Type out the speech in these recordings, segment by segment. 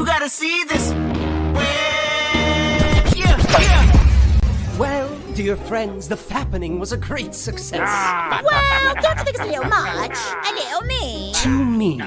You gotta see this. Well, dear friends, the fappening was a great success. Well, don't you think it's a little much? A little mean? Too mean.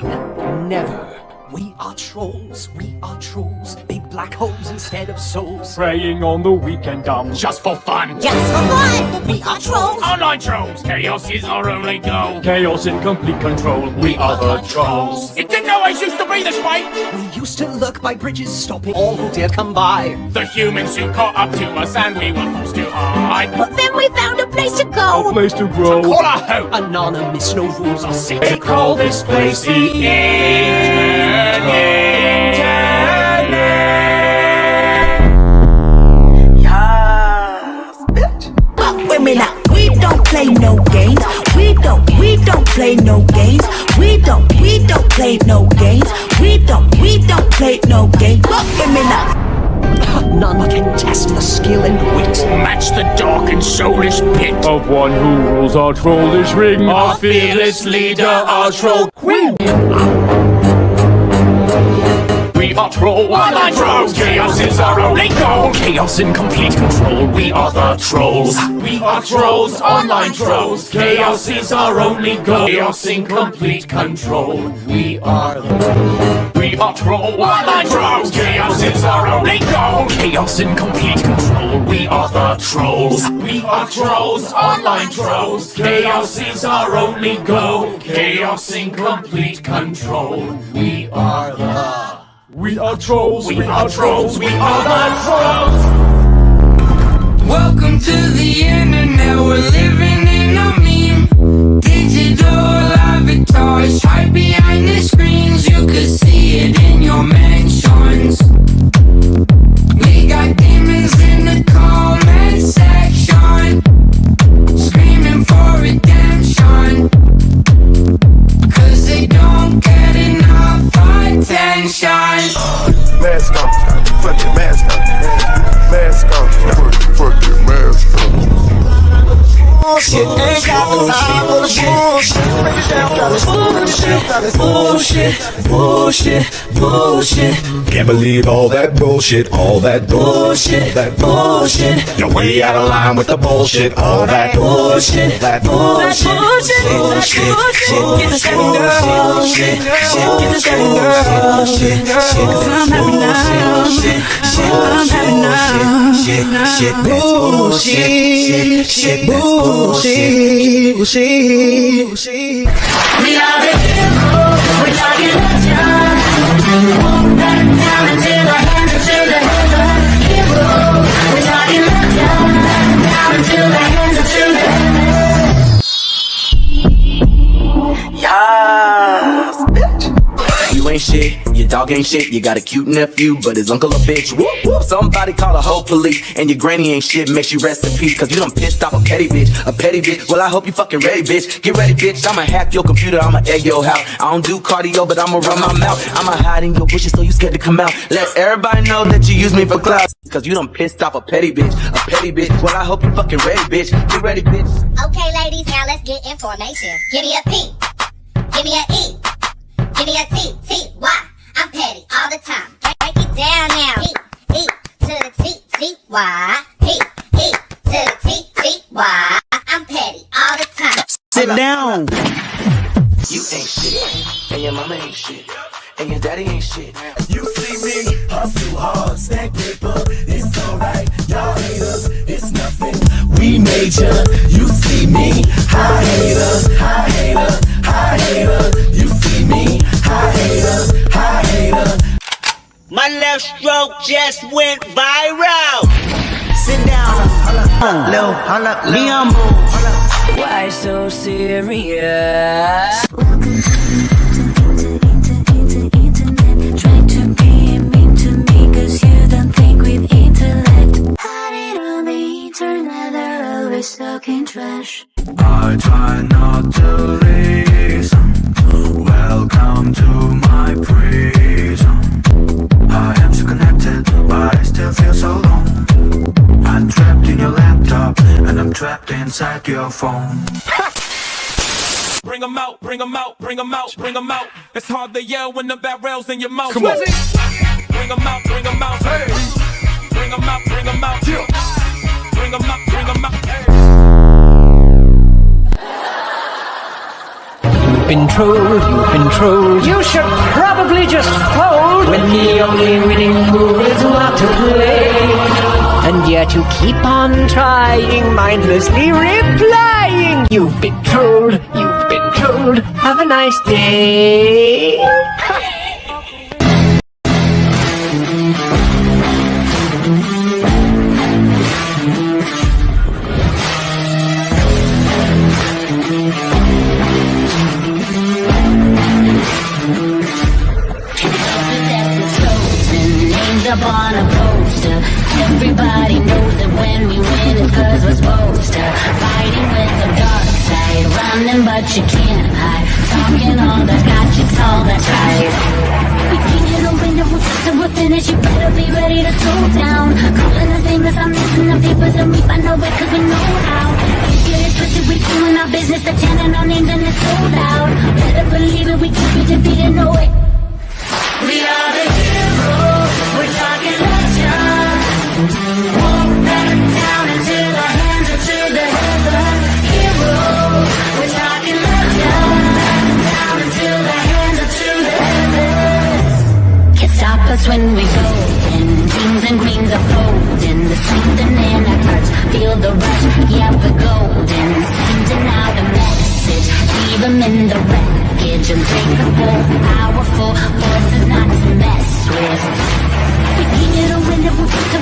Never. We are trolls. We are trolls. Big black holes instead of souls. Preying on the weak and dumb. Just for fun. Just for fun. We are trolls. Online trolls. Chaos is our only goal. Chaos in complete control. We are the trolls. It didn't always used to be this way. We used to lurk by bridges, stopping all who dare come by. The humans who caught up to us and we were forced to hide. But then we found a place to go. A place to grow. Call our home. Anonymous, no rules are set. They call this place the Internet. But women out. We don't play no games. We don't play no games. We don't play no games. We don't play no games. But women out. None can test the skill and wit. Match the dark and soulless pit Of one who rules our trollish ring. our fearless leader, our troll queen. We are trolls, online trolls. Chaos is our only goal. Chaos in complete control. We are the trolls. We are trolls, online trolls. Chaos is our only goal. Chaos in complete control. We are trolls, online trolls. Chaos is our only goal. Chaos in complete control. We are the trolls. We are trolls, online trolls. Chaos is our only goal. Chaos in complete control. We are trolls. We are trolls. We are the trolls. Welcome to the internet, we're living in a meme. Digital avatars, hide behind the screens. You could see it in your mentions. We got demons in the comment section, screaming for redemption, 'cause they don't get enough attention. Mask on, fuck your mask on. Mask on, fuck your mask on. Bullshit, ain't got the time for the bullshit. Break it down, got this bullshit. Can't believe all that bullshit, that bullshit. You're way out of line with the bullshit, all that bullshit, Get the second girl, get the second girl, 'cause I'm having now, I'm having now, bullshit. We are the heroes, we're talking legend. Won't back down until the hands until the heroes. We're talking legend. Down until the hands until the Yes, bitch. You ain't shit, your dog ain't shit. You got a cute nephew, but his uncle a bitch. Whoop, whoop. Somebody call the whole police, and your granny ain't shit. Makes you rest in peace, 'cause you done pissed off a petty bitch. A petty bitch, well I hope you fucking ready, bitch. Get ready, bitch, I'ma hack your computer, I'ma egg your house. I don't do cardio, but I'ma run my mouth. I'ma hide in your bushes so you scared to come out. Let everybody know that you use me for clout, 'cause you done pissed off a petty bitch. A petty bitch, well I hope you fucking ready, bitch. Get ready, bitch. Okay, ladies, now let's get information. Give me a P, give me a E, give me a T, T, Y. I'm petty all the time. Break it down now. E, E to the T, T, Y. E, E to the T, T, Y. I'm petty all the time. Sit down. You ain't shit, and your mama ain't shit, and your daddy ain't shit. You see me, hustle hard, stack paper, it's alright. Y'all haters, it's nothing. We major, you see me, high haters, high hater, high hater. You see me, high haters, high hater. My left stroke just went viral. Sit down, Lil, Liam. Why so serious? Try to be mean to me 'cause you don't think with intellect. Hide it on the internet, they're always talking trash. I try not to listen. Welcome to my prison. I am so connected, but I still feel so alone. I'm trapped in your laptop, and I'm trapped inside your phone. Bring 'em out, bring 'em out, bring 'em out, bring 'em out. It's hard to yell when the barrel's in your mouth. Come on. bring 'em out, bring 'em out, hey. Bring 'em out, bring 'em out, yeah. Bring 'em out, bring 'em out, hey. You've been trolled. You should probably just fold when the only winning move is not to play. And yet you keep on trying, mindlessly replying. You've been trolled. Have a nice day. Up on a poster. Everybody knows that when we win it's cause we're supposed to. Fighting with the dark side, running but you can't hide. Talking all that's got you tall, that's right. We can't get a window, we'll finish. You better be ready to throw down. Calling us nameless, I'm missing the papers and we find our way cause we know how. You get it twisted, we doing our business, they're chanting our names and it's sold out. Better believe it, we can't be defeated, no way. We are the heroes, we're talking legend. Won't back down until our hands are to the heaven. Heroes, we're talking legend. Back down until our hands are to the heavens. Can't stop us when we go in. Greens and greens are folding. The something in our hearts, feel the rush. Yeah, we're golden. Sending out a message, leave them in the wreckage. Unbreakable, powerful forces not to mess with. We can't get a window,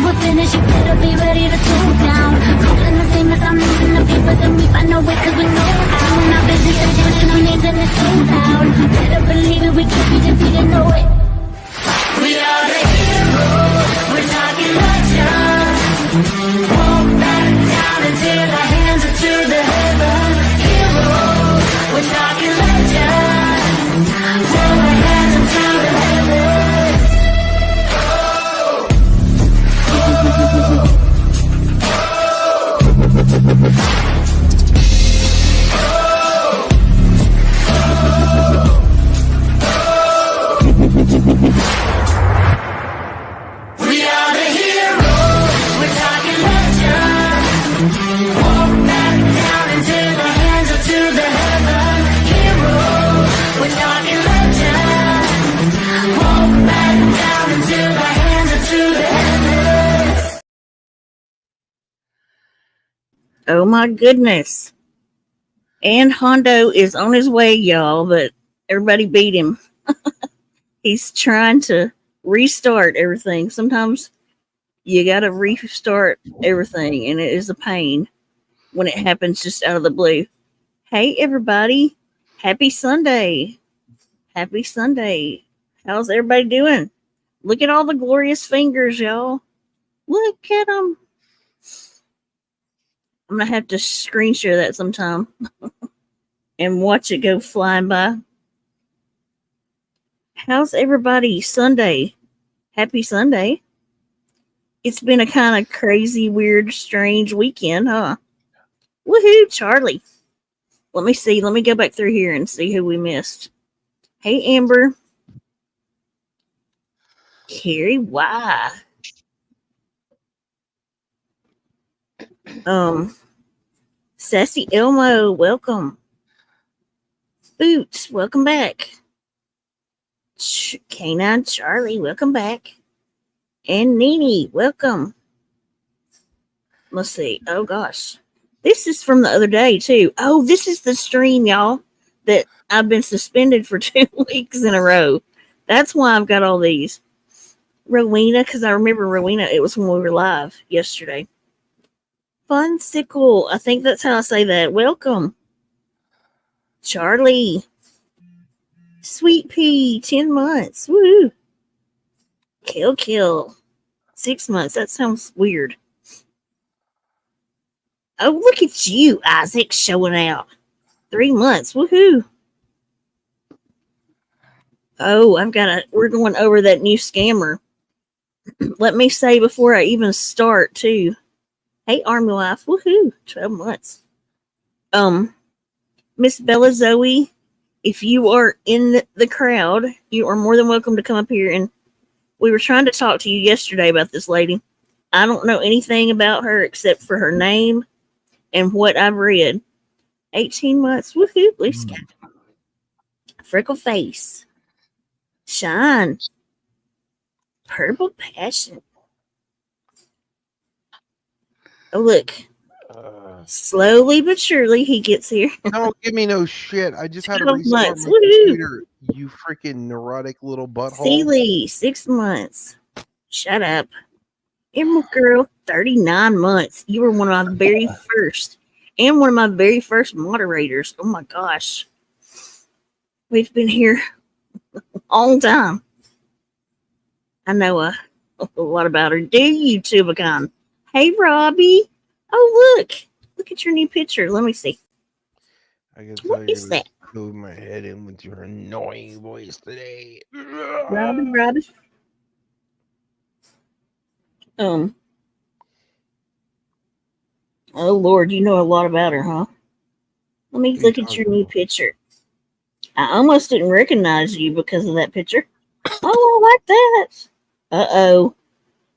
we'll finish. You better be ready to throw down. Calling the same as I'm in the papers and we find our way cause we know how. When our business is doing our names and it's sold out. Better believe it, we can't be defeated, no way. We are the heroes, we're talking legend. Won't back down until our hands are to the heaven. Heroes, we're talking legend. Till our hands are to the heaven. We are the heroes, we're talking legend. Won't back down until our hands are to the heaven. Heroes, we're talking legend. Won't back down until our hands are to the heavens. Oh my goodness. And Hondo is on his way, y'all, but everybody beat him. He's trying to restart everything. Sometimes you got to restart everything, and it is a pain when it happens just out of the blue. Hey, everybody. Happy Sunday. Happy Sunday. How's everybody doing? Look at all the glorious fingers, y'all. Look at them. I'm going to have to screen share that sometime and watch it go flying by. How's everybody Sunday? Happy Sunday. It's been a kind of crazy, weird, strange weekend, huh? Woohoo, Charlie. Let me see. Let me go back through here and see who we missed. Hey, Amber. Carrie Y. Sassy Elmo, welcome. Boots, welcome back. Canine Charlie, welcome back. And Nene, welcome. Let's see. Oh, gosh. This is from the other day, too. Oh, this is the stream, y'all, that I've been suspended for 2 weeks in a row. That's why I've got all these. Rowena, because I remember Rowena, it was when we were live yesterday. Funsicle, I think that's how I say that. Welcome. Charlie. Sweet Pea, 10 months. Woo. Kill. 6 months. That sounds weird. Oh, look at you, Isaac, showing out. 3 months. Woohoo. Oh, we're going over that new scammer. Let me say before I even start, too. Hey, Army Wife. Woohoo. 12 months. Miss Bella Zoe, if you are in the crowd, you are more than welcome to come up here and We were trying to talk to you yesterday about this lady. I don't know anything about her except for her name and what I've read. 18 months. Woohoo. Blue sky. Freckle face. Shine. Purple passion. Oh, look. Slowly but surely he gets here. Don't give me no shit. I just had to 12 restart months. my Woohoo. computer. You freaking neurotic little butthole. Sealy, 6 months. Shut up. Emerald Girl, 39 months. You were one of my very first, and one of my very first moderators. Oh my gosh. We've been here a long time. I know a lot about her. Do you, Tubicon? Hey, Robbie. Oh, look. Look at your new picture. Let me see. I can tell What is that? Move my head in with your annoying voice today. Robbie. Oh Lord, you know a lot about her, huh? Let me look at your new picture. I almost didn't recognize you because of that picture. Oh, I like that. Uh-oh.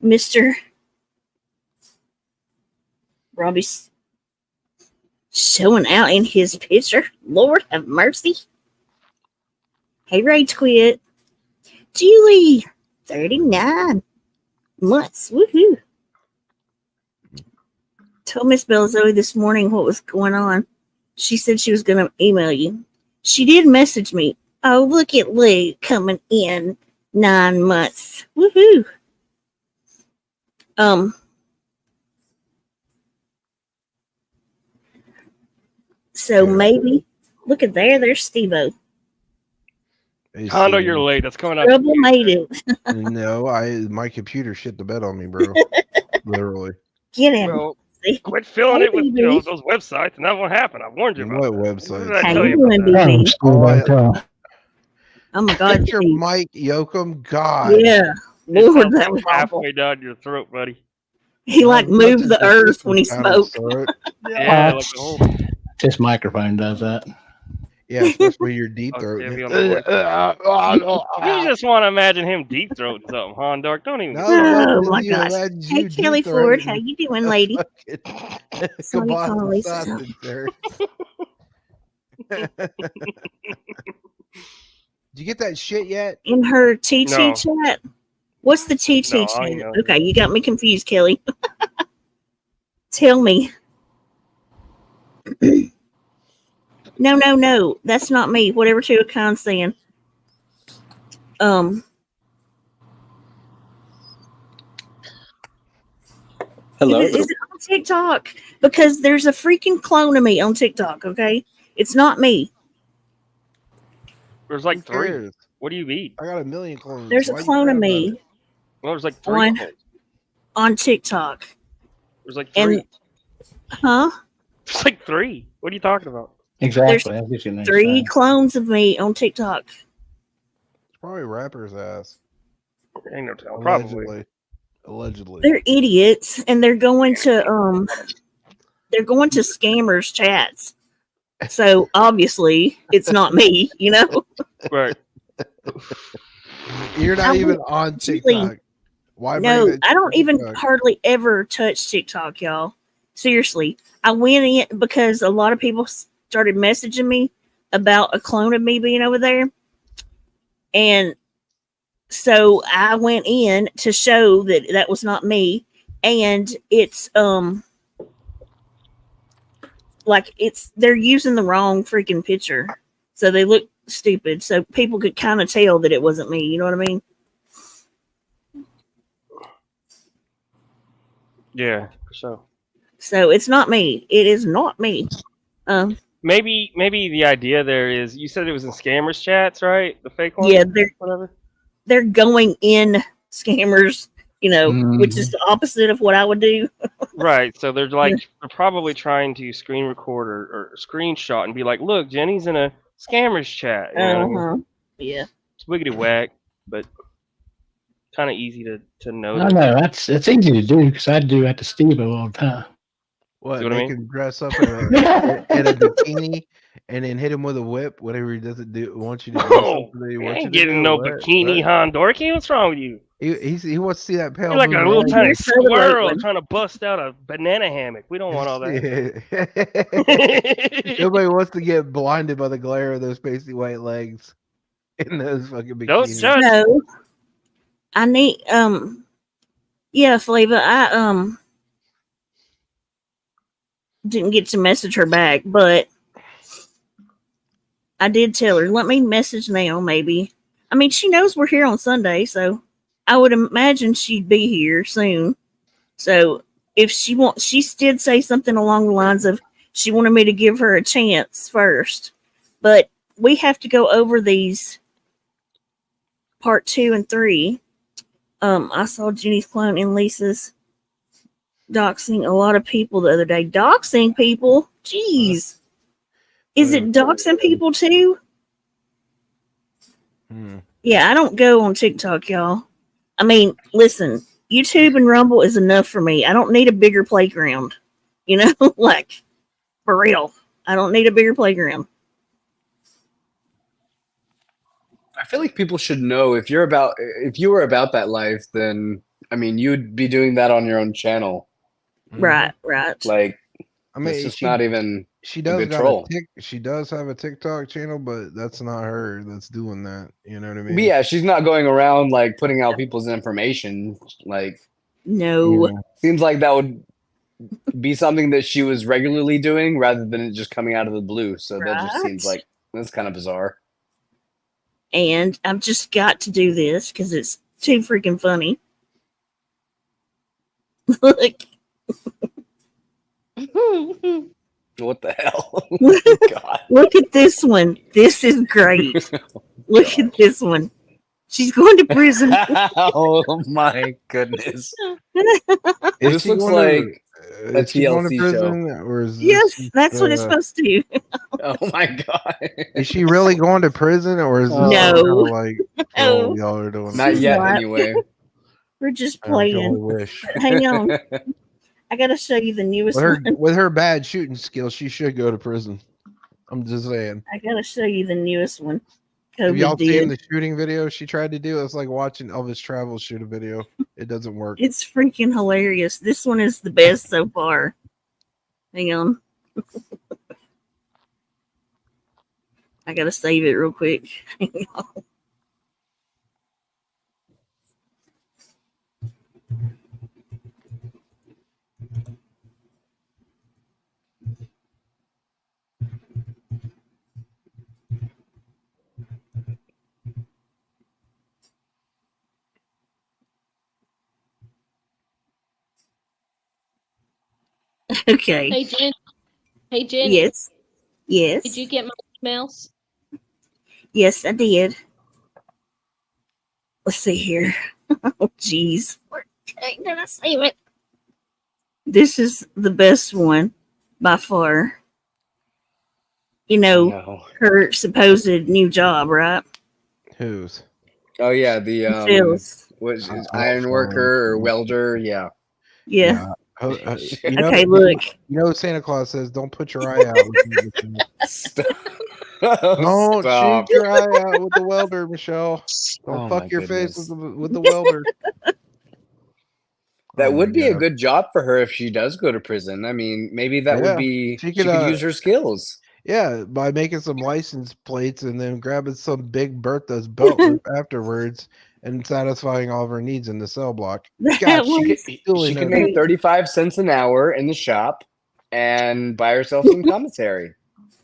Mr. Robbie's showing out in his picture. Lord have mercy. Hey, Rage Quit. Julie, 39 months. Woohoo. Told Miss Belzoe this morning what was going on. She said she was going to email you. She did message me. Oh, look at Lou coming in 9 months. Woohoo. So maybe look at there's Steve-O. Hondo, you're late. That's coming up. Trouble made it. No, my computer shit the bed on me, bro. Literally. Get him. Well, quit filling it with those websites, and that won't happen. I warned you about What that. website? What did I tell you about that? Oh my God. Get your mic, Yoakum. God. Yeah. Lord, that was awful. Halfway down your throat, buddy. He like moved the earth when he spoke. Yeah, like the whole. This microphone does that. Yeah, especially your deep throat. You just want to imagine him deep throating something, huh, Dark? Don't even. Oh my gosh. Hey, Kelly Ford, how you doing, lady? Sausage there. Did you get that shit yet? In her TT chat? What's the TT chat? Okay, you got me confused, Kelly. Tell me. No. That's not me. Whatever Tuacon's saying. Hello. Is it on TikTok? Because there's a freaking clone of me on TikTok, okay? It's not me. There's like 3. What do you mean? I got a million clones. There's a clone of me. Well, there's like 3 on TikTok. There's like 3. Huh? There's like 3. What are you talking about? Exactly. There's 3 clones of me on TikTok. It's probably rapper's ass. Ain't no telling. Probably. Allegedly. They're idiots, and they're going to scammers chats. So obviously it's not me, you know? Right. You're not even on TikTok. Why? No, I don't even hardly ever touch TikTok, y'all. Seriously. I went in because a lot of people started messaging me about a clone of me being over there. And so I went in to show that that was not me. And it's, they're using the wrong freaking picture. So they look stupid. So people could kind of tell that it wasn't me. You know what I mean? Yeah, for sure. So it's not me. It is not me. Maybe the idea there is you said it was in scammers chats, right? The fake one. Yeah, whatever. They're going in scammers, you know, which is the opposite of what I would do. Right. So they're they're probably trying to screen record or screenshot and be like, "Look, Jenny's in a scammers chat." You know what I mean? Yeah. It's wiggity whack, but kind of easy to know. I know it's easy to do because I do at the Steve-O all the time. What? See what They I mean? can dress up in a bikini and then hit him with a whip. Whatever he doesn't do, wants you to do. Oh, you ain't getting no bikini, Hondorky. What's wrong with you? He wants to see that pale. You're like a moon little rising. tiny Here's the other squirrel one. trying to bust out a banana hammock. We don't want all that. Nobody wants to get blinded by the glare of those pasty white legs in those fucking Don't bikinis. judge. So I need yeah, Flava, I didn't get to message her back, but I did tell her, let me message now, maybe. I mean, she knows we're here on Sunday, so I would imagine she'd be here soon. So if she did say something along the lines of she wanted me to give her a chance first, but we have to go over these part 2 and 3. I saw Jenny's clone and Lisa's doxing a lot of people the other day. Doxing people? Jeez. Is it doxing people too? Yeah, I don't go on TikTok, y'all. I mean, listen, YouTube and Rumble is enough for me. I don't need a bigger playground. You know, like, for real. I don't need a bigger playground. I feel like people should know if you were about that life, then I mean you'd be doing that on your own channel. Right. Like, I mean, it's just not even. She does good got troll. she does have a TikTok channel, but that's not her that's doing that. You know what I mean? But yeah, she's not going around like putting out people's information. Like, No. seems like that would be something that she was regularly doing rather than it just coming out of the blue. So that just seems like that's kind of bizarre. And I've just got to do this because it's too freaking funny. Look. What the hell? God. Look at this one. This is great. Look at this one. She's going to prison. Oh my goodness. This looks like a TLC show. Or is yes, that's what it's supposed to do. Oh my god. Is she really going to prison, or is this No. like y'all are doing? Not yet, anyway. We're just I really playing. wish. Hang on. I gotta show you the newest one. With her bad shooting skills, she should go to prison. I'm just saying. I gotta show you the newest one. Have y'all COVID seen did. the shooting video she tried to do? It's like watching Elvis Travel shoot a video. It doesn't work. It's freaking hilarious. This one is the best so far. Hang on. I gotta save it real quick. Hang on. Okay. Hey, Jen. Hey, Jen. Yes. Yes. Did you get my emails? Yes, I did. Let's see here. Oh, jeez. Where did I save it? This is the best one by far. You know, her supposed new job, right? Whose? Oh yeah, the Phil's. what is it, iron worker or welder? Yeah. Yeah. You know, Okay, look. You know, Santa Claus says, "Don't put your eye out." Don't Stop. shoot your eye out with the welder, Michelle. Don't Oh fuck my your goodness. face with the welder. That Oh would my be a God. good job for her if she does go to prison. I mean, maybe that Yeah. would be She she could, could use her skills. Yeah, by making some license plates and then grabbing some big Bertha's belt loop afterwards and satisfying all of her needs in the cell block. God, She could make 35 cents an hour in the shop and buy herself some commissary.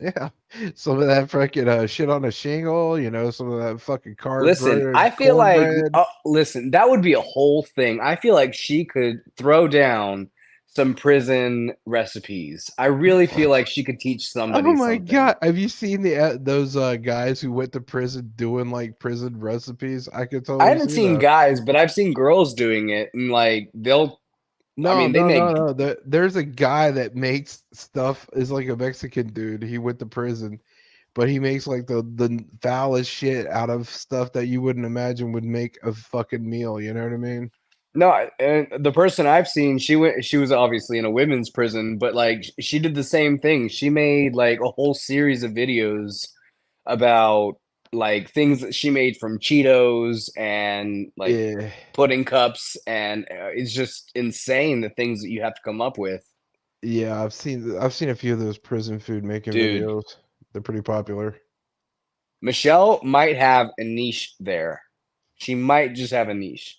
Yeah, some of that freaking shit on a shingle, you know, some of that fucking card. Listen, I feel like listen, that would be a whole thing. I feel like she could throw down some prison recipes. I really feel like she could teach somebody. Oh my something. God, have you seen those guys who went to prison doing like prison recipes? I could totally. I haven't see seen that. guys, but I've seen girls doing it, and like they'll. No, I mean, they no, make. no. There's a guy that makes stuff. Is like a Mexican dude. He went to prison, but he makes like the foulest shit out of stuff that you wouldn't imagine would make a fucking meal. You know what I mean? No, and the person I've seen, she was obviously in a women's prison, but like she did the same thing. She made like a whole series of videos about like things that she made from Cheetos and like Yeah. pudding cups, and it's just insane the things that you have to come up with. Yeah, I've seen a few of those prison food making Dude. videos. They're pretty popular. Michelle might have a niche there. She might just have a niche.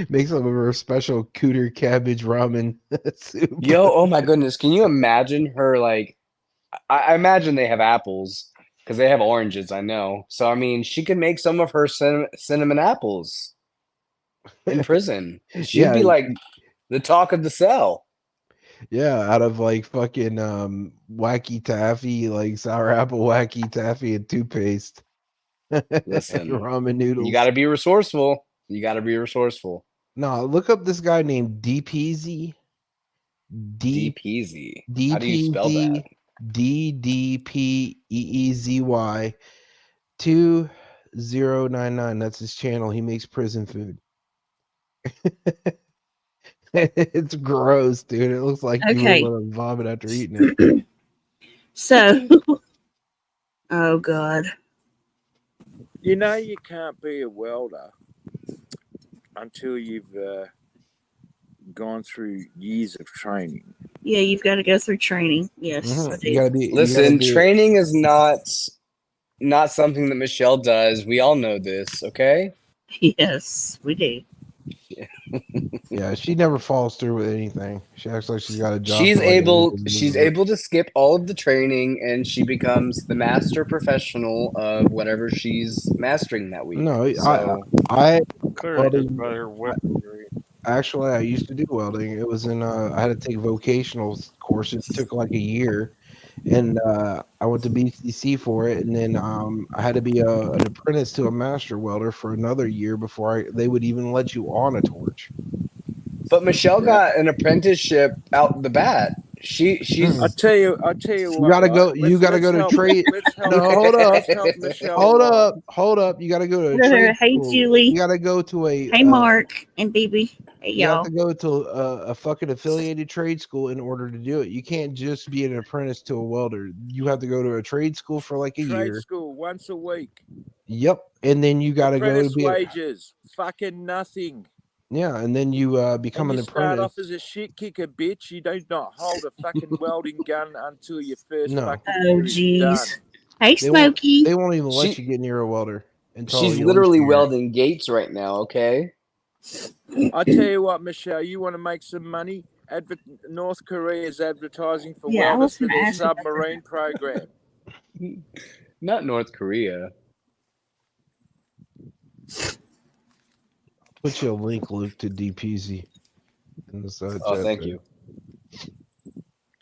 Make some of her special cooter cabbage ramen soup. Yo, oh my goodness. Can you imagine her like I imagine they have apples because they have oranges, I know. So I mean she could make some of her cinnamon apples in prison. She'd Yeah. be like the talk of the cell. Yeah, out of like fucking wacky taffy, like sour apple wacky taffy and toothpaste. Listen, ramen noodles. You got to be resourceful. You got to be resourceful. No, look up this guy named DPZ. DPZ. How do you spell that? DDPEEZY 2099. That's his channel. He makes prison food. It's gross, dude. It looks like you would want to vomit after eating it. So, oh God. You know, you can't be a welder until you've gone through years of training. Yeah, you've got to go through training. Yes. You gotta be, Listen, training is not something that Michelle does. We all know this, okay? Yes, we do. Yeah, she never follows through with anything. She acts like she's got a job. She's able to skip all of the training and she becomes the master professional of whatever she's mastering that week. No, so, I weaponry. Actually, I used to do welding. It was in I had to take vocational courses. It took like a year, and I went to BCC for it. And then I had to be an apprentice to a master welder for another year before they would even let you on a torch. But Michelle got an apprenticeship out the bat. She's. I tell you what. You gotta go. You gotta go to trade. No, hold up. You gotta go to. Hey, Julie. You gotta go to a. Hey, Mark and BB. Hey, you y'all. have to go to a fucking affiliated trade school in order to do it. You can't just be an apprentice to a welder. You have to go to a trade school for like a year. Trade school once a week. Yep, and then you gotta go to be. Wages, fucking nothing. Yeah, and then you become an apprentice. Start off as a shit kicker, bitch. You do not hold a fucking welding gun until your first fucking. Oh, jeez. Hey, Smokey. They won't even let you get near a welder. She's literally welding gates right now. Okay. I tell you what, Michelle. You want to make some money? North Korea is advertising for welders for their submarine program. Not North Korea. Put you a link, Luke, to DPZ. Thank you.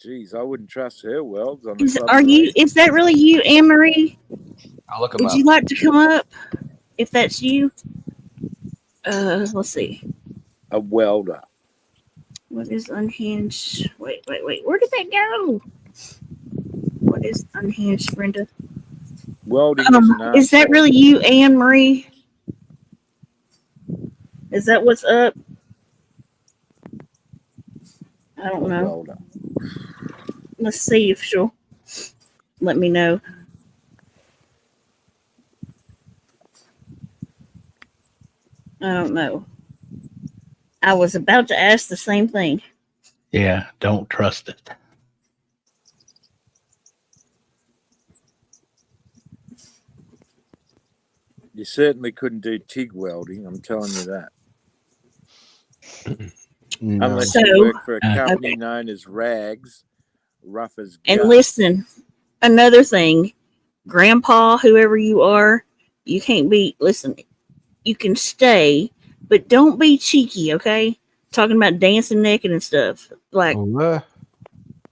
Jeez, I wouldn't trust her welds on the Is that really you, Anne Marie? I'll look them up. Would you like to come up? If that's you. Let's see. A welder. What is unhinged? Wait. Where did that go? What is unhinged, Brenda? Welding is that really you, Anne Marie? Is that what's up? I don't know. Welder. Let's see if she'll let me know. I don't know. I was about to ask the same thing. Yeah, don't trust it. You certainly couldn't do TIG welding. I'm telling you that. No. Unless you work for a company known as Rags, rough as gut. And listen, another thing, Grandpa, whoever you are, you can't be. Listen, you can stay, but don't be cheeky, okay? Talking about dancing naked and stuff. Like,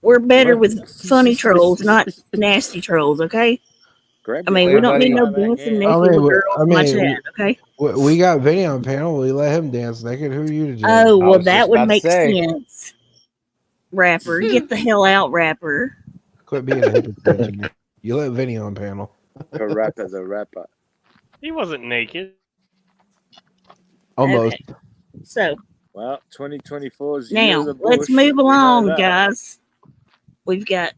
we're better with funny trolls, not nasty trolls, okay? I mean, we don't need no dancing naked girls on my chat, okay? We got Vinny on panel. We let him dance naked. Who are you to do? Oh, well, that would make sense. Rapper, get the hell out, rapper. Quit being a hypocrite. You let Vinny on panel. The rapper. He wasn't naked. Almost. Okay. So. Well, 2024 is now. Let's move along, guys. We've got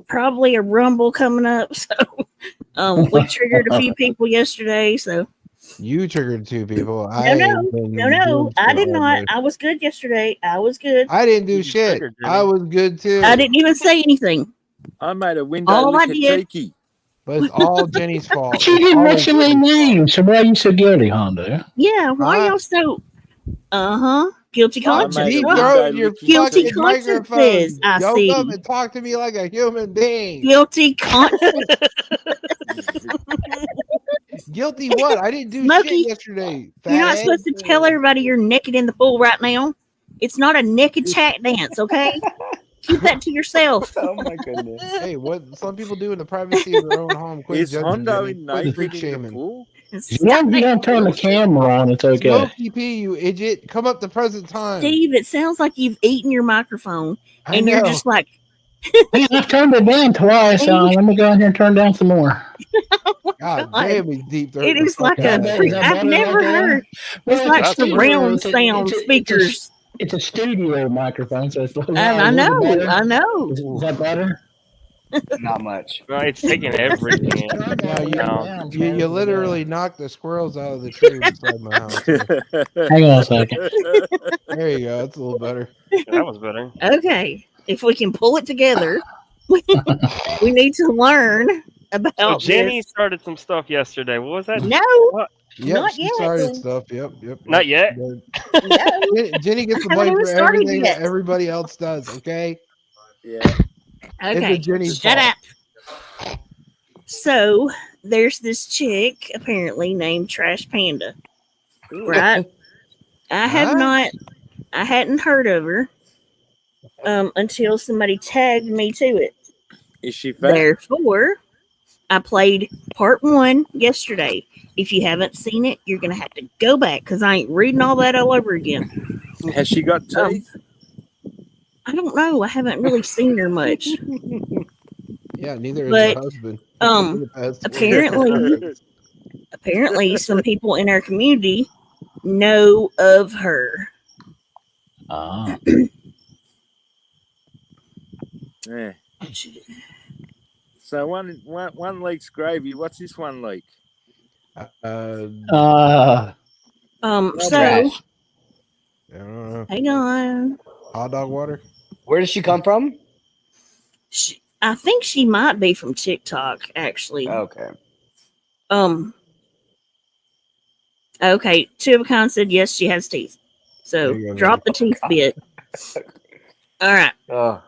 probably a rumble coming up. So we triggered a few people yesterday. So You triggered 2 people. no, I did not. I was good yesterday. I was good. I didn't do shit. I was good too. I didn't even say anything. I made a window All I lick did. tiki. But it's all Jenny's fault. But you didn't mention any names, so why are you so guilty, Hondo? Yeah, why y'all so guilty conscience? Deep What? throat your Guilty fucking conscience microphone. is, I Yo, see. come and talk to me like a human being. Guilty conscience. Guilty what? I didn't do Smokey, shit yesterday. You're not fathead. supposed to tell everybody you're naked in the pool right now. It's not a naked chat dance, okay? Keep that to yourself. Oh my goodness. Hey, what some people do in the privacy of their own home. Quit Is judging Hondo Jenny. in Quit naked freak in the shaming. pool? As long as you don't turn the camera on, it's okay. Smokey P, you idiot. Come up the present time. Steve, it sounds like you've eaten your microphone and you're just like, Man, I've turned it down twice. Let me go in here and turn down some more. God damn, he's deep throat. it is like I've never heard. It's like surround sound speakers. It's a studio microphone, so it's like I know. Is that better? Not much. No, it's taking everything. You literally knocked the squirrels out of the tree inside my house. Hang on a second. There you go. That's a little better. That was better. Okay, if we can pull it together, we need to learn about. So Jenny this. started some stuff yesterday. What was that? No, Yep, not she yet. started stuff. Yep. Not yet. Jenny gets the I haven't blame even for started everything yet. that everybody else does. Okay. Yeah. Okay, It's Jenny's shut fault. up. So there's this chick apparently named Trash Panda, right? I hadn't heard of her until somebody tagged me to it. Is she fat? Therefore, I played part 1 yesterday. If you haven't seen it, you're gonna have to go back because I ain't reading all that all over again. Has she got teeth? I don't know. I haven't really seen her much. Yeah, neither is But, her husband. apparently some people in our community know of her. Yeah. So one leak's gravy. What's this one leak? So I don't know. hang on. Hot dog water. Where does she come from? I think she might be from TikTok, actually. Okay. Okay, Two of a Kind said yes, she has teeth. So There you go, drop the teeth bit. All right. Oh.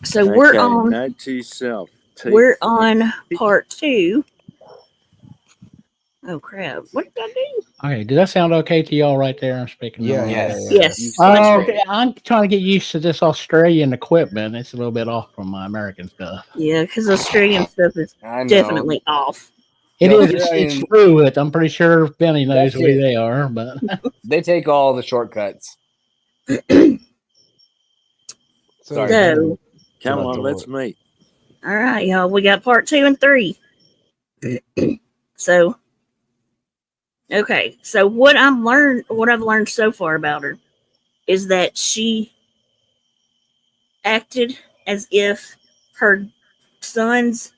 So we're on. Note to yourself. Teeth. We're on part 2. Oh crap! What did I do? Okay, did that sound okay to y'all right there? I'm speaking. Yeah, Yes. Okay, I'm trying to get used to this Australian equipment. It's a little bit off from my American stuff. Yeah, because Australian stuff is I know. definitely off. It No, is. I It's mean- fluid. I'm pretty sure Benny knows That's who it. they are, but They take all the shortcuts. Sorry. So, Come on, let's meet. all right, y'all. We got part 2 and 3. So, okay. So what I've learned so far about her is that she acted as if her son's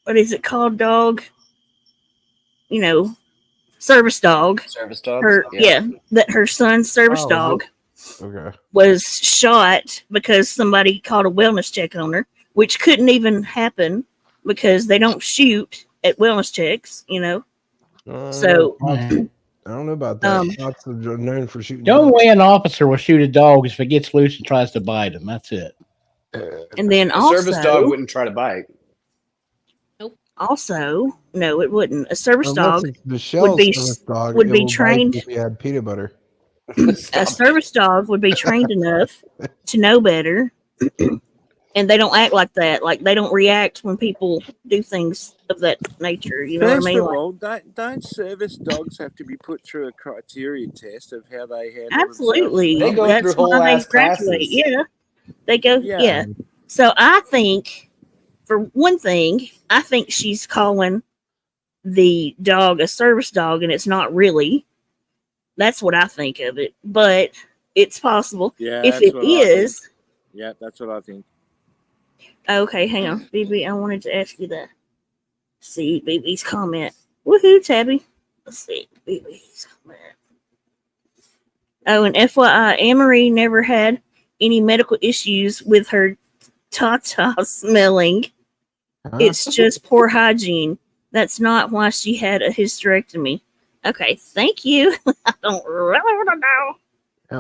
what is it called, dog? Service dog. Service dog. That her son's service dog Okay. was shot because somebody called a wellness check on her, which couldn't even happen because they don't shoot at wellness checks, So I don't know about that. Cops are known for shooting. the only way an officer will shoot a dog is if it gets loose and tries to bite him. That's it. and then A also service dog wouldn't try to bite. also no, it wouldn't. A service Unless dog it's Michelle's would be service dog, would it be will bite trained. if you had peanut butter. A service dog would be trained enough to know better, and they don't act like that. Like they don't react when people do things of that nature. You know First what I mean? of Like, all, don't service dogs have to be put through a criteria test of how they handle absolutely, They go that's through whole why they ass graduate. classes. Yeah, they go. Yeah. Yeah. So I think, for one thing, I think she's calling the dog a service dog, and it's not really. That's what I think of it. But It's possible. Yeah, If that's it what I think. is, Yeah, that's what I think. okay, hang on. BB, I wanted to ask you that. See BB's comment. Woohoo, Tabby. Let's see. BB's comment. Oh, and FYI, Anne-Marie never had any medical issues with her tata smelling. It's just poor hygiene. That's not why she had a hysterectomy. Okay, thank you. I don't really want to know.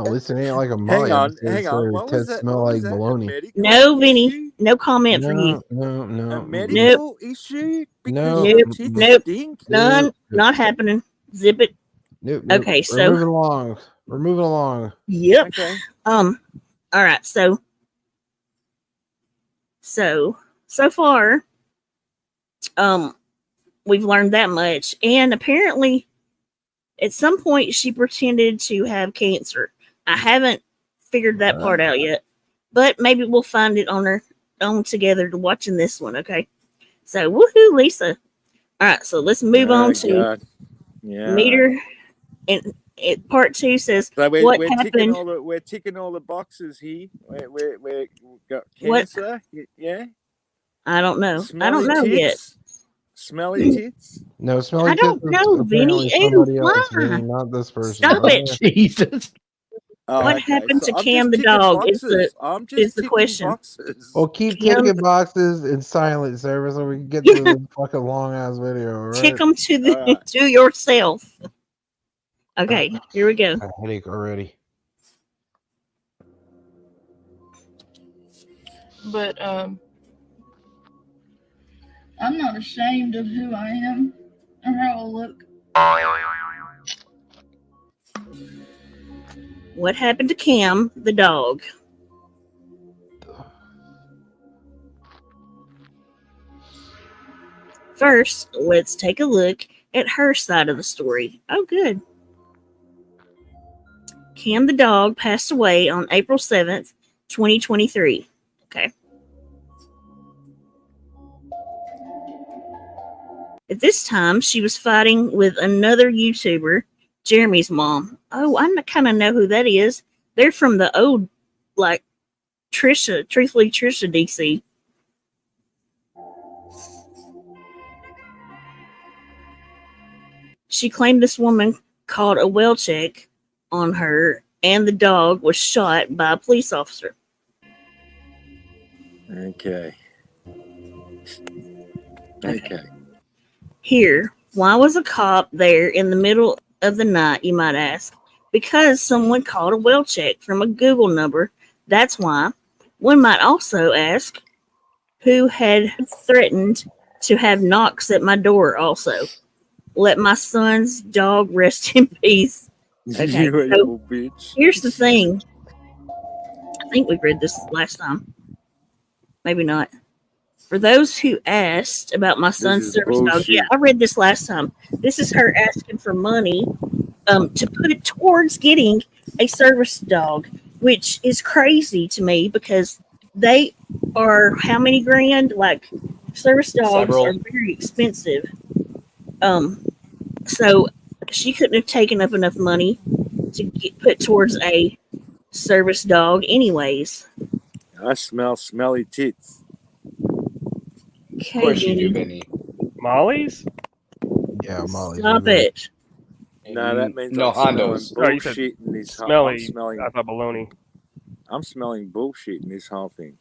At least it ain't like a Hang Molly. on, It hang says on. her What was tits that? smell What like was that? A baloney. medical No, Vinny. issue? No comment for you. No. A medical issue? Because No. your Nope. tits Nope. stink? None. Not happening. Zip it. Nope. Okay, We're so moving along. We're moving along. yep. Okay. All right. So far, we've learned that much, and apparently, at some point, she pretended to have cancer. I haven't figured that part out yet, but maybe we'll find it on her own together to watching this one. Okay. So woohoo, Lisa. All right. So let's move on to God. Yeah. meter. And part 2 says So what we're happened. ticking all the boxes here. We got What? cancer. Yeah. I don't know. Smelly I don't know tits. yet. Smelly tits. No, smelly I don't tits is know, Vinny. apparently Ew, somebody else, why? Vinny, not this person. Stop it. Jesus. Oh, What okay. happened So to I'm Cam just the ticking dog? boxes. I'm just Is the ticking question. boxes. Well, keep Cam- ticking boxes in silent service so we can get through the fucking long ass video, all right? Tick them to the All right. to yourself. Okay, here we go. I had a headache already. But I'm not ashamed of who I am or how I look. What happened to Cam the dog? First, let's take a look at her side of the story. Oh, good. Cam the dog passed away on April 7th, 2023. Okay. At this time, she was fighting with another YouTuber, Jeremy's mom. Oh, I kind of know who that is. They're from the old, like, Truthfully Trisha DC. She claimed this woman called a well check on her, and the dog was shot by a police officer. Okay. Okay. Here, why was a cop there in the middle of the night, you might ask? Because someone called a well check from a Google number. That's why. One might also ask, who had threatened to have knocks at my door also? Let my son's dog rest in peace. Okay, You a so little bitch. here's the thing. I think we read this last time. Maybe not. For those who asked about my son's is service dog, bullshit. yeah, I read this last time. This is her asking for money to put it towards getting a service dog, which is crazy to me because they are how many grand? Like service dogs Several. are very expensive. So she couldn't have taken up enough money to get put towards a service dog anyways. I smell smelly tits. Okay, Of course you do, Vinny. Vinny. Molly's? Yeah, Molly. Stop it. No, that means No I'm smelling Hondos. Oh, you said bullshit in this. Smelly. I'm smelling. I thought baloney. I'm smelling bullshit in this whole thing.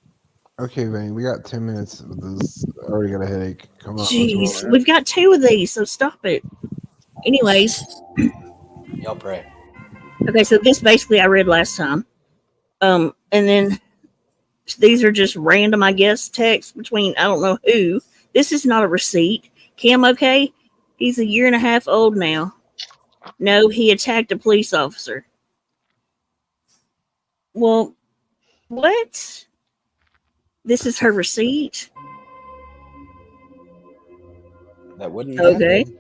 Okay, Vinny, we got 10 minutes of this. I already got a headache. Come on. let's roll Jeez, it. we've got 2 of these, so stop it. Anyways, Y'all pray. okay, so this basically I read last time. And then these are just random, I guess, texts between I don't know who. This is not a receipt. Cam, okay? He's a year and a half old now. No, he attacked a police officer. Well, what? This is her receipt? That wouldn't Okay. happen.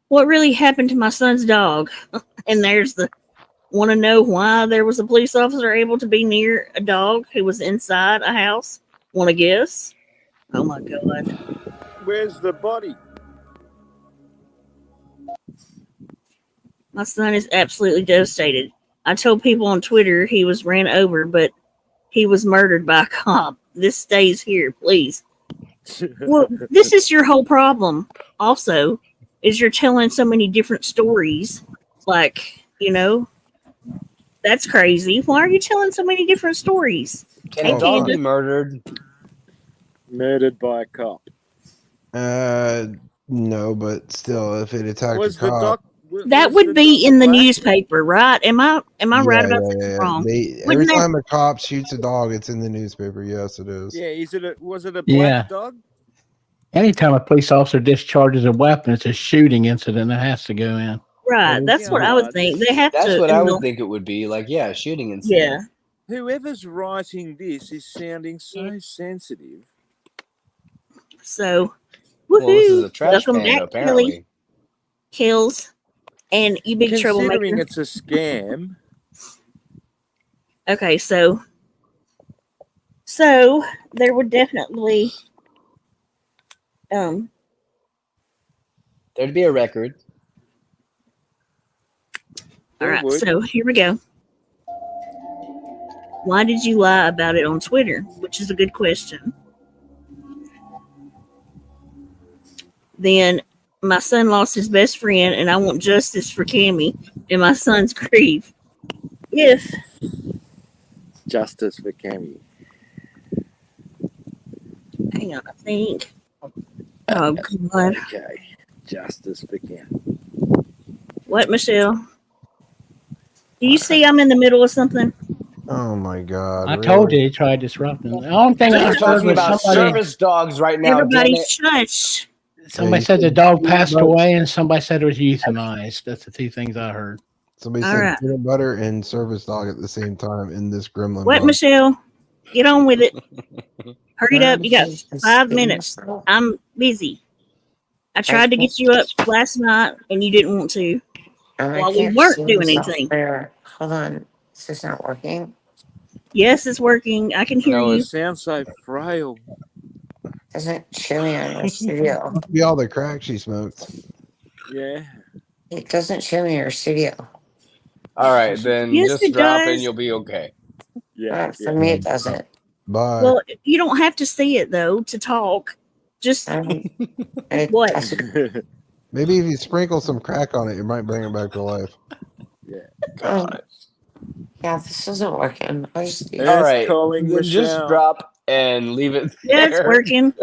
What really happened to my son's dog? And there's the want to know why there was a police officer able to be near a dog who was inside a house? Want to guess? Oh my God. Where's the body? My son is absolutely devastated. I told people on Twitter he was ran over, but he was murdered by a cop. This stays here, please. Well, this is your whole problem. Also, is you're telling so many different stories. Like, that's crazy. Why are you telling so many different stories? Can Hey, a dog be Candace. murdered? Murdered by a cop. No, but still, if it attacked Was a the cop, doc? That was would the be dog in the black? newspaper, right? Am I right about this or wrong? Every Wouldn't that- time a cop shoots a dog, it's in the newspaper. Yes, it is. Yeah, was it a black Yeah. dog? Anytime a police officer discharges a weapon, it's a shooting incident that has to go in. Right, that's what I would think. They have That's to. what I would think it would be. Like, yeah, shooting incident. Yeah. Whoever's writing this is sounding so sensitive. So, Well, this is woohoo! a trash Welcome panda, back, apparently. Kelly. Kills, and you big Considering troublemaker. it's a scam. Okay, so there would definitely There'd be a record. all right, so here we go. Why did you lie about it on Twitter? Which is a good question. Then my son lost his best friend, and I want justice for Cammy and my son's grief. If Justice for Cammy. hang on, I think. Oh God! Okay, justice for Cammy. What, Michelle? Do you see I'm in the middle of something? Oh my God! I told you he tried disrupting. The only thing I We're heard talking was about somebody, service dogs right now. Everybody Janet. shush. somebody said the dog passed away and somebody said it was euthanized. That's the two things I heard. Somebody All said right. peanut butter and service dog at the same time in this gremlin. What, box. Michelle? Get on with it. Hurry it up. You got 5 minutes. I'm busy. I tried to get you up last night and you didn't want to. While we weren't doing anything. Hold on. Is this not working? Yes, it's working. I can hear No, you. it sounds so frail. Doesn't show me on your studio. Must be all the crack she smoked. Yeah. It doesn't show me your studio. All right, then Yes, just it drop does. and you'll be okay. Yeah. For me, it doesn't. Bye. Well, you don't have to see it though to talk. Just what? Maybe if you sprinkle some crack on it, it might bring it back to life. Yeah, this isn't working. I just All right, calling then just Michelle. drop and leave it Yeah, it's there. working.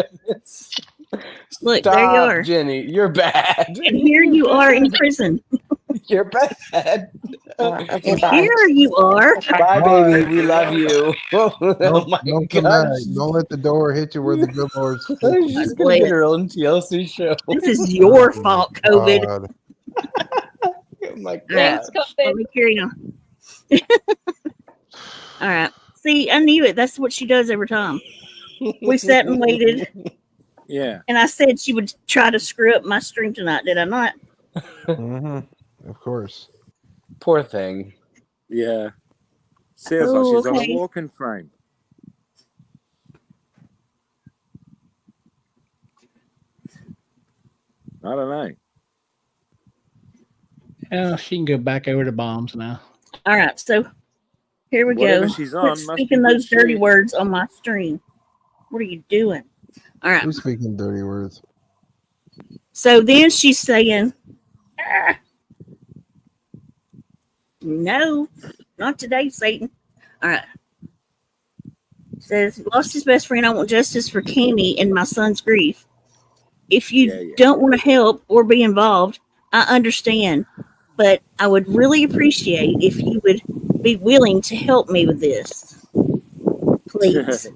Look, Stop, there you are. Jenny. You're bad. And here you are in prison. You're bad. Okay, And bye. here you are. Bye, baby. We love you. Oh my Don't come God. back. Don't let the door hit you where the good Lord's. She's gonna get her own TLC show. This is your fault, COVID. God. Oh my God. Thanks, Let COVID. me carry on. All right. See, I knew it. That's what she does every time. We sat and waited, Yeah. and I said she would try to screw up my stream tonight. Did I not? Of course. Poor thing. Yeah. Sounds like she's on a walking frame. I don't know. Yeah, she can go back over to bombs now. All right. So here we Whatever go. she's Quit on must be speaking good those dirty shit. words on my stream. What are you doing? All right. Who's speaking dirty words? So then she's saying, "Ah, no, not today, Satan." All right. Says, lost his best friend. I want justice for Cammy and my son's grief. If you don't want to help or be involved, I understand. But I would really appreciate if you would be willing to help me with this. Please.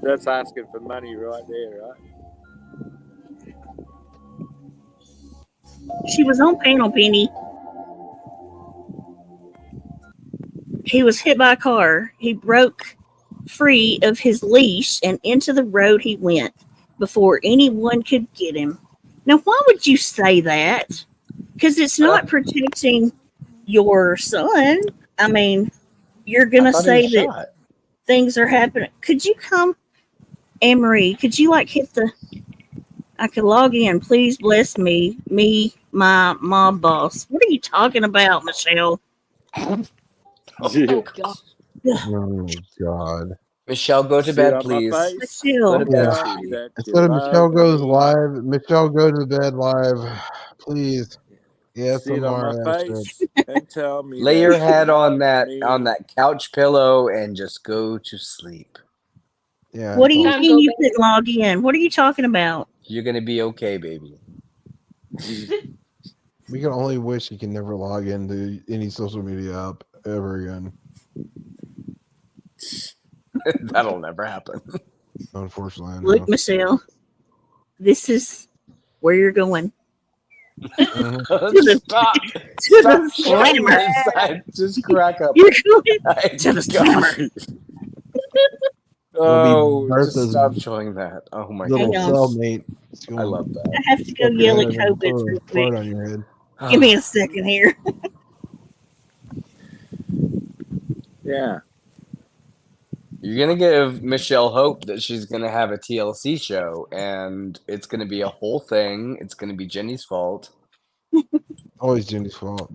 That's asking for money right there, right? She was on panel, Penny. He was hit by a car. He broke free of his leash and into the road he went before anyone could get him. Now, why would you say that? Because it's not protecting your son. I mean, you're going to say that things are happening. Could you come, Anne-Marie, could you hit the, I could log in. Please bless me, my mob boss. What are you talking about, Michelle? Yeah. Oh God. Oh my god. Michelle, go to Sit bed, on my please. face. Michelle. Go to bed, Tell me sweetie. that you Instead of Michelle love goes me. live, Michelle go to bed live. Please. Sit on my ASMR that shit. face and tell me Lay that your you head on love that couch pillow and just go to sleep. Yeah. What do it's you all- Time mean go you back. couldn't log in? What are you talking about? You're gonna be okay, baby. We can only wish you can never log into any social media app ever again. That'll never happen. Unfortunately, I know. Look, Michelle, this is where you're going. Mhm. Stop! To Stop the showing slammer. this! I just crack up. You're going I to the gosh. slammer. Oh, Just Bertha's stop showing that. Oh my little Hang on. cellmate. I love that. I have to go Stuck your yell head at in and COVID put a real fart quick. on your head. Give me a second here. yeah. You're gonna give Michelle hope that she's gonna have a TLC show, and it's gonna be a whole thing. It's gonna be Jenny's fault. Always Jenny's fault.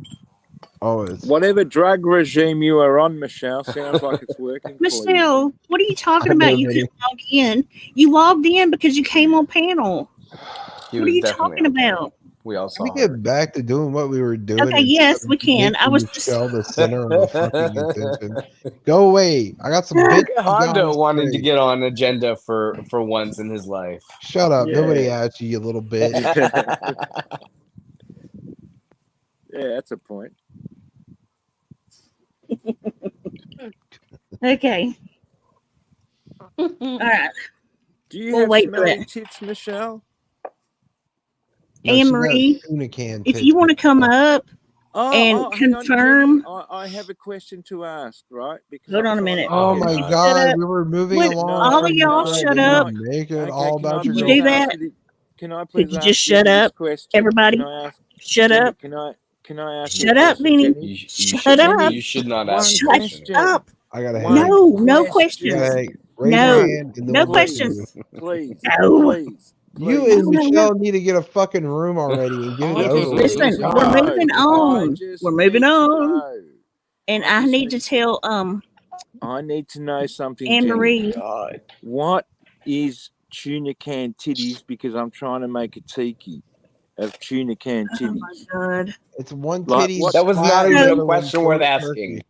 Always. Whatever drug regime you are on, Michelle, sounds like it's working for you. Michelle, what are you talking I know, about? You Vinny. couldn't log in. You logged in because you came on panel. She What are was you definitely talking on panel. about? We all Can we saw her. get back to doing what we were doing? Okay, yes, we can. I was just Michelle the center of the fucking attention. Go away. I got some bitch. Hondo wanted to get on agenda for once in his life. Shut up. Nobody Yeah. asked you, you little bitch. Yeah, that's a point. okay. All right. Do you We'll have wait for smelly that. tits, Michelle? No, Anne she got Marie, tuna can if tits. you want to come up and hang on, confirm. Jenny. I have a question to ask, right? Because Hold I'm on a trying minute. to Oh my organise- god, up. we were moving Would along. all of from y'all the shut side, up? and Make it Okay, all can I about Could you yourself. do that? ask you Can I Could please you ask just Jenny shut this up, question? everybody? Can I ask Shut Jenny, up. Can I ask Shut you a up, question, Vinny. Jenny? Shut up. You should not One ask a Shut question. question. up. I got a One headache. No question. questions. Hey, raise No. your hand and then No we'll get to questions. you. Please. No. Please. You Please. and Michelle need to get a fucking room already and get it I over just with. need Listen, to we're know. moving I on. just We're moving need to on. know. And I I just need to tell I need to know something, Anne Jenny. Marie. God. What is tuna can titties? Because I'm trying to make a tiki of tuna can Oh my titties. god. It's one Like titty. what? That was not flat, even the a other one question worth turkey. asking.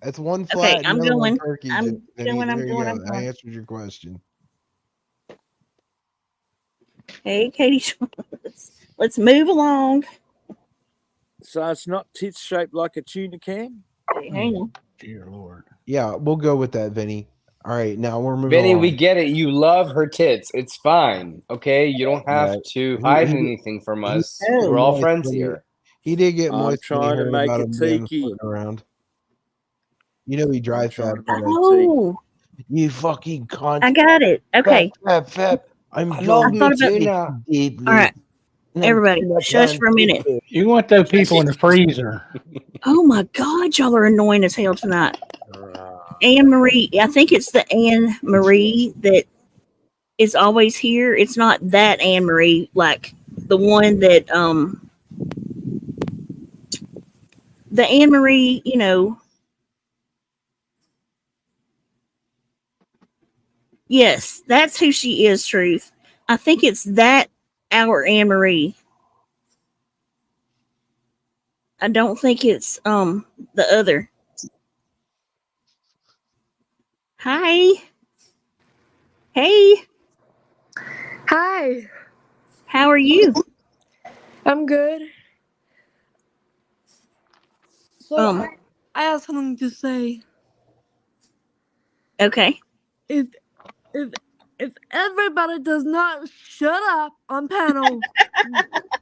It's one Okay, flat and I'm the other one going. turkey. I'm Jenny. going. I'm There you going. go. I'm I going. answered your question. Hey, Katie. Let's move along. So it's not tits shaped like a tuna can? Hey, hang on. Dear Lord. Yeah, we'll go with that, Vinny. All right, now we're moving Vinny, along. we get it. You love her tits. It's fine. Okay? You don't have Yeah, to he- hide he- anything from he- us. Oh. We're all moist friends when he- here. He did get I'm moist when he trying to heard make about a him being tiki. floating around. You know he dry trying fat. to for that. Oh, You fucking cunt. I got it. Okay. Fat. I'm I going love I me thought about tuna. deeply. All right, And I'm everybody, tuna shush can for a minute. titty. You want those people in the freezer. Oh my God, y'all are annoying as hell tonight. Anne Marie, I think it's the Anne Marie that is always here. It's not that Anne Marie, like the one that the Anne Marie, you know. Yes, that's who she is, Truth. I think it's that our Anne Marie. I don't think it's the other. Hi. Hey, Hi, how are you? I'm good. So I have something to say. Okay. If if everybody does not shut up on panel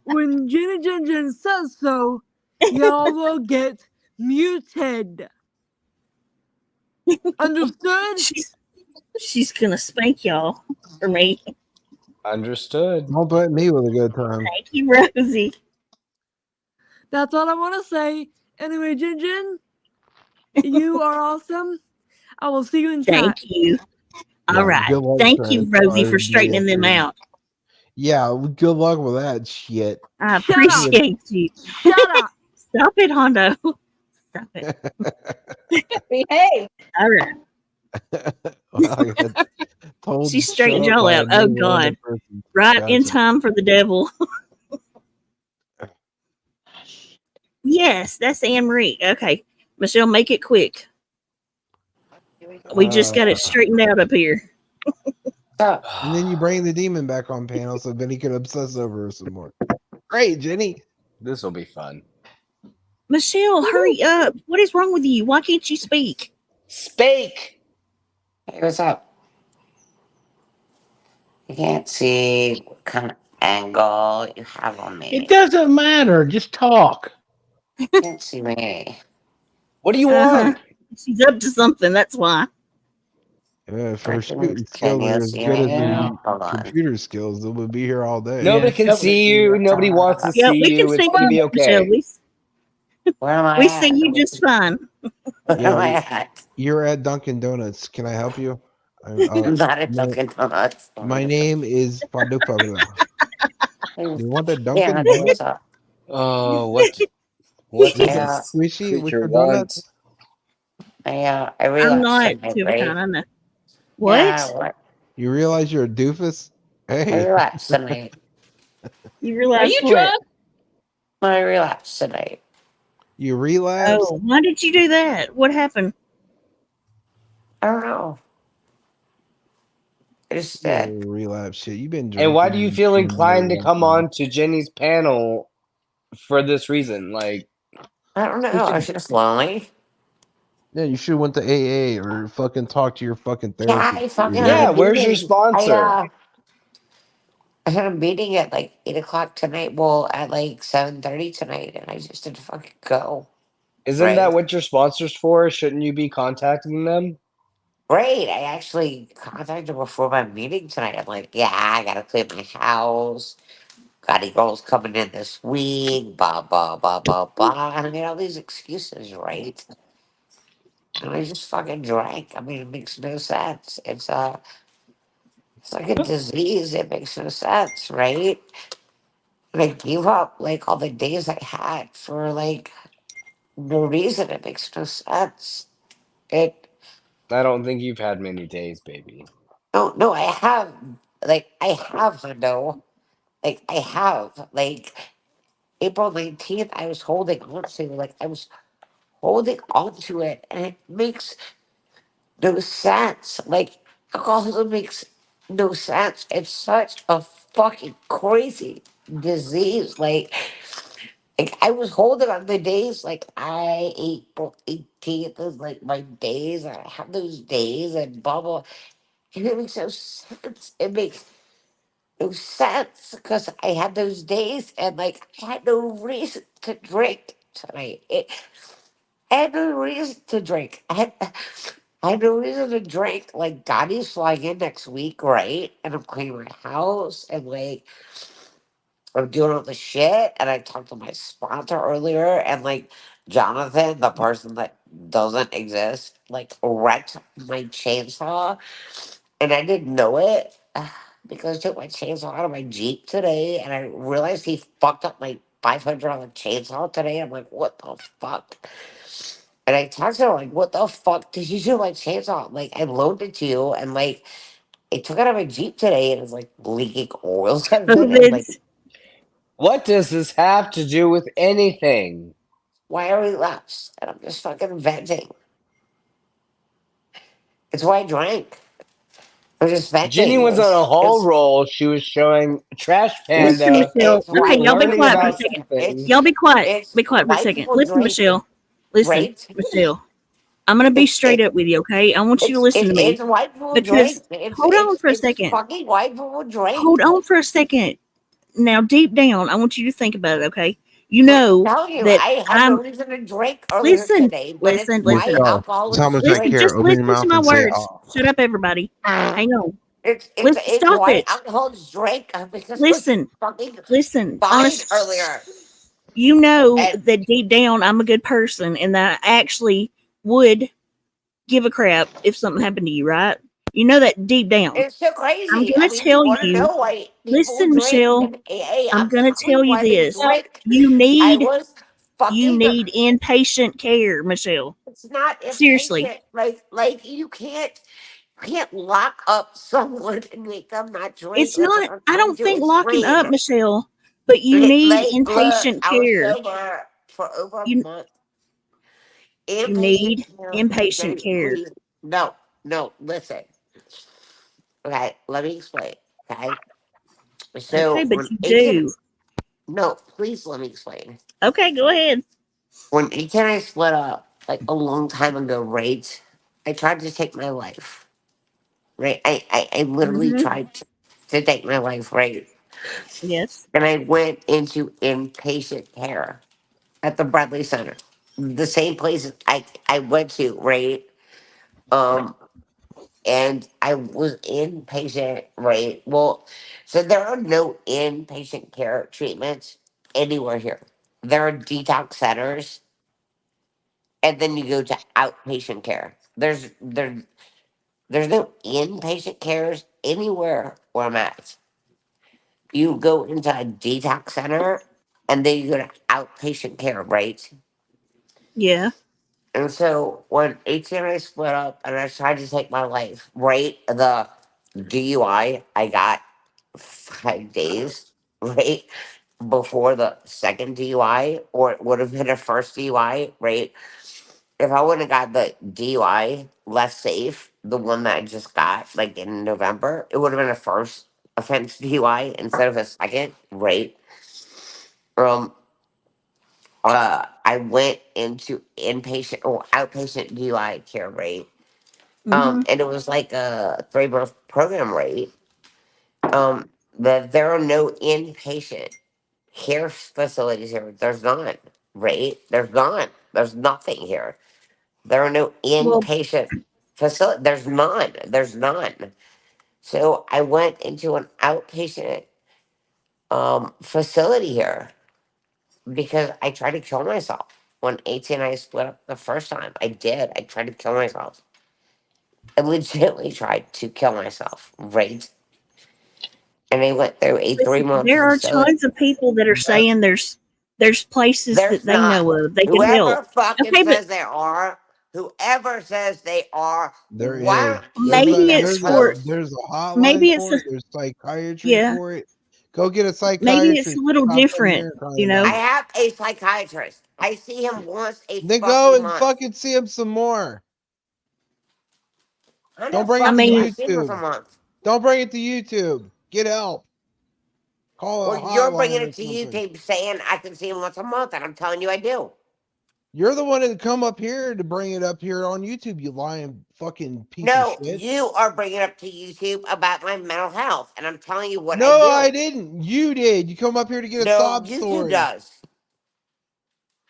when Jenny Jen says so, y'all will get muted. Understood? She's gonna spank y'all for me. Understood. Don't threaten me with a good time. Thank you, Rosie. That's all I want to say. Anyway, Jen, you are awesome. I will see you in chat. Thank you. All Yeah, right. good luck Thank trying you, to Rosie, fire for me straightening them after- out. Yeah, good luck with that shit. I Shut up. appreciate you. Shut up. Stop it, Hondo. Stop it. Behave. All right. I got told She to shut straightened up y'all by a out. Oh new random God. person. Right in Gotcha. time for the devil. Yes, that's Anne Marie. Okay. Michelle, make it quick. We just got it straightened out up here. And then you bring the demon back on panel so then he can obsess over her some more. Great, Jenny. This will be fun. Michelle, hurry up. What is wrong with you? Why can't you speak? Speak. Hey, what's up? You can't see what kind of angle you have on me. It doesn't matter. Just talk. You can't see me. What do you want? She's up to something. That's why. Yeah, if her shooting Can skills you are as see good me as now? her Hold on. computer skills, they would be here all day. Nobody can see you. Nobody wants to Yeah, see we can you. It's see gonna be you, Michelle. okay. Where am I We at? see you just fine. Where am I at? You're at Dunkin' Donuts. Can I help you? I'm not at Dunkin' Donuts. My name is Pedophile. You want that Yeah, Dunkin' honey, what's Donut? up? Oh, what does Yeah. this Squishy with creature your want? donuts? I I'm relapsed not tonight, too right? kind. I know. Yeah, What? what? You realize you're a doofus? I Hey. relapsed tonight. You Are realize you what? drunk? I relapsed tonight. You relapse? Oh, why did you do that? What happened? I don't know. I just Yeah, did. relapse shit. You've been drinking. And why do you feel for inclined to more come than- on to Jenny's panel for this reason? Like, I don't know. I was just lonely. Yeah, you should have went to AA or fucking talk to your fucking Yeah, therapist. I fucking Yeah, had a where's your meeting. sponsor? I had a meeting at like 8 o'clock tonight. Well, at like 7:30 tonight, and I just didn't fucking go. Isn't that what your sponsor's for? Shouldn't you be contacting them? Right. I actually contacted before my meeting tonight. I'm like, yeah, I gotta clean my house. Got girls coming in this week. Blah blah blah blah blah. And I made all these excuses, right? And I just fucking drank. I mean, it makes no sense. It's like a disease. It makes no sense, right? And I gave up like all the days I had for like no reason. It makes no sense. It I don't think you've had many days, baby. no, I have Hundo. Like I have like April 19th. I was holding on to it, and it makes no sense. Like alcoholism makes no sense. It's such a fucking crazy disease. Like I was holding on the days like April 18th is like my days. I have those days and blah blah. And it makes no sense. It makes no sense because I had those days and like I had no reason to drink tonight. I had no reason to drink. I had no reason to drink. Like Donnie's flying in next week, right? And I'm cleaning my house and like I'm doing all the shit. And I talked to my sponsor earlier, and like Jonathan, the person that doesn't exist, like wrecked my chainsaw, and I didn't know it because I took my chainsaw out of my Jeep today, and I realized he fucked up my $500 chainsaw today. I'm like, what the fuck? And I texted her like, what the fuck did you do to my chainsaw? Like, I loaned it to you, and like, I took it out of my Jeep today, and it's like leaking oil. And like, What does this have to do with anything? why are we lapsed? And I'm just fucking venting. It's why I drank. I'm just venting. Jenny was on a whole roll. She was showing Trash Panda. Okay, y'all be learning quiet for a about second. something. Y'all be quiet. It's Be quiet for a white second. people Listen, drinking, Michelle. Listen, right? Michelle. I'm gonna be straight up with you, okay? I want you to listen to me. It's white people Because drink. hold on for a It's second. fucking white people drink. Hold on for a second. Now, deep down, I want you to think about it, okay? You know Tell you, that I had no reason to drink earlier listen, today, but it's listen, why listen. alcoholics Listen, drink. just listen to my words. Shut up, everybody. Hang on. It's Stop why it. alcoholics drink because Listen, fucking listen. fine Honest, earlier. you know And- that deep down I'm a good person and that I actually would give a crap if something happened to you, right? You know that deep down. It's so crazy. I'm gonna you tell want to you. know why people Listen, drink Michelle. in AA. I'm gonna telling tell you why they this. drink. You I need. was You fucking. need inpatient care, Michelle. It's not Seriously. impatient. Like you can't lock up someone and make them not drink. It's That's what not, I'm I trying don't to think locking explain. up, Michelle, but you need Look, inpatient I was care. sober for over a You month. you Inpatient need care. inpatient care. No, listen. Okay, let me explain. Okay. Okay, So but when you 18, do. no, please let me explain. Okay, go ahead. When 18 and I split up, like a long time ago, right? I tried to take my life. Right? I literally Mm-hmm. tried to take my life, right? Yes. And I went into inpatient care at the Bradley Center. The same place I went to, right? Um, and I was inpatient, right? Well, so there are no inpatient care treatments anywhere here. There are detox centers, and then you go to outpatient care. There's no inpatient cares anywhere where I'm at. You go into a detox center, and then you go to outpatient care, right? Yeah. And so when 18 and I split up and I tried to take my life, right? The DUI I got 5 days, right? Before the second DUI, or it would have been a first DUI, right? If I wouldn't have got the DUI less safe, the one that I just got like in November, it would have been a first offense DUI instead of a second, right? Um, I went into inpatient or outpatient DUI care rate. Mm-hmm. And it was like a 3 month program rate. That there are no inpatient care facilities here. There's none, right? There's none. There's nothing here. There are no Well, inpatient facility. There's none. There's none. So I went into an outpatient facility here because I tried to kill myself. When 18 and I split up the first time, I did. I tried to kill myself. I legitimately tried to kill myself, right? And I went through a listen, 3 month there are facility. tons of people that are saying there's places that There's they not. know of. They can help. Whoever fucking Okay, but says there are, whoever says they are, There why is. don't you There's leave maybe a their it's there's a for post? there's a hotline maybe it's for a, it. There's psychiatry yeah, for it. Go get a maybe it's a psychiatrist. little Stop coming different, here and crying you about I know. it. have a psychiatrist. I see him once a Then go fucking and month. fucking see him some more. I know Don't bring I it to fuck you. I mean, see him once a YouTube. month. Don't bring it to YouTube. Get help. Call Well, a you're bringing hotline or it to something. YouTube saying I can see him once a month, and I'm telling you I do. You're the one that come up here to bring it up here on YouTube, you lying fucking piece of No, shit. you are bringing it up to YouTube about my mental health, and I'm telling you what I No, do. I didn't. You did. You come up here to get a No, sob YouTube story. does.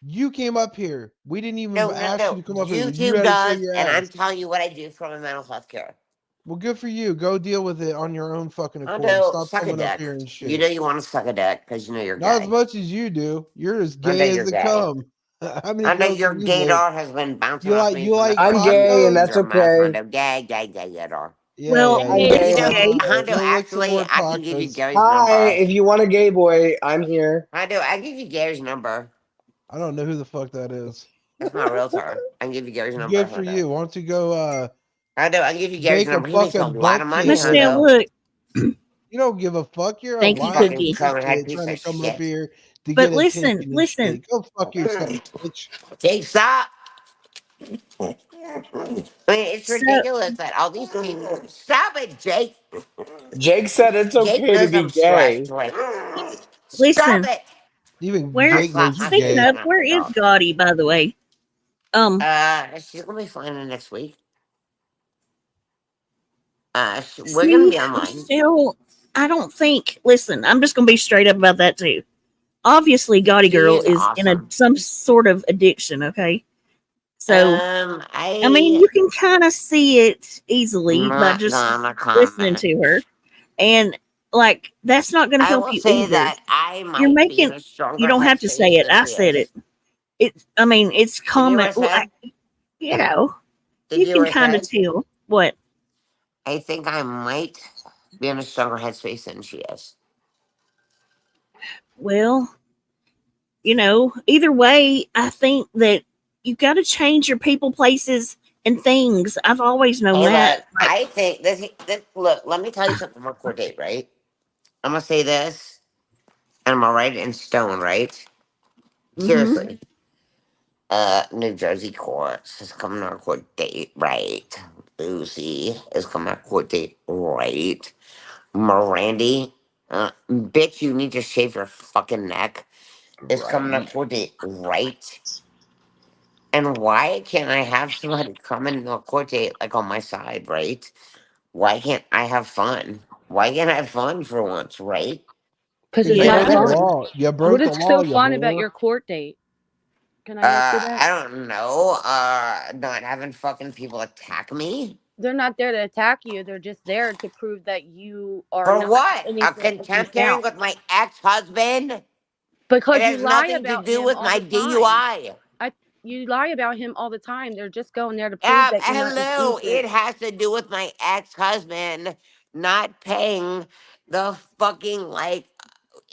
You came up here. We didn't even No, ask you to come up here. You YouTube had to show does, your and I'm ass. telling you what I do for my mental health care. Well, good for you. Go deal with it on your own fucking I accord. know, Stop suck a coming up dick. here and You shit. know you want to suck a dick because you know you're Not as gay. much as you do. You're as I know gay as you're they gay. come. How many I know girls your have you licked? gaydar has been bouncing You off like me you from the like I'm first time you gay, and tacos? opened that's your mouth, okay. Hondo. Gay, gaydar. Yeah, well, yeah, I'm yeah. Ed gay, is and You know, that's gay. okay. Hondo, Go lick some actually, more I can give you tacos. Gary's Hi, number. if you want a gay boy, I'm here. Hondo, I give you Gary's number. I don't know who the fuck that is. That's my realtor. I can give you Gary's number, Good for Hondo. you. Why don't you go Hondo, I can give you Gary's bake a number. He makes a fucking lot of butt money, cake or Michelle, Hondo. look, you don't give a fuck. You're a thank you, lying Fucking Cookie. piece of conehead shit piece trying to of come up shit. here to But get listen, attention and listen. shit. Go fuck yourself, bitch. Jake, stop. I mean, it's So ridiculous that all these people. Stop it, Jake. Jake said it's Jake okay to knows be I'm stressed. gay. Like, stop listen, it. Even I where Jake slapped knows my you're speaking gay. face of, on that where my is dog. Gotti, by the way? She's gonna be flying in next week. We're gonna See, be online. Michelle, I don't think listen, I'm just gonna be straight up about that too. Obviously Gotti She girl is is in a awesome. some sort of addiction, okay? So I mean, I you can kind of see it easily by not just gonna listening comment. to her. And like that's not going to I help will you say either. that I You're might be in making a you stronger don't have to say headspace it. than I she said it. is. I mean, it's Did you hear common. what I said? You know, Did you you hear can what I kind of said? tell what. I think I might be in a stronger headspace than she is. Well, either way, I think that you got to change your people, places, and things. I've always known Hey, that. look, I think this. Look, let me tell you something about court date, right? I'm gonna say this, and I'm gonna write it in stone, right? Seriously. New Jersey courts is coming on a court date, right? Lucy is coming on a court date, right? Mirandy, bitch, you need to shave your fucking neck. Is coming on a court date, right? And why can't I have somebody come in a court date like on my side, right? Why can't I have fun? Why can't I have fun for once, right? Because You it's You know, not broke the that's fun. law. You What broke the is law, so you fun about whore. your court date? Can I ask you that? I don't know. Not having fucking people attack me. They're not there to attack you. They're just there to prove that you are For not what? A anything of contempt hearing yourself. with my ex-husband? It Because you has lie nothing to about do him with all my the time. DUI. You lie about him all the time. They're just going there to prove that you're not Hello. innocent. It has to do with my ex-husband not paying the fucking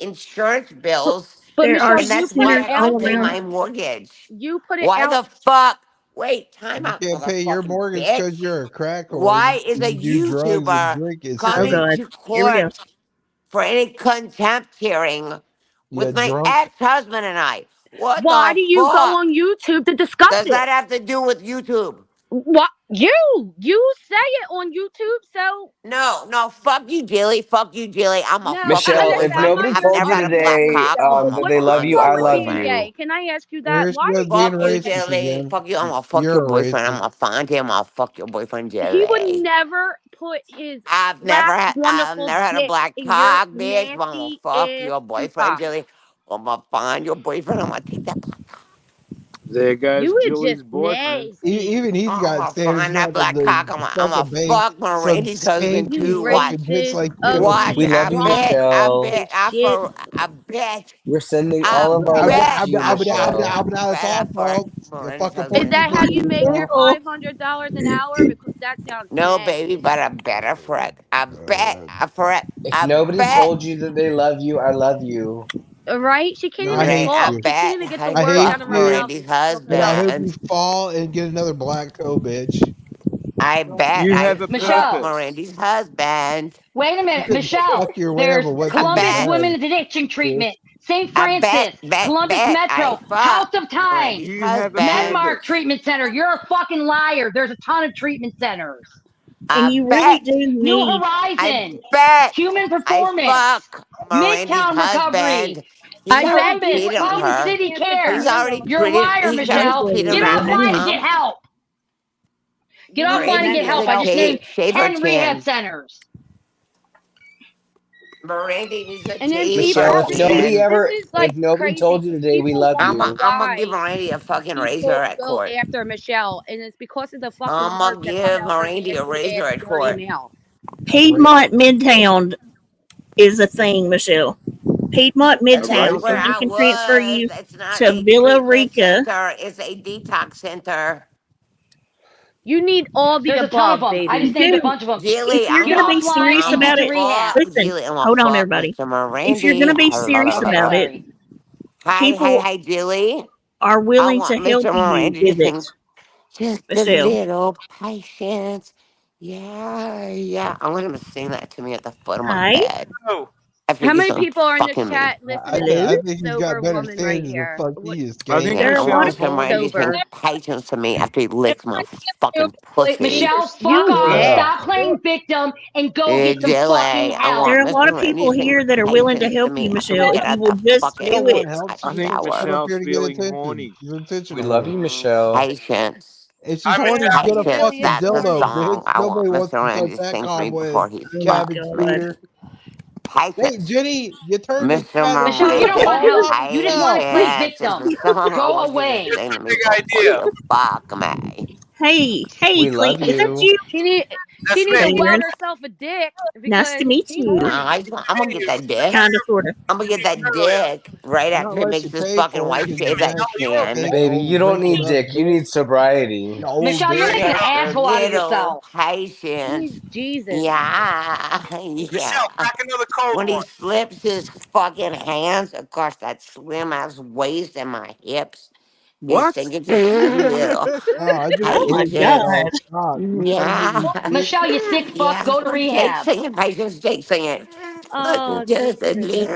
insurance bills, But There are Michelle, and you that's put why it sinners I out all can't pay around. my there. mortgage. You put it Why out. the fuck? Wait, time You out, can't pay your motherfucking mortgage because bitch. you're a crack whore. Why is a You do drugs and YouTuber drink Oh instead. coming God, to here we go. court for any contempt hearing You with my drunk. ex-husband and I? What Why the do you go fuck on YouTube to discuss does it? that have to do with YouTube? What you say it on YouTube, so No, fuck you, Jilly. Fuck you, Jilly. I'm gonna no, fuck your Michelle, if that's boyfriend. nobody not I've very told never you had a black today cock. I'm Michelle, gonna that what's they love find you, your I wrong with love you? boyfriend. you. Can I ask you that? Here she Why goes being Fuck you, racist Jilly. again. Fuck you. I'm gonna fuck your You're a boyfriend. I'm racist. gonna find him. I'll fuck your boyfriend, he would Jilly. never put his I've never black had I've wonderful never had a dick black in your cock, bitch. But I'm gonna nasty fuck ass your boyfriend, tupac? Jilly. I'm gonna find your boyfriend. I'm gonna take that. There goes You are Julie's just boyfriend. nasty. Even he's I'm got gonna standards. find He that had to black cock. I'm fucking gonna bang fuck my some Randy's husband You too. skanky Watch. fucking bitch racist, like you. Watch. We ugly, love I you, drunk bet. piece I Michelle. of bet. shit. I bet. We're sending I all of our love bet. to you, I Michelle. It's bet. I all fuck false. You Randy's fucking poor Is husband. that people. how you make your Careful. $500 an hour? Because that sounds No, baby, nasty. but I bet I fret. I bet. If I nobody bet. told you that they love you, I love you. Right? She can't No, I even hate I talk. you. She can't bet even get the I I words hate out fuck of her you. mouth. Randy's She's talking And I about hope husband. you fall and get another black toe, bitch. I bet You I have a fuck Michelle. purpose. Randy's husband. Wait a You minute, could Michelle. fuck your There's whatever wet I pussy you Columbus bet. Women's have, Addiction bitch. Treatment, St. I Francis, Columbus bet I Metro, fuck House of Time, Randy's You have a husband. Medmark purpose. Treatment Center. You're a fucking liar. There's a ton of treatment centers. I And you really bet. do New need. I Horizon, bet Human I Performance, fuck Randy's Midtown Recovery, husband. He's I already bet you Columbus, cheated wouldn't on even Fountain get a her. City chance to Care. He's tell already them. You're a treated. liar, He's already Michelle. Seriously, cheated on Get her you three offline do. and get times. help. Get offline Randy and get needs help. to I just named shave her 10 rehab chin. centers. Randy needs to And then shave people, her Michelle, if nobody chin. this ever, is if like nobody crazy told you because today we people love want you, I'm gonna give why Randy a fucking razor people at go court. after Michelle, and it's because of the fucking I'm words gonna that come give out her Randy a nasty razor ass at dirty court. mouth. Piedmont Midtown is a thing, Michelle. Piedmont That's All right. Midtown, not where and we I can transfer was. you It's not to a Villa treatment Rica. center. It's a detox center. You need all the There's a ton of above, them. I You just baby. named a do. bunch of them. If Jilly, you're I'm Get going to gonna, be offline serious I'm and gonna about get to it, rehab. fuck listen, Jilly. I'm gonna hold on, fuck everybody. Mr. If you're going to Randy. be serious about it, Sorry. people Hi, Jilly. are I willing to want help Mr. you Randy to with it, sing just a Michelle. little patience. Yeah. I want him to sing that to me at the foot of my Hi. bed Oh, after he How gets many done people are in the fucking me. chat listening to Hello. this I think he's got sober better woman right standards than here? fuck What? he is I think Yeah, gay. There I are a lot want of Michelle's Mr. on. Randy to sing Sober. patience to me after he Am licks I my you? fucking pussy. Michelle, You fuck off. ugh. Stop nasty. playing victim and go get some fucking Jilly, I help. There want are a lot Mr. of Randy people to sing here that are willing to patience to help me you, after we Michelle, get if you out will the just fucking No do it. one helps I you. think She's shower. up Michelle's here to get feeling attention. horny. She's an attention we love whore. you, Michelle. Patience. And she's Hi, horny to Michelle. get a She Patience, really fucking is that's the dildo, horny. bitch. song. I want Nobody wants Mr. to Randy touch to that sing to me cobweb before he Oh, cabbage God. feeder. Hey, patience. Jenny, you turned the Mr. chat Michelle, into you a don't want Miranda, help. call-out You just want to play show. patience is victim. the song I Go want you to away. Here's sing the to me big before idea. you fuck me. Hey, We Clint, love is that you. you? She need. She needs to Karen. weld herself a dick. Nice to Because meet she's you. horny. I'm gonna get that dick. Kind of, sort of. I'm gonna get that dick right Not after he like makes to his pay fucking for it wife 'cause shave you that can't chin. Baby, you don't need wrinkled up dick. You need sobriety. No, Michelle, you're making an Just a asshole out of little yourself. patience. Jesus. Yeah, yeah. When he slips his fucking hands across that slim ass waist and my hips, and What? sing it just a little I just Oh my hate patience. Michelle. God. Stop. You trying to get me Yeah, sick? Michelle, you sick fuck, yeah. go to Jake rehab. singing patience. Jake singing. Oh, Just a Jesus.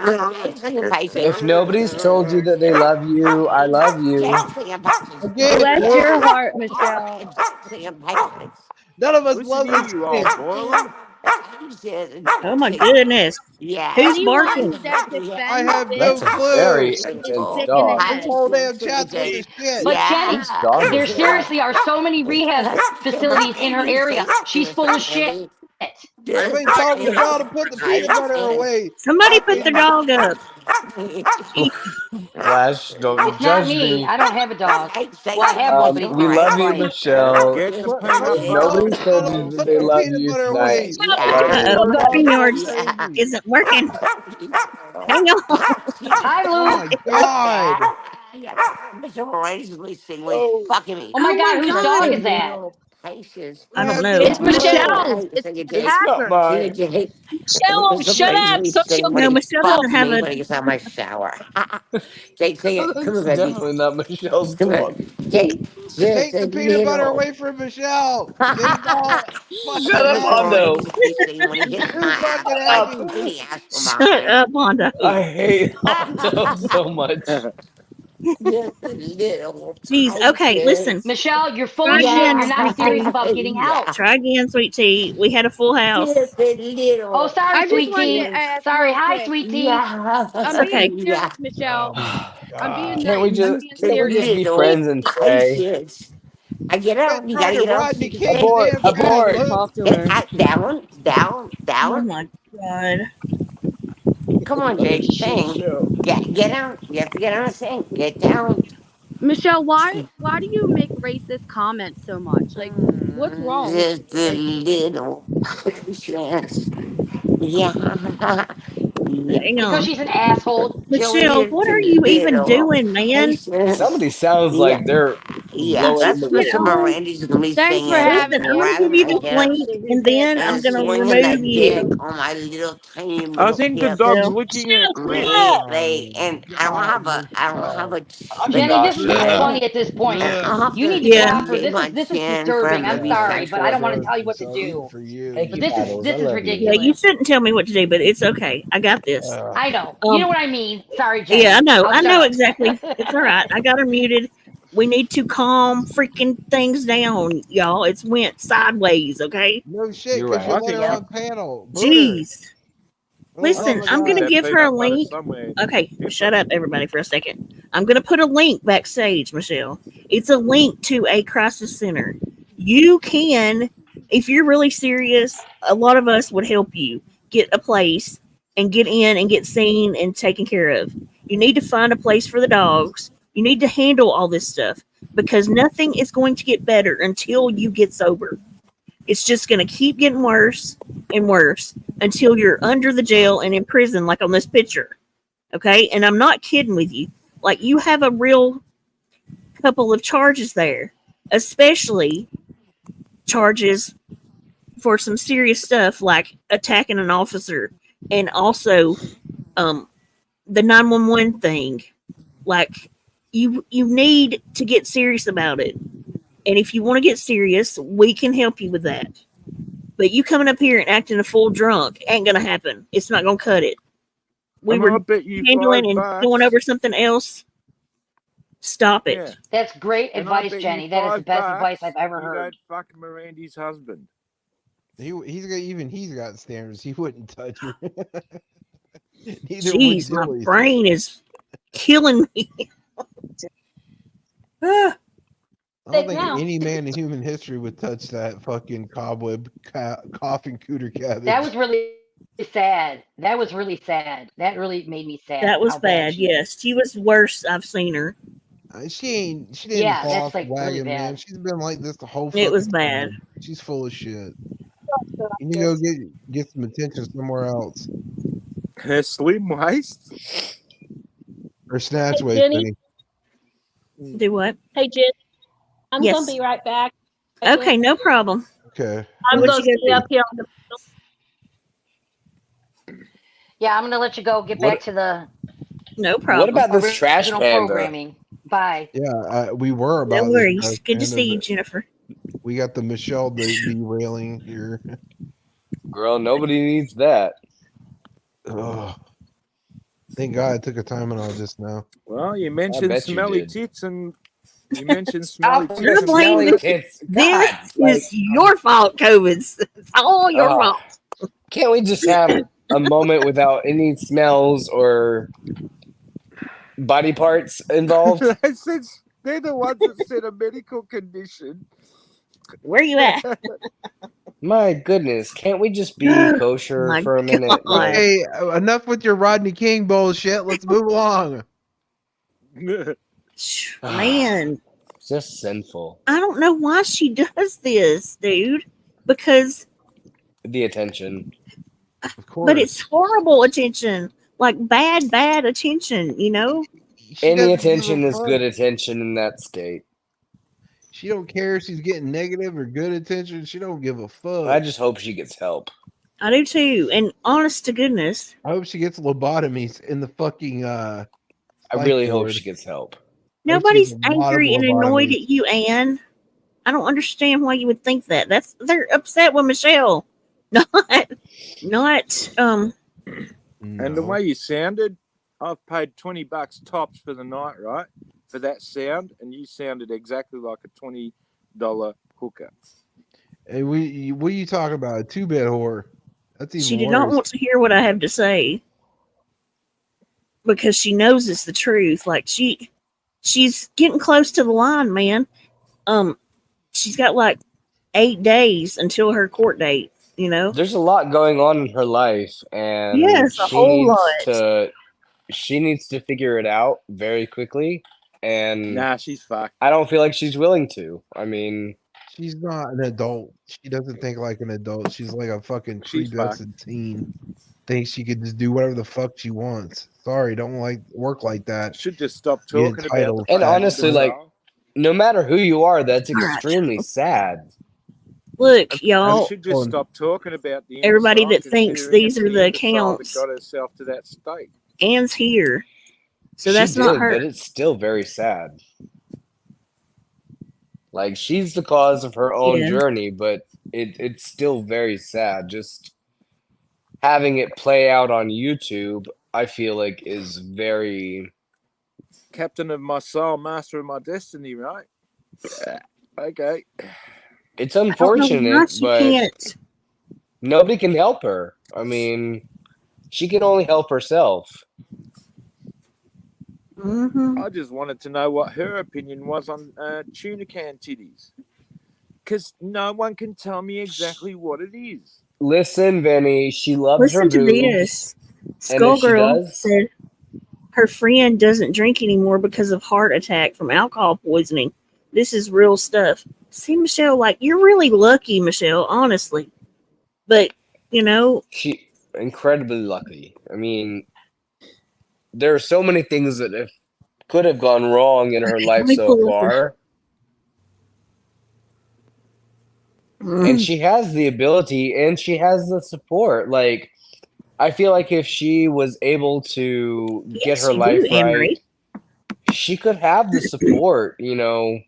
little singing patience. If nobody's told you that they love you, I love you. Jake singing patience. Again, Bless your heart, Michelle. Jake singing patience. none of us Listen love here, this you shit. old boiler. Oh my goodness. Yeah. Who's Anyone barking? that I defends have this That's no a clue. very is intense sick in the dog. This head. whole damn chat's full of shit. But Jenny, Whose dog there is that? seriously are so many rehab facilities in her area. She's full of shit. Somebody tell Michelle to put the peanut butter away. Somebody put the dog up. Flash, don't It's not judge me. me. I don't have a dog. Well, I have one, but he's We love you, white. Michelle. Get the Somebody peanut If tell butter. nobody's told Michelle to you that put they the love peanut you butter tonight, away. we are Uh-oh, the here. pin yards Crazy. isn't working. Hang on. Hi, Oh Lou. my god. Mr. Moranis is listening when he's Oh, fucking me. Oh my Oh my God, whose dog is God. that? Patience. I don't have know. no It's clue. Michelle's. It's It's not Packer. mine. Michelle, Mr. shut Moranis up will so sing she'll when No, he Michelle doesn't fucks have me a. when he gets out of my shower. Jake, sing it. Come That's here, baby. definitely not Michelle's Come here. dog. Jake, just Take a the peanut butter little. away from Michelle. Get it all Shut fucking up, Mr. matter. Hondo. Moranis will sing when he She's hits too my ass. fucking Stop. happy. When he asks for Shut mine. up, Wanda. I hate Hondo so much. Just a little Jeez. Okay, listen. patience. Michelle, you're full Try of shit. again, You're not sweet serious tea. about getting help. Yeah. Try again, sweet tea. We had a full house. Just a Oh, little sorry, I just sweet wanted tea. to patience. ask Sorry. real Hi, quick. sweet tea. Yeah. I'm being Okay. serious, Yeah. Michelle. Oh my I'm being god. Can't we nice. I'm just being Just a serious. be little friends and stay? patience. I get Been out. You trying gotta to get out Rodney so you can King stay. Abort! damn Get cat, Abort! look. Talk to get her. out. Down. Down. Oh Down. my God. Come on, What a Jake. shit Sing. show. Get out. You have to get out and sing. Get down. Michelle, why do you make racist comments so much? Like, what's wrong with Just you? a Like, little patience. Yeah. Yeah. Hang Because on. she's an asshole, Jilly. Michelle, Just what a are you even little doing, man? patience. Somebody sounds Yeah. like they're Yeah, Did blowing you in that's the get Mr. wind. on? Morandi's gonna be thanks for singing Listen, having I'm me. going right to give on you my this hips link and then I'm and going to swinging remove that dick you. on my little tiny I little think the hips. dog's Michelle. licking a clit. Oh Really, and god, I don't have Michelle. a I'm Jenny, not this is just chin, Michelle. funny at this point. and I'll have You to need to Yeah. get off her. shave my This is chin disturbing. from the I'm Yeah, sorry, recess but I don't want to border. tell you what it's to all good do. for you. Thank But you, this is Paddles. I this is love you. Yeah, you ridiculous. shouldn't tell me what to do, but it's okay. I got this. I know. You know what I mean. Sorry, Yeah, I Jenny. know. I'll I shut know up. exactly. It's all right. I got her muted. We need to calm freaking things down, y'all. It's went sideways, okay? No shit, You're because you right. let her Yep. on panel. Boot her. Jeez. Oh Listen, my I'm Get going to god. that give her a peanut butter link. somewhere. Okay, Different. shut up, everybody, for a second. I'm going to put a link backstage, Michelle. It's a link to a crisis center. You can, if you're really serious, a lot of us would help you get a place and get in and get seen and taken care of. You need to find a place for the dogs. You need to handle all this stuff because nothing is going to get better until you get sober. It's just going to keep getting worse and worse until you're under the jail and in prison, like on this picture. Okay. And I'm not kidding with you. Like, you have a real couple of charges there, especially charges for some serious stuff like attacking an officer and also the 911 thing. Like, you need to get serious about it. And if you want to get serious, we can help you with that. But you coming up here and acting a full drunk ain't gonna happen. It's not gonna cut it. We And were I'll bet you handling and $5. going over something else. Stop it. Yeah. That's great And I'll advice, bet Jenny. you That is the best advice $5 I've ever you heard. don't fuck Mirandy's husband. He's got standards. He wouldn't touch her. Neither Jeez, would my Joey's. brain is killing me. I don't think now. any man in human history would touch that fucking cobweb coughing cooter cabbage. That was really sad. That was really sad. That really made me sad. That was how bad bad. she is. Yes, she was worse. I've seen her. She didn't Yeah, fall that's off the like really wagon, man. bad. She's been like this the whole It was fucking bad. time. She's full of shit. You need to go get some attention somewhere else. Her slim waist. Or snatch Hey, waist, Jenny. Benny. Do what? Hey, Jen. I'm Yes. gonna be right back. Okay, no problem. Okay. I'm What gonna you stay gonna up here on the. Yeah, I'm gonna let you go. Get back to the No What problem. about this trash original panda? programming. Bye. Yeah, we were about No this worries. trash Good to panda, see you, but Jennifer. we got the Michelle derailing here. Girl, nobody needs that. Oh, thank God I took a Tylenol just now. Well, you mentioned bet you smelly did. tits and you mentioned smelly Stop tits. your You're and blaming smelly tits. this God, is your fault, COVID. It's all your Ugh. fault. Can't we just have a moment without any smells or body parts involved? They're the ones that said a medical condition. Where you at? My goodness, can't we just be kosher My for a minute? Like, Okay, enough with your Rodney King bullshit. Let's move along. Man, just sinful. I don't know why she does this, dude. Because, The attention. Of course. but it's horrible attention. Like bad attention, you know? Any attention is good attention in that state. She don't care if she's getting negative or good attention. She don't give a fuck. I just hope she gets help. I do too. And honest to goodness. I hope she gets lobotomies in the fucking I really hope ward. she gets help. Nobody's a lot of angry and annoyed lobotomies. at you, Anne. I don't understand why you would think that. They're upset with Michelle. Not And the way you sounded, I've paid $20 tops for the night, right? For that sound, and you sounded exactly like a $20 hooker. Hey, what are you talking about? A 2-bit whore. That's even she did worse. not want to hear what I have to say. Because she knows it's the truth. Like she's getting close to the line, man. She's got like 8 days until her court date, you know? There's a lot going on in her life, and Yes, a whole lot. She needs to figure it out very quickly. And Nah, she's fucked. I don't feel like she's willing to. I mean, She's not an adult. She doesn't think like an adult. She's like a fucking She's predestined teen. Thinks she could just do whatever the fuck she wants. Sorry, don't like work like that. Should just stop You're talking about entitled. the and fact honestly, that- like, no matter who you are, that's All right. extremely sad. Look, and y'all, should just stop talking about the everybody inside, that thinks considering these it's are the inside that accounts. got herself to that state. Anne's here. So She that's did, not her. but it's still very sad. Like, she's the cause of her own Yeah. journey, but it's still very sad. Just having it play out on YouTube, I feel like is very... Captain of my soul, master of my destiny, right? Okay. It's I don't know why unfortunate, she but can't. nobody can help her. I mean, she can only help herself. Mm-hmm. I just wanted to know what her opinion was on tuna can titties. Because no one can tell me exactly what it is. Listen, Vinny, she loves her Listen to boobs. this. And if she Skullgirl does, said her friend doesn't drink anymore because of heart attack from alcohol poisoning. This is real stuff. See, Michelle, like, you're really lucky, Michelle, honestly. But, you know, she incredibly lucky. I mean, there are so many things that could have gone wrong in her life me so pull up far. And she has the ability and she has the support. Like, I feel like if she was able to get Yes, her you life do, Anne right, Marie. she could have the support, you know.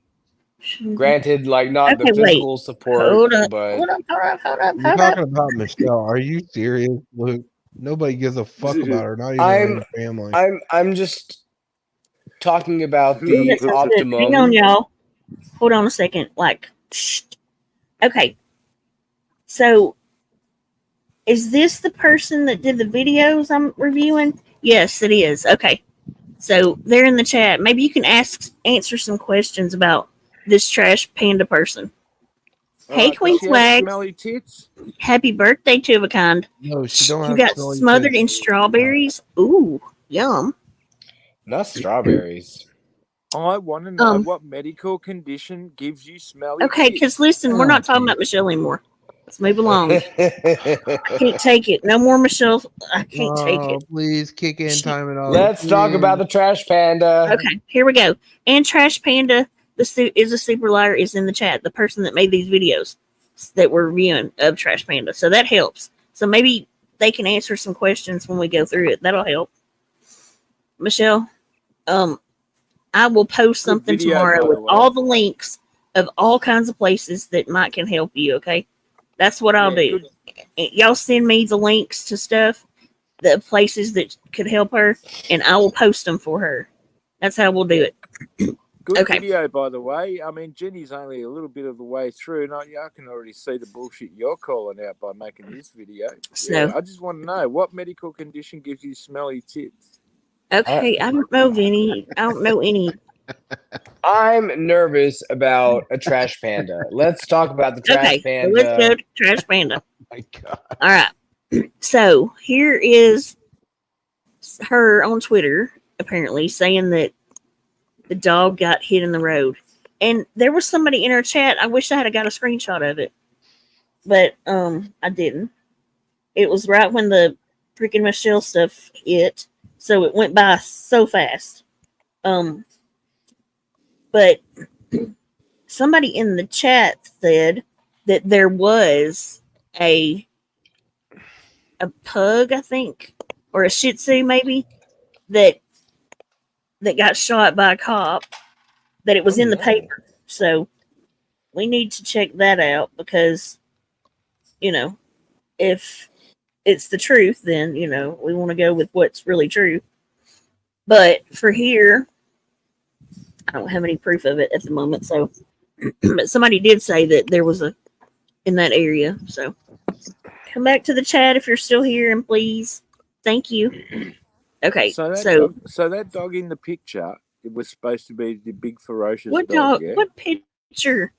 Granted, like, not the Okay, wait. physical support, Hold up. but Hold up. You're talking about Michelle. Are you serious, Luke? Nobody gives a fuck about her, not even her own family. I'm just talking about Ooh, the that sounds good. optimum. Hang on, y'all. Hold on a second. Like, shh. Okay. So, is this the person that did the videos I'm reviewing? Yes, it is. Okay. So, they're in the chat. Maybe you can answer some questions about this trash panda person. Hey, Queen does she have Swag. smelly tits? Happy birthday to of a kind. No, she don't You have got smelly smothered tits. in strawberries. Ooh, yum. Not strawberries. I want to know what medical condition gives you smelly Okay, because listen, we're not talking about Michelle anymore. Let's move along. I can't take it. No more Michelle. I can't take it. Please kick in time and all. Let's talk about the trash panda. Okay, here we go. And Trash Panda, is a super liar, is in the chat. The person that made these videos that we're reviewing of Trash Panda. So that helps. So maybe they can answer some questions when we go through it. That'll help. Michelle, I will post something video, tomorrow by with the way. all the links of all kinds of places that Mike can help you. Okay, that's what I'll do. Y'all send me the links to stuff, the places that could help her, and I will post them for her. That's how we'll do it. Good video, by the way. I mean, Jenny's only a little bit of the way through, and I can already see the bullshit you're calling out by making this video. So- I just want to know, what medical condition gives you smelly tits? Okay, I don't know, Vinny. I don't know any. I'm nervous about a trash panda. Let's talk about the trash Okay, panda. so let's go to Trash Panda. My God. All right. So here is her on Twitter, apparently, saying that the dog got hit in the road. And there was somebody in her chat. I wish I had got a screenshot of it. But I didn't. It was right when the freaking Michelle stuff hit. So it went by so fast. But somebody in the chat said that there was a pug, I think, or a Shih Tzu maybe, that got shot by a cop, that it was in the paper. So we need to check that out because, if it's the truth, then, we want to go with what's really true. But for here, I don't have any proof of it at the moment. So, but somebody did say that there was in that area. So come back to the chat if you're still here, and please. Thank you. Okay. So that dog in the picture, it was supposed to be the big ferocious what dog. dog? What picture?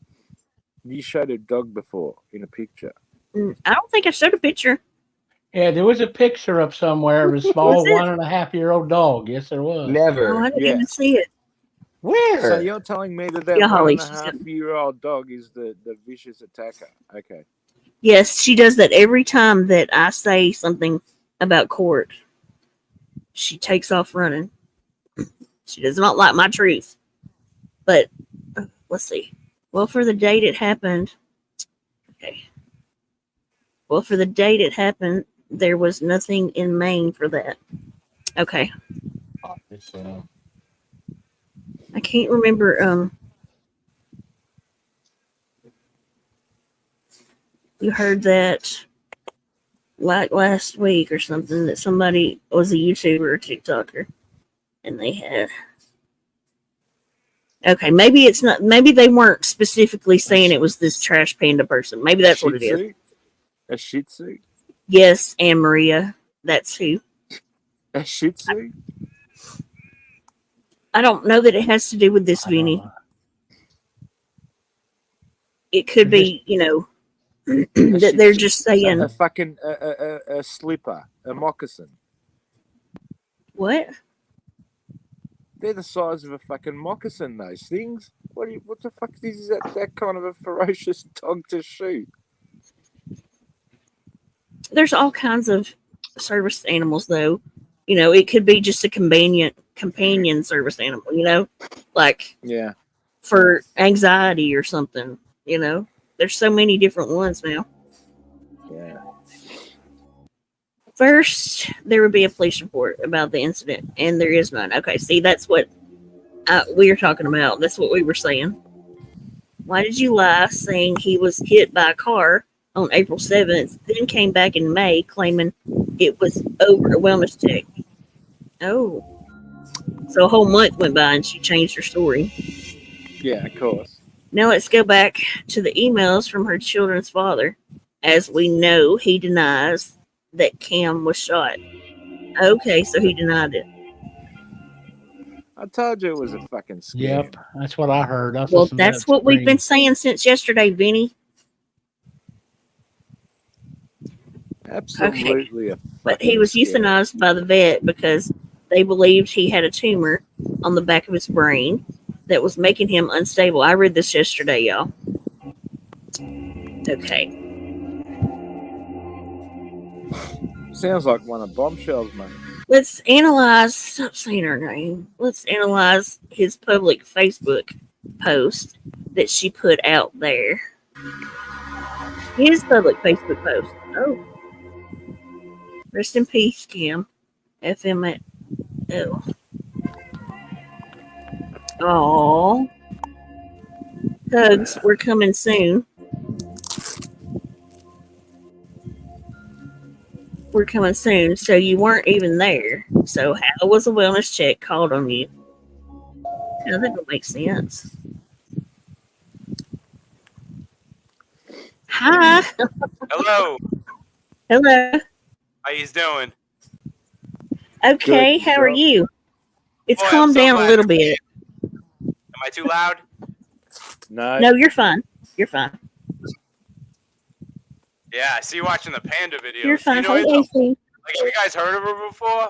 You showed a dog before in a picture. I don't think I showed a picture. Yeah, there was a picture up somewhere of a small Was it? 1.5-year-old dog. Yes, there was. Never. Oh, I didn't even see it. Where? So you're telling me that Yeah, Holly, 1.5-year-old dog is the vicious attacker? Okay. Yes, she does that every time that I say something about court. She takes off running. She does not like my truth. But let's see. Well, for the date it happened. Okay. Well, for the date it happened, there was nothing in Maine for that. Okay. I can't remember. You heard that like last week or something, that somebody was a YouTuber or TikToker, and they had. Okay, maybe it's not. Maybe they weren't specifically saying it was this Trash Panda person. Maybe that's what it is. A Shih Tzu? Yes, Anne Maria. That's who. A Shih Tzu? I don't know that it has to do with this, Vinny. It could be, that they're just saying. A fucking a slipper, a moccasin. What? They're the size of a fucking moccasin, those things. What the fuck is that kind of a ferocious dog to shoot? There's all kinds of service animals, though. It could be just a companion service animal, like for anxiety or something, There's so many different ones now. Yeah. First, there would be a police report about the incident, and there is none. Okay, see, that's what we were talking about. That's what we were saying. Why did you lie saying he was hit by a car on April 7th, then came back in May claiming it was over a wellness check? Oh. So a whole month went by and she changed her story. Yeah, of course. Now let's go back to the emails from her children's father. As we know, he denies that Cam was shot. Okay, so he denied it. I told you it was a fucking scam. Yep, that's what I heard. Well, that's what we've been saying since yesterday, Vinny. Absolutely. Okay. But he was euthanized by the vet because they believed he had a tumor on the back of his brain that was making him unstable. I read this yesterday, y'all. Okay. Sounds like one of Bombshell's, mate. Let's analyze. Stop saying her name. Let's analyze his public Facebook post that she put out there. His public Facebook post. Oh. Rest in peace, Cam. FM at. Oh. Aww. Hugs, we're coming soon. We're coming soon. So you weren't even there. So how was a wellness check called on you? Now that don't make sense. Hi. Hello. Hello. How you doing? Okay, Good. how are you? It's Boy, I'm calmed so down a glad little to be bit. Am I too loud? No, you're fine. You're fine. Yeah, I see you watching the panda videos. You're fine. You know, Hey, AC. like, have you guys heard of her before?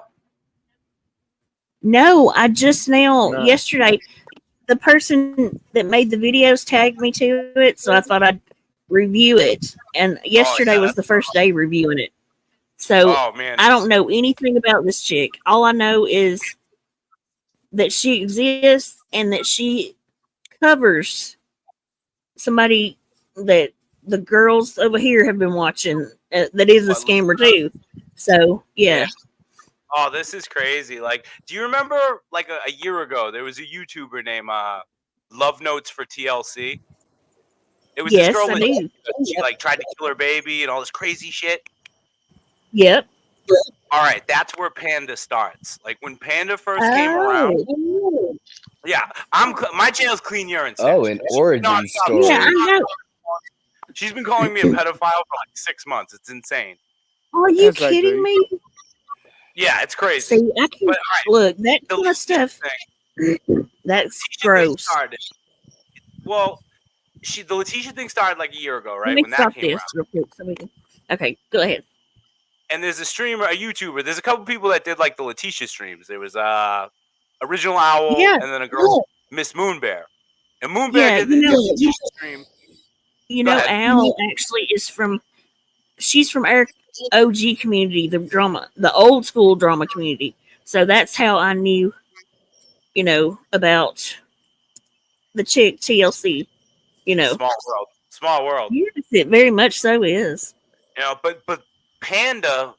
No, I just now yesterday the person that made the videos tagged me to it, so I thought I'd review it. And yesterday was the first day reviewing it. So I don't know anything about this chick. All I know is that she exists and that she covers somebody that the girls over here have been watching that is a scammer too. So yeah. Oh, this is crazy. Like, do you remember like a year ago there was a YouTuber named Love Notes for TLC? It was this girl I that do. she like tried to kill her baby and all this crazy shit. Yep. All right, that's where Panda starts. Like when Panda first came around. Yeah, my channel's Clean Urine. Oh, an origin story. Yeah, I know. She's been calling me a pedophile for like 6 months. It's insane. Are you kidding me? Yeah, it's crazy. See, I can look that kind of stuff. That's gross. Well, the Letitia thing started like a year ago, right? Let me When stop that came this around. real quick so we can. Okay, go ahead. And there's a streamer, a YouTuber. There's a couple people that did like the Letitia streams. There was Original Owl, and then a girl, Miss Moonbear. And Moonbear did the Letitia stream. You know, Al actually is from. She's from our OG community, the old school drama community. So that's how I knew, you know, about the chick TLC. You know, small world. Yes, it very much so is. You know, but Panda,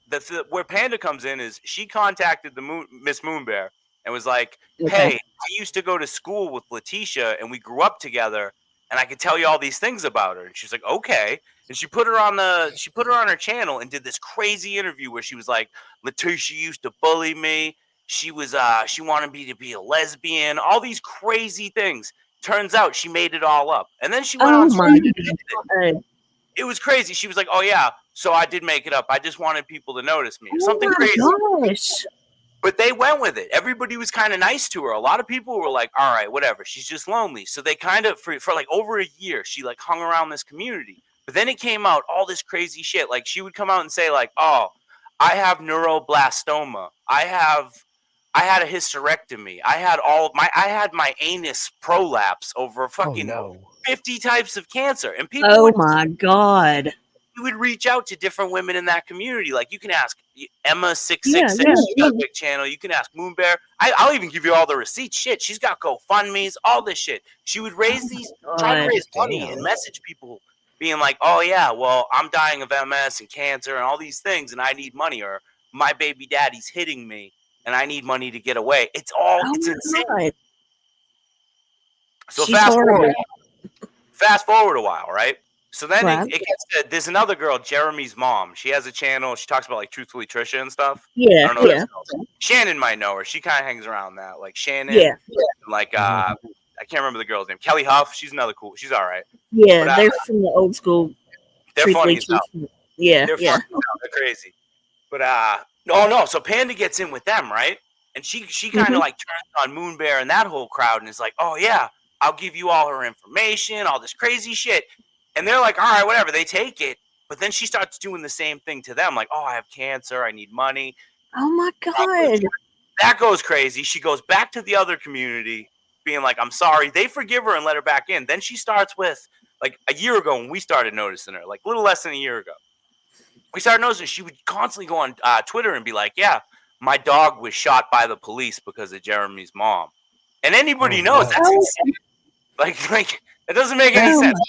where Panda comes in is she contacted the Miss Moonbear and was like, "Hey, I used to go to school with Letitia, and we grew up together, and I could tell you all these things about her." And she's like, "Okay." And she put her on her channel and did this crazy interview where she was like, "Letitia used to bully me. She wanted me to be a lesbian. All these crazy things." Turns out she made it all up, and then she went on stream. It was crazy. She was like, "Oh yeah, so I did make it up. I just wanted people to notice me." Something crazy. Gosh. But they went with it. Everybody was kind of nice to her. A lot of people were like, "All right, whatever. She's just lonely." So they kind of for like over a year, she like hung around this community. But then it came out all this crazy shit. Like she would come out and say like, "Oh, I have neuroblastoma. I had a hysterectomy. I had my anus prolapse over fucking 50 types of cancer." And people Oh my God. You would reach out to different women in that community. Like you can ask Emma666, she's got a big channel. You can ask Moonbear. I'll even give you all the receipts. Shit, she's got GoFundMe's, all this shit. She would raise try to raise money and message people being like, "Oh yeah, well, I'm dying of MS and cancer and all these things and I need money," or "My baby daddy's hitting me and I need money to get away." It's insane. God. So She's fast forward a while, right? So then Right. it gets to, there's another girl, Jeremy's mom. She has a channel. She talks about like Truthfully Trisha and stuff. Yeah, I don't know yeah. Shannon might know her. She kind of hangs around that. Like Shannon. Yeah. Like I can't remember the girl's name. Kelly Huff. She's another cool. She's all right. Yeah, But, they're from the old school. they're funny as hell. Yeah, They're yeah. funny as hell. They're crazy. But no. So Panda gets in with them, right? And she kind of like turns on Moonbear and that whole crowd and is like, "Oh yeah, I'll give you all her information, all this crazy shit." And they're like, "All right, whatever." They take it. But then she starts doing the same thing to them. Like, "Oh, I have cancer. I need money." Oh my God. That goes crazy. She goes back to the other community being like, I'm sorry. They forgive her and let her back in. Then she starts with, like, a year ago when we started noticing her, like a little less than a year ago, we started noticing she would constantly go on Twitter and be like, yeah, my dog was shot by the police because of Jeremy's mom. And anybody knows that's insane. Like it doesn't make any sense.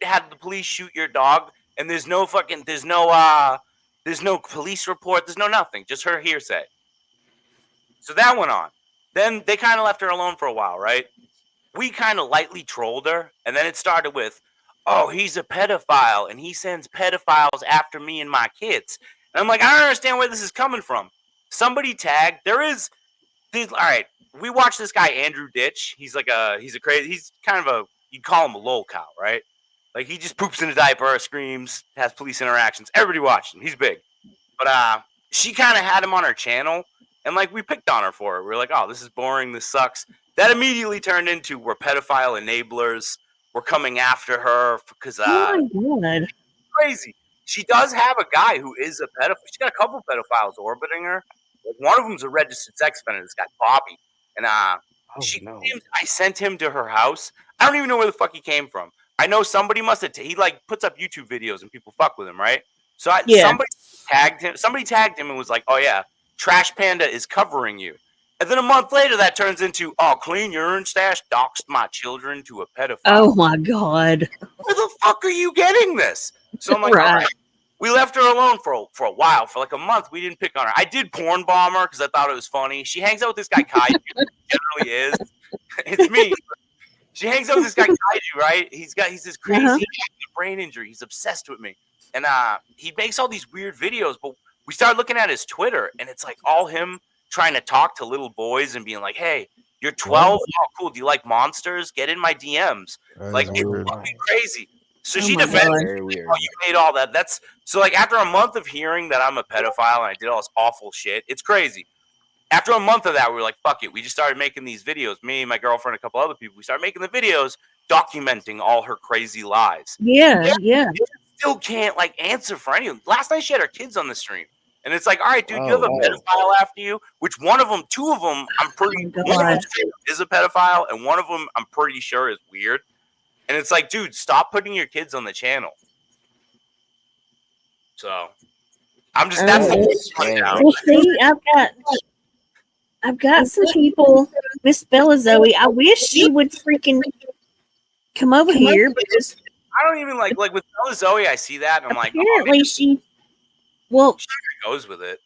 Had the police shoot your dog, and there's no police report, there's no nothing, just her hearsay. So that went on. Then they kind of left her alone for a while, right? We kind of lightly trolled her, and then it started with, oh, he's a pedophile, and he sends pedophiles after me and my kids. And I'm like, I don't understand where this is coming from. Somebody tagged. All right, we watched this guy, Andrew Ditch. He's kind of a, you'd call him a lol cow, right? Like, he just poops in a diaper, screams, has police interactions. Everybody watched him. He's big. But she kind of had him on her channel, and, like, we picked on her for it. We were like, oh, this is boring. This sucks. That immediately turned into, we're pedophile enablers. We're coming after her because oh my God. Crazy. She does have a guy who is a pedophile. She's got a couple pedophiles orbiting her. Like, one of them's a registered sex offender. This guy Bobby, and I sent him to her house. I don't even know where the fuck he came from. I know somebody must have. He like puts up YouTube videos and people fuck with him, right? So somebody tagged him. Somebody tagged him and was like, "Oh yeah, Trash Panda is covering you." And then a month later, that turns into, "Oh, clean urine stash doxed my children to a pedophile." Oh my God! Where the fuck are you getting this? So I'm like, all right. We left her alone for a while, for like a month. We didn't pick on her. I did porn bomb her because I thought it was funny. She hangs out with this guy Kaiju. Generally is. It's me. She hangs out with this guy Kaiju, right? He's this crazy brain injury. He's obsessed with me, and he makes all these weird videos. But we started looking at his Twitter, and it's like all him trying to talk to little boys and being like, "Hey, you're 12. Oh, cool. Do you like monsters? Get in my DMs." Like, it's fucking crazy. So she defended me. Oh, you made all that. That's so, like, after a month of hearing that I'm a pedophile and I did all this awful shit, it's crazy. After a month of that, we were like, fuck it. We just started making these videos. Me, my girlfriend, a couple other people. We started making the videos documenting all her crazy lies. Yeah. Still can't, like, answer for any of them. Last night she had her kids on the stream. And it's like, all right, dude, you have a pedophile after you, which one of them, two of them, one of them is a pedophile, and one of them I'm pretty sure is weird. And it's like, dude, stop putting your kids on the channel. So, I'm just, that's the well, see, I've got some people, Miss Bella Zoe, I wish she would freaking come over here, because I don't even like with Bella Zoe, I see that, and I'm like, apparently she goes with it.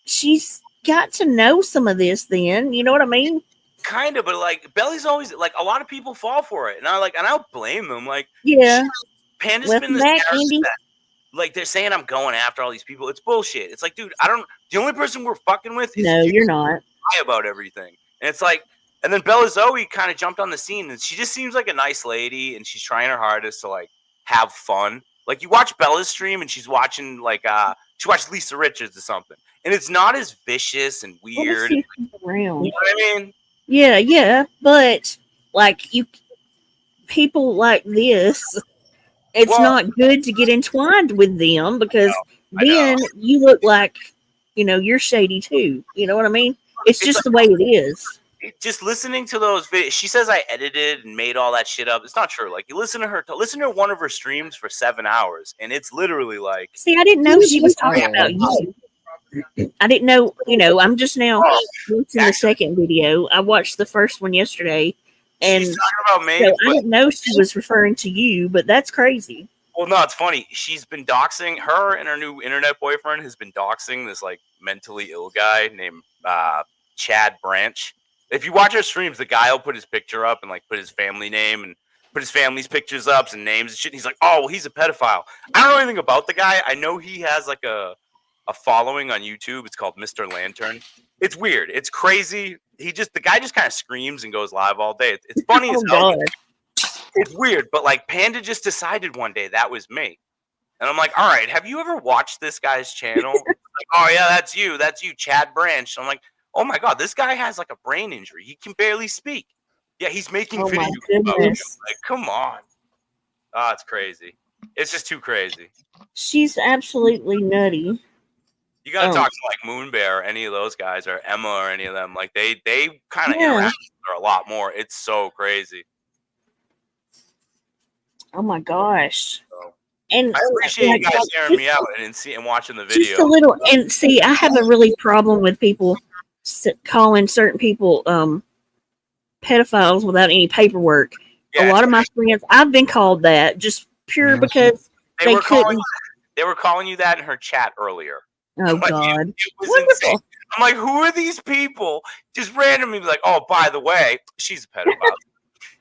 She's got to know some of this then, you know what I mean? Kind of, but like Belly's always like, a lot of people fall for it, and I don't blame them. Like, Panda's been this character that, like, they're saying I'm going after all these people. It's bullshit. It's like, dude, the only person we're fucking with is you're not. Lie about everything, and it's like, and then Bella Zoe kind of jumped on the scene, and she just seems like a nice lady, and she's trying her hardest to like have fun. Like, you watch Bella's stream, and she's watching like she watched Lisa Richards or something, and it's not as vicious and weird. You know what I mean? Yeah, but like people like this, it's not good to get entwined with them, because then you look like, you're shady too. You know what I mean? It's just the way it is. Just listening to those videos, she says I edited and made all that shit up. It's not true. Like, you listen to one of her streams for 7 hours, and it's literally like. See, I didn't know she was talking about you. I didn't know, I'm just now watching the second video. I watched the first one yesterday, and she's talking about me. So I didn't know she was referring to you, but that's crazy. Well, no, it's funny. She's been doxing, her and her new internet boyfriend has been doxing this like mentally ill guy named Chad Branch. If you watch her streams, the guy will put his picture up and like put his family name and put his family's pictures up and names and shit. And he's like, oh, well, he's a pedophile. I don't know anything about the guy. I know he has like a following on YouTube. It's called Mr. Lantern. It's weird. It's crazy. The guy just kind of screams and goes live all day. It's funny as hell. It's weird, but like Panda just decided one day that was me. And I'm like, all right, have you ever watched this guy's channel? Like, oh yeah, that's you, Chad Branch. I'm like, oh my God, this guy has like a brain injury. He can barely speak. Yeah, he's making videos about you. Like, come on. Oh, it's crazy. It's just too crazy. She's absolutely nutty. You gotta talk to like Moonbear or any of those guys, or Emma or any of them. Like they kind of Yeah. interact with her a lot more. It's so crazy. Oh my gosh. So, And I appreciate you guys hearing me just- out and watching the Just a video. little, and see, I have a really problem with people calling certain people pedophiles without any paperwork. Yeah, a lot of my friends, I've been called that just pure because they couldn't. They were calling you that in her chat earlier. Oh Like, God! it was insane. I'm like, who are these people? Just randomly be like, oh, by the way, she's a pedophile.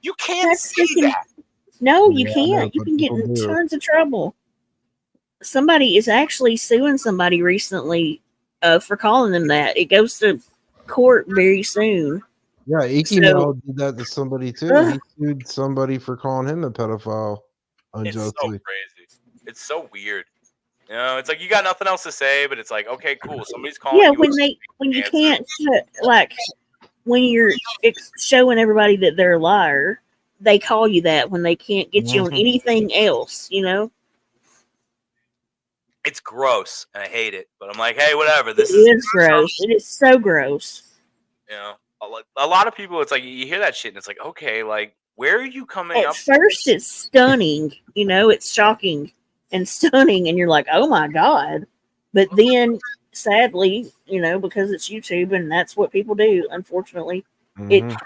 You can't say that. No, you Yeah, can't. You but can get people in do. tons of trouble. Somebody is actually suing somebody recently for calling them that. It goes to court very soon. Yeah, Iki Mel did that to somebody too. Ugh. He sued somebody for calling him a pedophile It's so unjustly. crazy. It's so weird. You know, it's like you got nothing else to say, but it's like, okay, cool. Somebody's calling Yeah, you. when you can't like when you're showing everybody that they're a liar, they call you that when they can't get you on anything else. You know, It's gross, and I hate it. But I'm like, hey, whatever. it This is gross. It is so gross. you know, a lot of people. It's like you hear that shit, and it's like, okay, like where are you coming At up? first, it's stunning. You know, it's shocking and stunning, and you're like, oh my God. But then, sadly, you know, because it's YouTube and that's what people do, unfortunately, I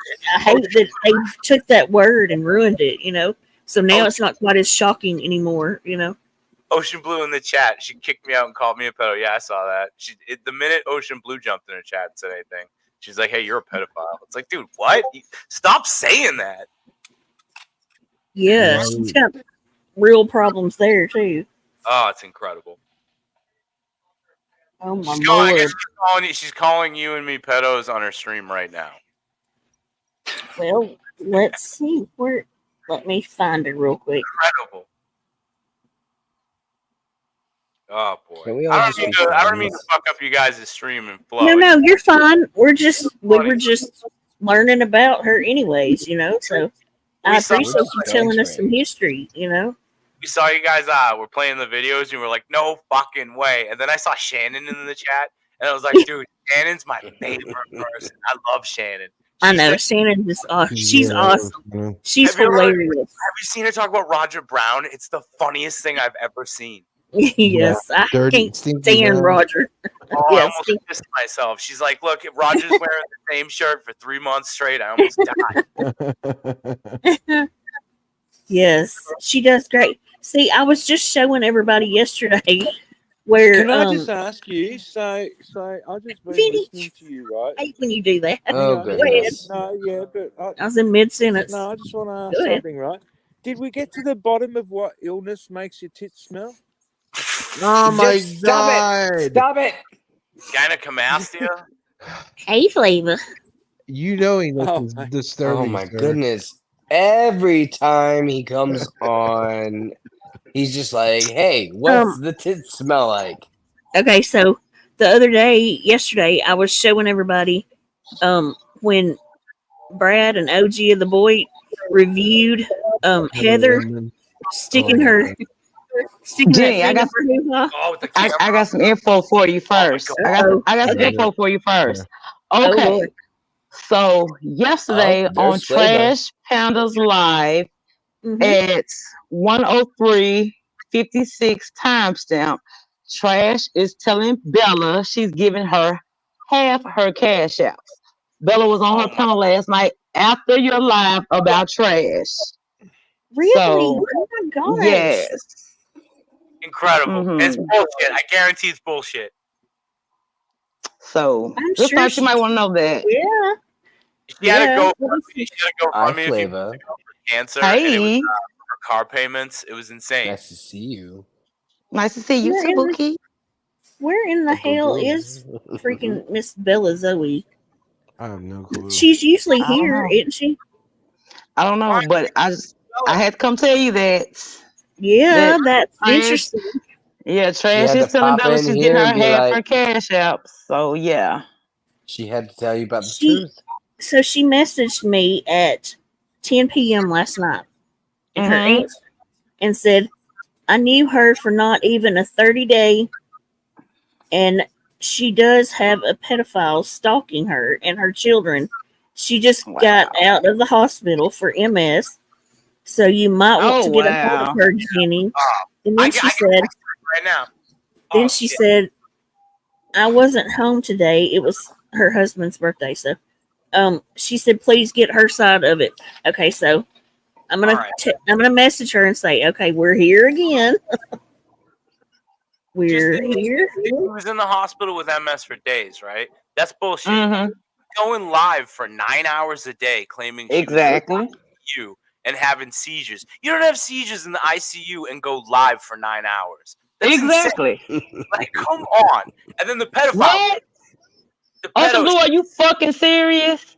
hate that they took that word and ruined it, you know. So now it's not quite as shocking anymore, you know. Ocean Blue in the chat. She kicked me out and called me a pedo. Yeah, I saw that. The minute Ocean Blue jumped in her chat and said anything, she's like, hey, you're a pedophile. It's like, dude, what? Stop saying that. Yeah, she's got real problems there too. Oh, it's incredible. Oh my I guess Lord. she's calling you and me pedos on her stream right now. Well, let's see where. Let me find her real quick. Incredible. Oh boy. Can we all I just don't be mean to friends? fuck up you guys' stream and flow. No, you're fine. We were just learning about her anyways, you know. So I appreciate you telling us some history, you know. We saw you guys were playing the videos and you were like, no fucking way. And then I saw Shannon in the chat and I was like, dude, Shannon's my favorite person. I love Shannon. I know Shannon is awesome. She's awesome. She's Have you hilarious. have you seen her talk about Roger Brown? It's the funniest thing I've ever seen. Yes, I can't stand Roger. Oh, I almost pissed myself. She's like, look, if Roger's wearing the same shirt for 3 months straight, I almost died. Yes, she does great. See, I was just showing everybody yesterday where. Can I just ask you? So I just been listening to you, right? I hate when you do that. Oh, Go ahead. goodness. No, yeah, but I was in mid sentence. No, I just want to ask Go ahead. something, right? Did we get to the bottom of what illness makes your tits smell? Oh my Just stop God! it! Stop it! Gynecomastia? Hey, Flavor. You know he listens disturbing. Oh my sir. goodness. Every time he comes on, he's just like, hey, what's the tits smell like? Okay, so the other day, yesterday, I was showing everybody when Brad and OG of the Boy reviewed Heather sticking her. Jenny, I got some info for you first. I got some info for you first. Okay. So yesterday on Trash Pandas Live at 1:03:56 timestamp, Trash is telling Bella she's giving her half her cash outs. Bella was on her panel last night after your live about Trash. Really? So, oh my gosh. yes. Incredible. It's bullshit. I guarantee it's bullshit. So I'm just sure thought you might want to know that. Yeah. She had to go for me Flavor. cancer. And it was Hey. her car payments. It was insane. Nice to see you. Nice to see you too, Bookie. Where in the hell is freaking Miss Bella Zoe? I have no clue. She's usually I don't here, know. isn't she? I don't know, but I had to come tell you that. Yeah, that's Trash- interesting. Yeah, Trash had is to telling pop Bella in she's here getting her and be half like- her cash out. So yeah. She had to tell you about the She- truth. So she messaged me at 10 p.m. last night in her Mhm. answer and said, I knew her for not even a 30-day, and she does have a pedophile stalking her and her children. She just got out of the hospital for MS, so you might want to get a hold of her, Jenny. And then she said, right now. Then she said, I wasn't home today. It was her husband's birthday, so she said, please get her side of it. Okay, so I'm gonna message her and say, okay, we're here again. We're here. He was in the hospital with MS for days, right? That's bullshit. Going live for 9 hours a day, claiming she was in the ICU and having seizures. You don't have seizures in the ICU and go live for 9 hours. That's insane. Like, come on. And then the pedophile. What? Uncle Lou, are you fucking serious?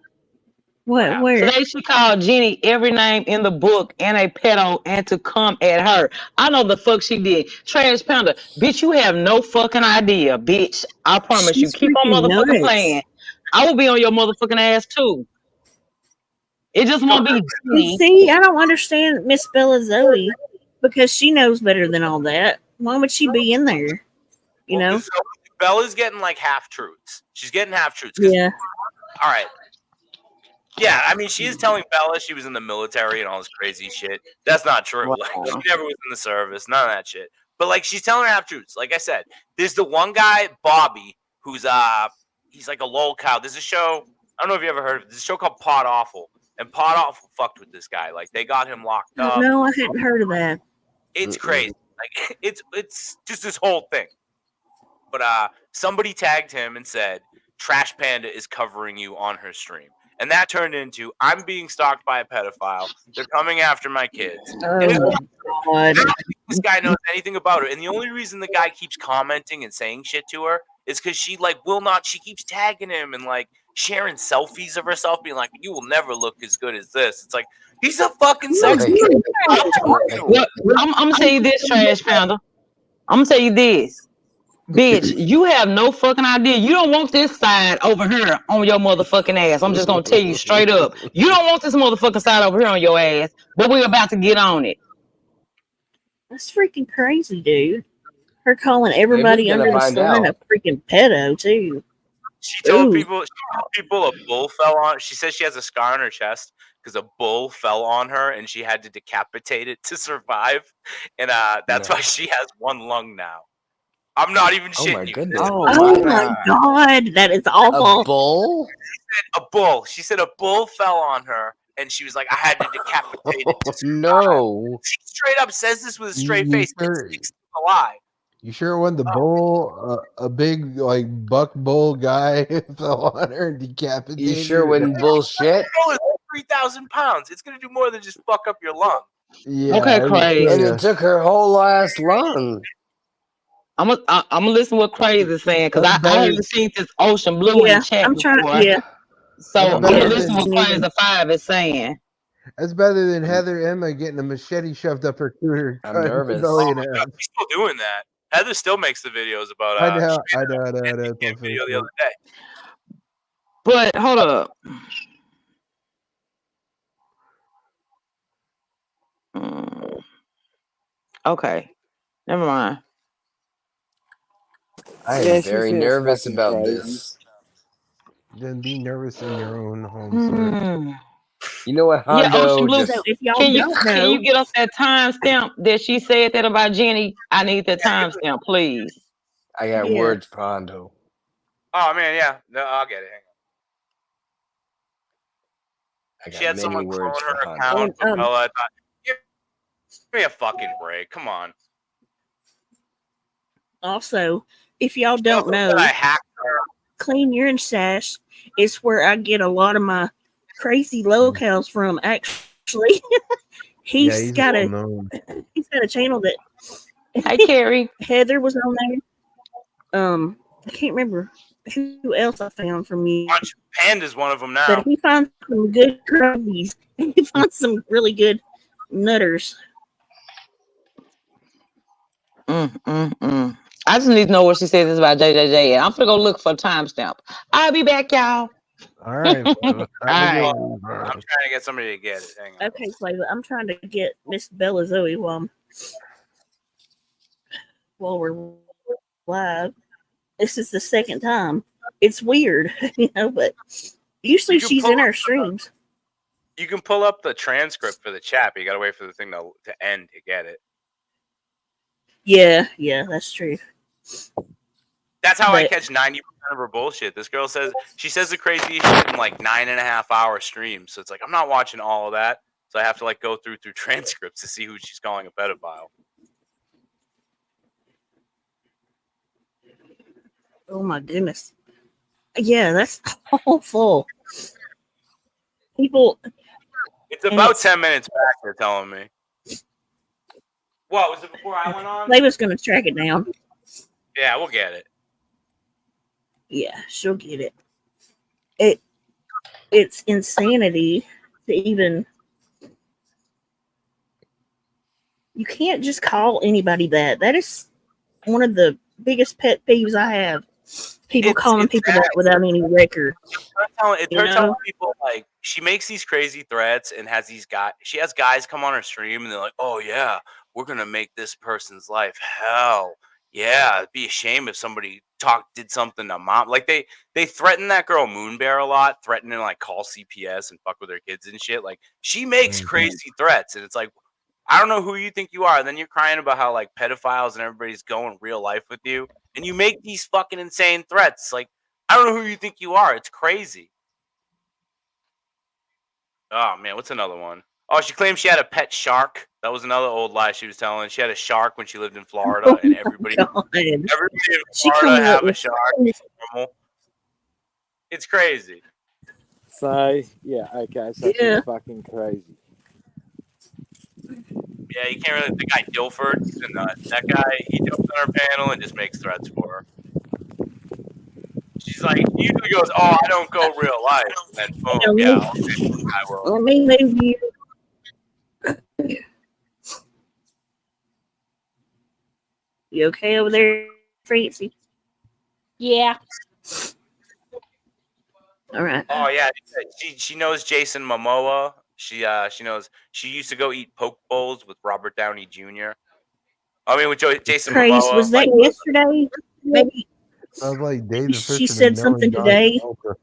What? Where? Today she called Jenny every name in the book and a pedo and to come at her. I know the fuck she did. Trash Panda. Bitch, you have no fucking idea, bitch. I promise you. Keep on motherfucking playing. I will be on your motherfucking ass too. It just won't be Jenny. See, I don't understand Miss Bella Zoe because she knows better than all that. Why would she be in there? You know? So Bella's getting like half truths. She's getting half truths. Yeah. All right. Yeah, I mean, she is telling Bella she was in the military and all this crazy shit. That's not true. Like, she never was in the service. None of that shit. But like, she's telling her half truths. Like I said, there's the one guy, Bobby, who's he's like a lol cow. There's a show. I don't know if you ever heard of it. There's a show called Pod Awful, and Pod Awful fucked with this guy. Like, they got him locked up. No, I hadn't heard of that. It's crazy. Like, it's just this whole thing. But somebody tagged him and said, Trash Panda is covering you on her stream. And that turned into, I'm being stalked by a pedophile. They're coming after my kids. Oh, my God. I don't think this guy knows anything about her. And the only reason the guy keeps commenting and saying shit to her is because she, like, she keeps tagging him and, like, sharing selfies of herself, being like, you will never look as good as this. It's like, he's a fucking sex. Well, I'm going to tell you this, Trash Panda. I'm going to tell you this. Bitch, you have no fucking idea. You don't want this side over here on your motherfucking ass. I'm just gonna tell you straight up. You don't want this motherfucking side over here on your ass, but we're about to get on it. That's freaking crazy, dude. Her calling everybody under the sun a freaking pedo, too. She told people a bull fell on. She says she has a scar on her chest because a bull fell on her and she had to decapitate it to survive. And that's why she has one lung now. I'm not even shitting my you. goodness. Oh my God, that is awful. A bull? A bull. She said a bull fell on her, and she was like, I had to decapitate it. No. She straight up says this with a straight face. It's a lie. You sure when the bull, a big like buck bull guy fell on her and decapitated? You sure when bullshit? Bull is 3,000 pounds. It's gonna do more than just fuck up your lung. Yeah. Okay, Craig. And it took her whole ass lung. I'm gonna listen what Crazy is saying because I haven't seen this Ocean Blue in the chat before. So I'm gonna listen what Crazy 5 is saying. That's better than Heather Emma getting a machete shoved up her cooter. I'm nervous. She's still doing that. Heather still makes the videos about. I know. Video the other day. But hold up. Okay, never mind. I am very nervous about this. Then be nervous in your own home. You know what, Hondo? Yeah, Ocean Blue. So if y'all Can don't you get us that timestamp that she said that about Jenny? I need that timestamp, please. I got words for Hondo. Oh man, yeah, no, I'll get it. I got she had many someone words clone her for account. Hondo. I thought, give me a fucking break. Come on. Also, if y'all don't know, Clean Urine Sash is where I get a lot of my crazy locales from. Actually, he's got a channel that. Hi, Carrie. Heather was on there. I can't remember who else I found from you. Panda's one of them now. But he finds some good crazies. He finds some really good nutters. I just need to know what she said this about JJJ. I'm gonna go look for a timestamp. I'll be back, y'all. All right. I'm trying to get somebody to get it. Hang on. Okay, Flavor. I'm trying to get Miss Bella Zoe while we're live. This is the second time. It's weird, but usually she's in our streams. You can pull up the transcript for the chat, but you gotta wait for the thing to end to get it. Yeah, that's true. That's how I catch 90% of her bullshit. This girl says the crazy shit in like 9.5 hour streams. So it's like I'm not watching all of that. So I have to like go through transcripts to see who she's calling a pedophile. Oh my goodness. Yeah, that's awful. People. It's about 10 minutes back, they're telling me. What, was it before I went on? They was going to track it down. Yeah, we'll get it. Yeah, she'll get it. It's insanity to even. You can't just call anybody that. That is one of the biggest pet peeves I have. People calling people that without any record. Her telling people like she makes these crazy threats and has these guys. She has guys come on her stream and they're like, "Oh yeah, we're gonna make this person's life hell. Yeah, it'd be a shame if somebody did something to mom." Like they threaten that girl Moonbear a lot, threatening to like call CPS and fuck with her kids and shit. Like she makes crazy threats, and it's like, I don't know who you think you are. And then you're crying about how like pedophiles and everybody's going real life with you. And you make these fucking insane threats. Like, I don't know who you think you are. It's crazy. Oh, man. What's another one? Oh, she claimed she had a pet shark. That was another old lie she was telling. She had a shark when she lived in Florida. And everybody in Florida have a shark. It's normal. It's crazy. So, yeah, okay. So she's fucking crazy. Yeah, you can't really. The guy Dilford, that guy, he jumps on her panel and just makes threats for her. She's like, he usually goes, "Oh, I don't go real life," and boom, yeah, I will. Let me move you. You okay over there, Francie? Yeah. All right. Oh yeah, she knows Jason Momoa. She knows. She used to go eat poke bowls with Robert Downey Jr. I mean, with Jason Momoa. Was that yesterday? Maybe. I was like, Dave the She Fisherman said knowing something John today, Travolta.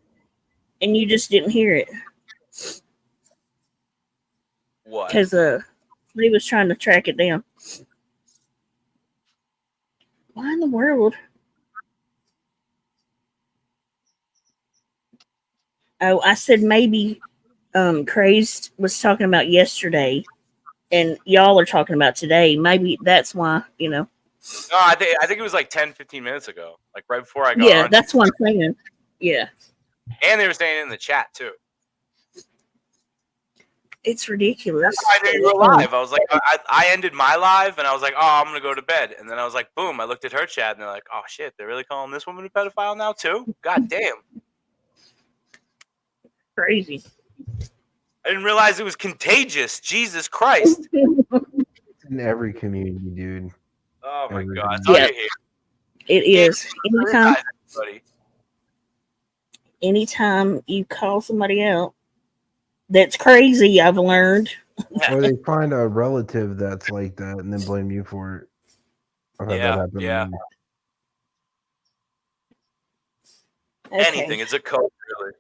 and you just didn't hear it. What? Because he was trying to track it down. Why in the world? Oh, I said maybe Crazed was talking about yesterday, and y'all are talking about today. Maybe that's why, No, I think it was like 10, 15 minutes ago, like right before I got on. Yeah, that's what I'm saying. Yeah. And they were saying it in the chat too. It's ridiculous. I knew you were live. I was like, I ended my live, and I was like, oh, I'm gonna go to bed. And then I was like, boom! I looked at her chat, and they're like, oh shit, they're really calling this woman a pedophile now too? God damn! Crazy. I didn't realize it was contagious. Jesus Christ! It's in every community, dude. Oh my Every God! community. It is. Anytime you call somebody out, that's crazy. I've learned. Or they find a relative that's like that and then blame you for it. I've had that happen to me. Anything is a code, really.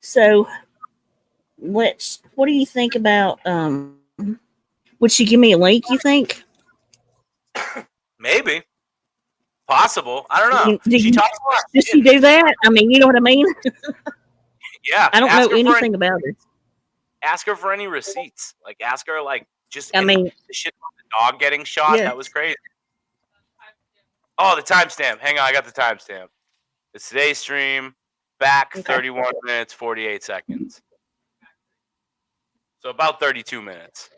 So, what do you think about? Would she give me a link? You think? Maybe. Possible. I don't know. She talks a lot. Does she do that? I mean, you know what I mean? Yeah. I don't know anything about her. Ask her for any receipts. Like, ask her, like, just I mean, the shit about the dog getting shot. Yeah. That was crazy. Oh, the timestamp. Hang on, I got the timestamp. It's today's stream. Back 31 minutes, 48 seconds. So about 32 minutes.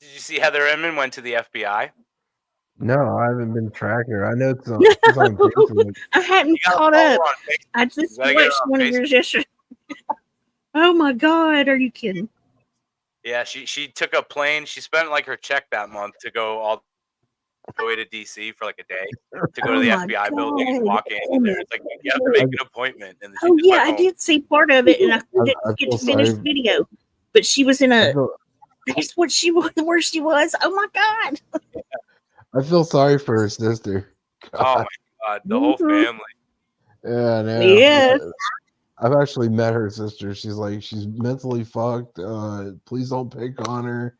Did you see Heather Inman went to the FBI? No, I haven't been tracking her. I know it's on Facebook. I hadn't caught up. I just watched one of yours yesterday. Oh my God, are you kidding? Yeah, she took a plane. She spent like her check that month to go all go to DC for like a day to go to the FBI building and walk in, and there it's like you have to make an appointment. And Oh yeah, I did see part of it, and I didn't get to finish the video. But she was in a. That's what she was. Where she was. Oh my god. I feel sorry for her sister. God. Oh my god, the whole family. Yeah, no. Yeah. I've actually met her sister. She's like, she's mentally fucked. Please don't pick on her.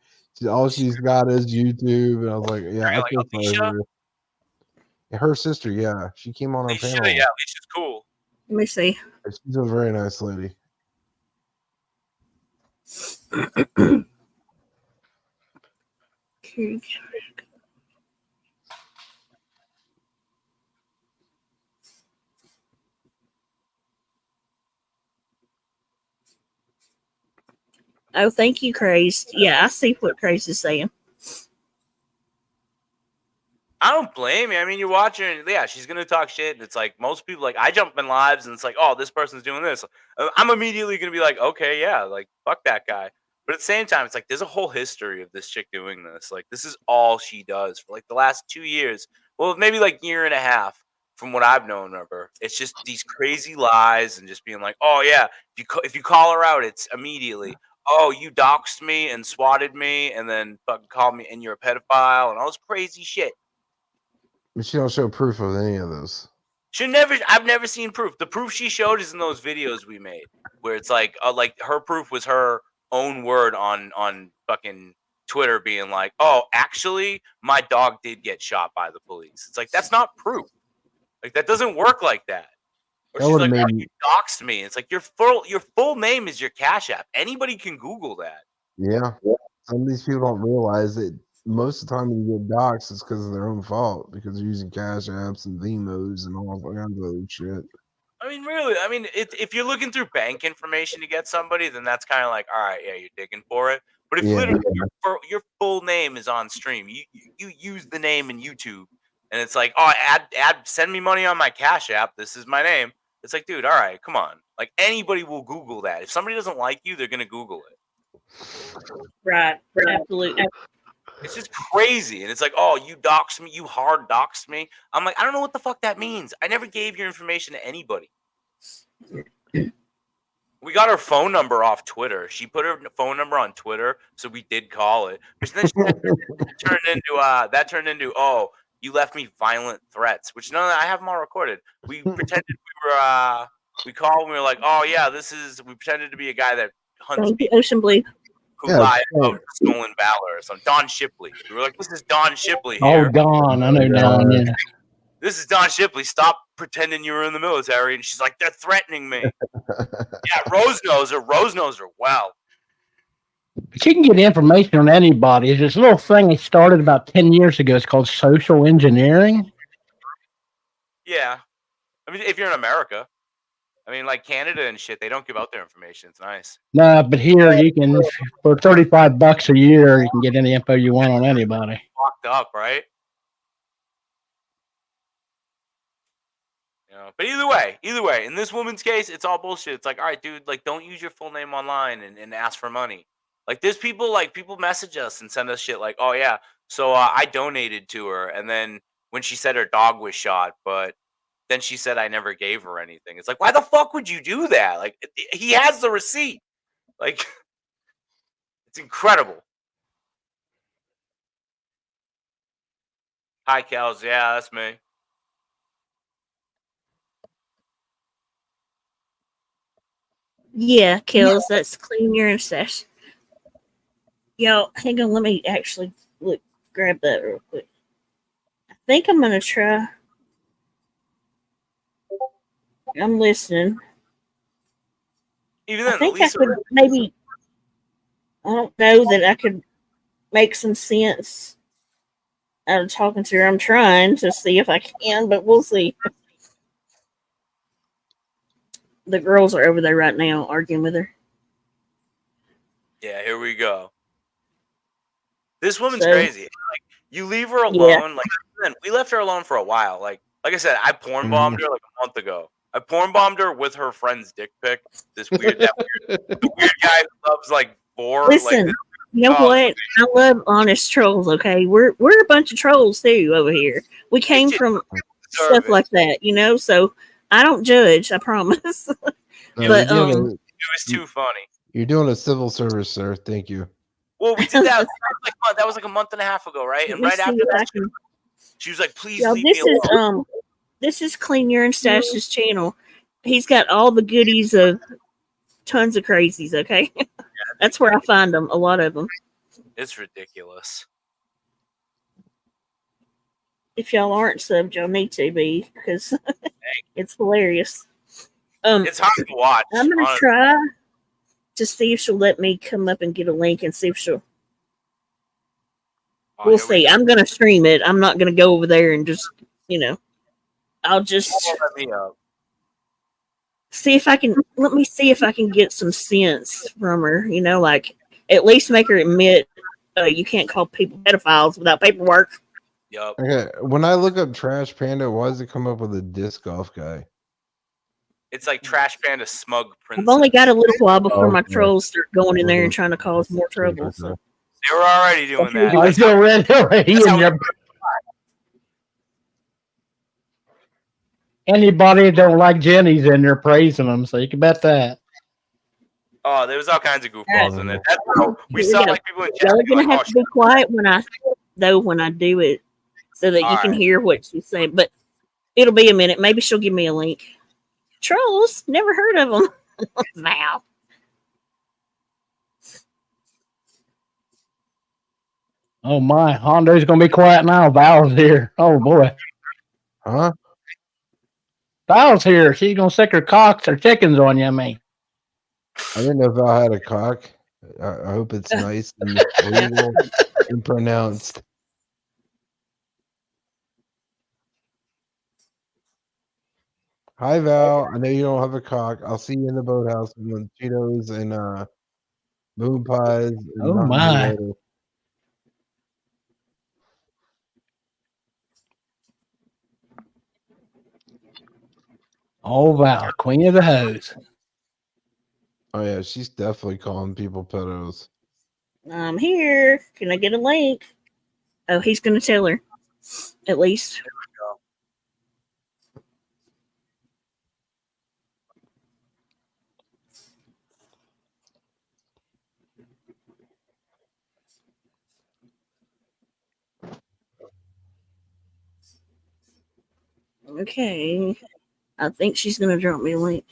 All she's got is YouTube. And I was like, yeah, I feel sorry for her. Her sister, yeah. She came on our panel. Yeah, Alicia's cool. Let me see. She's a very nice lady. Oh, thank you, Crazed. Yeah, I see what Crazed is saying. I don't blame you. I mean, you're watching, yeah, she's going to talk shit. And it's like most people, like, I jump in lives and it's like, oh, this person's doing this. I'm immediately going to be like, okay, yeah, like, fuck that guy. But at the same time, it's like, there's a whole history of this chick doing this. Like, this is all she does for like the last 2 years. Well, maybe like year and a half from what I've known of her. It's just these crazy lies and just being like, oh, yeah, if you call her out, it's immediately, oh, you doxed me and swatted me and then fucking called me and you're a pedophile and all this crazy shit. But she don't show proof of any of those. I've never seen proof. The proof she showed is in those videos we made, where it's like her proof was her own word on fucking Twitter being like, oh, actually, my dog did get shot by the police. It's like, that's not proof. Like, that doesn't work like that. Or she's like, oh, you doxed me. It's like, your full name is your Cash App. Anybody can Google that. Yeah. Some of these people don't realize that most of the time when you get doxxed, it's because of their own fault, because they're using Cash Apps and Vimos and all kinds of other shit. I mean, really, if you're looking through bank information to get somebody, then that's kind of like, all right, yeah, you're digging for it. But if literally your full name is on stream, you use the name in YouTube, and it's like, oh, send me money on my Cash App. This is my name. It's like, dude, all right, come on. Like, anybody will Google that. If somebody doesn't like you, they're gonna Google it. Right. Absolutely. It's just crazy. And it's like, oh, you doxed me. You hard doxed me. I'm like, I don't know what the fuck that means. I never gave your information to anybody. We got her phone number off Twitter. She put her phone number on Twitter, so we did call it. But then that turned into, oh, you left me violent threats, which no, I have them all recorded. We pretended we called and we were like, oh, yeah, we pretended to be a guy that hunts people. Ocean Blue. Who lied about stolen valor or something. Don Shipley. We were like, this is Don Shipley here. Oh, Don. I know Don, yeah. This is Don Shipley. Stop pretending you were in the military. And she's like, they're threatening me. Yeah, Rose knows her well. But you can get information on anybody. There's this little thing they started about 10 years ago. It's called social engineering. Yeah. I mean, if you're in America. I mean, like Canada and shit, they don't give out their information. It's nice. No, but here you can, for $35 a year, you can get any info you want on anybody. Locked up, right? You know, but either way, in this woman's case, it's all bullshit. It's like, all right, dude, like, don't use your full name online and ask for money. Like, there's people message us and send us shit like, oh yeah, so I donated to her, and then when she said her dog was shot, but then she said I never gave her anything. It's like, why the fuck would you do that? Like, he has the receipt. Like, it's incredible. Hi, Kels. Yeah, that's me. Yeah, Kels, that's clean your intercession. Yo, hang on, let me actually grab that real quick. I think I'm gonna try. I'm listening. Even then, I think I could maybe. I don't know that I could make some sense out of talking to her. I'm trying to see if I can, but we'll see. The girls are over there right now arguing with her. Yeah, here we go. This woman's crazy. Like, you leave her alone. Yeah. Like, we left her alone for a while. Like I said, I porn bombed her like a month ago. I porn bombed her with her friend's dick pic. The weird guy who loves like vor. Listen, like, You know what? I love honest trolls. Okay, we're a bunch of trolls too over here. We came from stuff like that, you know. So I don't judge. I promise. No, But it was too funny. you're doing a civil service, sir. Thank you. Well, we did that. That was like a month and a half ago, right? And right after that, she was like, "Please leave me alone." This is Clean Urine Stash's channel. He's got all the goodies of tons of crazies. Okay, that's where I find them. A lot of them. It's ridiculous. If y'all aren't subbed, y'all need to be because it's hilarious. It's hard to watch. I'm gonna try to see if she'll let me come up and get a link and see if she'll. We'll see. I'm gonna stream it. I'm not gonna go over there and just, I'll just see if I can. Let me see if I can get some sense from her. Like at least make her admit you can't call people pedophiles without paperwork. Yep. Okay, when I look up Trash Panda, why does it come up with a disc golf guy? It's like Trash Panda Smug Princess. I've only got a little while before my trolls start going in there and trying to cause more trouble. So. They were already doing that. I feel already in there. Anybody that don't like Jenny's in there praising them, so you can bet that. Oh, there was all kinds of goofballs in there. That's how we saw like people in chat. Y'all are gonna have to be quiet when I do it, so that you can hear what she's saying. But it'll be a minute. Maybe she'll give me a link. Trolls, never heard of them. Val. Oh my, Hondo's gonna be quiet now. Val's here. Oh boy. Huh? Val's here. She's gonna stick her cocks or chickens on you, man. I didn't know if I had a cock. I hope it's nice and legal and pronounced. Hi Val, I know you don't have a cock. I'll see you in the boathouse with Cheetos and moon pies. And oh my! Oh Val, queen of the hose. Oh yeah, she's definitely calling people pedos. I'm here. Can I get a link? Oh, he's gonna tell her. At least. Okay. I think she's gonna drop me a link.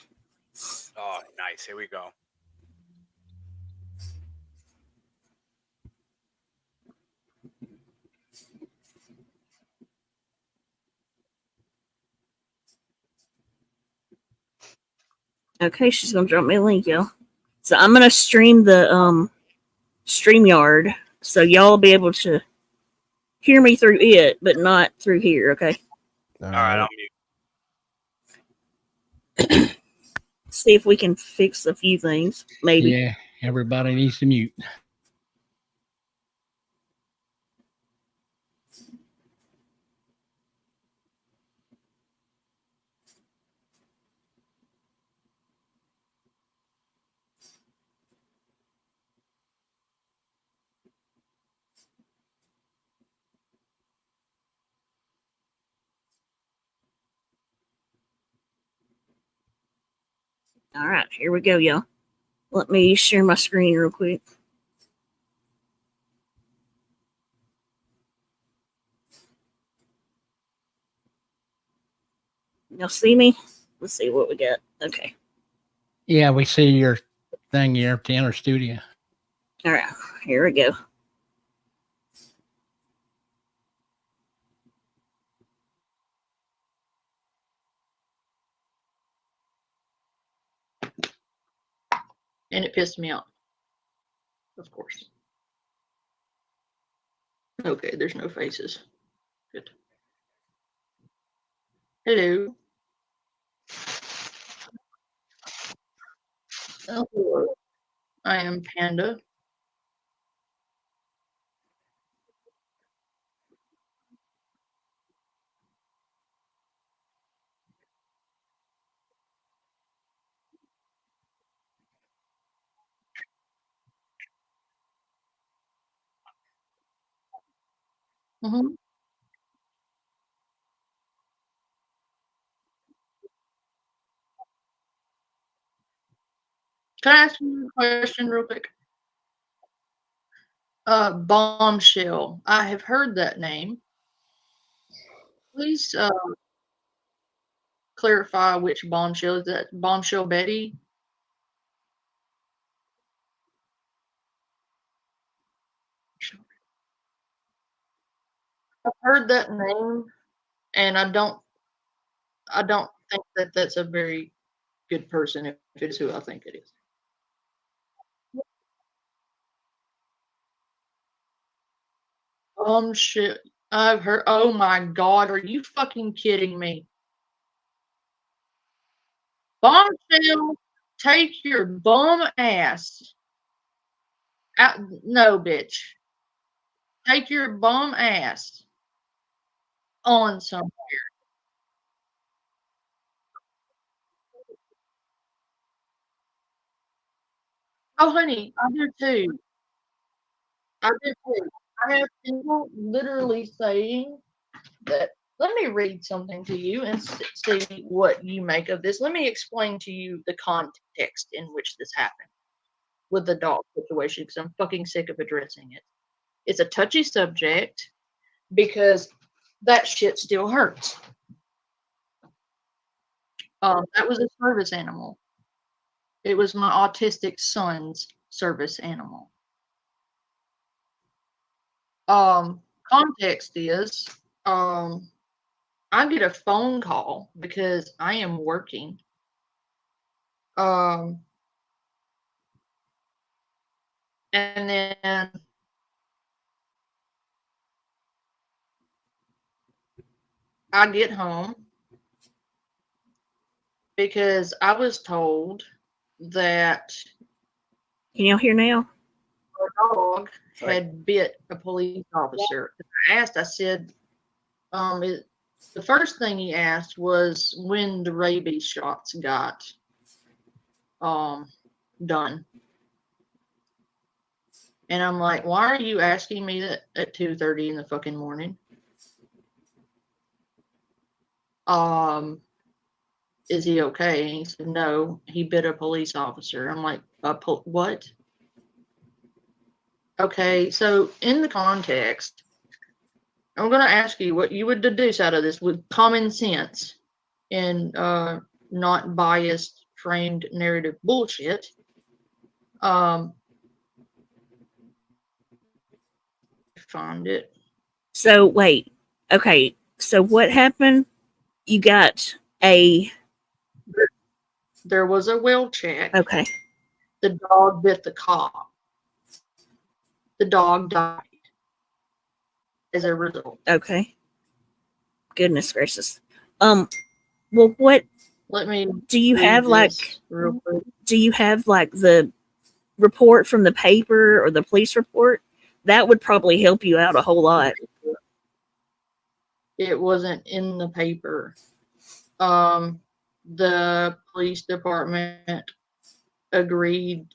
Oh, nice. Here we go. Okay, she's gonna drop me a link, y'all. So I'm gonna stream the StreamYard, so y'all will be able to hear me through it, but not through here. Okay. All right, I'll mute. See if we can fix a few things. Maybe. Yeah, everybody needs to mute. All right, here we go, y'all. Let me share my screen real quick. Y'all see me? Let's see what we got. Okay. Yeah, we see your thing here at the inner studio. All right, here we go. And it pissed me off. Of course. Okay, there's no faces. Good. Hello. Hello. I am Panda. Mm-hmm. Can I ask you a question real quick? Bombshell. I have heard that name. Please clarify which bombshell. Is that Bombshell Betty? I've heard that name, and I don't think that that's a very good person if it's who I think it is. Shit. I've heard. Oh my God, are you fucking kidding me? Bombshell, take your bum ass out. No, bitch. Take your bum ass on somewhere. Oh, honey, I do too. I do too. I have people literally saying that. Let me read something to you and see what you make of this. Let me explain to you the context in which this happened with the dog situation because I'm fucking sick of addressing it. It's a touchy subject because that shit still hurts. That was a service animal. It was my autistic son's service animal. Context is, I get a phone call because I am working. And then I get home because I was told that Can y'all hear now? a dog had bit a police officer. I said, the first thing he asked was when the rabies shots got done. And I'm like, why are you asking me that at 2:30 in the fucking morning? Is he okay? And he said, no, he bit a police officer. I'm like, what? Okay, so in the context, I'm going to ask you what you would deduce out of this with common sense and not biased, framed narrative bullshit. Find it. So wait, okay. So what happened? You got a. There was a well check. Okay. The dog bit the cop. The dog died as a result. Okay. Goodness gracious. Well, what? Let me. Do you have like? Real quick. Do you have like the report from the paper or the police report? That would probably help you out a whole lot. It wasn't in the paper. The police department agreed.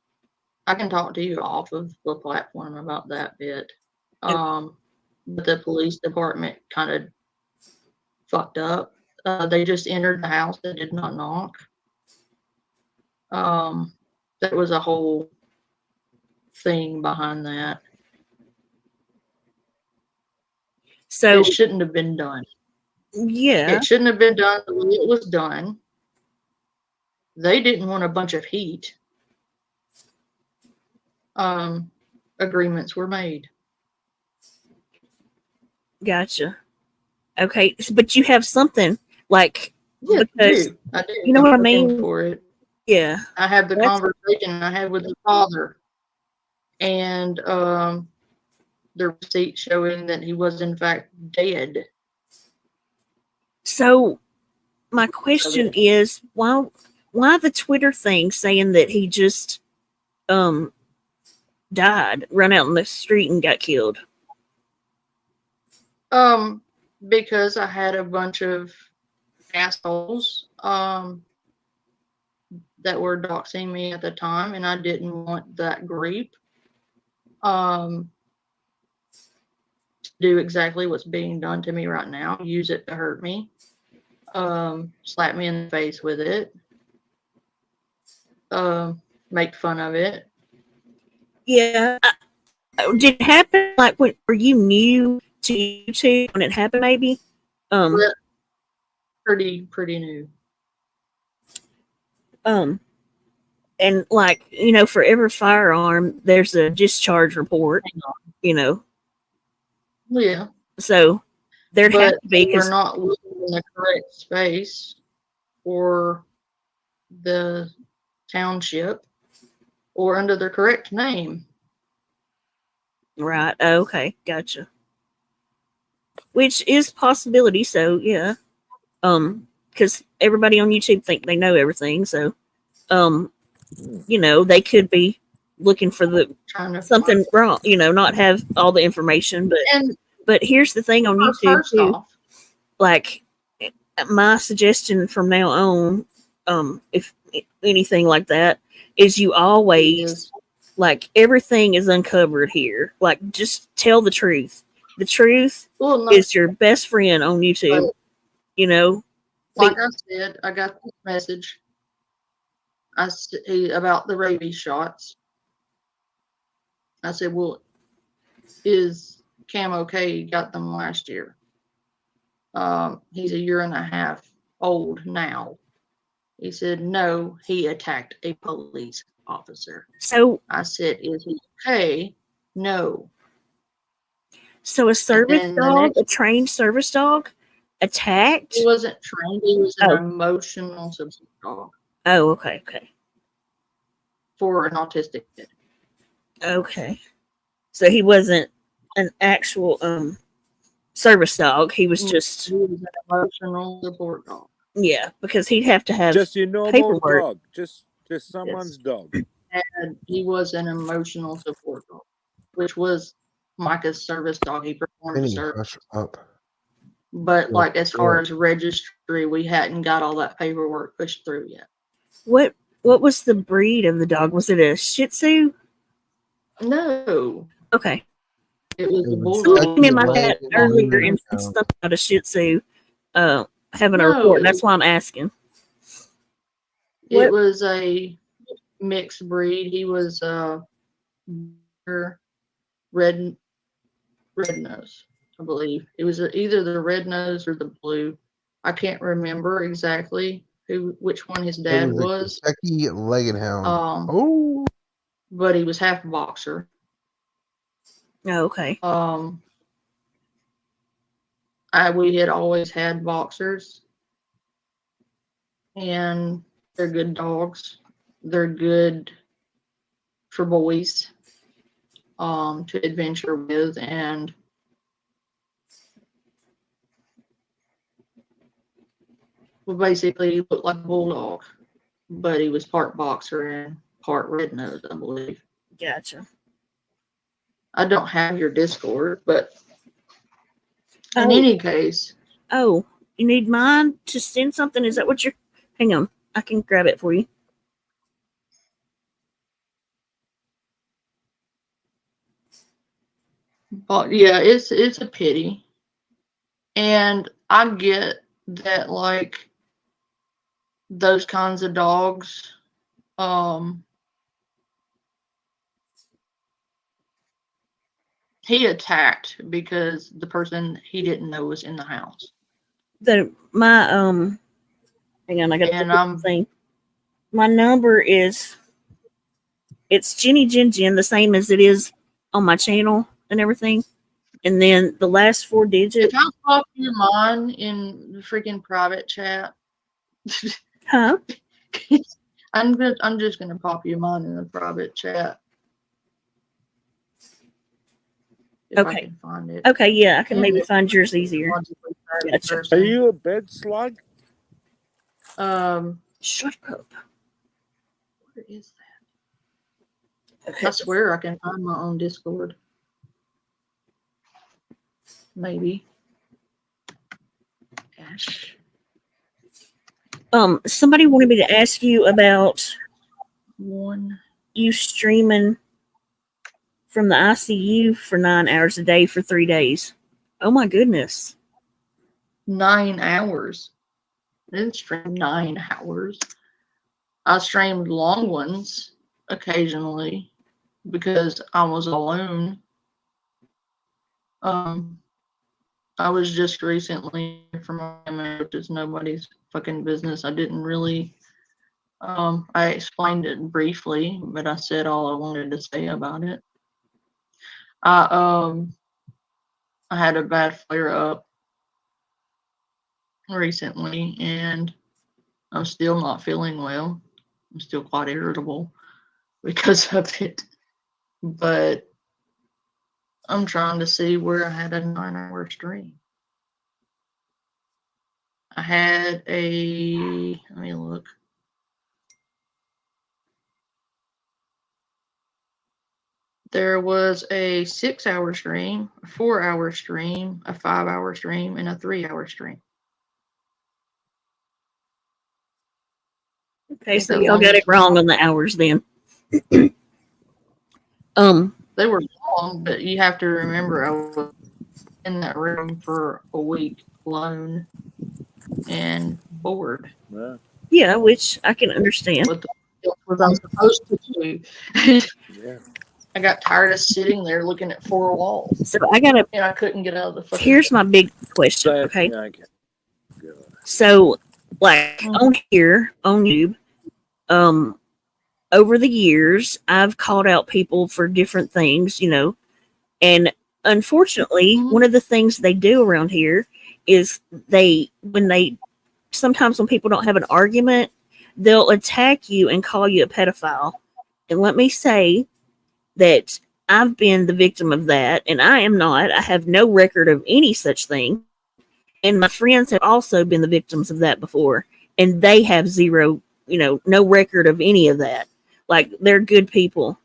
I can talk to you off of the platform about that bit. But the police department kind of fucked up. They just entered the house. They did not knock. There was a whole thing behind that. So it shouldn't have been done. Yeah. It shouldn't have been done the way it was done. They didn't want a bunch of heat. Agreements were made. Gotcha. Okay, but you have something like Yeah, because I do. You know I'm what I looking mean? for it. Yeah. I have the That's- conversation I had with the father, and the receipt showing that he was in fact dead. So my question is why the Twitter thing saying that he just died, run out in the street and got killed? Because I had a bunch of assholes that were doxing me at the time, and I didn't want that grief do exactly what's being done to me right now. Use it to hurt me. Slap me in the face with it. Make fun of it. Yeah. Did it happen like when were you new to YouTube when it happened? Maybe. Pretty new. And like for every firearm, there's a discharge report. Yeah. So there'd have to be we're not living in the correct space or the township or under the correct name. Right. Okay. Gotcha. Which is possibility. So yeah. Because everybody on YouTube think they know everything. So, they could be looking for something wrong. Not have all the information. But here's the thing on YouTube too. Like my suggestion from now on, if anything like that, is you always like everything is uncovered here. Like just tell the truth. The truth is your best friend on YouTube. Like I said, I got this message about the rabies shots. I said, well, is Cam okay? He got them last year. He's a year and a half old now. He said, no, he attacked a police officer. So I said, is he okay? No. So a service dog, a trained service dog, attacked? He wasn't trained. He was an emotional service dog. Oh, okay. For an autistic kid. Okay. So he wasn't an actual service dog. He was just he was an emotional support dog. Yeah, because he'd have to have just your normal paperwork. dog. Just someone's dog. And he was an emotional support dog, which was Micah's service dog. He performed service. But like as far as registry, we hadn't got all that paperwork pushed through yet. What was the breed of the dog? Was it a Shih Tzu? No. Okay. It was a bulldog. Something in my head earlier and stuff about a Shih Tzu having a report. That's why I'm asking. It was a mixed breed. He was red nose, I believe. It was either the red nose or the blue. I can't remember exactly which one his dad was. Kentucky Legged Hound. But he was half boxer. Oh, okay. We had always had boxers, and they're good dogs. They're good for boys to adventure with, and basically he looked like a bulldog, but he was part boxer and part red nose, I believe. Gotcha. I don't have your Discord, but in any case. Oh, you need mine to send something? Is that what you're... Hang on. I can grab it for you. But yeah, it's a pity. And I get that, like, those kinds of dogs, he attacked because the person he didn't know was in the house. Hang on, I got the thing. My number is Jenny Jen, the same as it is on my channel and everything. And then the last 4 digits. If I pop your mine in the freaking private chat. Huh? I'm just gonna pop your mine in the private chat. If I can find it. Okay, yeah, I can maybe find yours easier. Gotcha. Are you a bed slug? Shut up. Where is that? Okay. I swear I can find my own Discord. Maybe. Ash. Somebody wanted me to ask you about you streaming from the ICU for 9 hours a day for 3 days. Oh my goodness. 9 hours. I didn't stream 9 hours. I streamed long ones occasionally because I was alone. I was just recently from Miami, which is nobody's fucking business. I didn't really. I explained it briefly, but I said all I wanted to say about it. I had a bad flare up recently, and I'm still not feeling well. I'm still quite irritable because of it, but I'm trying to see where I had a 9-hour stream. I had a, let me look. There was a 6-hour stream, a 4-hour stream, a 5-hour stream, and a 3-hour stream. Okay, so y'all got it wrong on the hours then. They were long, but you have to remember I was in that room for a week alone and bored. Yeah, which I can understand. What the fuck was I supposed to do? Yeah. I got tired of sitting there looking at 4 walls. So I gotta. And I couldn't get out of the fucking. Here's my big question. Okay. So, like on here on YouTube, over the years, I've called out people for different things, you know, and unfortunately, one of the things they do around here is sometimes when people don't have an argument, they'll attack you and call you a pedophile. And let me say that I've been the victim of that, and I am not. I have no record of any such thing. And my friends have also been the victims of that before, and they have zero, no record of any of that. Like, they're good people.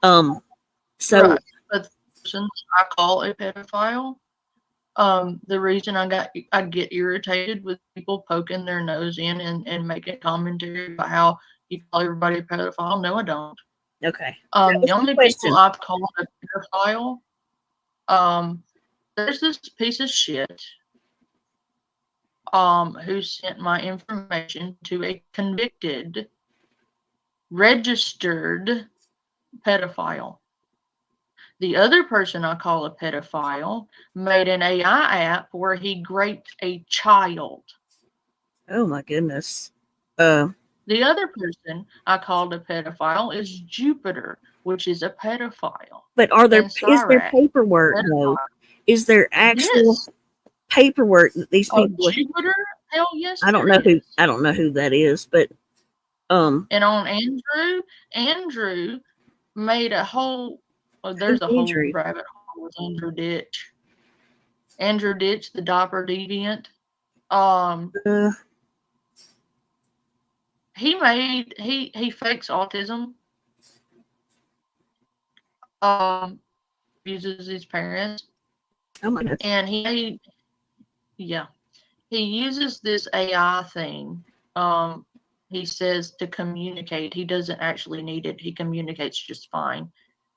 So right. But the person I call a pedophile, the reason I get irritated with people poking their nose in and making commentary about how you call everybody a pedophile. No, I don't. Okay. The only people I've called a pedophile, there's this piece of shit who sent my information to a convicted, registered pedophile. The other person I call a pedophile made an AI app where he raped a child. Oh my goodness. The other person I called a pedophile is Jupiter, which is a pedophile. But is there paperwork though? Is there actual paperwork that these people? Jupiter? Hell yes. I don't know who that is, but And on Andrew made a whole. There's a whole rabbit hole with Andrew Ditch. Andrew Ditch, the Dopper deviant. He fakes autism. Uses his parents. Oh my God. And he uses this AI thing. He says to communicate. He doesn't actually need it. He communicates just fine.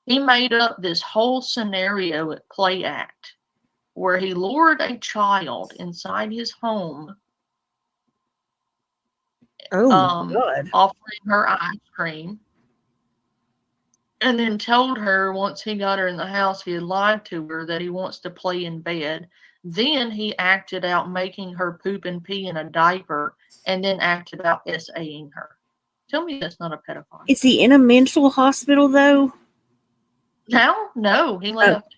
He made up this whole scenario at Play Act where he lured a child inside his home. Oh my God. Offering her ice cream. And then told her once he got her in the house, he had lied to her that he wants to play in bed. Then he acted out making her poop and pee in a diaper and then acted out SAing her. Tell me that's not a pedophile. Is he in a mental hospital though? No, he left.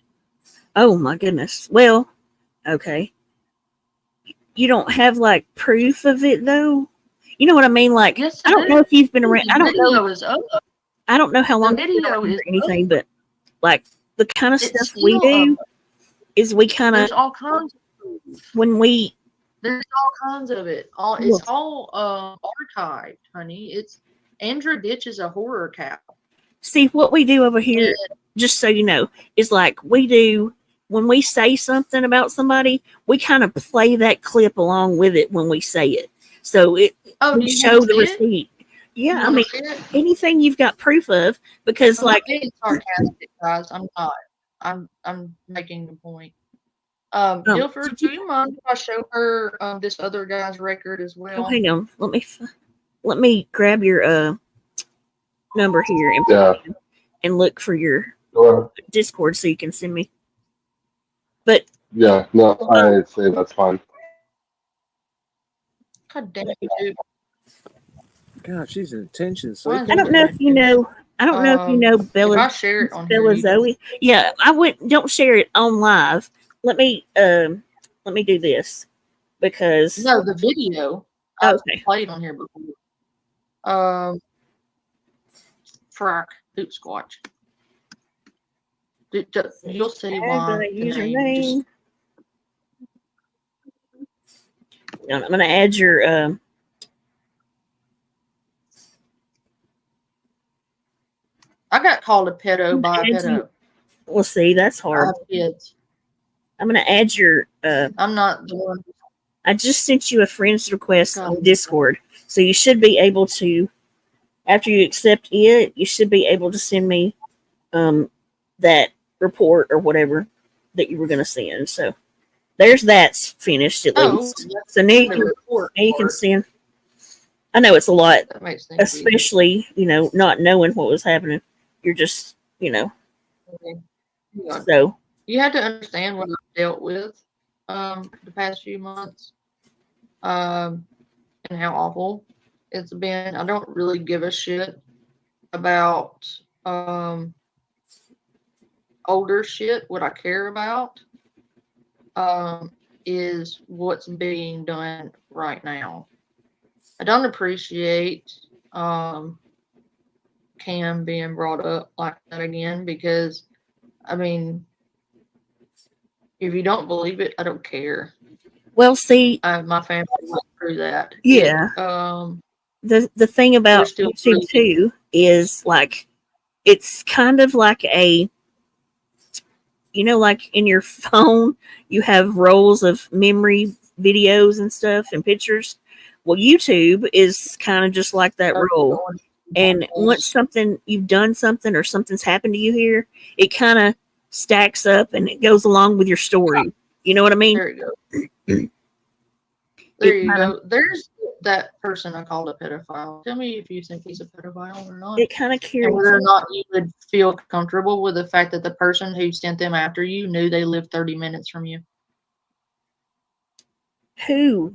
Oh my goodness. Well, okay. You don't have like proof of it though? You know what I mean? Like, yes, I don't know if you've been around. I don't know. I don't know how long the video is or anything, but like the kind of stuff we do is we kind of. There's all kinds of There's all kinds of it. It's all archived, honey. Andrew Ditch is a horror cow. See, what we do over here, just so you know, is like we do when we say something about somebody, we kind of play that clip along with it when we say it. So we show the receipt. Yeah, I mean, anything you've got proof of, because I'm being sarcastic, guys. I'm not. I'm making the point. Guilford, do you mind if I show her this other guy's record as well? Oh, hang on. Let me grab your number here and look for your Discord so you can send me. But yeah, no, I'd say that's fine. God damn it, dude. God, she's an attention Why seeker. is I don't know if you know. I don't know if you know Bella. If I share it on here, Bella you Zoe. Yeah, I wouldn't. Don't share it on live. Let me do this because No, the video I've okay. played on here before. Frack, hoop squatch. You'll see why the name just. I'm gonna add your. I got called a pedo by a pedo. Well, see, that's hard. I have kids. I'm gonna add your. I'm not the one. I just sent you a friend's request on Discord, so you should be able to. After you accept it, you should be able to send me that report or whatever that you were going to send. So there's that's finished at least. So now you can send. I know it's a lot, especially not knowing what was happening. You're just so you have to understand what I've dealt with the past few months and how awful it's been. I don't really give a shit about older shit. What I care about is what's being done right now. I don't appreciate Cam being brought up like that again because, I mean, if you don't believe it, I don't care. Well, see, my family went through that. Yeah. The thing about YouTube too is like it's kind of like a like in your phone you have rolls of memory videos and stuff and pictures. Well, YouTube is kind of just like that roll. And once you've done something or something's happened to you here, it kind of stacks up and it goes along with your story. You know what I mean? There you go. There you go. There's that person I called a pedophile. Tell me if you think he's a pedophile or not. It kind of carries. And whether or not you would feel comfortable with the fact that the person who sent them after you knew they lived 30 minutes from you. Who?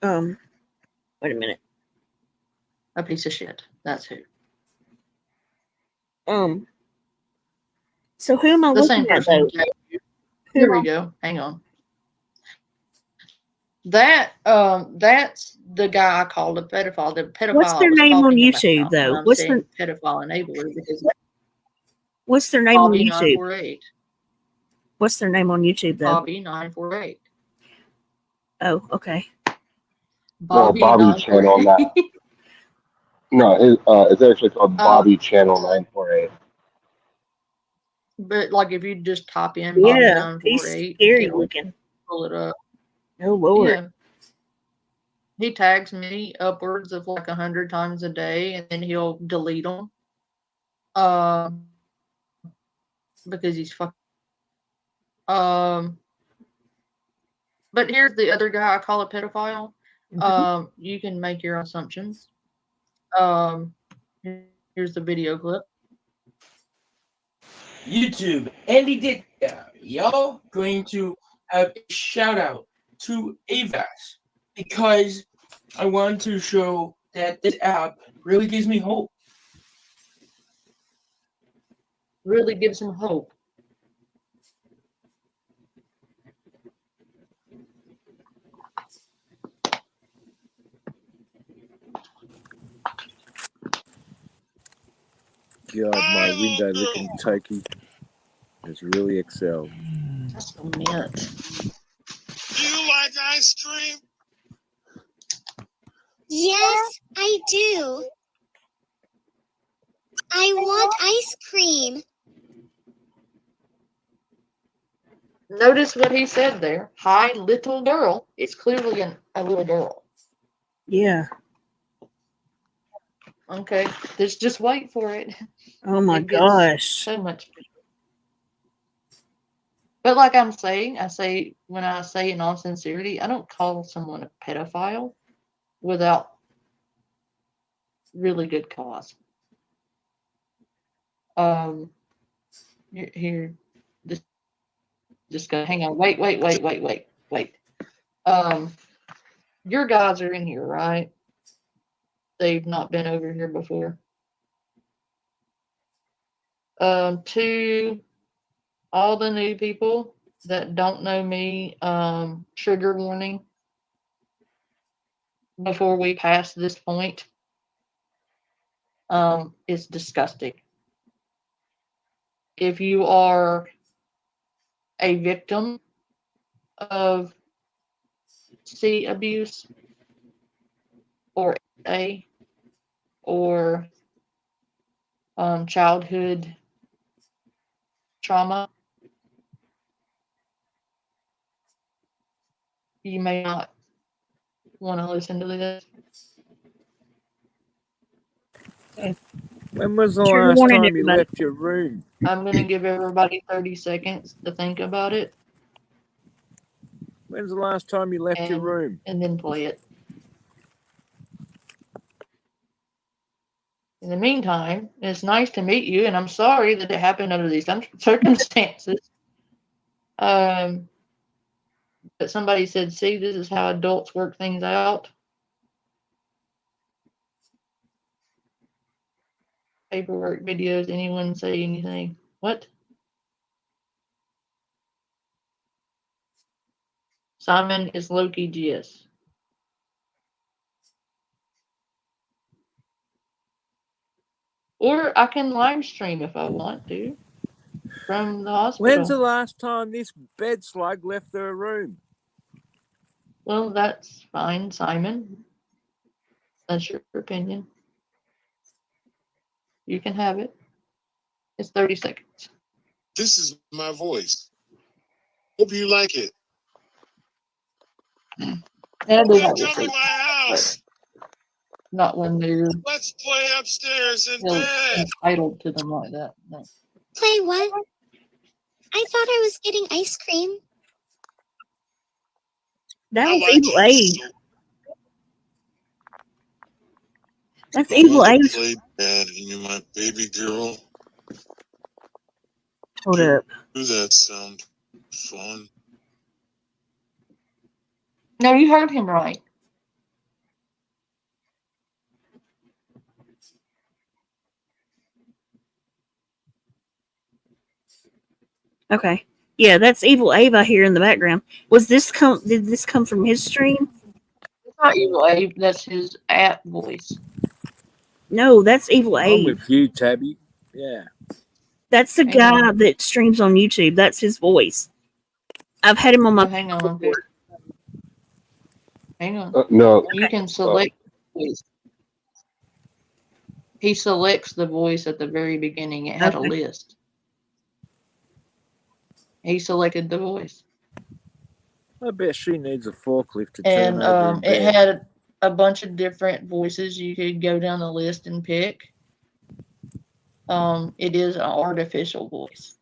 Wait a minute. A piece of shit. That's who. So who am I the looking same at person. though? Here we go. Hang on. That's the guy I called a pedophile. The pedophile. What's their name on YouTube though? What's their pedophile enabler? Because what's their name Bobby on YouTube? 948. What's their name on YouTube though? Bobby 948. Oh, okay. Bobby Channel 9. No, it's actually called Bobby Channel 948. But like if you just type in Bobby 948, he's scary looking. Pull it up. Oh Lord. Yeah. He tags me upwards of like 100 times a day, and then he'll delete them. Because he's fucking. But here's the other guy I call a pedophile. Mm-hmm. You can make your assumptions. Here's the video clip. YouTube, Andy did. Y'all going to have a shout out to Avas because I want to show that this app really gives me hope. Really gives him hope. God, my window looking Toki has really excelled. That's so mint. Do you like ice cream? Yes, I do. I want ice cream. Notice what he said there. Hi, little girl. It's clearly a little girl. Yeah. Okay. Just wait for it. Oh my gosh. So much. But like I'm saying, when I say in all sincerity, I don't call someone a pedophile without really good cause. Here, just go. Hang on. Wait. Your guys are in here, right? They've not been over here before. To all the new people that don't know me, trigger warning before we pass this point. It's disgusting. If you are a victim of C abuse or A or childhood trauma, you may not want to listen to this. When was the last time you left your room? I'm going to give everybody 30 seconds to think about it. When's the last time you left your room? And then play it. In the meantime, it's nice to meet you, and I'm sorry that it happened under these circumstances. But somebody said, see, this is how adults work things out. Paperwork, videos, anyone say anything? What? Simon is Loki GS. Or I can live stream if I want to from the hospital. When's the last time this bed slug left their room? Well, that's fine, Simon. That's your opinion. You can have it. It's 30 seconds. This is my voice. Hope you like it. Welcome to my house. Not when they're Let's play upstairs in bed. entitled to them like that. No. Play what? I thought I was getting ice cream. That was Evil Age. That's Evil Age. Play bad and you're my baby girl. Hold up. Do that sound fun? No, you heard him right. Okay. Yeah, that's Evil Abe I hear in the background. Did this come from his stream? It's not Evil Abe, that's his app voice. No, that's Evil Abe. I'm with you, Tabby. Yeah. That's the guy that streams on YouTube. That's his voice. I've had him on my hang on. Hang on. No. You can select voice. He selects the voice at the very beginning. It had a list. He selected the voice. I bet she needs a forklift to turn And over. it had a bunch of different voices you could go down the list and pick. It is an artificial voice.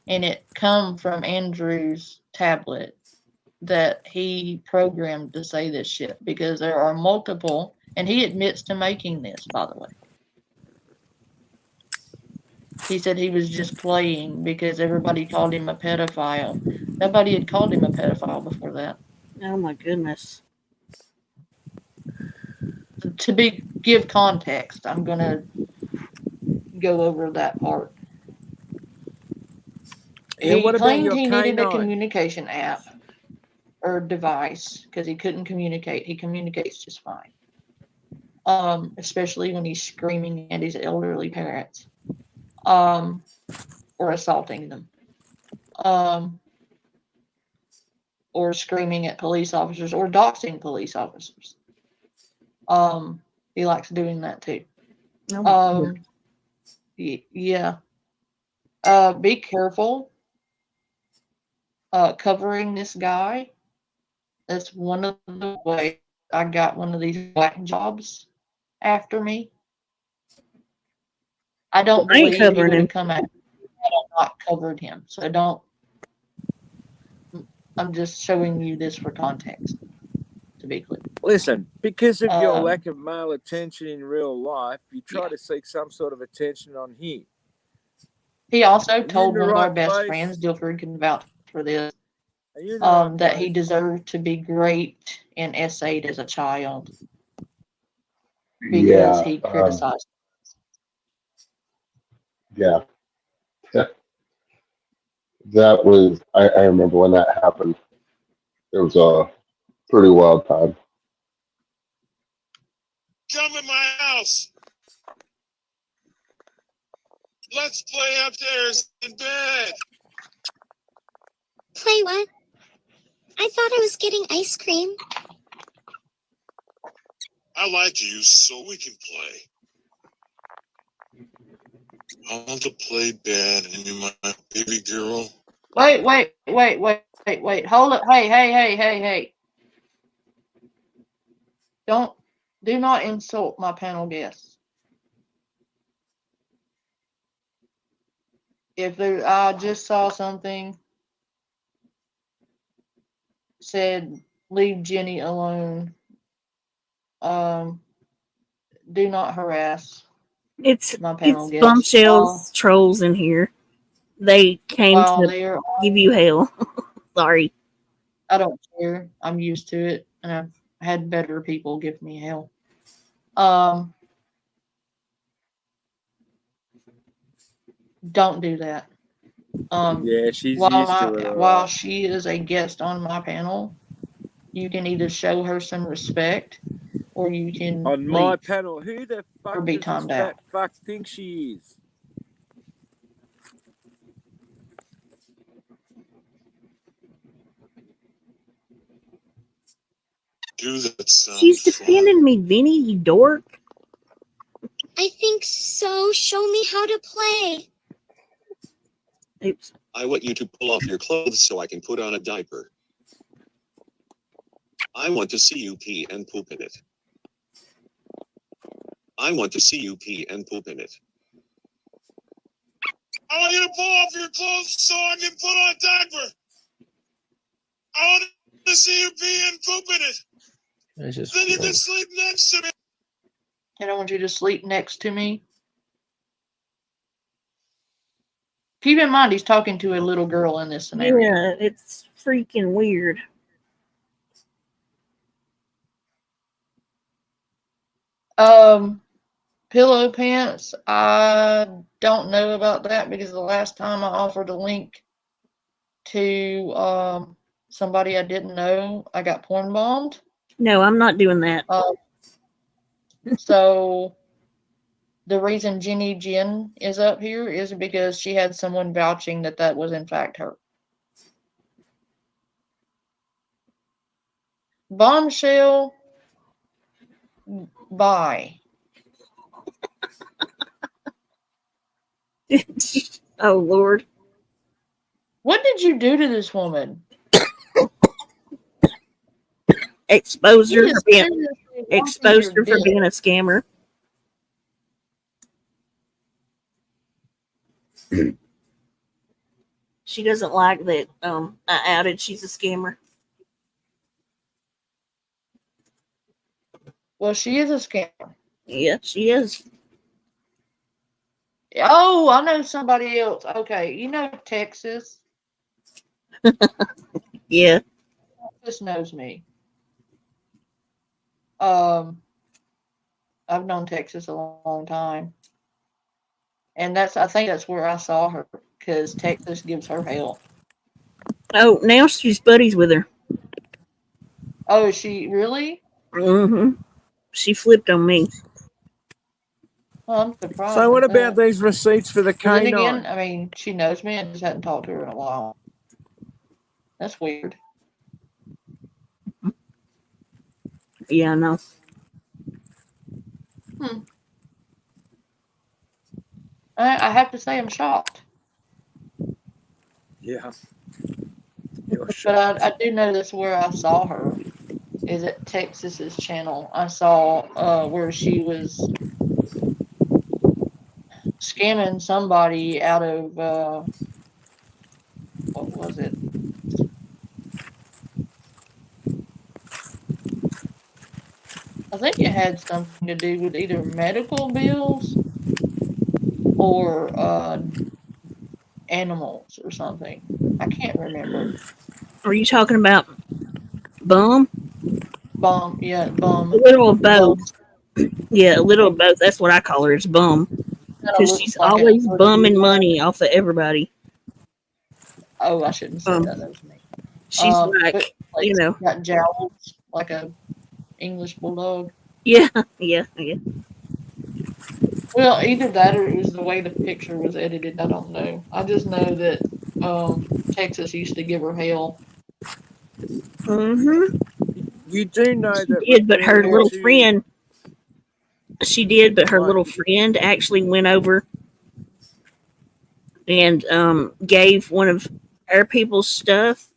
And it come from Andrew's tablet that he programmed to say this shit, because there are multiple, and he admits to making this, by the way. He said he was just playing because everybody called him a pedophile. Nobody had called him a pedophile before that. Oh my goodness. To give context, I'm going to go over that part. And He claimed he needed a communication app or device because he couldn't communicate. He communicates just fine. Especially when he's screaming at his elderly parents. Or assaulting them. Or screaming at police officers or doxing police officers. He likes doing that too. Yeah. Be careful covering this guy. That's one of the ways I got one of these black jobs after me. I don't believe he would have come out had I not covered him. So don't I'm just showing you this for context, to be clear. Listen, because of your lack of male attention in real life, you try to seek some sort of attention on him. He also told one of our best friends, Dilford can vouch for this, that he deserved to be great and essayed as a child because he criticized. Yeah. That was, I remember when that happened. It was a pretty wild time. Come in my house. Let's play upstairs in bed. Play what? I thought I was getting ice cream. I like you, so we can play. I want to play bed and you're my baby girl. Wait. Hold it. Hey. Do not insult my panel guests. I just saw something said, leave Jenny alone. Do not harass my panel guests. Bombshells trolls in here. They came to give you hell. Sorry. I don't care. I'm used to it, and I've had better people give me hell. Don't do that. Yeah, she's used to it. While she is a guest on my panel, you can either show her some respect, or you can on my panel. Who the fuck be does timed this out. fat fuck think she is? Do that sound She's defending me, Vinny, you dork. I think so. Show me how to play. Oops. I want you to pull off your clothes so I can put on a diaper. I want to see you pee and poop in it. I want to see you pee and poop in it. I want you to pull off your clothes so I can put on a diaper. I want to see you pee and poop in it. Then you can sleep next to me. And I want you to sleep next to me. Keep in mind, he's talking to a little girl in this scenario. Yeah, it's freaking weird. Pillow pants. I don't know about that because the last time I offered a link to somebody I didn't know, I got porn bombed. No, I'm not doing that. So the reason Jenny Jen is up here is because she had someone vouching that was in fact her. Bombshell. Bye. Oh, Lord. What did you do to this woman? Expose her for being a scammer. She doesn't like that I outed she's a scammer. Well, she is a scammer. Yeah, she is. Oh, I know somebody else. Okay, you know Texas? Yeah. Texas knows me. I've known Texas a long time. And I think that's where I saw her, because Texas gives her hell. Oh, now she's buddies with her. Oh, is she really? Mm-hmm. She flipped on me. Well, I'm surprised. So what about these receipts for the K9? Then again, I mean, she knows me and just hadn't talked to her in a while. That's weird. Yeah, I know. I have to say I'm shocked. Yeah. But I do know that's where I saw her. Is at Texas's channel. I saw where she was scamming somebody out of what was it? think it had something to do with either medical bills or animals or something. I can't remember. Are you talking about bum? Bum, yeah, bum. A little of both. Bum. Yeah, a little of both. That's what I call her. It's bum. Because she's like always bumming money off of everybody. Oh, I shouldn't say that. That was me. She's but, you know, got jowls like a English bulldog. Yeah. Well, either that or it was the way the picture was edited. I don't know. I just know that Texas used to give her hell. Mm-hmm. You do know She that. did, but her little friend. She did, but her What? little friend actually went over and gave one of our people's stuff.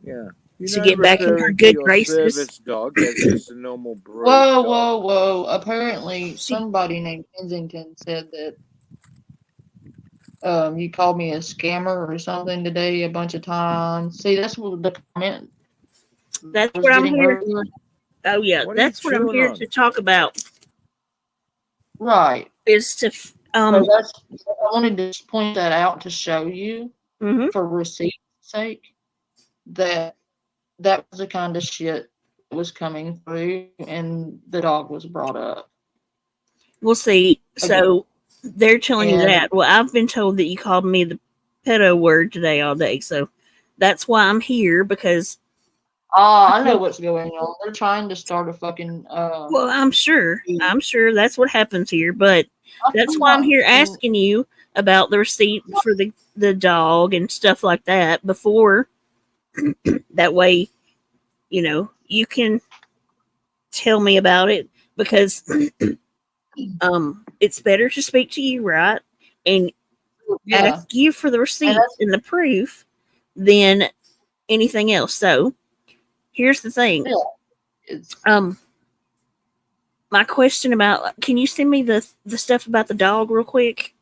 Yeah. To get back in her good graces. Service dog as just a normal breed Whoa, dog. whoa! Apparently, somebody named Kensington said that you called me a scammer or something today a bunch of times. See, that's what the comment. That's what I'm here. Oh yeah, that's what I'm here to talk about. Right. Is to So that's, I wanted to point that out to show you for receipt's sake that that was the kind of shit that was coming through and the dog was brought up. We'll see. So they're telling you that. Well, I've been told that you called me the pedo word today all day. So that's why I'm here, because I know what's going on. They're trying to start a fucking well, I'm sure that's what happens here, but that's why I'm here asking you about the receipt for the dog and stuff like that before that way, you know, you can tell me about it, because it's better to speak to you, right? And ask you for the receipts and the proof than anything else. So here's the thing. My question about, can you send me the stuff about the dog real quick?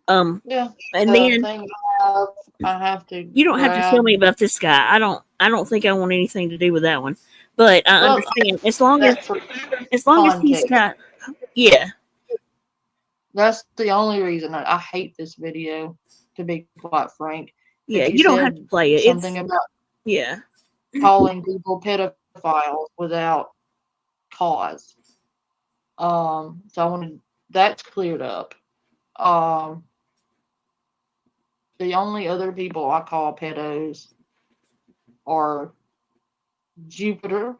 And then I have to. You don't have to tell me about this guy. I don't think I want anything to do with that one. But I understand as long as he's got, yeah. That's the only reason I hate this video, to be quite frank. Yeah, you don't have to play it. Something about calling people pedophiles without cause. So I wanted that's cleared up. The only other people I call pedos are Jupiter.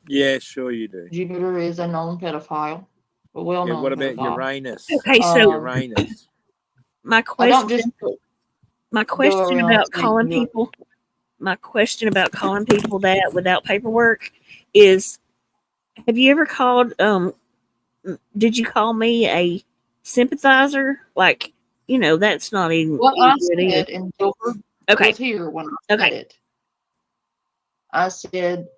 Yeah, sure you do. Jupiter is a known pedophile. A well-known what about pedophile. Uranus? Okay, so Uranus. My question about calling people that without paperwork is, have you ever called did you call me a sympathizer? Like, you know, that's not even I said, and Gilbert was here when I said it. I said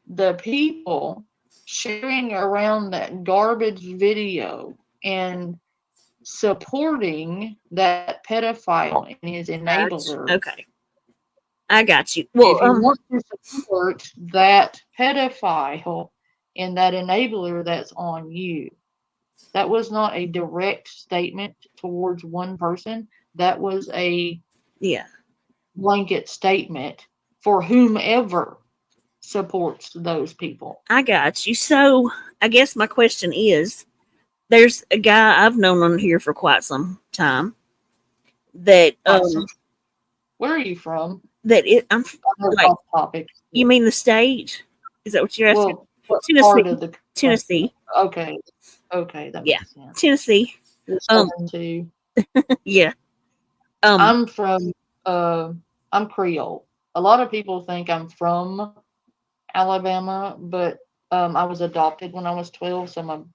the people sharing around that garbage video and supporting that pedophile and his enabler. Okay. I got you. Well, if you want to support that pedophile and that enabler, that's on you. That was not a direct statement towards one person. That was a blanket statement for whomever supports those people. I got you. So I guess my question is, there's a guy I've known on here for quite some time that where are you from? I'm like, topic. You mean the state? Is that what you're asking? Well, Tennessee. part of the Tennessee. Okay, that makes sense. Tennessee. Yeah. I'm from I'm Creole. A lot of people think I'm from Alabama, but I was adopted when I was 12, so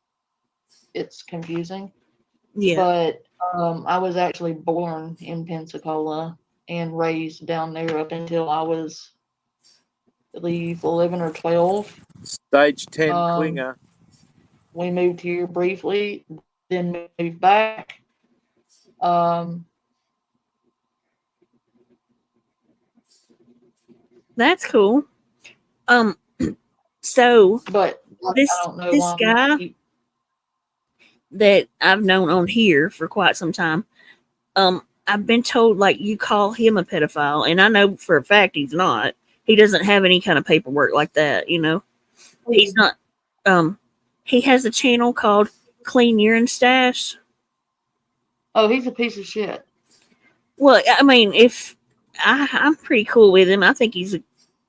it's confusing. Yeah. But I was actually born in Pensacola and raised down there up until I was, I believe, 11 or 12. Stage 10 clinger. We moved here briefly, then moved back. That's cool. So, But this I don't know this why guy that I've known on here for quite some time, I've been told like you call him a pedophile, and I know for a fact he's not. He doesn't have any kind of paperwork like that, you know. He's not. He has a channel called Clean Urine Stash. Oh, he's a piece of shit. Well, I mean, I'm pretty cool with him. I think he's a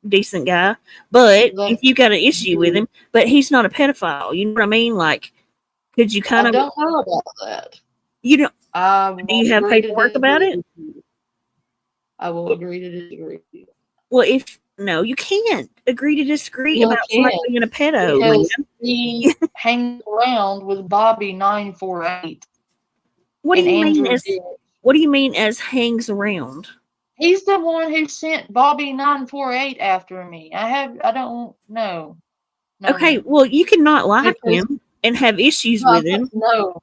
decent guy. But if you got an issue with him, but he's not a pedophile. You know what I mean? Like, could you kind I of? don't know about that. You don't. Do you have agree to paperwork about disagree it? with you. I will agree to disagree with you. Well, no, you can't agree to disagree You about somebody can't, being a pedo. because man. he hangs around with Bobby 948. What do and you mean Andrew as? Dick. What do you mean as hangs around? He's the one who sent Bobby 948 after me. I don't know. Okay, well, you cannot like Because- him and have issues No, with him. No,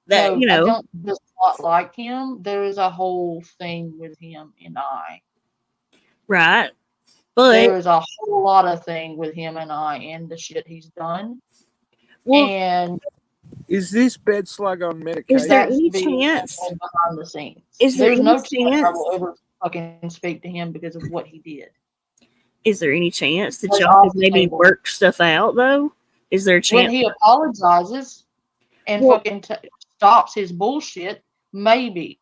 That no, you I know, don't just not like him. There is a whole thing with him and I. right? But There is a whole lot of thing with him and I and the shit he's done. Well, and Is this bed slug on medication? is there any chance? behind the scenes? Is there There's any no chance I chance? will ever fucking speak to him because of what he did. Is there any chance that Like, y'all could off the maybe table. work stuff out though? Is there a When chance? he apologizes and Well- fucking stops his bullshit, maybe.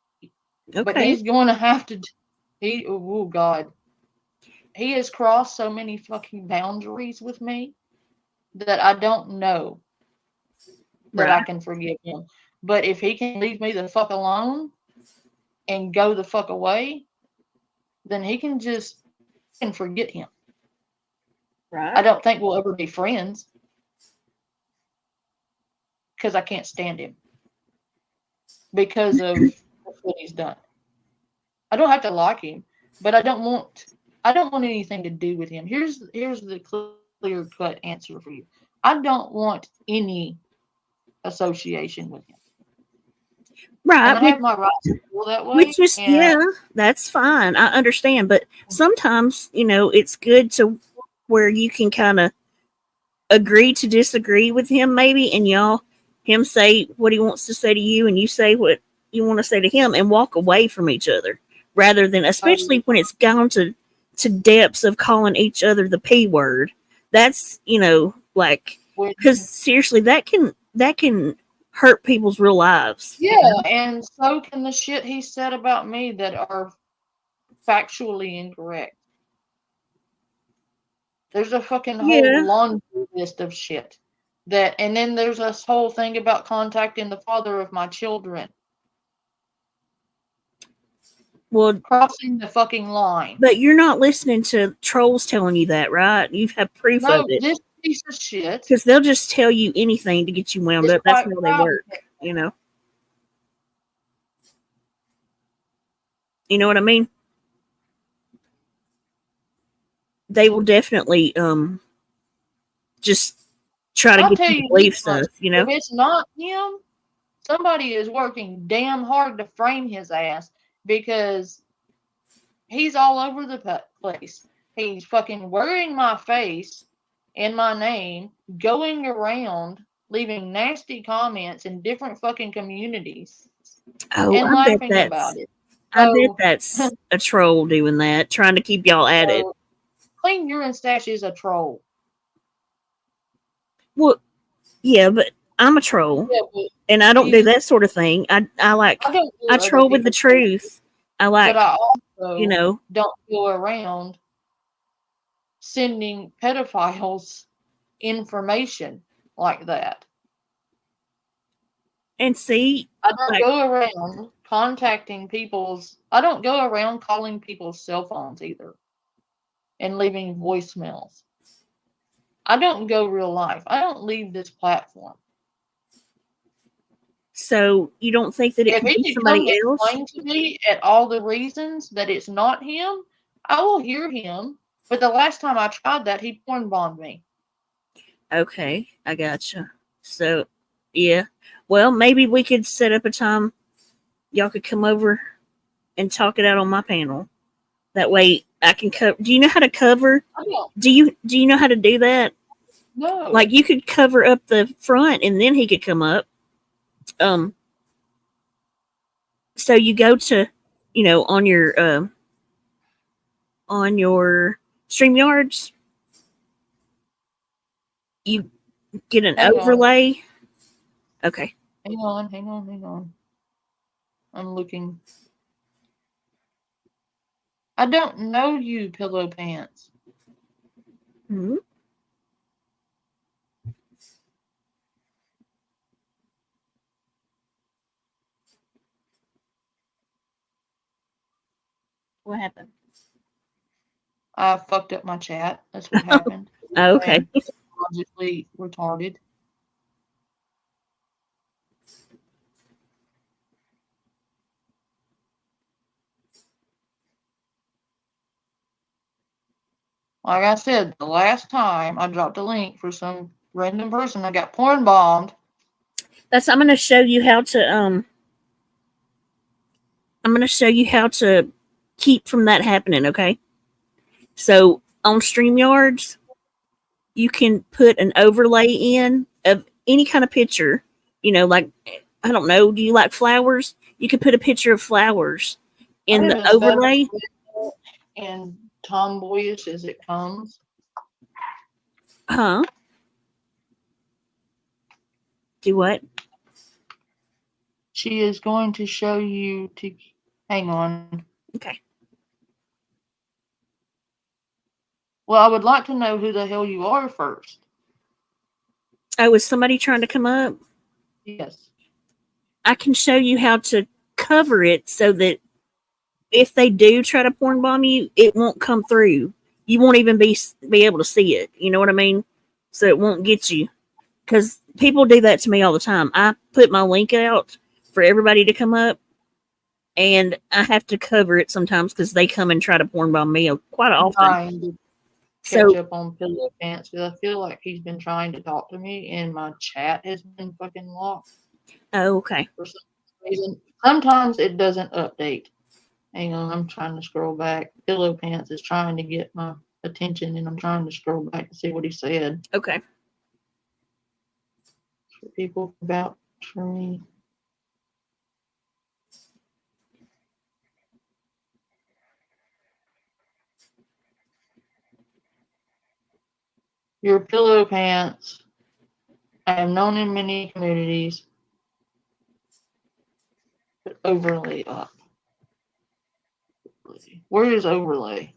But Okay. he's going to have to. Oh God, he has crossed so many fucking boundaries with me that I don't know that I Right. can forgive him. But if he can leave me the fuck alone and go the fuck away, then he can forget him. Right. I don't think we'll ever be friends because I can't stand him because of what he's done. I don't have to like him, but I don't want anything to do with him. Here's the clear cut answer for you. I don't want any association with him. Right. And I have my right to feel that way. Which is, and yeah, that's fine. I understand. But sometimes, it's good to where you can kind of agree to disagree with him, maybe, and him say what he wants to say to you, and you say what you want to say to him, and walk away from each other, rather than, especially when it's gone to depths of calling each other the P word. That's, like, because seriously, that can hurt people's real lives. Yeah, and so can the shit he said about me that are factually incorrect. There's a fucking whole laundry list of shit and then there's this whole thing about contacting the father of my children. Well, crossing the fucking line. But you're not listening to trolls telling you that, right? You have proof of it. This piece of shit. Because they'll just tell you anything to get you wound up. That's how they work, You know what I mean? They will definitely just try to get you to believe stuff, If it's not him, somebody is working damn hard to frame his ass because he's all over the place. He's fucking wearing my face and my name, going around, leaving nasty comments in different fucking communities. Oh, and laughing about it. I bet that's a troll doing that, trying to keep y'all at it. Clean Urine Stash is a troll. Well, yeah, but I'm a troll, and I don't do that sort of thing. I troll with the truth. But I also don't go around sending pedophiles information like that. And see, I don't go around contacting I don't go around calling people's cell phones either and leaving voicemails. I don't go real life. I don't leave this platform. So you don't think that it could be somebody else? Explain to me at all the reasons that it's not him, I will hear him. But the last time I tried that, he porn bombed me. Okay, I gotcha. So, yeah. Well, maybe we could set up a time y'all could come over and talk it out on my panel. That way I can cover. Do you know how to cover? Do you know how to do that? No. Like you could cover up the front and then he could come up. So you go to, on your StreamYards, you get an Hang on. overlay. Okay. Hang on. I'm looking. I don't know you, Pillow Pants. Hmm. What happened? I fucked up my chat. That's what happened. Okay. I'm logically retarded. Like I said, the last time I dropped a link for some random person, I got porn bombed. I'm going to show you how to keep from that happening, okay? So on StreamYards, you can put an overlay in of any kind of picture. Like, I don't know, do you like flowers? You could put a picture of flowers in the overlay. And tomboyish as it comes. Huh? Do what? She is going to show you to hang on. Okay. Well, I would like to know who the hell you are first. Oh, was somebody trying to come up? Yes. I can show you how to cover it so that if they do try to porn bomb you, it won't come through. You won't even be able to see it. You know what I mean? So it won't get you. Because people do that to me all the time. I put my link out for everybody to come up, and I have to cover it sometimes because they come and try to porn bomb me quite often. Catch up on Pillow Pants because I feel like he's been trying to talk to me and my chat has been fucking locked. Oh, okay. For some reason. Sometimes it doesn't update. Hang on, I'm trying to scroll back. Pillow Pants is trying to get my attention and I'm trying to scroll back to see what he said. Okay. For people about me. Your Pillow Pants. I am known in many communities. But overlay up. Where is overlay?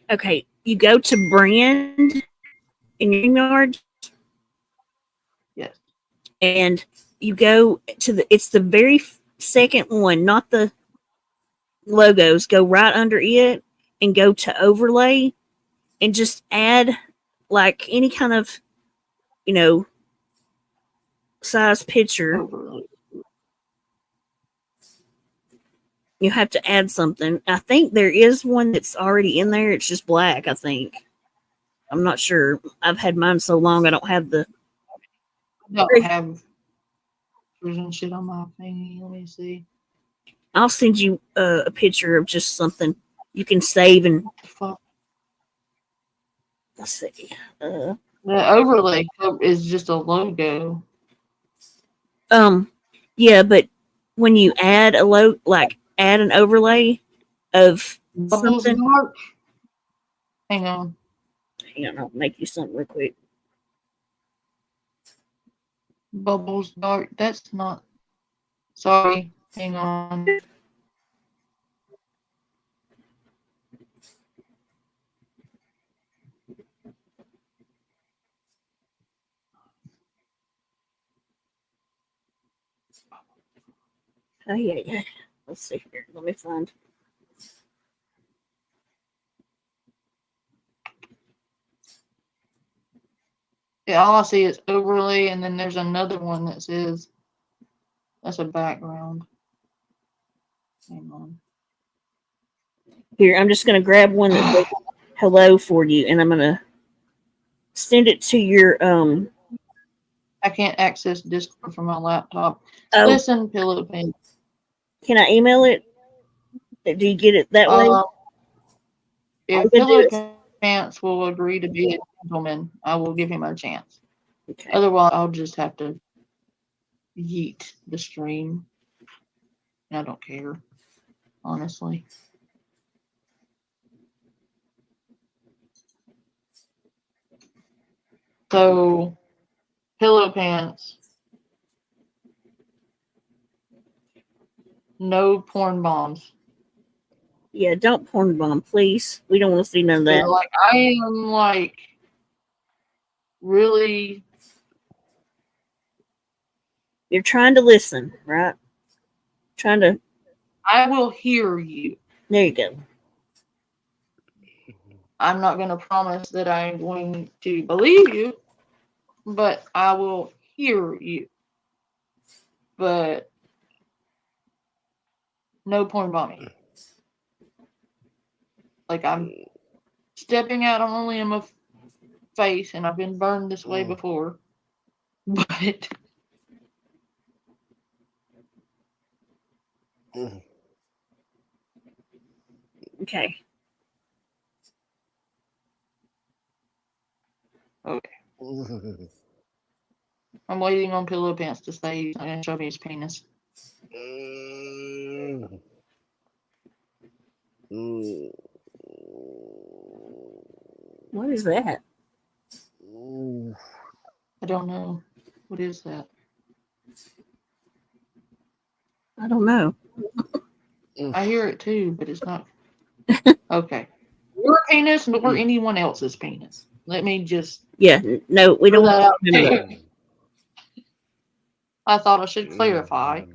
Okay, you go to brand in your yard. Yes. And you go to it's the very second one, not the logos. Go right under it and go to overlay and just add like any kind of, size picture. Overlay. You have to add something. I think there is one that's already in there. It's just black, I think. I'm not sure. I've had mine so long I don't have the. I don't have and shit on my thingy. Let me see. I'll send you a picture of just something you can save and. Let's see. The overlay is just a logo. Yeah, but when you add add an overlay of something. Dark. Hang on, I'll make you something real quick. Bubbles dark. That's not. Sorry. Hang on. Oh yeah. Let's see here. Let me find. Yeah, all I see is overlay, and then there's another one that says that's a background. Hang on. Here, I'm just gonna grab one that says hello for you, and I'm gonna send it to your I can't access Discord from my laptop. Oh. Listen, Pillow Pants. Can I email it? Do you get it that way? If Pillow Pants Pants will agree to be a gentleman, I will give him a chance. Okay. Otherwise, I'll just have to yeet the stream. I don't care, honestly. So, Pillow Pants. No porn bombs. Yeah, don't porn bomb, please. We don't want to see none of that. Like, I am like really. You're trying to listen, right? Trying to. I will hear you. There you go. I'm not going to promise that I'm going to believe you, but I will hear you. But no porn bombing. Like, I'm stepping out only in my face, and I've been burned this way before. But okay. Okay. I'm waiting on Pillow Pants to say he's not going to show me his penis. What is that? I don't know. What is that? I don't know. I hear it too, but it's not. Okay. Your penis or anyone else's penis. Let me just. Yeah, no, we don't that want out to know there. that. I thought I should clarify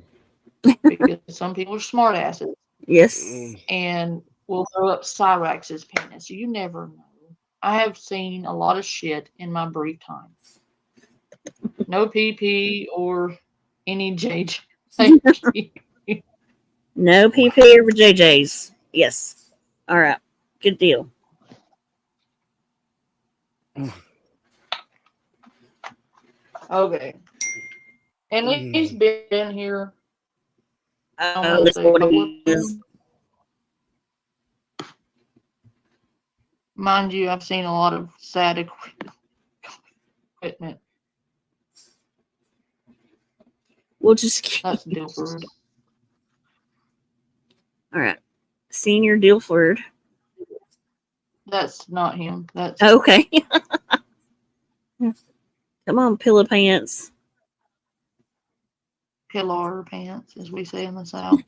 because some people are smartasses. Yes. And will throw up Cyrax's penis. You never know. I have seen a lot of shit in my brief time. No PP or any JJ. No PP or JJs. Yes. All right. Good deal. Okay. And he's been here. Oh, that's what it is. Mind you, I've seen a lot of sad equipment. We'll just keep. That's Dilford. All right. Senior Dilford. That's not him. That's okay. Come on, Pillow Pants. Pillar Pants, as we say in the South.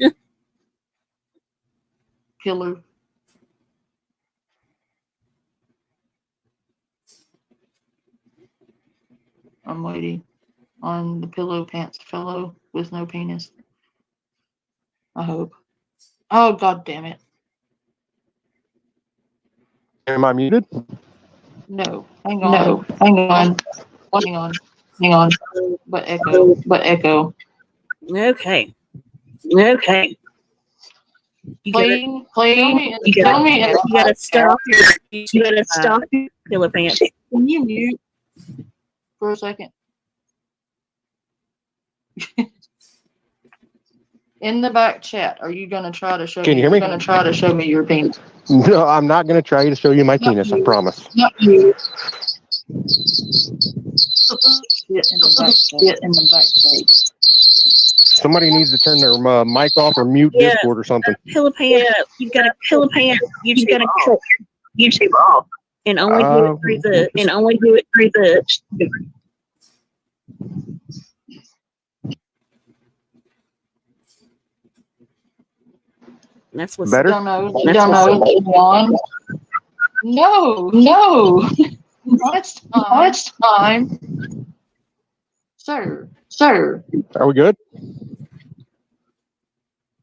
Pillar. I'm waiting on the Pillow Pants fellow with no penis. I hope. Oh, God damn it. Am I muted? No. Hang on. No. Hang on. Hang on. Hang on. But echo. But echo. Okay. Okay. You Playing. You gotta stop. You gotta stop. Pillow Pants. Can you mute for a second? In the back chat, are you going to try to show Can me? you hear me? You're going to try to show me your penis. No, I'm not going to try to show you my penis. I promise. Not you. Sit in the back stage. Somebody needs to turn their mic off or mute Discord or something. Pillow Pants. You gotta Pillow Pants. You just gotta cut YouTube off and only do it through the That's what's better. Don't know. One. No. Next time. Sir. Are we good?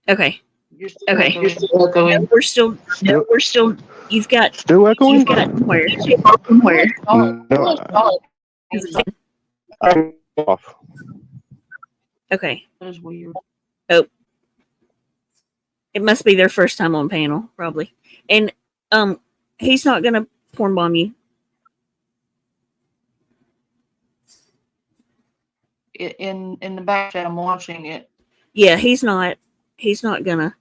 Okay. You're still echoing. No, we're still. You've got. Still echoing? You've got where? No. I'm off. Okay. That is weird. Oh. It must be their first time on panel, probably. And he's not gonna porn bomb you. In the back chat, I'm watching it. Yeah, he's not gonna.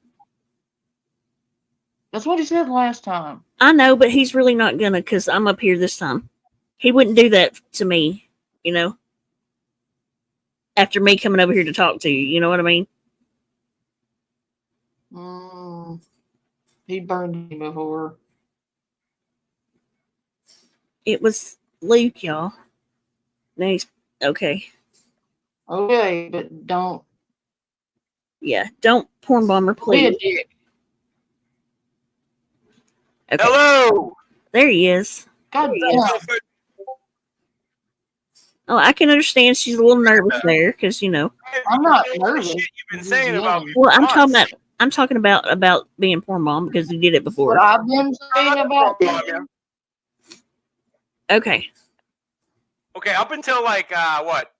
That's what he said last time. I know, but he's really not gonna because I'm up here this time. He wouldn't do that to me, you know. After me coming over here to talk to you, you know what I mean? He burned me before. It was Luke, y'all. Now he's okay. Okay, but don't. Yeah, don't porn bomber, please. Okay. Hello. There he is. God damn. Oh, I can understand she's a little nervous there because you know. I'm not nervous. You've been saying about me. Well, I'm talking about being porn mom because he did it before. What I've been saying about you. Okay. Okay, up until like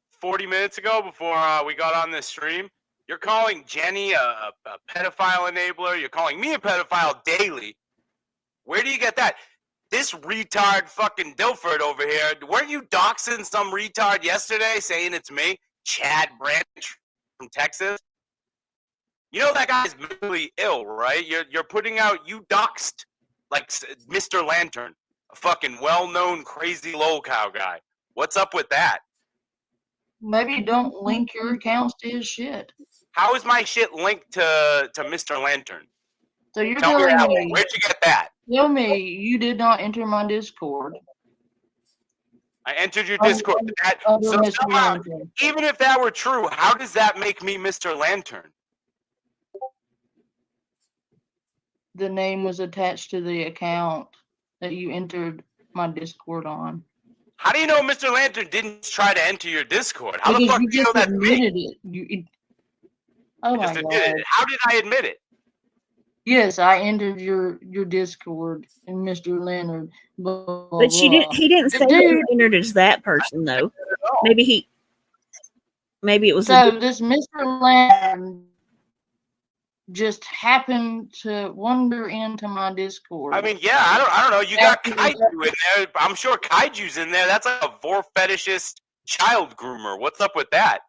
40 minutes ago before we got on this stream, you're calling Jenny a pedophile enabler. You're calling me a pedophile daily. Where do you get that? This retard fucking Dilford over here, weren't you doxing some retard yesterday saying it's me? Chad Branch from Texas? You know that guy's mentally ill, right? You're putting out, you doxed like Mr. Lantern, a fucking well-known crazy lolcow guy. What's up with that? Maybe don't link your accounts to his shit. How is my shit linked to Mr. Lantern? So you're Tell me telling me, where'd you get that? tell me you did not enter my Discord. I entered your Discord. So somehow, even if that were true, how does that make me Mr. Lantern? The name was attached to the account that you entered my Discord on. How do you know Mr. Lantern didn't try to enter your Discord? How Because the fuck you do you know just that's me? admitted it. Oh my God. How did I admit it? Yes, I entered your Discord and Mr. Leonard. Blah, blah, But she didn't. He didn't say that he entered as that person though. Maybe it was. So this Mr. Leonard just happened to wander into my Discord. I mean, yeah, I don't know. You got Kaiju in there. I'm sure Kaiju's in there. That's like a vor fetishist child groomer. What's up with that?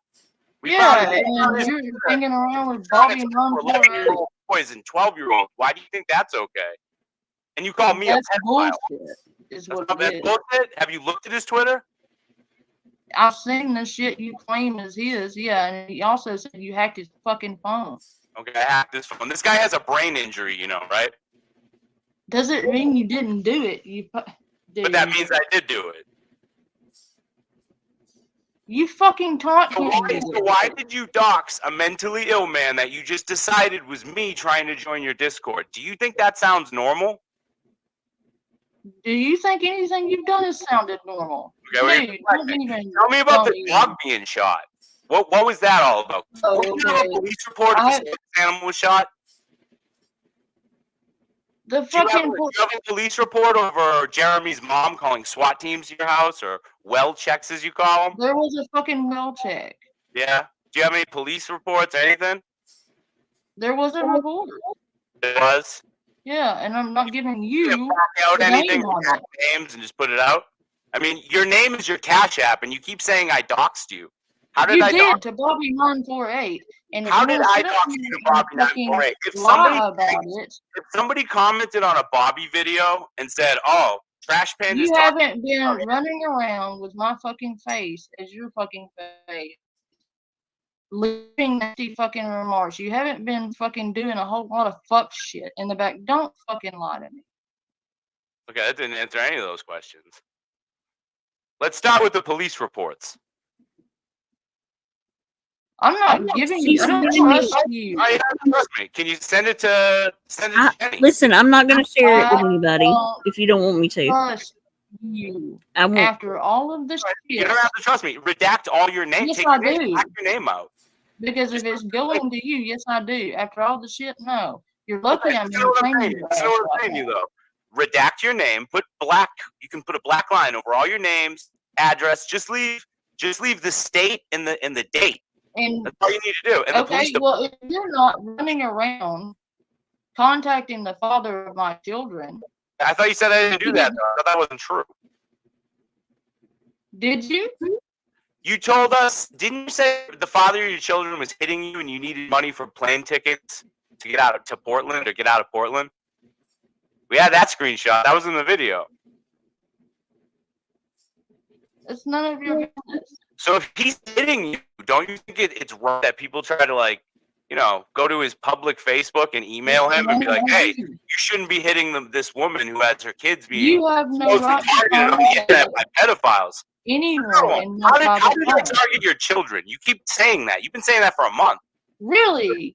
And you're hanging around with Bobby and 11-year-old boys and 12-year-olds. Why do you think that's okay? And you call me a pedophile? Bullshit. Is That's what it is. bullshit. Have you looked at his Twitter? I've seen the shit you claim is his, yeah, and he also said you hacked his fucking phone. Okay, I hacked his phone. This guy has a brain injury, you know, right? Does it mean you didn't do it? But that means I did do it. You fucking taught him. So why did you dox a mentally ill man that you just decided was me trying to join your Discord? Do you think that sounds normal? Do you think anything you've done has sounded normal? Okay, Dude, don't even tell me about the dog being shot. What was that all about? Oh, Did you have a police report if this animal was shot? The Do you fucking have a police report over Jeremy's mom calling SWAT teams to your house, or well checks as you call them? There was a fucking well check. Yeah. Do you have any police reports or anything? There was a report. There was. Yeah, and I'm not giving you Out the anything, name on it. names, and just put it out. I mean, your name is your Cash App, and you keep saying I doxed you. How did You I did dox to Bobby 948. And How did I dox you to Bobby 948? If somebody commented on a Bobby video and said, "Oh, Trash Panda's you haven't been running around with my fucking face as your fucking face, leaving nasty fucking remarks. You haven't been fucking doing a whole lot of fuck shit in the back. Don't fucking lie to me. Okay, that didn't answer any of those questions. Let's start with the police reports. I'm not giving you. I don't trust you. I don't trust me. Can you send it to Jenny? Listen, I'm not going to share it with anybody if you don't want me to. Trust you. I won't. After all of this shit. You don't have to trust me. Redact all your names. Yes, I do. Take your name out. Because if it's going to you, yes, I do. After all the shit, no. You're lucky I'm You know what I'm entertaining saying? you. You know what I'm saying, you though. Redact your name. Put black. You can put a black line over all your names, address. Just leave the state and the date. And that's all you need to do. And okay, well, if you're not running around contacting the father of my children. I thought you said I didn't do that, though. I thought that wasn't true. Did you? You told us, didn't you say the father of your children was hitting you and you needed money for plane tickets to get out to Portland or get out of Portland? We had that screenshot. That was in the video. It's none of your business. So if he's hitting you, don't you think it's right that people try to, like, you know, go to his public Facebook and email him and be like, hey, you shouldn't be hitting this woman who has her kids being You have no right to targeted on the internet by pedophiles. anyone. How did I target your children? You keep saying that. You've been saying that for a month. Really?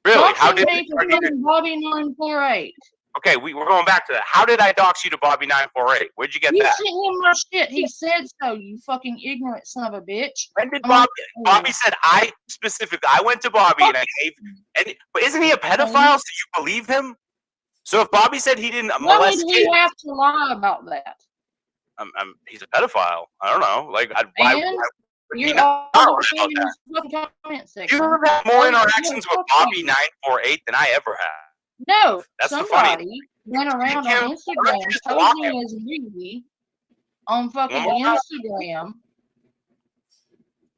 Really? How Doxing did me for fucking Bobby 948. Okay, we're going back to that. How did I dox you to Bobby 948? Where'd you get You that? sent him my shit. He said so, you fucking ignorant son of a bitch. When did Bobby said I specifically, I went to Bobby and I gave, and but isn't he a pedophile? So you believe him? So if Bobby said he didn't Why molest would he have to lie about that? he's a pedophile. I don't know. Like, You're all in the fucking comment section. You've had more interactions with Bobby 948 than I ever have. No, That's the somebody funny. went around on Instagram posing as me on fucking Instagram.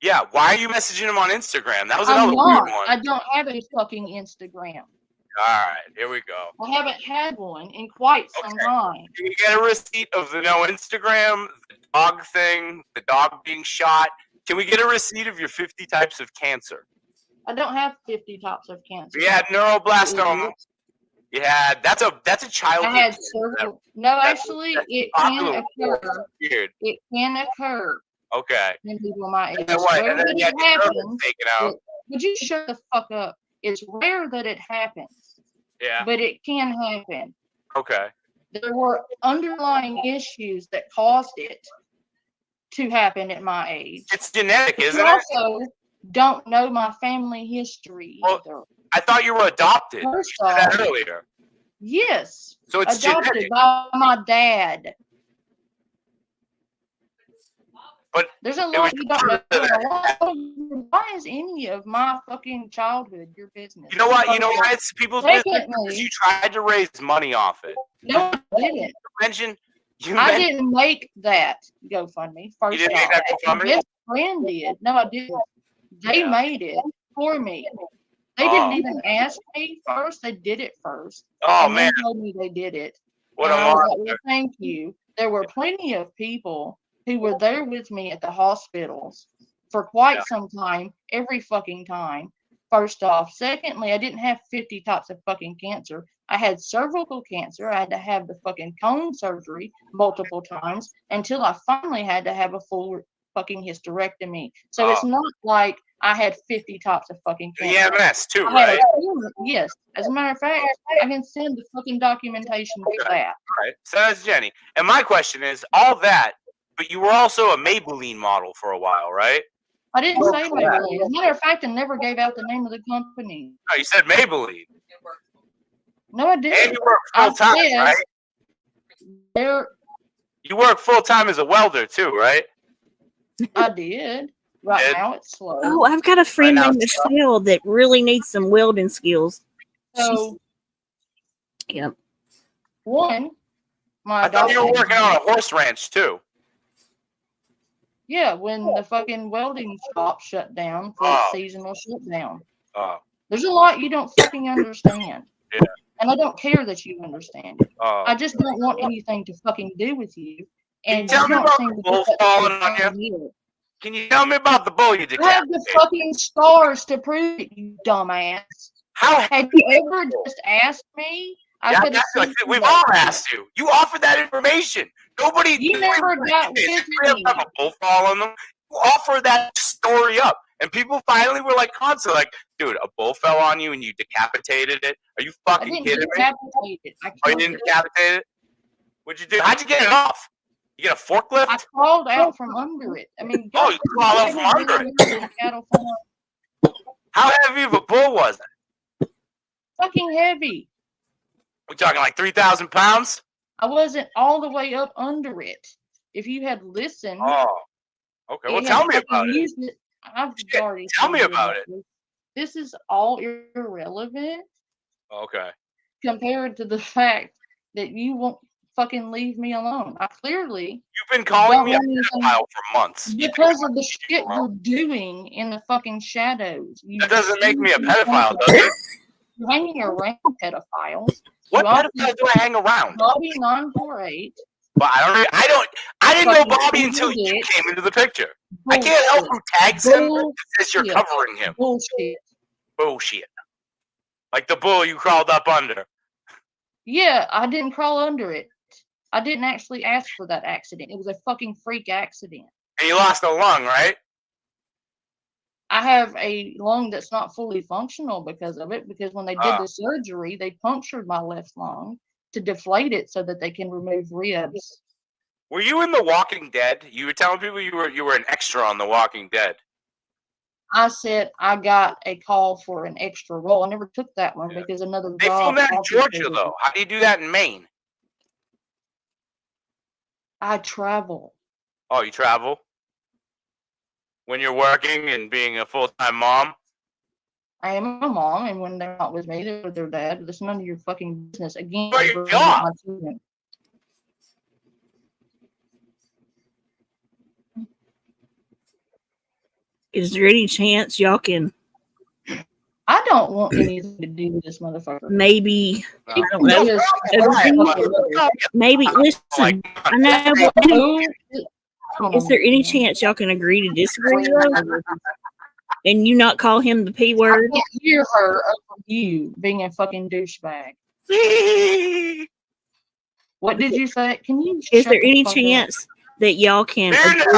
Yeah, why are you messaging him on Instagram? That was I'm another not. weird one. I don't have a fucking Instagram. All right, here we go. I haven't had one in quite some time. Can you get a receipt of the no Instagram, the dog thing, the dog being shot? Can we get a receipt of your 50 types of cancer? I don't have 50 types of cancer. You had neuroblastoma. You had that's a childhood. I had cervical. No, actually, it can occur. Weird. It can occur. Okay. In people my age. And then what? And then you had your nerves taken out. Would you shut the fuck up? It's rare that it happens. Yeah. But it can happen. Okay. There were underlying issues that caused it to happen at my age. It's genetic, isn't it? Also, don't know my family history either. I thought you were adopted. First You said that off, earlier. Yes. So it's adopted genetic. by my dad. But there's a lot you don't know. Why is any of my fucking childhood your business? You know what? You know why it's people's business? Because you tried to raise money off it. No, I didn't. I didn't make that GoFundMe. First You didn't make that GoFundMe? My best friend did. No, I didn't. They made it for me. They didn't even ask me first. They did it first. Oh, and man. They told me they did it. What and a I was monster. like, well, thank you. There were plenty of people who were there with me at the hospitals for quite some time, every fucking time. First off. Secondly, I didn't have 50 types of fucking cancer. I had cervical cancer. I had to have the fucking cone surgery multiple times until I finally had to have a full fucking hysterectomy. So it's not like I had 50 types of fucking cancer. The EMS too, I had right? yes. As a matter of fact, I can send the fucking documentation for that. All right. So that's Jenny. And my question is, all that, but you were also a Maybelline model for a while, right? I didn't say Maybelline. As a matter of fact, I never gave out the name of the company. No, you said Maybelline. No, I didn't. And you work full time, right? You work full time as a welder too, right? I did. Right now it's slow. Oh, I've got a friend named Michelle that really needs some welding skills. So, yep. One, I thought you were working on a horse ranch too. Yeah, when the fucking welding shop shut down for its seasonal shutdown. Oh. There's a lot you don't fucking understand. Yeah. And I don't care that you understand it. Oh. I just don't want anything to fucking do with you. And Can you tell me don't about seem the to bull get that falling fucking on you? idea. Can you tell me about the bull you I have decapitated? the fucking scars to prove it, you dumbass. How had you ever just asked me? I could have sent you we've that. all asked you. You offered that information. Nobody. You never got with me. Have a bull fall on them. You offered that story up, and people finally were like, constantly like, dude, a bull fell on you and you decapitated it. Are you I fucking didn't kidding me? decapitate it. I Oh, you killed didn't it. decapitate it? What'd you do? How'd you get it off? You get a forklift? I crawled out from under it. I mean, Oh, you crawled out from under it. Cattle farm. How heavy of a bull was it? Fucking heavy. We talking like 3,000 pounds? I wasn't all the way up under it. If you had listened. Oh, okay. Well, tell me about it. I've already Tell me told you about it. This is all irrelevant Okay. compared to the fact that you won't fucking leave me alone. I clearly You've been calling don't me a want anything- pedophile for months. because of the shit you're doing in the fucking shadows. That doesn't make me a pedophile, does it? you're hanging around pedophiles. What pedophile do I hang around? Bobby 948. But I didn't know Bobby until you came into the picture. Bullshit. I can't help who tags him because you're covering him. Bullshit. Like the bull you crawled up under. Yeah, I didn't crawl under it. I didn't actually ask for that accident. It was a fucking freak accident. And you lost a lung, right? I have a lung that's not fully functional because of it, because when they did the surgery, they punctured my left lung to deflate it so that they can remove ribs. Were you in The Walking Dead? You were telling people you were an extra on The Walking Dead. I said I got a call for an extra role. I never took that one because another They job. filmed that in Georgia, though. How do you do that in Maine? I travel. Oh, you travel? When you're working and being a full-time mom? I am a mom, and when they're not with me, they're with their dad. That's none of your fucking business. Again, But your job. Is there any chance y'all can? I don't want anything to do with this motherfucker. Maybe I don't know. Maybe listen. I know. Is there any chance y'all can agree to disagree though? And you not call him the P word? I can't hear her over you being a fucking douchebag. What did you say? Can you? Is there any chance that y'all can agree?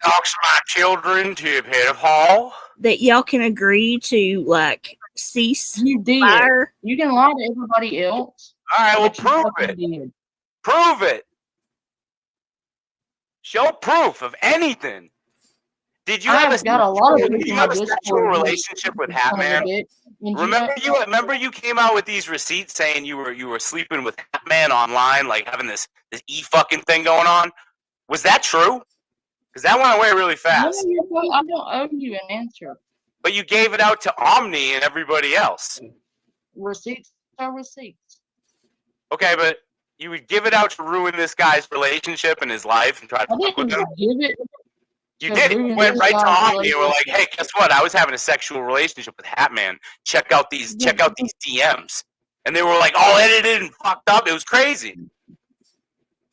Dox my children to pedophile. That y'all can agree to like cease fire? You can lie to everybody else. All right, well, prove it. Prove it. Show proof of anything. Did you have a sexual relationship with Hatman? Remember you came out with these receipts saying you were sleeping with Hatman online, like having this fucking thing going on. Was that true? Because that went away really fast. I don't owe you an answer. But you gave it out to Omni and everybody else. Receipts are receipts. Okay, but you would give it out to ruin this guy's relationship and his life and try to fuck with him? You did. You went right to Omni and were like, "Hey, guess what? I was having a sexual relationship with Hatman. Check out these DMs." And they were like all edited and fucked up. It was crazy.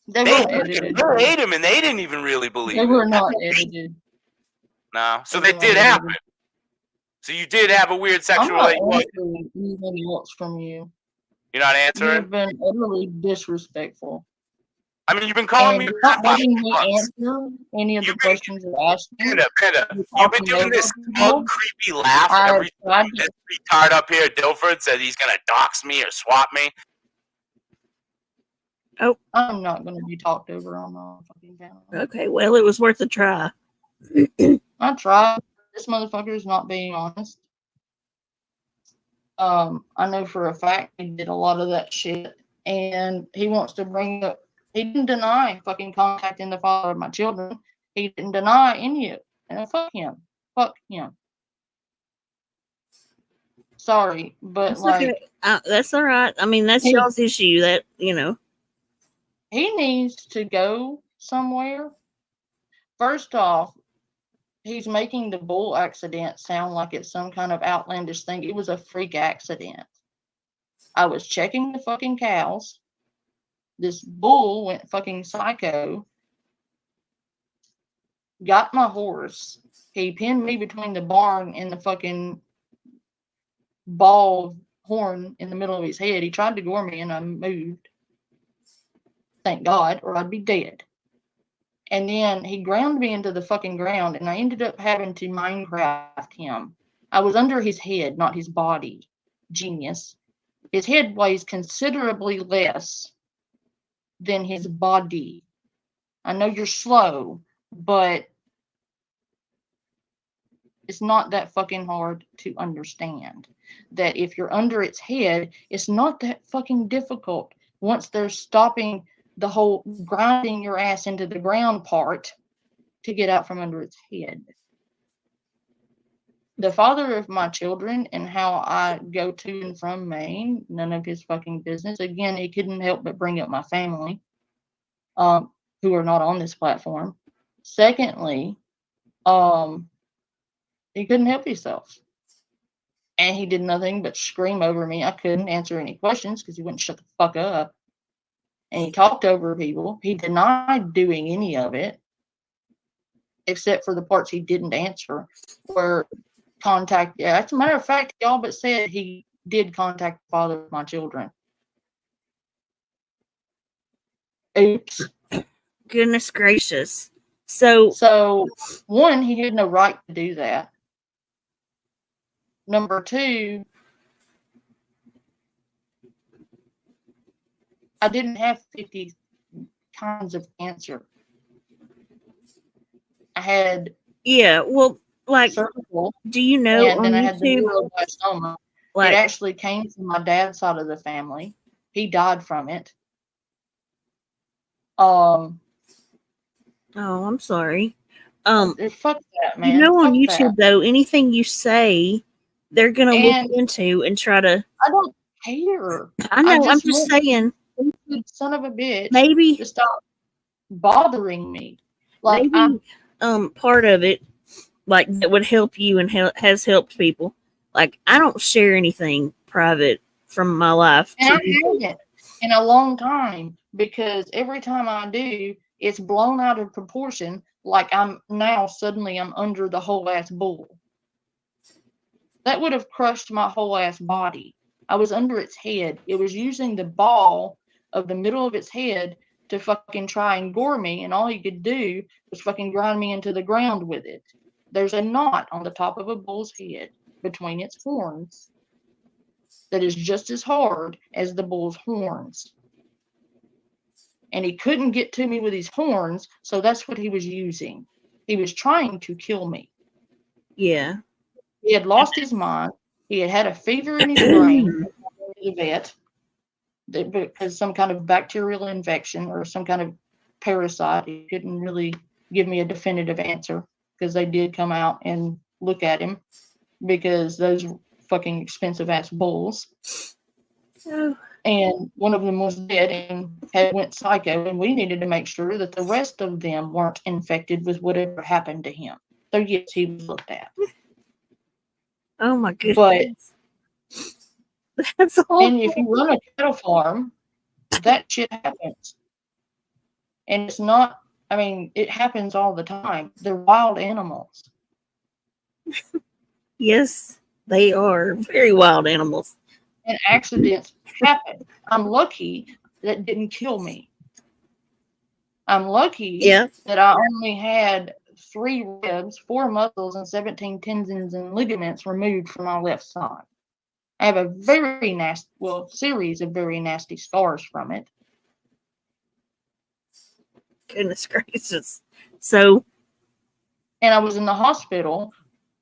They hate him, and they didn't even really believe it. They were not edited. No, so they did happen. So you did have a weird sexual relationship. I'm not answering anything else from you. You're not answering? You've been utterly disrespectful. I mean, you've been calling me. You're not letting me answer any of the questions you're asking. Panda, you've been doing this smug, creepy laugh every time this retard up here, Dilford, said he's going to dox me or swap me. Oh, I'm not going to be talked over on the fucking panel. Okay, well, it was worth a try. I tried. This motherfucker is not being honest. I know for a fact he did a lot of that shit, and he wants to bring up. He didn't deny fucking contacting the father of my children. He didn't deny any of it. And fuck him. Fuck him. Sorry, but that's like okay. That's all right. I mean, that's y'all's issue. That he needs to go somewhere. First off, he's making the bull accident sound like it's some kind of outlandish thing. It was a freak accident. I was checking the fucking cows. This bull went fucking psycho. Got my horse. He pinned me between the barn and the fucking ball horn in the middle of his head. He tried to gore me and I moved. Thank God, or I'd be dead. And then he ground me into the fucking ground, and I ended up having to Minecraft him. I was under his head, not his body. Genius. His head weighs considerably less than his body. I know you're slow, but it's not that fucking hard to understand. That if you're under its head, it's not that fucking difficult. Once they're stopping the whole grinding your ass into the ground part to get out from under its head. The father of my children and how I go to and from Maine, none of his fucking business. Again, he couldn't help but bring up my family, who are not on this platform. Secondly, he couldn't help himself. And he did nothing but scream over me. I couldn't answer any questions because he wouldn't shut the fuck up. And he talked over people. He denied doing any of it, except for the parts he didn't answer. Or contact. Yeah, as a matter of fact, he all but said he did contact the father of my children. Oops. Goodness gracious. So one, he had no right to do that. Number two, I didn't have 50 kinds of cancer. I had like cervical, do you know and on then I had the YouTube, neuroblastoma. like, it actually came from my dad's side of the family. He died from it. Oh, I'm sorry. Fuck that, man. You know, on Fuck YouTube that. though, anything you say, they're gonna look into and try to. I don't care. I know. I'm just want saying. the son of a bitch. Maybe to stop bothering me. Like maybe part of it, like that would help you and has helped people. Like I don't share anything private from my life. And I haven't in a long time, because every time I do, it's blown out of proportion. Like I'm under the whole ass bull. That would have crushed my whole ass body. I was under its head. It was using the ball of the middle of its head to fucking try and gore me, and all he could do was fucking grind me into the ground with it. There's a knot on the top of a bull's head between its horns that is just as hard as the bull's horns. And he couldn't get to me with his horns, so that's what he was using. He was trying to kill me. Yeah. He had lost his mind. He had a fever in his brain. The vet, because some kind of bacterial infection or some kind of parasite. He couldn't really give me a definitive answer, because they did come out and look at him, because those fucking expensive ass bulls. Oh. And one of them was dead and went psycho, and we needed to make sure that the rest of them weren't infected with whatever happened to him. So yes, he was looked at. Oh my goodness. But that's awful. And if you run a cattle farm, that shit happens. And it's not, I mean, it happens all the time. They're wild animals. Yes, they are very wild animals. And accidents happen. I'm lucky that didn't kill me. I'm lucky that I only had 3 ribs, 4 muscles, and 17 tendons and ligaments removed from my left side. I have a very nasty, series of very nasty scars from it. Goodness gracious. So. And I was in the hospital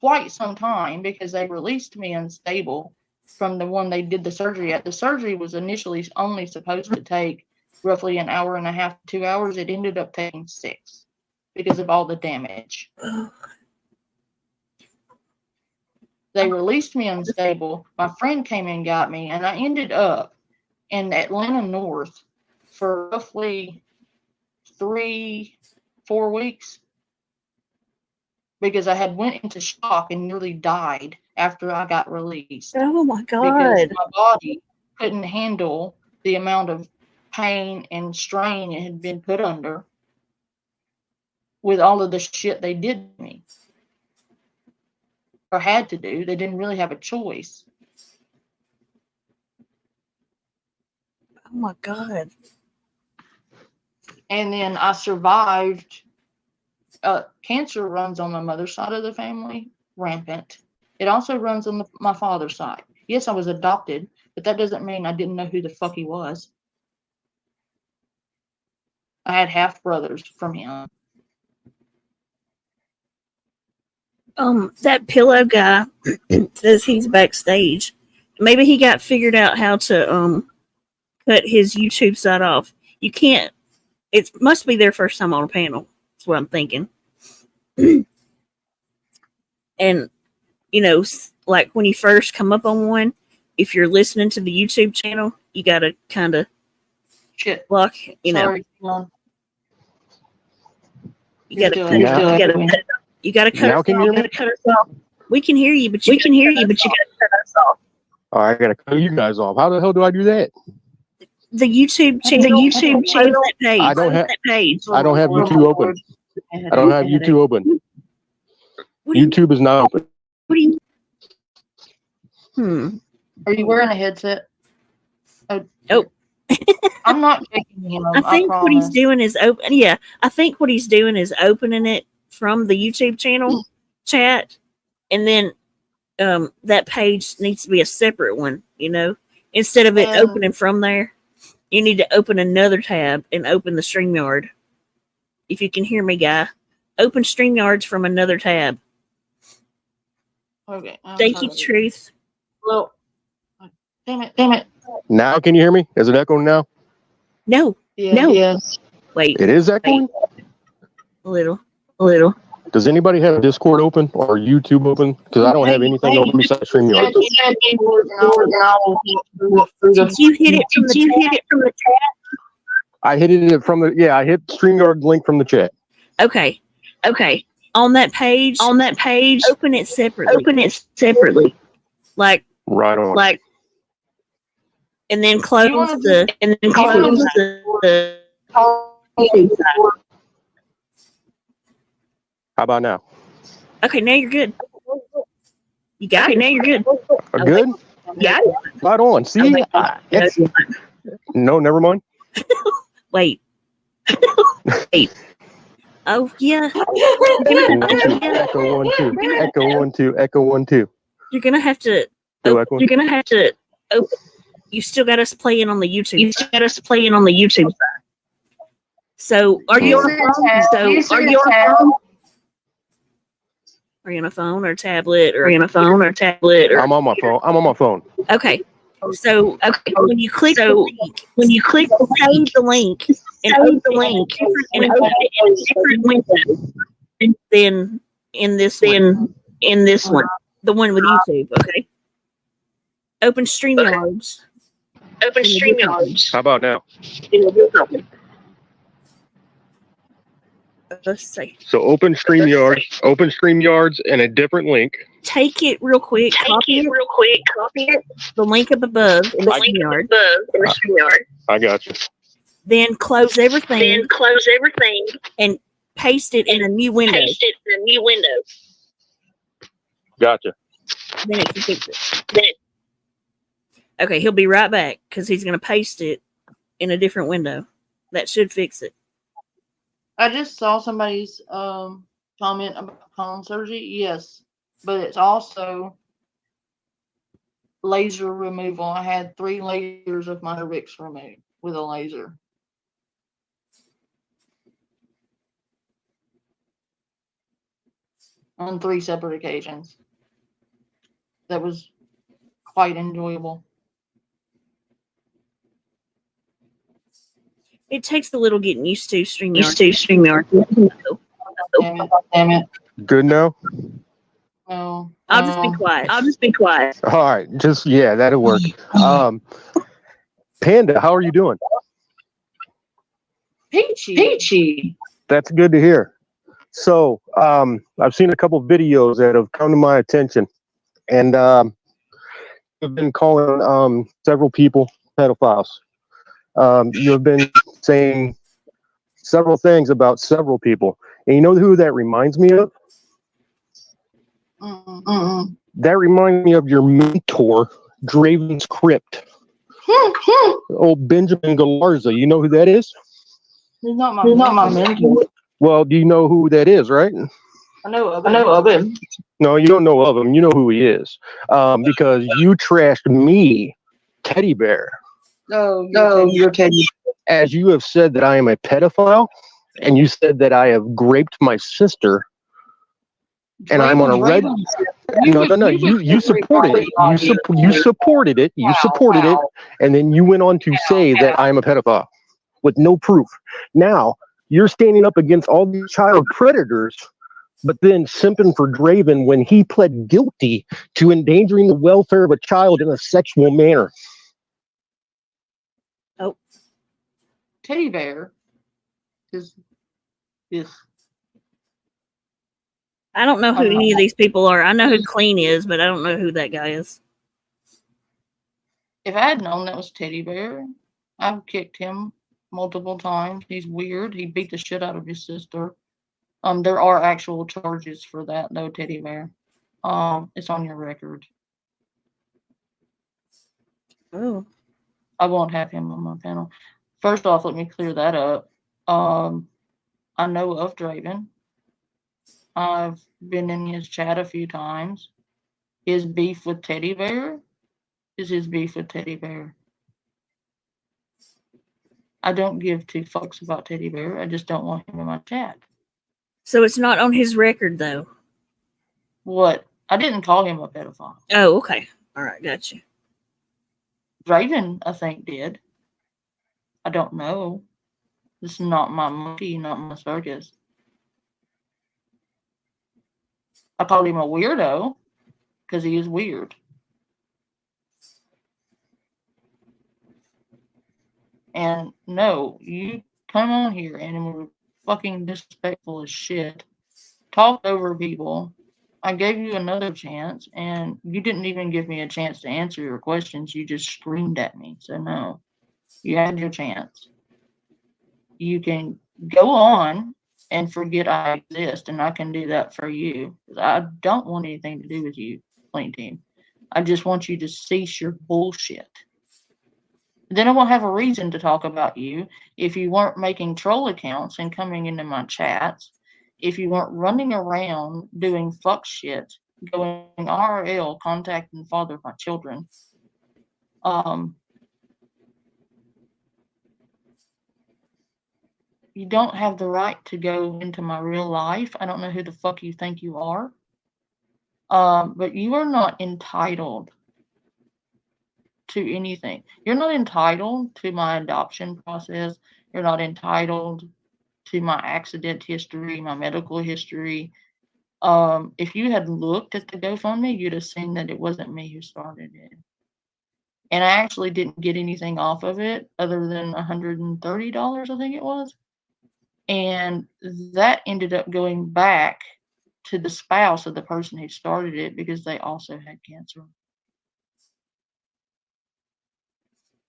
quite some time because they released me unstable from the one they did the surgery at. The surgery was initially only supposed to take roughly an hour and a half, 2 hours. It ended up taking 6 because of all the damage. They released me unstable. My friend came and got me, and I ended up in Atlanta North for roughly 3-4 weeks because I had went into shock and nearly died after I got released. Oh my God. Because my body couldn't handle the amount of pain and strain it had been put under with all of the shit they did to me. Or had to do. They didn't really have a choice. Oh my God. And then I survived. Cancer runs on my mother's side of the family, rampant. It also runs on my father's side. Yes, I was adopted, but that doesn't mean I didn't know who the fuck he was. I had half brothers from him. That pillow guy says he's backstage. Maybe he got figured out how to cut his YouTube side off. You can't. It must be their first time on a panel. That's what I'm thinking. And you know, like when you first come up on one, if you're listening to the YouTube channel, you got to kind of block. You know, you got to cut it off. You got to cut it off. We can hear you, but you gotta cut us off. All right, I gotta cut you guys off. How the hell do I do that? The YouTube channel. That page. I don't have that page. I don't have YouTube open. I don't have YouTube open. YouTube is not open. What do you? Are you wearing a headset? Oh. I'm not kicking him. I think what he's doing is open. Yeah, I think what he's doing is opening it from the YouTube channel chat, and then that page needs to be a separate one. You know, instead of it opening from there, you need to open another tab and open the StreamYard. If you can hear me, guy, open StreamYards from another tab. Okay. Thank you, Truth. Well, damn it. Now can you hear me? Is it echoing now? No. Yeah, no. Yes. Wait. It is echoing? A little. Does anybody have Discord open or YouTube open? Because I don't have anything open besides StreamYard. Did you hit it from the chat? I hit it from the I hit StreamYard link from the chat. Okay. On that page, open it separately. Like right on. And then close the How about now? Okay, now you're good. You got it. Now you're good. Good? Yeah. Right on. See? No, never mind. Wait. Oh yeah. Echo 1 2. Echo 1 2. Echo 1 2. You're gonna have to. Open. You still got us playing on the YouTube. Side. So are you on a phone? Are you on a phone or tablet or I'm on my phone. Okay. So when you click the save the link and open the link in a different window, then in this one, the one with YouTube, okay? Open StreamYards. How about now? Let's see. So open StreamYards and a different link. Take it real quick. Copy it. The link up above in the StreamYard. I got you. Then close everything. And paste it in a new window. Gotcha. Then it can fix it. Okay, he'll be right back because he's going to paste it in a different window. That should fix it. I just saw somebody's comment about colon surgery. Yes, but it's also laser removal. I had 3 layers of my cervix removed with a laser. On 3 separate occasions. That was quite enjoyable. It takes a little getting used to StreamYard. Damn it. Good now? No. I'll just be quiet. All right. That'll work. Panda, how are you doing? Peachy. That's good to hear. So, I've seen a couple videos that have come to my attention, and I've been calling several people pedophiles. You have been saying several things about several people, and you know who that reminds me of? That reminds me of your mentor, Draven's Crypt. Old Benjamin Galarza. You know who that is? He's not my mentor. Well, do you know who that is, right? I know of him. No, you don't know of him. You know who he is. Because you trashed me, Teddy Bear. You're Teddy. As you have said that I am a pedophile, and you said that I have raped my sister, and I'm on a red. No. You supported it. You supported it. You supported it, and then you went on to say that I'm a pedophile with no proof. Now you're standing up against all these child predators, but then simping for Draven when he pled guilty to endangering the welfare of a child in a sexual manner. Oh, Teddy Bear is I don't know who any of these people are. I know who Clean is, but I don't know who that guy is. If I had known that was Teddy Bear, I've kicked him multiple times. He's weird. He beat the shit out of his sister. There are actual charges for that, though, Teddy Bear. It's on your record. Oh. I won't have him on my panel. First off, let me clear that up. I know of Draven. I've been in his chat a few times. His beef with Teddy Bear is his beef with Teddy Bear. I don't give two fucks about Teddy Bear. I just don't want him in my chat. So it's not on his record, though. What? I didn't call him a pedophile. Oh, okay. All right, gotcha. Draven, I think, did. I don't know. This is not my monkey, not my circus. I called him a weirdo because he is weird. And no, you come on here and were fucking disrespectful as shit. Talked over people. I gave you another chance, and you didn't even give me a chance to answer your questions. You just screamed at me. So no, you had your chance. You can go on and forget I exist, and I can do that for you. I don't want anything to do with you, Clean Team. I just want you to cease your bullshit. Then I won't have a reason to talk about you if you weren't making troll accounts and coming into my chats, if you weren't running around doing fuck shit, going RL, contacting the father of my children. You don't have the right to go into my real life. I don't know who the fuck you think you are. But you are not entitled to anything. You're not entitled to my adoption process. You're not entitled to my accident history, my medical history. If you had looked at the GoFundMe, you'd have seen that it wasn't me who started it. And I actually didn't get anything off of it other than $130, I think it was. And that ended up going back to the spouse of the person who started it because they also had cancer.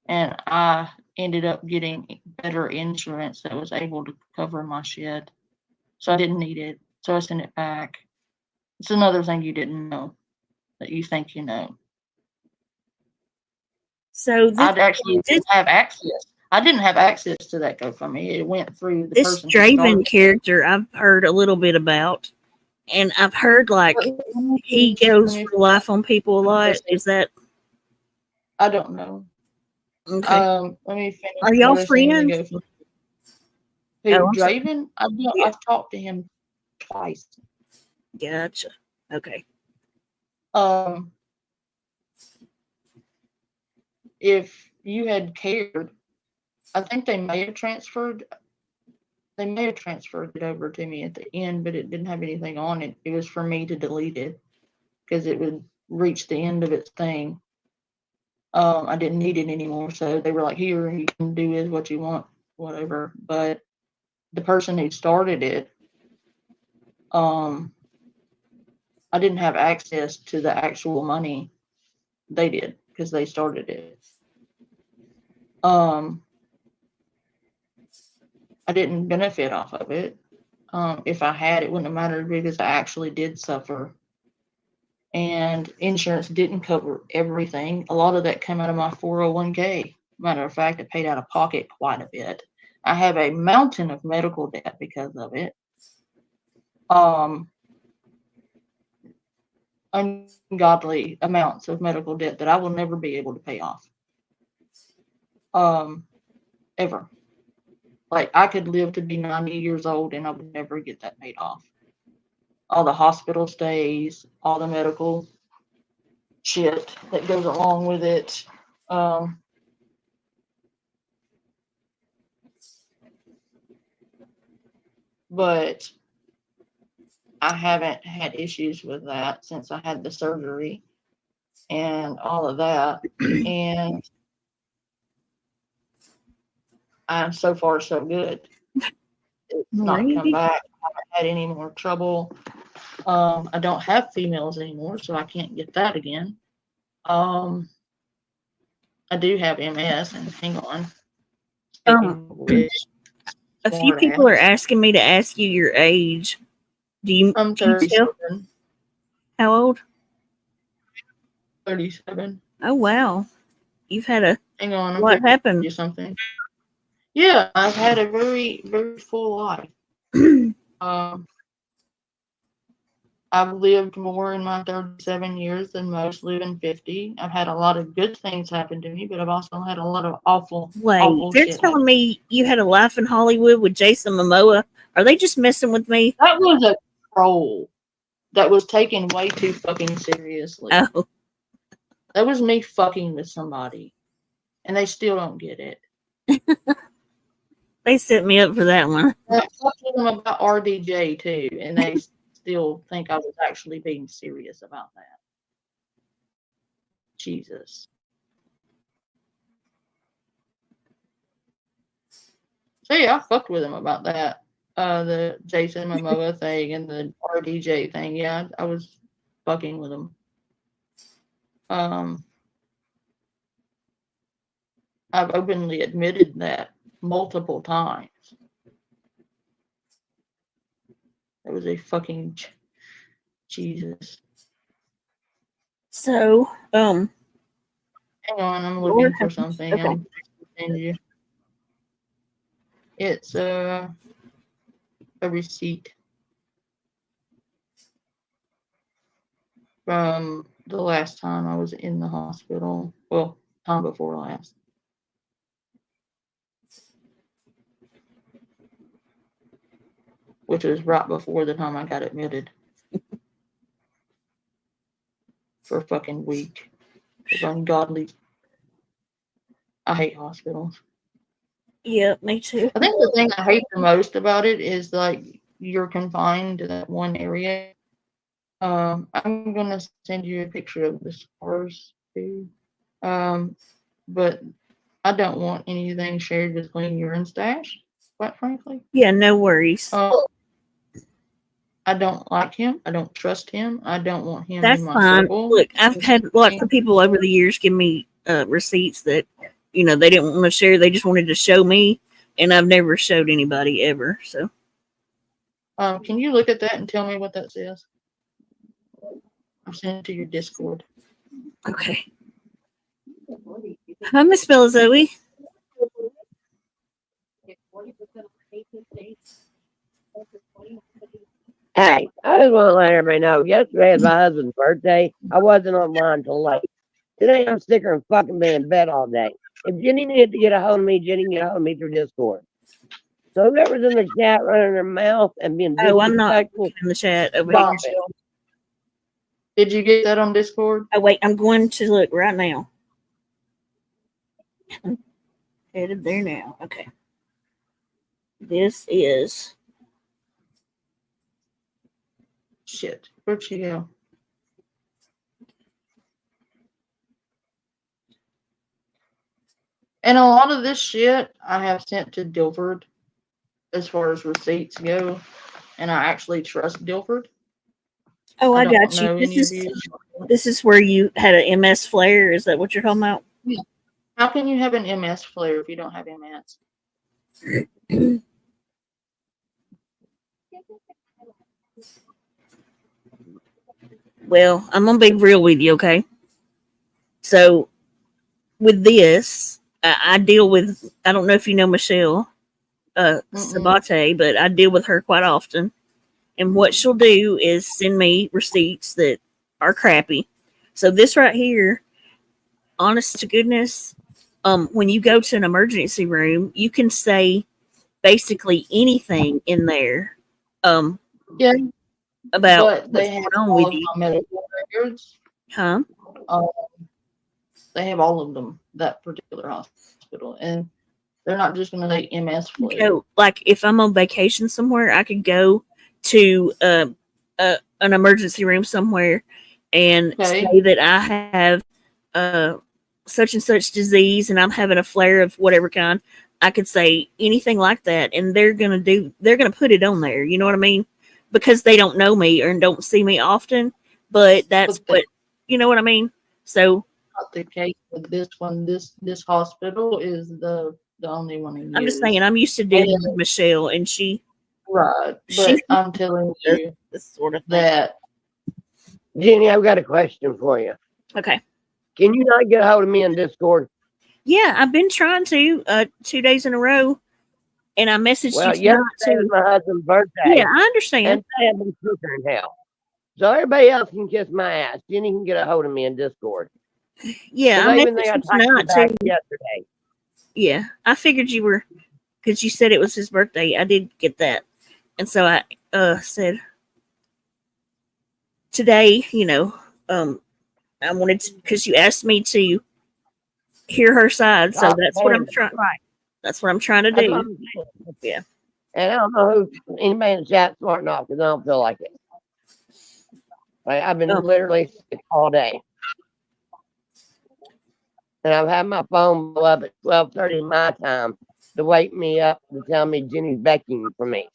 And I ended up getting better insurance that was able to cover my shit. So I didn't need it. So I sent it back. It's another thing you didn't know that you think you know. So I'd actually have access. I didn't have access to that GoFundMe. It went through the this person. Draven character I've heard a little bit about, and I've heard like he goes for life on people a lot. Is that? I don't know. Okay. Let me finish. Are y'all friends? Who, Oh, Draven? I've talked to him twice. Gotcha. Okay. If you had cared, I think they may have transferred it over to me at the end, but it didn't have anything on it. It was for me to delete it because it would reach the end of its thing. I didn't need it anymore, so they were like, here, you can do what you want, whatever. But the person who started it, I didn't have access to the actual money. They did because they started it. I didn't benefit off of it. If I had, it wouldn't have mattered because I actually did suffer. And insurance didn't cover everything. A lot of that came out of my 401k. Matter of fact, it paid out of pocket quite a bit. I have a mountain of medical debt because of it. Ungodly amounts of medical debt that I will never be able to pay off. Ever. Like, I could live to be 90 years old and I would never get that paid off. All the hospital stays, all the medical shit that goes along with it. But I haven't had issues with that since I had the surgery and all of that. And I'm so far so good. It's not come back. I haven't had any more trouble. I don't have females anymore, so I can't get that again. I do have MS, and hang on. A few people are asking me to ask you your age. Do you? I'm can you tell? 37. How old? 37. Oh wow, you've had a. Hang on. What happened? You something? Yeah, I've had a very, very full life. I've lived more in my 37 years than most live in 50. I've had a lot of good things happen to me, but I've also had a lot of awful They're shit telling me you had a life in Hollywood with Jason Momoa. Are they just messing with me? That was a troll that was taken way too fucking seriously. Oh. That was me fucking with somebody, and they still don't get it. They set me up for that one. I talked to them about RDJ too, and they still think I was actually being serious about that. Jesus. So yeah, I fucked with him about that. The Jason Momoa thing and the RDJ thing. Yeah, I was fucking with him. I've openly admitted that multiple times. That was a fucking Jesus. So, hang on, I'm looking for something. Okay. I'm send you. It's a receipt from the last time I was in the hospital. Well, time before last. Which was right before the time I got admitted. For a fucking week. It's ungodly. I hate hospitals. Yeah, me too. I think the thing I hate the most about it is like you're confined to that one area. I'm gonna send you a picture of the scars too. But I don't want anything shared with Clean Urine Stash, quite frankly. Yeah, no worries. I don't like him. I don't trust him. I don't want him That's in my fine. circle. Look, I've had lots of people over the years give me receipts that, you know, they didn't want to share. They just wanted to show me, and I've never showed anybody ever. So, can you look at that and tell me what that says? I'll send it to your Discord. Okay. Hi, Miss Bella Zoe. Hey, I just want to let everybody know, yesterday was my husband's birthday. I wasn't online till late. Today I'm sicker and fucking be in bed all day. If Jenny needed to get a hold of me, Jenny can get a hold of me through Discord. So whoever's in the chat running their mouth and being disrespectful. I'm not in the chat over Stop here. it. Did you get that on Discord? Oh, wait, I'm going to look right now. Headed there now. Okay. This is. Shit. Where'd she go? And a lot of this shit I have sent to Dilford as far as receipts go. And I actually trust Dilford. Oh, I got you. This is where you had an MS flare. Is that what you're talking about? Yeah. How can you have an MS flare if you don't have MS? Well, I'm gonna be real with you, okay? So, with this, I deal with. I don't know if you know Michelle Sabate, but I deal with her quite often. And what she'll do is send me receipts that are crappy. So this right here, honest to goodness, when you go to an emergency room, you can say basically anything in there. Yeah. About but they what's have going on all with of you. my medical records. Huh? They have all of them, that particular hospital. And they're not just going to say MS flu. So, like, if I'm on vacation somewhere, I could go to an emergency room somewhere and say that I have such and such disease and I'm having a flare of whatever kind. I could say anything like that, and they're gonna put it on there. You know what I mean? because they don't know me or don't see me often. But that's what, you know what I mean? So not the case with this one. This hospital is the only one in I'm just saying, I'm used to dealing with Michelle, and she. Right, but I'm telling you this sort of thing. that. Jenny, I've got a question for you. Okay. Can you not get a hold of me on Discord? Yeah, I've been trying to 2 days in a row, and I messaged Well, you tonight yesterday was my husband's birthday. Yeah, I understand. And I have been cooking in hell. So everybody else can kiss my ass. Jenny can get a hold of me in Discord. Yeah, I I even think I messaged typed you you tonight back too. yesterday. Yeah, I figured you were, because you said it was his birthday. I did get that, and so I said today, I wanted to, because you asked me to hear her side, so that's what I'm trying. Right. That's what I'm trying to That's do. what I'm saying. Yeah. And I don't know who anybody in the chat smarting off because I don't feel like it. I've been literally sick all day. And I've had my phone blow up at 12:30 my time to wake me up to tell me Jenny's beckoning for me.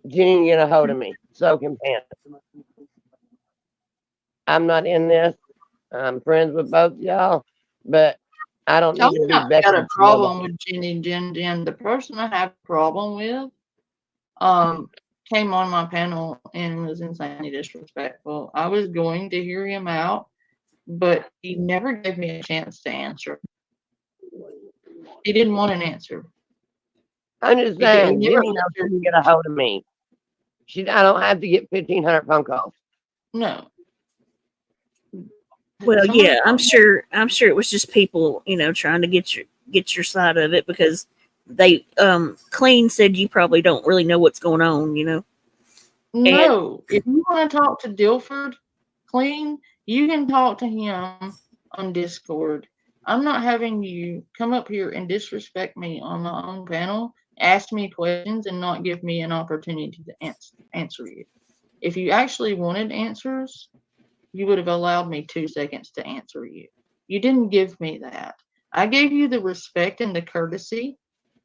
Jenny, get a hold of me. So can Panda. I'm not in this. I'm friends with both y'all, but I don't need to be I've got beckoning a for problem nobody. with Jenny Jen. The person I have a problem with came on my panel and was insanely disrespectful. I was going to hear him out, but he never gave me a chance to answer. He didn't want an answer. I'm just saying, Jenny knows she can get a hold of me. I don't have to get 1,500 phone calls. No. Well, yeah, I'm sure it was just people, trying to get your side of it, because they Clean said you probably don't really know what's going on, No, if you want to talk to Dilford Clean, you can talk to him on Discord. I'm not having you come up here and disrespect me on my own panel, ask me questions, and not give me an opportunity to answer you. If you actually wanted answers, you would have allowed me 2 seconds to answer you. You didn't give me that. I gave you the respect and the courtesy,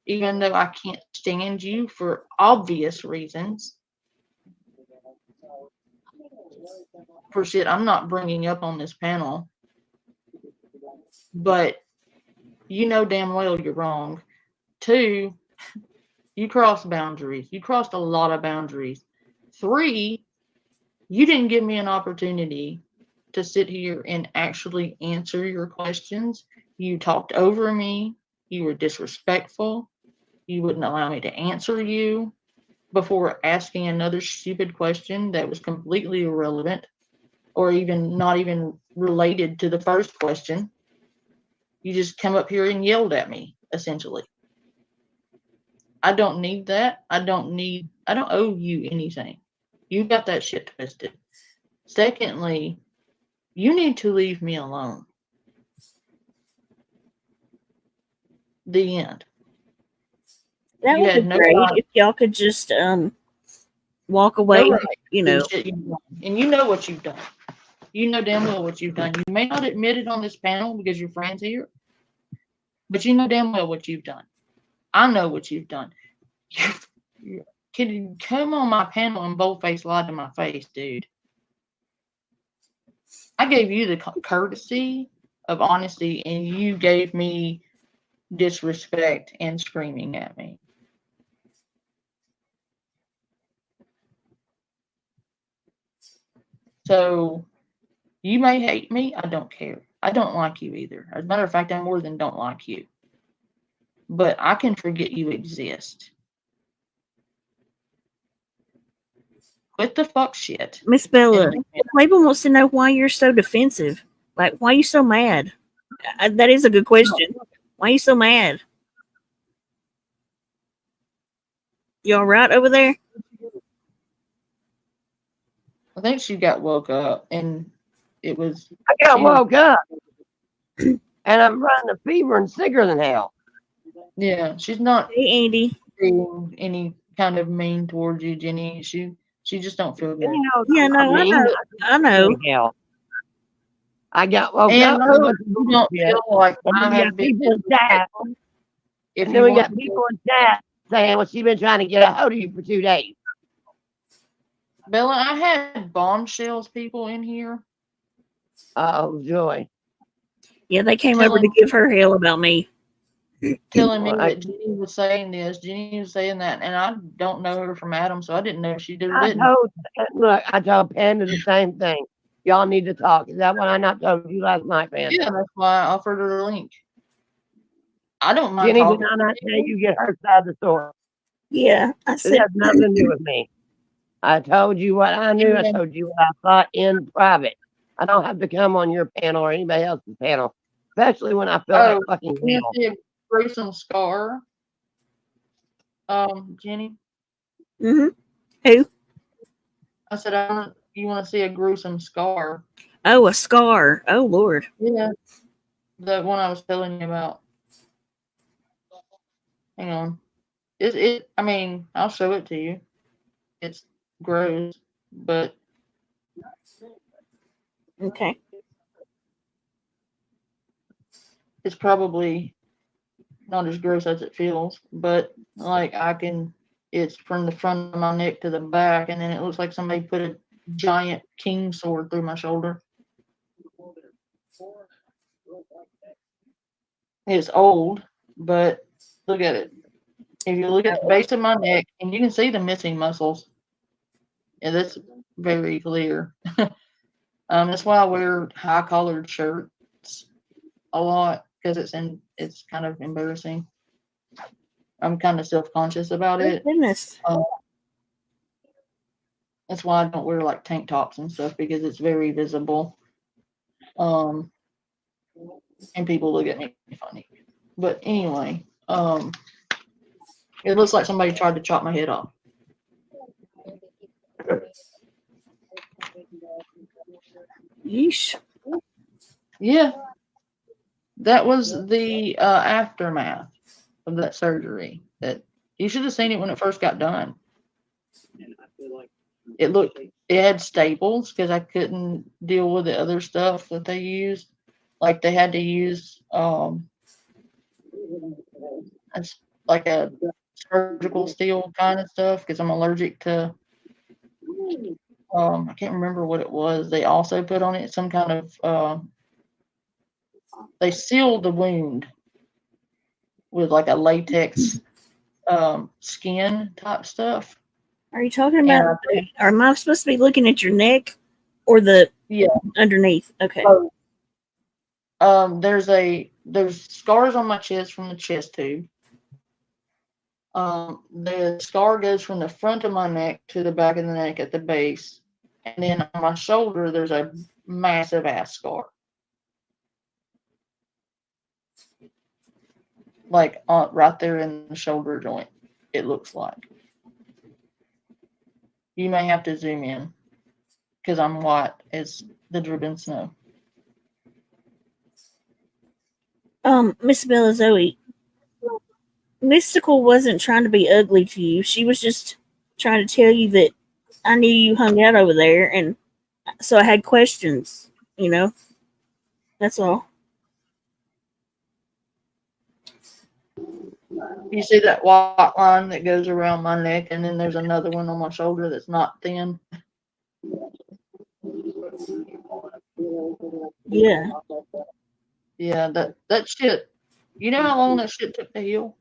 even though I can't stand you for obvious reasons. For shit I'm not bringing up on this panel. But you know damn well you're wrong. 2, you crossed boundaries. You crossed a lot of boundaries. 3, you didn't give me an opportunity to sit here and actually answer your questions. You talked over me. You were disrespectful. You wouldn't allow me to answer you before asking another stupid question that was completely irrelevant or even not even related to the first question. You just come up here and yelled at me, essentially. I don't need that. I don't owe you anything. You got that shit twisted. Secondly, you need to leave me alone. The end. That would be great if y'all could just walk away, And you know what you've done. You know damn well what you've done. You may not admit it on this panel because your friend's here, but you know damn well what you've done. I know what you've done. Can you come on my panel and bold-faced lie to my face, dude? I gave you the courtesy of honesty, and you gave me disrespect and screaming at me. So, you may hate me. I don't care. I don't like you either. As a matter of fact, I more than don't like you. But I can forget you exist. Quit the fuck shit. Miss Bella, Playboy wants to know why you're so defensive. Like, why are you so mad? That is a good question. Why are you so mad? You all right over there? I think she got woke up, and it was... I got woke up, and I'm running a fever and sicker than hell. Yeah, she's not... Hey, Andy. ...being any kind of mean towards you, Jenny. She just don't feel good. Yeah, no, I know. I got woke and up. You don't feel like I have been... And then we got people in chat saying, well, she's been trying to get a hold of you for 2 days. Bella, I had bombshells people in here. Oh, joy. Yeah, they came over to give her hell about me. Telling me that Jenny was saying this, Jenny was saying that, and I don't know her from Adam, so I didn't know if she did or didn't. I told Panda the same thing. Y'all need to talk. Is that what I not told you last night, Panda? Yeah, that's why I offered her the link. I don't mind Jenny, talking. did I not tell you get her side of the story? Yeah, I said it has nothing to do with me. I told you what I knew. I told you what I thought in private. I don't have to come on your panel or anybody else's panel, especially when I feel that fucking you deal. see a gruesome scar, Jenny? Mm-hmm. Who? I said, you want to see a gruesome scar? Oh, a scar. Oh, Lord. Yeah, the one I was telling you about. Hang on. I mean, I'll show it to you. It's gross, but okay. It's probably not as gross as it feels, but like it's from the front of my neck to the back, and then it looks like somebody put a giant king sword through my shoulder. It's old, but look at it. If you look at the base of my neck, and you can see the missing muscles, and that's very clear. That's why I wear high collared shirts a lot, because it's kind of embarrassing. I'm kind of self-conscious about it. Goodness. That's why I don't wear like tank tops and stuff, because it's very visible. And people look at me funny. But anyway, it looks like somebody tried to chop my head off. Yeesh. Yeah. That was the aftermath of that surgery. That you should have seen it when it first got done. It had staples because I couldn't deal with the other stuff that they used. Like they had to use it's like a surgical steel kind of stuff because I'm allergic to I can't remember what it was. They also put on it some kind of they sealed the wound with like a latex skin type stuff. Are you talking about? Or am I supposed to be looking at your neck or the underneath? Okay. There's scars on my chest from the chest tube. The scar goes from the front of my neck to the back of the neck at the base, and then on my shoulder there's a massive ass scar. Like right there in the shoulder joint, it looks like. You may have to zoom in because I'm white as the driven snow. Miss Bella Zoe, Mystical wasn't trying to be ugly to you. She was just trying to tell you that I knew you hung out over there, and so I had questions, you know? That's all. You see that white line that goes around my neck, and then there's another one on my shoulder that's not thin? Yeah. Yeah, that shit. You know how long that shit took to heal?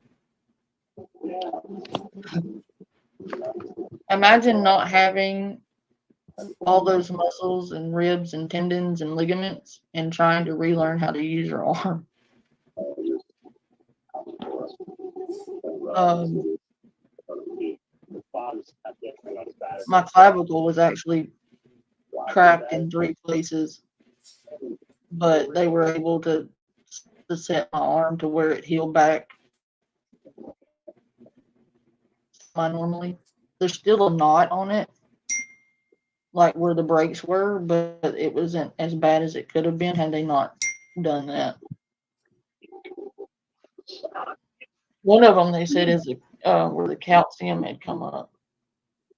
Imagine not having all those muscles and ribs and tendons and ligaments and trying to relearn how to use your arm. My clavicle was actually cracked in 3 places, but they were able to set my arm to where it healed back normally. There's still a knot on it, like where the breaks were, but it wasn't as bad as it could have been had they not done that. One of them they said is where the calcium had come up,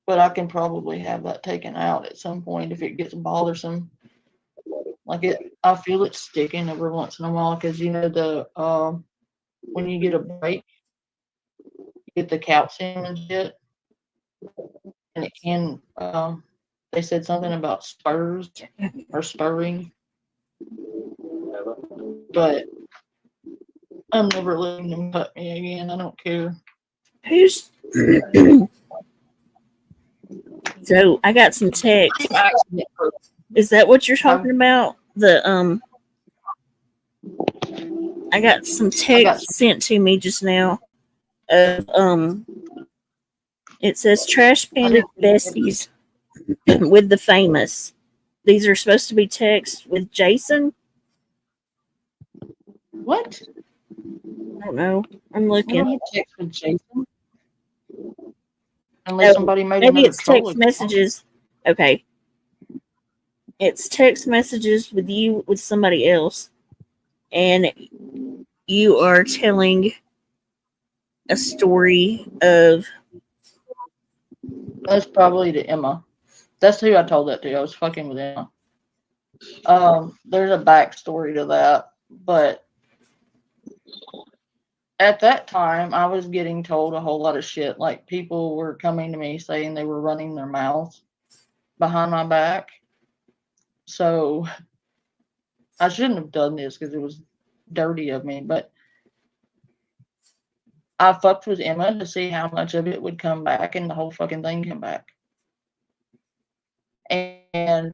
but I can probably have that taken out at some point if it gets bothersome. I feel it sticking every once in a while because you know when you get a break, get the calcium and shit. And it can, they said something about spurs or spurring. But I'm never letting them cut me again. I don't care. Who's so I got some text. Is that what you're talking about? The I got some text sent to me just now of it says trash panda besties with the famous. These are supposed to be texts with Jason. What? I don't know. I'm looking. Text with Jason? Unless somebody made maybe another it's text messages. Okay. It's text messages with you with somebody else. And you are telling a story of. That's probably to Emma. That's who I told that to. I was fucking with Emma. There's a backstory to that, but at that time, I was getting told a whole lot of shit. Like, people were coming to me saying they were running their mouths behind my back. So I shouldn't have done this because it was dirty of me, but I fucked with Emma to see how much of it would come back, and the whole fucking thing came back. And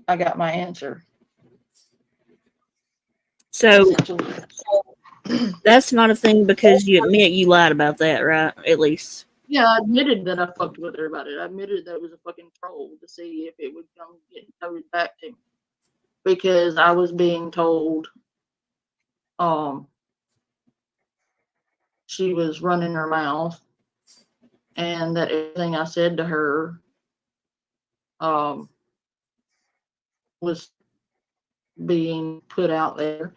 I got my answer. So that's not a thing because you admit you lied about that, right? At least. Yeah, I admitted that I fucked with her about it. I admitted that it was a fucking troll to see if it would come get towed back to me. Because I was being told she was running her mouth and that everything I said to her was being put out there.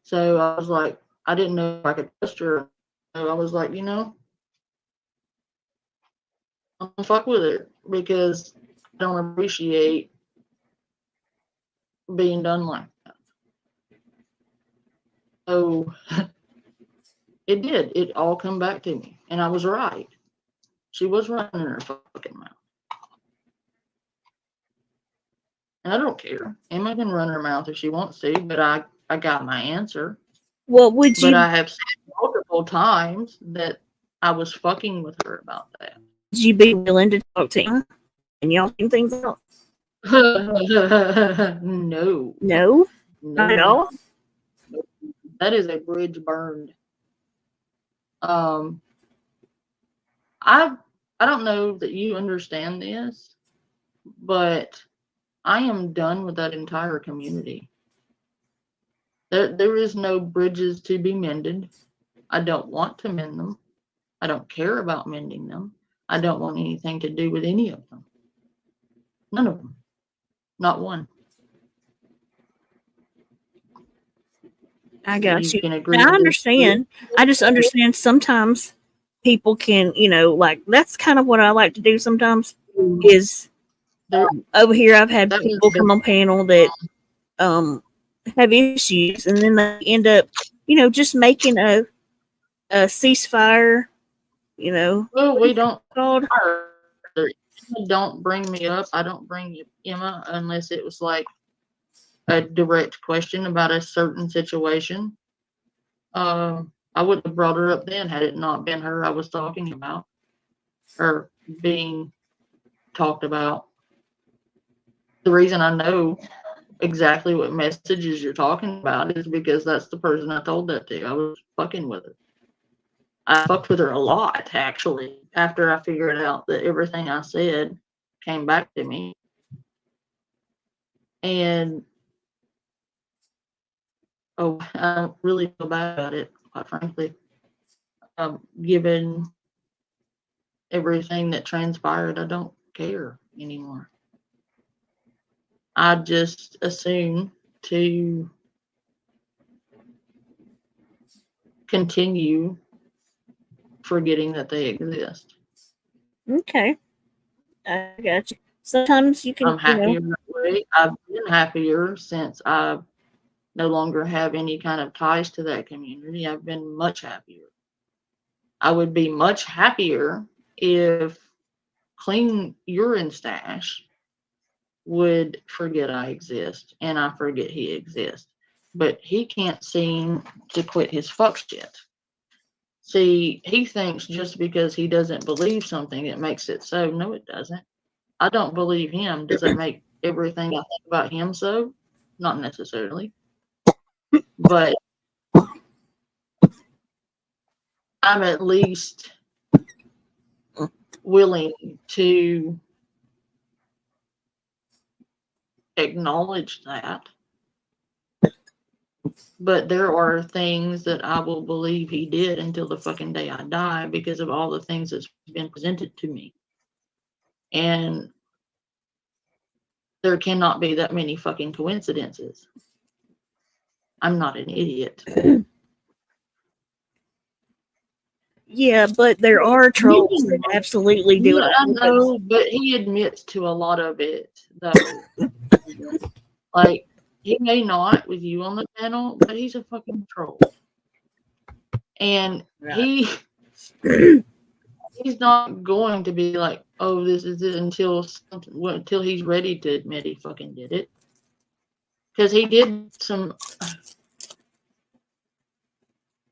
So I was like, I didn't know if I could trust her. So I was like, you know, I'm gonna fuck with her because I don't appreciate being done like that. So it did. It all come back to me. And I was right. She was running her fucking mouth. And I don't care. Emma can run her mouth if she wants to, but I got my answer. What would you? But I have said multiple times that I was fucking with her about that. Would you be willing to talk to Emma and y'all think things out? No. No? Not at all? That is a bridge burned. I don't know that you understand this, but I am done with that entire community. There is no bridges to be mended. I don't want to mend them. I don't care about mending them. I don't want anything to do with any of them. None of them. Not one. I got you. Can agree. I understand. I just understand sometimes people can, like that's kind of what I like to do sometimes is over here I've had people come on panel that have issues and then they end up, just making a ceasefire, Well, we don't don't bring me up. I don't bring Emma unless it was like a direct question about a certain situation. I wouldn't have brought her up then had it not been her I was talking about or being talked about. The reason I know exactly what messages you're talking about is because that's the person I told that to. I was fucking with her. I fucked with her a lot, actually, after I figured out that everything I said came back to me. And I don't really feel bad about it, quite frankly. Given everything that transpired, I don't care anymore. I just assume to continue forgetting that they exist. Okay. I got you. Sometimes you can. I'm happier that way. I've been happier since I've no longer have any kind of ties to that community, I've been much happier. I would be much happier if Clean Urine Stash would forget I exist and I forget he exists. But he can't seem to quit his fuck shit. See, he thinks just because he doesn't believe something, it makes it so. No, it doesn't. I don't believe him. Does that make everything I think about him so? Not necessarily. But I'm at least willing to acknowledge that. But there are things that I will believe he did until the fucking day I die because of all the things that's been presented to me. And there cannot be that many fucking coincidences. I'm not an idiot. Yeah, but there are trolls that absolutely do it. I know, but he admits to a lot of it, though. Like, he may not with you on the panel, but he's a fucking troll. And he's not going to be like, oh, this is it until he's ready to admit he fucking did it. Because he did some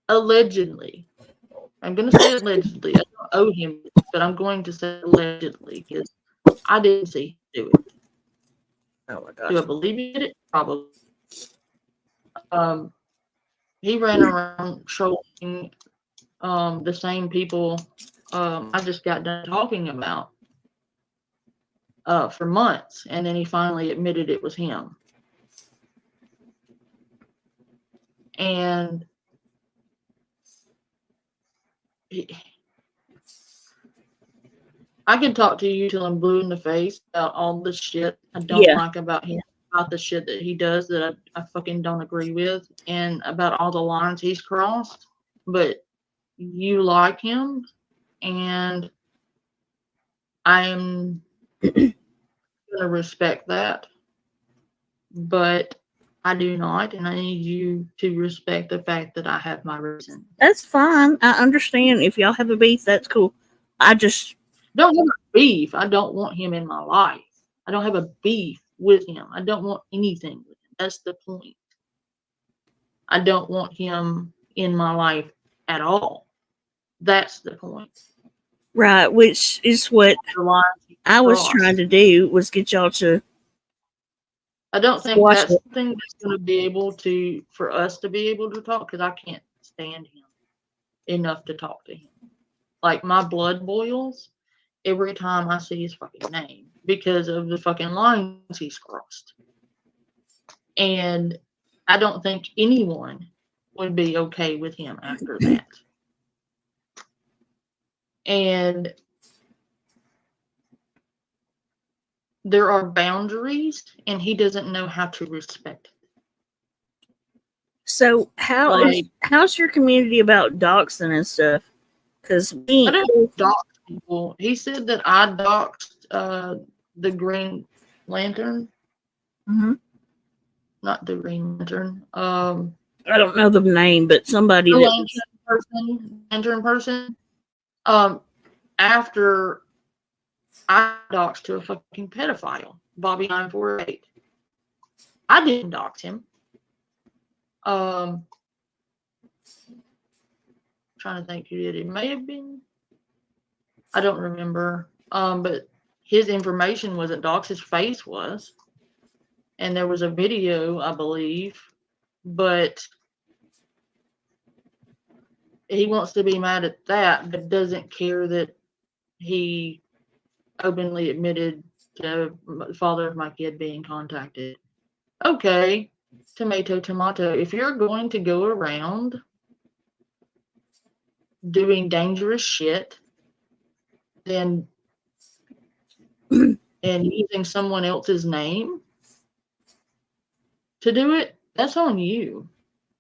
allegedly. I'm going to say allegedly. I don't owe him, but I'm going to say allegedly because I didn't see him do it. Oh my gosh. Do I believe he did it? Probably. He ran around trolling the same people I just got done talking about for months, and then he finally admitted it was him. And I can talk to you till I'm blue in the face about all the shit I don't like about him, about the shit that he does that I fucking don't agree with, and about all the lines he's crossed. But you like him, and I am going to respect that. But I do not, and I need you to respect the fact that I have my reason. That's fine. I understand. If y'all have a beef, that's cool. I just don't have a beef. I don't want him in my life. I don't have a beef with him. I don't want anything with him. That's the point. I don't want him in my life at all. That's the point. Right, which is what I was trying to do, was get y'all to. I don't think that's something that's going to be able to, for us to be able to talk, because I can't stand him enough to talk to him. Like, my blood boils every time I see his fucking name because of the fucking lines he's crossed. And I don't think anyone would be okay with him after that. And there are boundaries, and he doesn't know how to respect it. So how's your community about doxing and stuff? Because I don't dox people. He said that I doxed the Green Lantern. Mm-hmm. Not the Green Lantern. I don't know the name, but somebody Lantern person. After I doxed to a fucking pedophile, Bobby 948. I didn't dox him. Trying to think who did it. It may have been. I don't remember. But his information wasn't doxed. His face was. And there was a video, I believe. But he wants to be mad at that, but doesn't care that he openly admitted to the father of my kid being contacted. Okay, tomato, tomato. If you're going to go around doing dangerous shit, then and using someone else's name to do it, that's on you.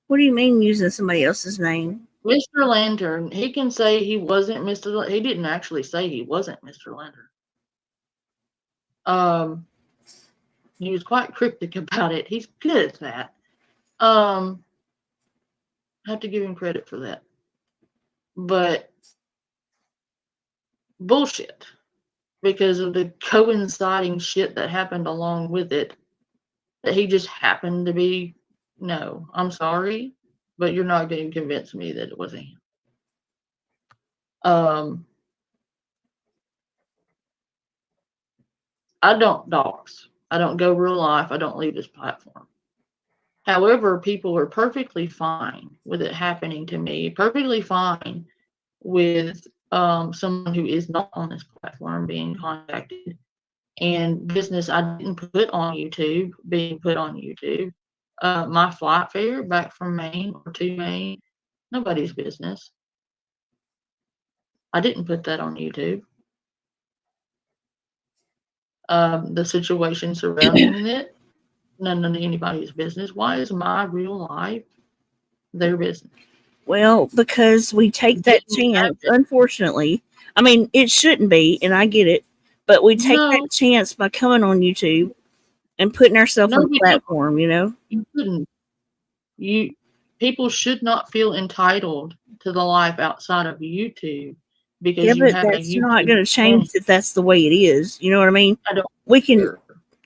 What do you mean using somebody else's name? Mr. Lantern, he can say he wasn't Mr. He didn't actually say he wasn't Mr. Lantern. He was quite cryptic about it. He's good at that. I have to give him credit for that. But bullshit. Because of the coinciding shit that happened along with it. That he just happened to be, no, I'm sorry, but you're not going to convince me that it wasn't him. I don't dox. I don't go real life. I don't leave this platform. However, people are perfectly fine with it happening to me, perfectly fine with someone who is not on this platform being contacted, and business I didn't put on YouTube being put on YouTube. My flight fare back from Maine or to Maine, nobody's business. I didn't put that on YouTube. The situation surrounding it, none of anybody's business. Why is my real life their business? Well, because we take that chance, unfortunately. I mean, it shouldn't be, and I get it, but we take that chance by coming on YouTube and putting ourselves on the platform, you know? You shouldn't. People should not feel entitled to the life outside of YouTube because Yeah, you but have that's a YouTube not going to channel. change if that's the way it is. You know what I mean? We can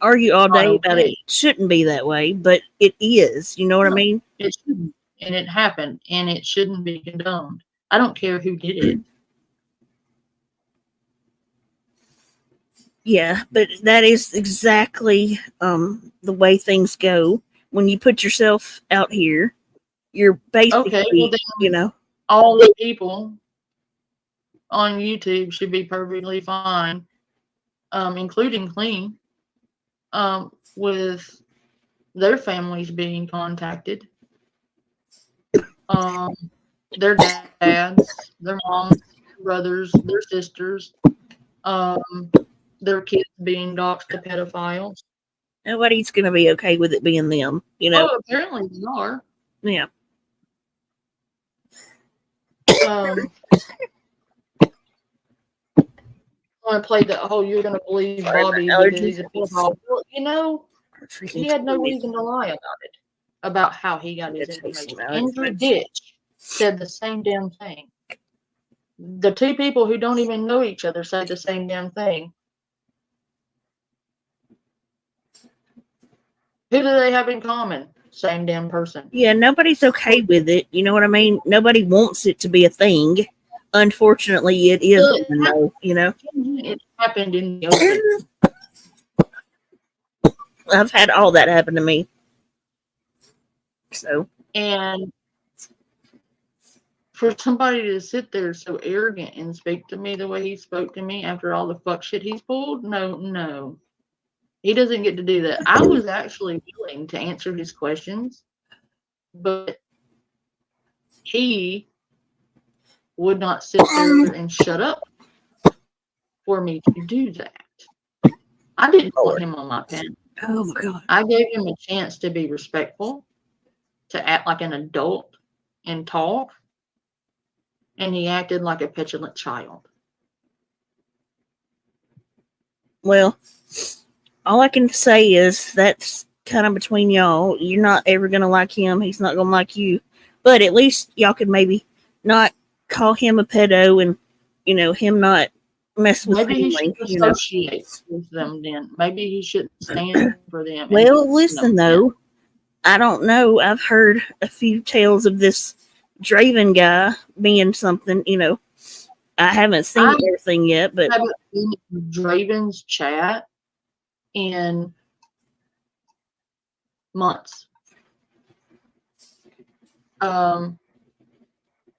argue all day about it. It shouldn't be that way, but it is. You know what I mean? It shouldn't. And it happened, and it shouldn't be condoned. I don't care who did it. Yeah, but that is exactly the way things go. When you put yourself out here, you're basically, Okay, well then, you know, all the people on YouTube should be perfectly fine, including Clean, with their families being contacted. Their dads, their moms, their brothers, their sisters, their kids being doxed to pedophiles. Nobody's going to be okay with it being them, you know? Oh, apparently they are. Yeah. I want to play the whole "you're going to believe Bobby because he's a pedophile." Well, you know, he had no reason to lie about it, about how he got his information. Andrew Ditch said the same damn thing. The two people who don't even know each other say the same damn thing. Who do they have in common? Same damn person. Yeah, nobody's okay with it. You know what I mean? Nobody wants it to be a thing. Unfortunately, it is, you know? It happened in the open. I've had all that happen to me. So. And for somebody to sit there so arrogant and speak to me the way he spoke to me after all the fuck shit he's pulled, no. He doesn't get to do that. I was actually willing to answer his questions, but he would not sit there and shut up for me to do that. I didn't want him on my pen. Oh my God. I gave him a chance to be respectful, to act like an adult and talk, and he acted like a petulant child. Well, all I can say is that's kind of between y'all. You're not ever going to like him. He's not going to like you. But at least y'all could maybe not call him a pedo and, you know, him not mess with Maybe he family, should associate with them then. Maybe he shouldn't stand for them. Well, listen, though. I don't know. I've heard a few tales of this Draven guy being something, you know. I haven't seen everything yet, but... I haven't seen Draven's chat in months.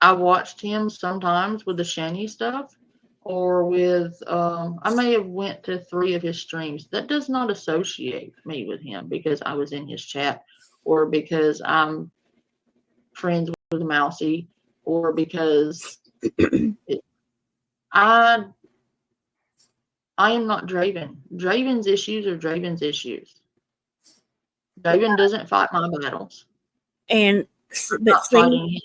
I watched him sometimes with the Shani stuff, or with I may have went to 3 of his streams. That does not associate me with him because I was in his chat, or because I'm friends with Mousy, or because I am not Draven. Draven's issues are Draven's issues. Draven doesn't fight my battles. And but see,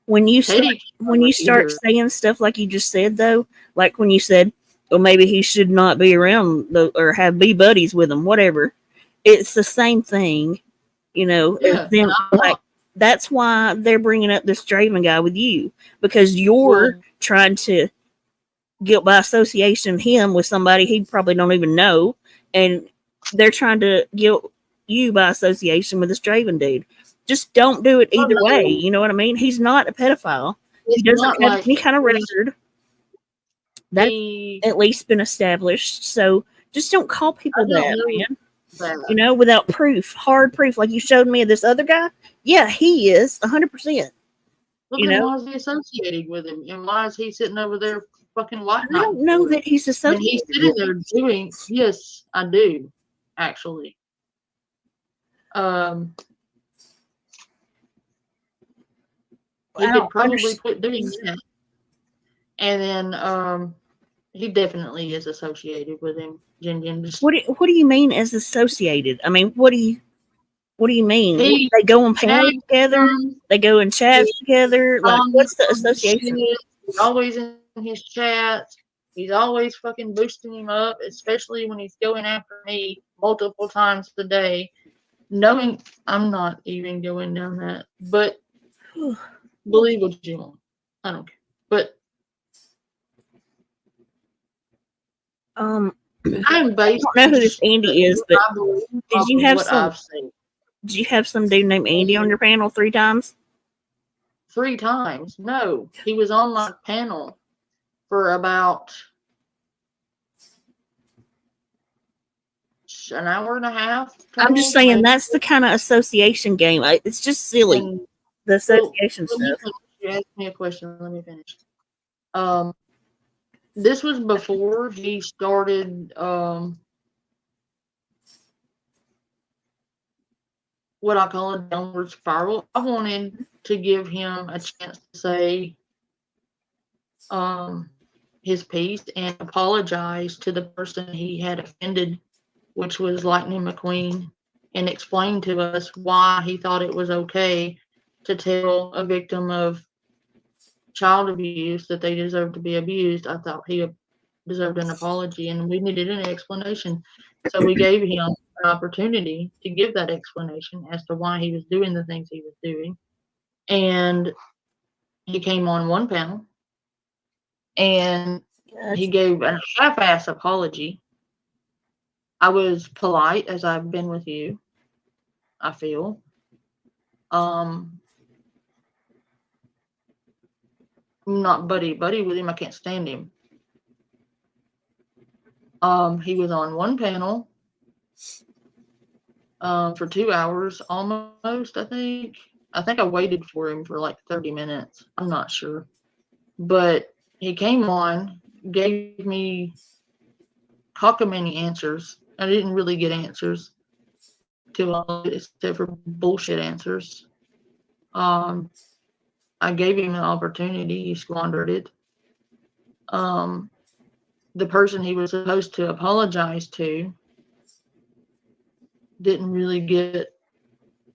when you start saying stuff like you just said, though, like when you said, well, maybe he should not be around or be buddies with him, whatever. It's the same thing You know, Yeah, then like that's why they're bringing up this Draven guy with you, because you're trying to guilt by association him with somebody he probably don't even know, and they're trying to guilt you by association with this Draven dude. Just don't do it either way. You know what I mean? He's not a pedophile. He doesn't have any kind of record. That's at least been established. So just don't call people that, man. You know, without proof, hard proof, like you showed me of this other guy. Yeah, he is 100%. Well, then why is he associated with him, and why is he sitting over there fucking white? I don't know that he's associated. And he's sitting there doing. Yes, I do, actually. He could probably quit doing that, and then he definitely is associated with him. What do you mean as associated? I mean, what do you mean? They go on panels together? They go in chats together? Like, what's the association? He's always in his chats. He's always fucking boosting him up, especially when he's going after me multiple times a day. Knowing I'm not even going down that, but believe what you want. I don't care. But I don't know who this Andy is, but did you have some dude named Andy on your panel 3 times? 3 times? No, he was on my panel for about an hour and a half. I'm just saying that's the kind of association game. It's just silly. The association stuff. You asked me a question. Let me finish. This was before he started what I call a downward spiral. I wanted to give him a chance to say his piece and apologize to the person he had offended, which was Lightning McQueen, and explain to us why he thought it was okay to tell a victim of child abuse that they deserve to be abused. I thought he deserved an apology, and we needed an explanation. So we gave him an opportunity to give that explanation as to why he was doing the things he was doing. And he came on one panel, and he gave a half-ass apology. I was polite, as I've been with you, I feel. I'm not buddy-buddy with him. I can't stand him. He was on one panel for 2 hours almost, I think. I think I waited for him for like 30 minutes. I'm not sure. But he came on, gave me cockamamie answers. I didn't really get answers to all of it except for bullshit answers. I gave him an opportunity. He squandered it. The person he was supposed to apologize to didn't really get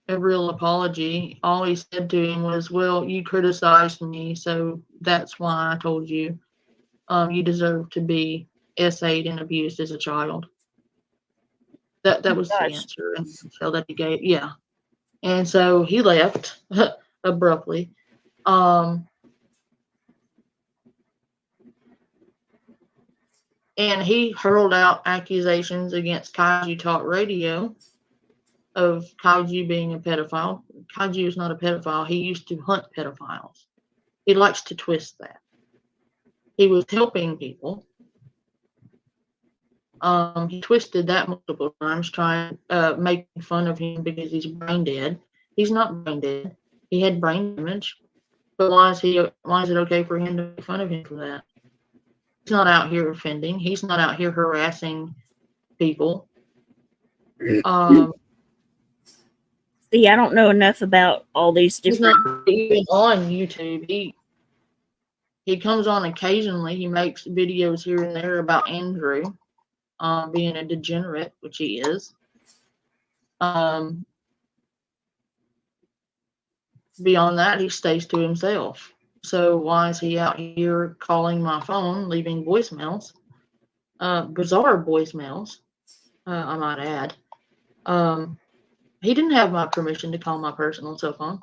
a real apology. All he said to him was, well, you criticized me, so that's why I told you you deserve to be SA'd and abused as a child. That was the answer. And so that he gave, yeah. And so he left abruptly. And he hurled out accusations against Kaiju Talk Radio of Kaiju being a pedophile. Kaiju is not a pedophile. He used to hunt pedophiles. He likes to twist that. He was helping people. He twisted that multiple times, trying making fun of him because he's brain dead. He's not brain dead. He had brain damage. But why is it okay for him to make fun of him for that? He's not out here offending. He's not out here harassing people. See, I don't know enough about all these different. He's not even on YouTube. He comes on occasionally. He makes videos here and there about Andrew being a degenerate, which he is. Beyond that, he stays to himself. So why is he out here calling my phone, leaving voicemails, bizarre voicemails, I might add. He didn't have my permission to call my personal cell phone.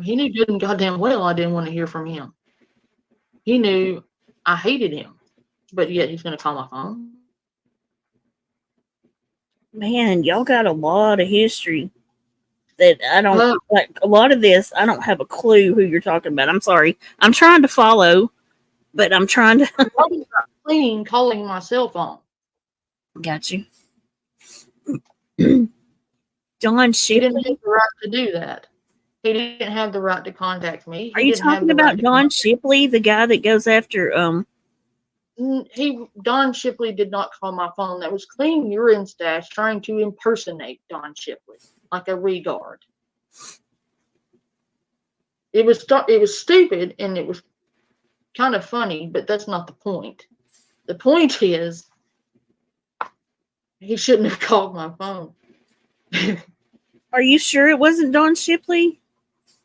He knew good and goddamn well I didn't want to hear from him. He knew I hated him, but yet he's going to call my phone. Man, y'all got a lot of history that I don't like. A lot of this, I don't have a clue who you're talking about. I'm sorry. I'm trying to follow, but I'm trying to. Clean calling my cell phone. Got you. John Shipley. He didn't have the right to do that. He didn't have the right to contact me. Are you talking about John Shipley, the guy that goes after Don Shipley did not call my phone. That was clean urine stash trying to impersonate Don Shipley like a regard. It was stupid and it was kind of funny, but that's not the point. The point is he shouldn't have called my phone. Are you sure it wasn't Don Shipley?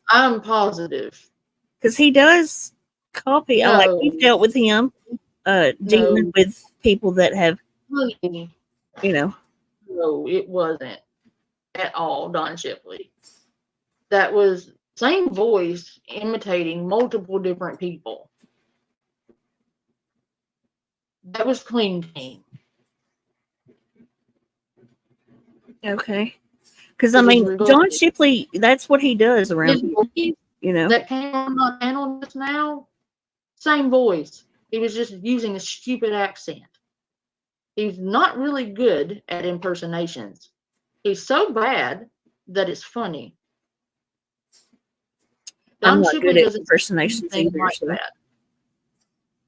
I'm positive. Because he does copy. No. Like we've dealt with him, dealing with people that have, you know. No, it wasn't at all Don Shipley. That was same voice imitating multiple different people. That was clean team. Okay. Because, I mean, John Shipley, that's what he does around here, you know. That came on my panel just now, same voice. He was just using a stupid accent. He's not really good at impersonations. He's so bad that it's funny. I'm not good at impersonations either. Like that.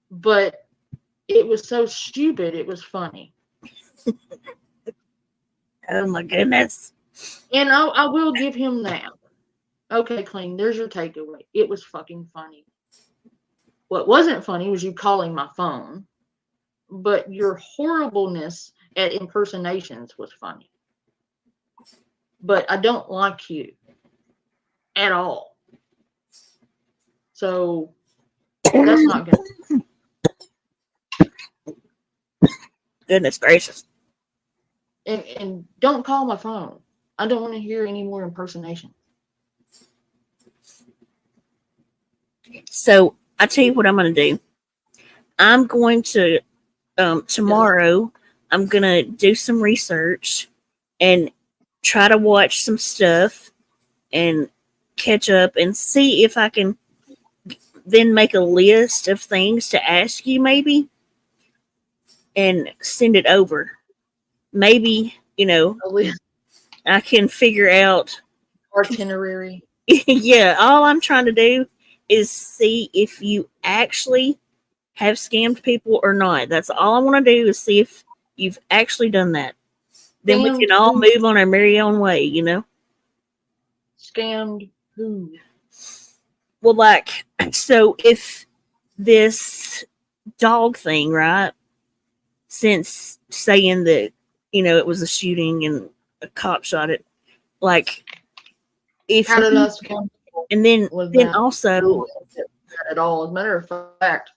But it was so stupid, it was funny. Oh my goodness. And I will give him that. Okay, Clean, there's your takeaway. It was fucking funny. What wasn't funny was you calling my phone, but your horribleness at impersonations was funny. But I don't like you at all. So that's not good. Goodness gracious. And don't call my phone. I don't want to hear any more impersonation. So I tell you what I'm going to do. I'm going to tomorrow. I'm going to do some research and try to watch some stuff and catch up and see if I can then make a list of things to ask you maybe and send it over. Maybe, you know, I can figure out itinerary. Yeah, all I'm trying to do is see if you actually have scammed people or not. That's all I want to do is see if you've actually done that. Then we can all move on our merry own way, you know? Scammed who? Well, like, so if this dog thing, right? Since saying that, you know, it was a shooting and a cop shot it, like, if how did I scam? And then also at all. As a matter of fact,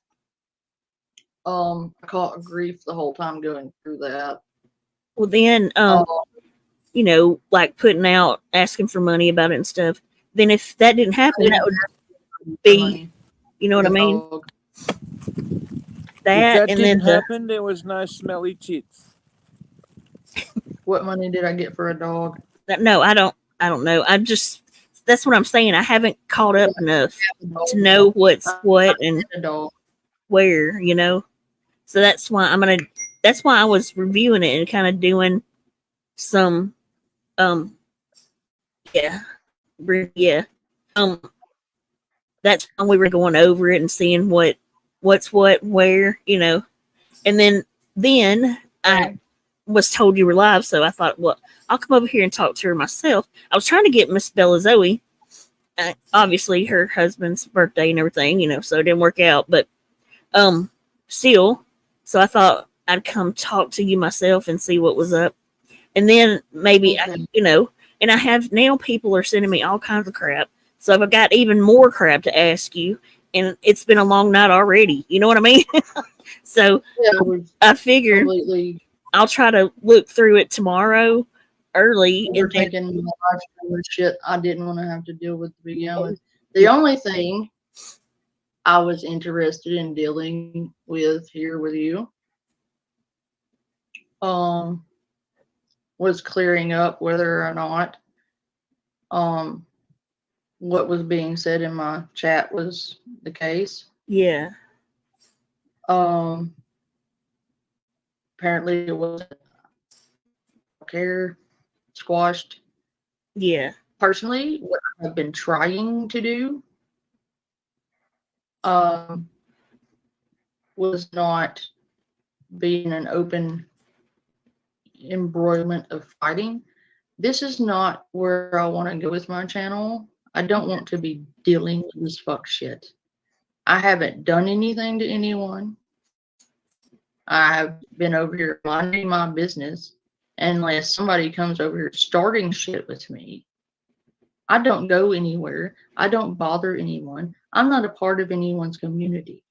I caught grief the whole time going through that. Well, then, you know, like putting out, asking for money about it and stuff. Then if that didn't happen, that would be, you know what I mean? That and didn't then happen. There was no smelly tits. What money did I get for a dog? No, I don't know. That's what I'm saying. I haven't caught up enough to know what's what and where, you know. So that's why that's why I was reviewing it and kind of doing some, that's why we were going over it and seeing what's what, where, you know. And then I was told you were live, so I thought, well, I'll come over here and talk to her myself. I was trying to get Miss Bella Zoe, obviously her husband's birthday and everything, you know, so it didn't work out, but still, so I thought I'd come talk to you myself and see what was up. And then maybe, you know, and I have now people are sending me all kinds of crap, so I've got even more crap to ask you, and it's been a long night already, you know what I mean? So I figured I'll try to look through it tomorrow early. We're taking my life with shit I didn't want to have to deal with to begin with. The only thing I was interested in dealing with here with you was clearing up whether or not what was being said in my chat was the case. Yeah. Apparently it wasn't. Care squashed. Yeah. Personally, what I've been trying to do was not being an open embroilment of fighting. This is not where I want to go with my channel. I don't want to be dealing with this fuck shit. I haven't done anything to anyone. I've been over here minding my business. Unless somebody comes over here starting shit with me, I don't go anywhere. I don't bother anyone. I'm not a part of anyone's community.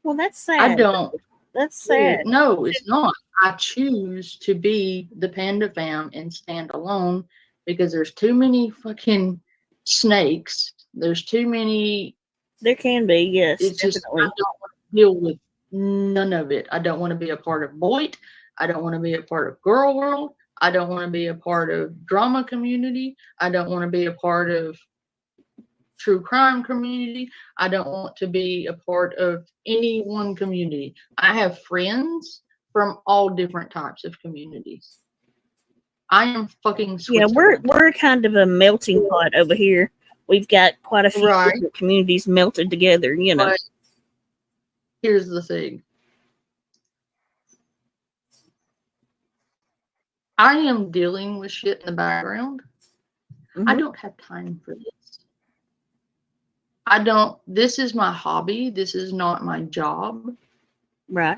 Well, that's sad. I don't. That's sad. No, it's not. I choose to be the Panda fam and stand alone because there's too many fucking snakes. There's too many. There can be, yes. It's definitely. just, I don't want to deal with none of it. I don't want to be a part of Boyd. I don't want to be a part of Girl World. I don't want to be a part of drama community. I don't want to be a part of true crime community. I don't want to be a part of any one community. I have friends from all different types of communities. I am fucking Switzerland. Yeah, we're kind of a melting pot over here. We've got quite a few different communities melted together, you know. But here's the thing. I am dealing with shit in the background. I don't have time for this. This is my hobby. This is not my job. Right.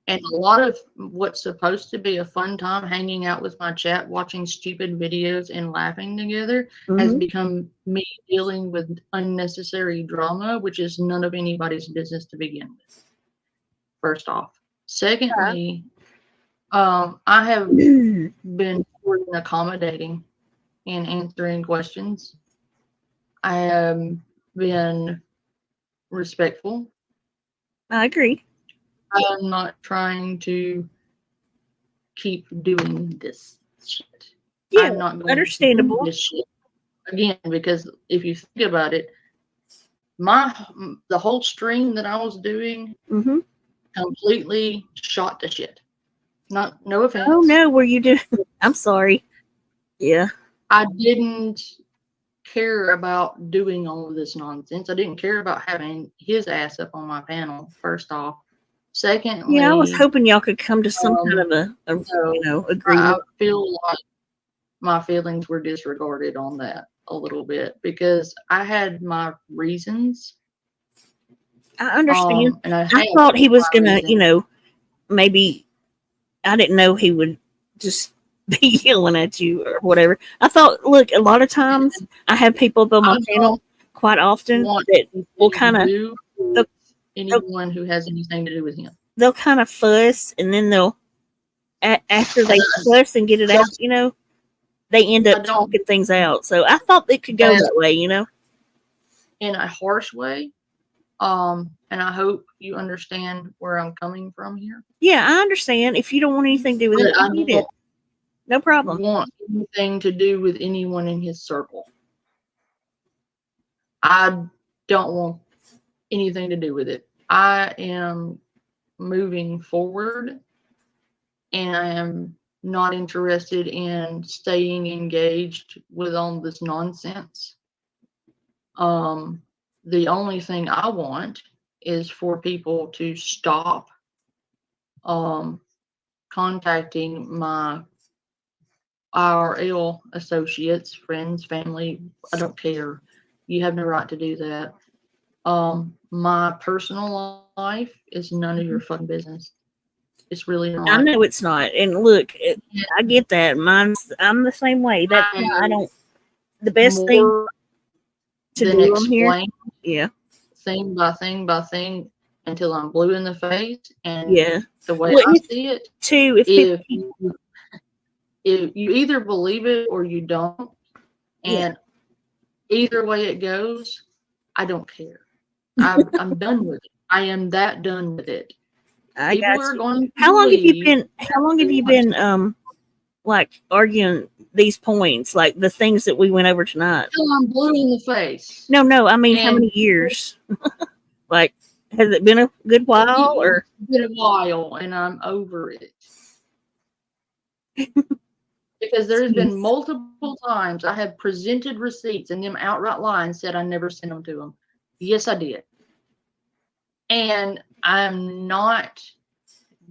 And a lot of what's supposed to be a fun time hanging out with my chat, watching stupid videos and laughing together has become me dealing with unnecessary drama, which is none of anybody's business to begin with. First off. Secondly, I have been accommodating and answering questions. I have been respectful. I agree. I'm not trying to keep doing this shit. Yeah, I'm not going understandable. to do this shit again, because if you think about it, the whole stream that I was doing completely shot to shit. No offense. Oh no, were you doing? I'm sorry. Yeah. I didn't care about doing all of this nonsense. I didn't care about having his ass up on my panel, first off. Secondly, Yeah, I was hoping y'all could come to some kind of a agreement. I feel like my feelings were disregarded on that a little bit because I had my reasons. I understand. And I thought he was gonna, maybe I didn't know he would just be yelling at you or whatever. I thought, look, a lot of times I have people up on my panel quite often that will kind of anyone who has anything to do with him. They'll kind of fuss, and then they'll after they fuss and get it out, they end up talking things out. So I thought it could go that way, in a harsh way. And I hope you understand where I'm coming from here. Yeah, I understand. If you don't want anything to do with it, I get it. No problem. Want anything to do with anyone in his circle. I don't want anything to do with it. I am moving forward, and I am not interested in staying engaged with all this nonsense. The only thing I want is for people to stop contacting my IRL associates, friends, family. I don't care. You have no right to do that. My personal life is none of your fucking business. It's really not. I know it's not. And look, I get that. I'm the same way. That's why I don't. The best thing to do on here, thing by thing by thing, until I'm blue in the face. And the way I see it, too, If you either believe it or you don't, and either way it goes, I don't care. I'm done with it. I am that done with it. People are going to How long have you believe been? How long have you been like arguing these points, like the things that we went over tonight? Till I'm blue in the face. No. I mean, how And- many years? Like, has it been a good while, or It's been a while, and I'm over it. Because there's been multiple times I have presented receipts and them outright lying said I never sent them to them. Yes, I did. And I'm not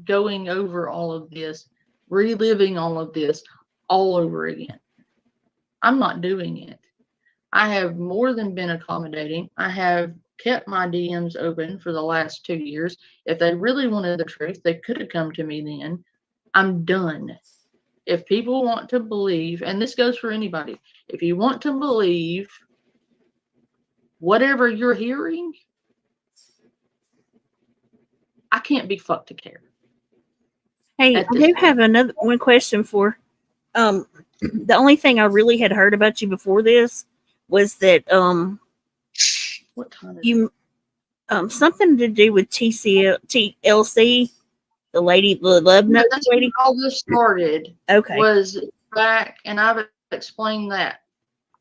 going over all of this, reliving all of this all over again. I'm not doing it. I have more than been accommodating. I have kept my DMs open for the last 2 years. If they really wanted the truth, they could have come to me then. I'm done. If people want to believe, and this goes for anybody, if you want to believe whatever you're hearing, I can't be fucked to care. Hey, I do have another one question for. The only thing I really had heard about you before this was that what time is you something to do with TLC, the lady, the love note that's lady. All this started. Okay. Was back, and I've explained that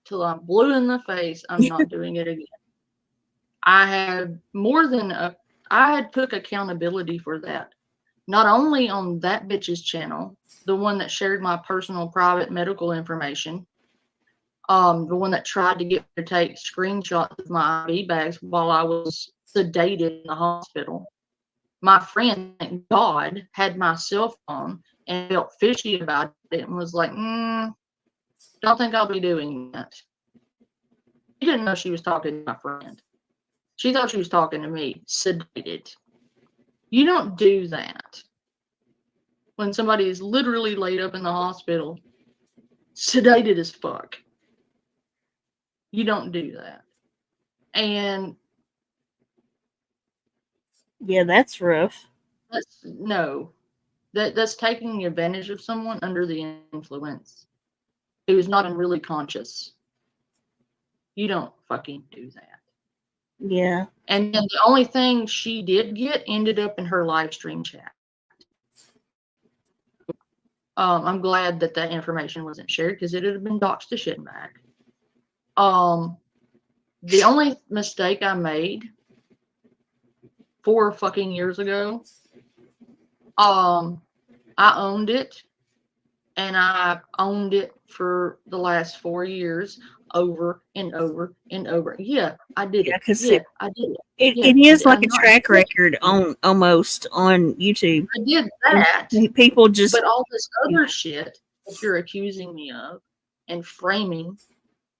till I'm blue in the face. I'm not doing it again. I had took accountability for that. Not only on that bitch's channel, the one that shared my personal private medical information, the one that tried to get me to take screenshots of my IV bags while I was sedated in the hospital. My friend, thank God, had my cell phone and felt fishy about it and was like, don't think I'll be doing that. She didn't know she was talking to my friend. She thought she was talking to me, sedated. You don't do that when somebody is literally laid up in the hospital, sedated as fuck. You don't do that. And yeah, that's rough. That's taking advantage of someone under the influence who's not even really conscious. You don't fucking do that. Yeah. And then the only thing she did get ended up in her live stream chat. I'm glad that information wasn't shared because it would have been doxed to shit back. The only mistake I made 4 fucking years ago, I owned it, and I owned it for the last 4 years, over and over and over. Yeah, I did it. Yeah, I did it. It is like a track record on almost on YouTube. I did that. And people just, but all this other shit that you're accusing me of and framing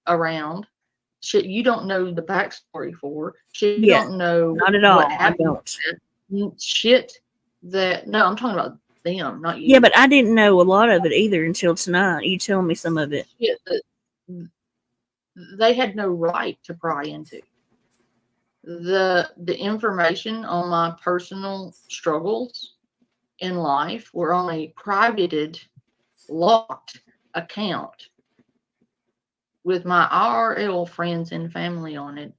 around shit you don't know the backstory for, shit you don't know not at all. what I happened, don't. shit that I'm talking about them, not you. Yeah, but I didn't know a lot of it either until tonight. You telling me some of it. Shit that they had no right to pry into. The information on my personal struggles in life were on a privated, locked account with my IRL friends and family on it.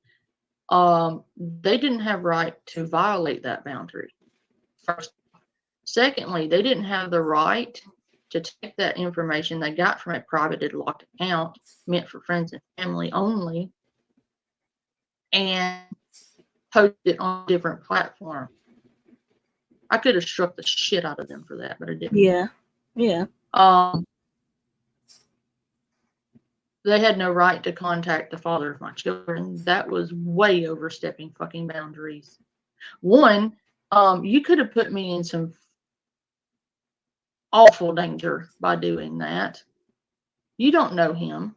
They didn't have right to violate that boundary. First. Secondly, they didn't have the right to take that information they got from a privated, locked account meant for friends and family only and post it on a different platform. I could have struck the shit out of them for that, but I didn't. Yeah. Yeah. They had no right to contact the father of my children. That was way overstepping fucking boundaries. One, you could have put me in some awful danger by doing that. You don't know him.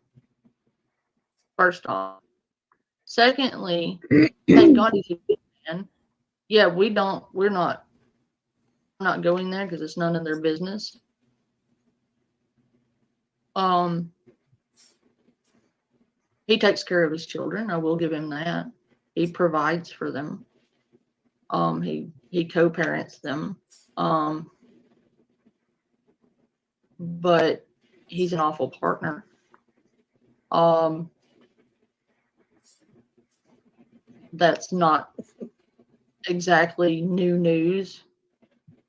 First off. Secondly, thank God he's a good man. Yeah, we're not going there because it's none of their business. He takes care of his children. I will give him that. He provides for them. He co-parents them. But he's an awful partner. That's not exactly new news.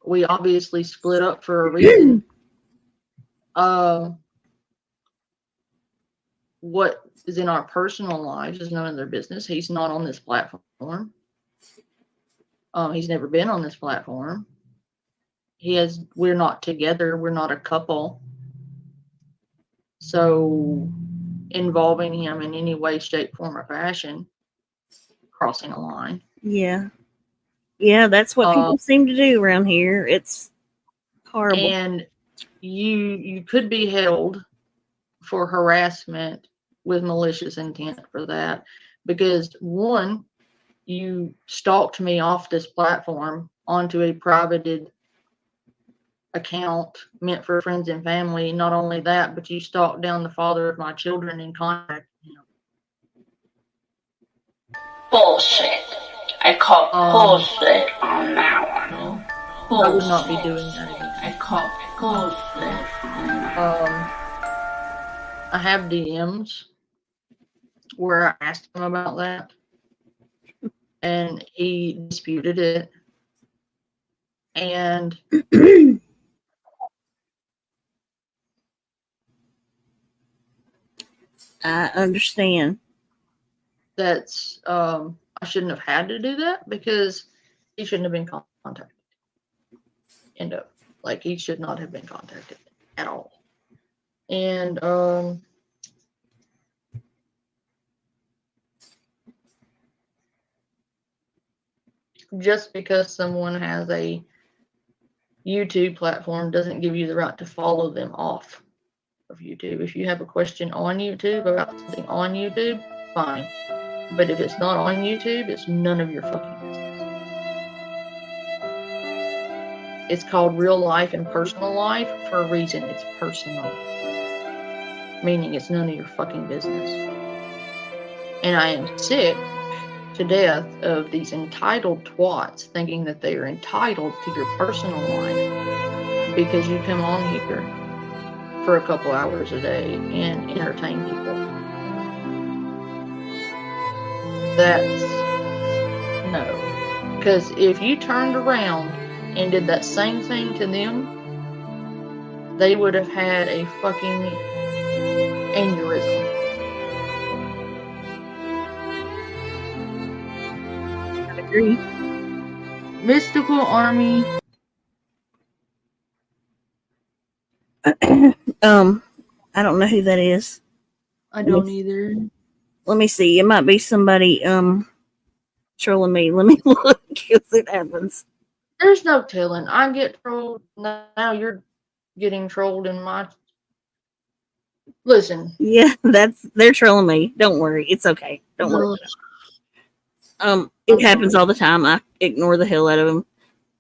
We obviously split up for a reason. What is in our personal lives is none of their business. He's not on this platform. He's never been on this platform. We're not together. We're not a couple. So involving him in any way, shape, form, or fashion, crossing a line. Yeah. Yeah, that's what people seem to do around here. It's horrible. And you could be held for harassment with malicious intent for that, because one, you stalked me off this platform onto a privated account meant for friends and family. Not only that, but you stalked down the father of my children and contacted him. Bullshit. I call bullshit on that one. Bullshit. I would not be doing that again. I call bullshit on that one. I have DMs where I asked him about that, and he disputed it. And I understand. That's I shouldn't have had to do that, because he shouldn't have been contacted. He should not have been contacted at all. And just because someone has a YouTube platform doesn't give you the right to follow them off of YouTube. If you have a question on YouTube about something on YouTube, fine. But if it's not on YouTube, it's none of your fucking business. It's called real life and personal life for a reason. It's personal. Meaning it's none of your fucking business. And I am sick to death of these entitled twats thinking that they are entitled to your personal life because you come on here for a couple hours a day and entertain people. That's no. Because if you turned around and did that same thing to them, they would have had a fucking aneurysm. I agree. Mystical Army. I don't know who that is. I don't either. Let me see. It might be somebody trolling me. Let me look if it happens. There's no telling. I get trolled. Now you're getting trolled in my. Listen. Yeah, they're trolling me. Don't worry. It's okay. Don't worry. It happens all the time. I ignore the hell out of them.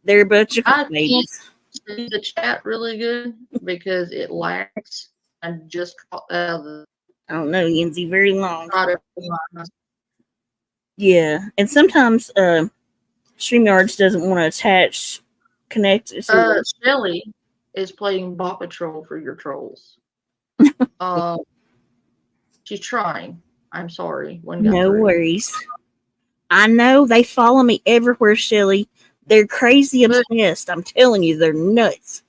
They're a bunch of babies. I see the chat really good because it lags. I just caught that out of the. I don't know, Yenzi, very long. Yeah, and sometimes StreamYards doesn't want to connect. Shelly is playing Paw Patrol for your trolls. She's trying. I'm sorry. No worries. I know they follow me everywhere, Shelly. They're crazy obsessed. I'm telling you, they're nuts.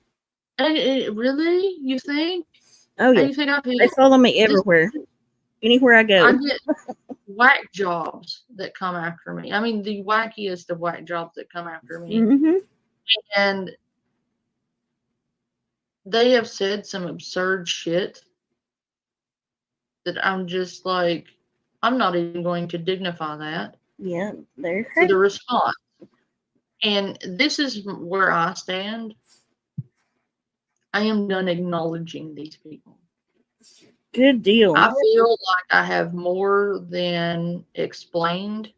Really? You think? Oh yeah. You think they follow me everywhere. Anywhere I go. I get whack jobs that come after me. I mean, the wackiest of whack jobs that come after me. Mm-hmm. And they have said some absurd shit that I'm just like, I'm not even going to dignify that. Yeah, they're crazy. The response. And this is where I stand. I am done acknowledging these people. Good deal. I feel like I have more than explained.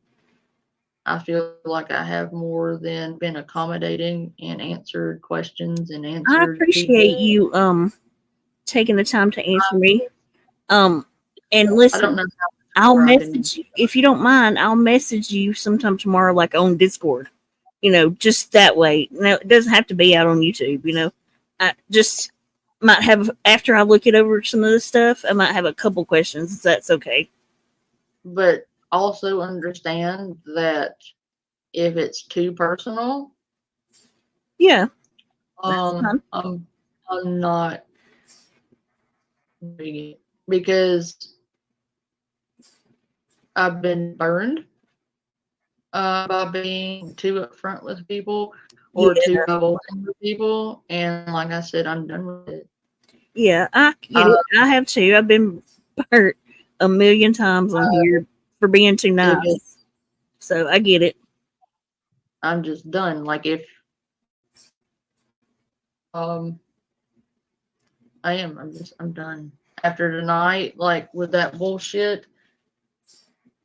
I feel like I have more than been accommodating and answered questions and answered. I appreciate you taking the time to answer me. And listen, I don't know I'll message you if you don't mind. I'll message you sometime tomorrow, like on Discord. Just that way. No, it doesn't have to be out on YouTube. Just might have, after I look it over some of the stuff, I might have a couple questions. If that's okay. But also understand that if it's too personal, yeah, I'm not doing it because I've been burned by being too upfront with people or too divulging with people, and like I said, I'm done with it. Yeah, I get it. I have too. I've been hurt a million times on here for being too nice. So I get it. I'm just done. Like if I'm done. After tonight, like with that bullshit,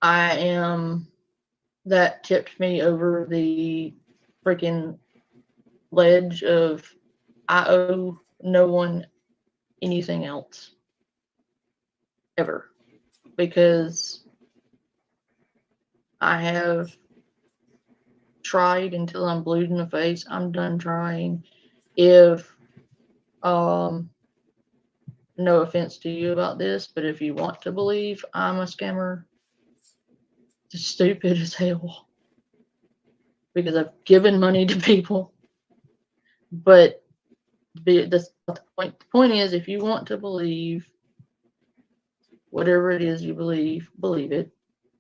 that tipped me over the freaking ledge of I owe no one anything else ever, because I have tried until I'm blue in the face. I'm done trying. If no offense to you about this, but if you want to believe I'm a scammer, it's stupid as hell, because I've given money to people. But the point is, if you want to believe whatever it is you believe it.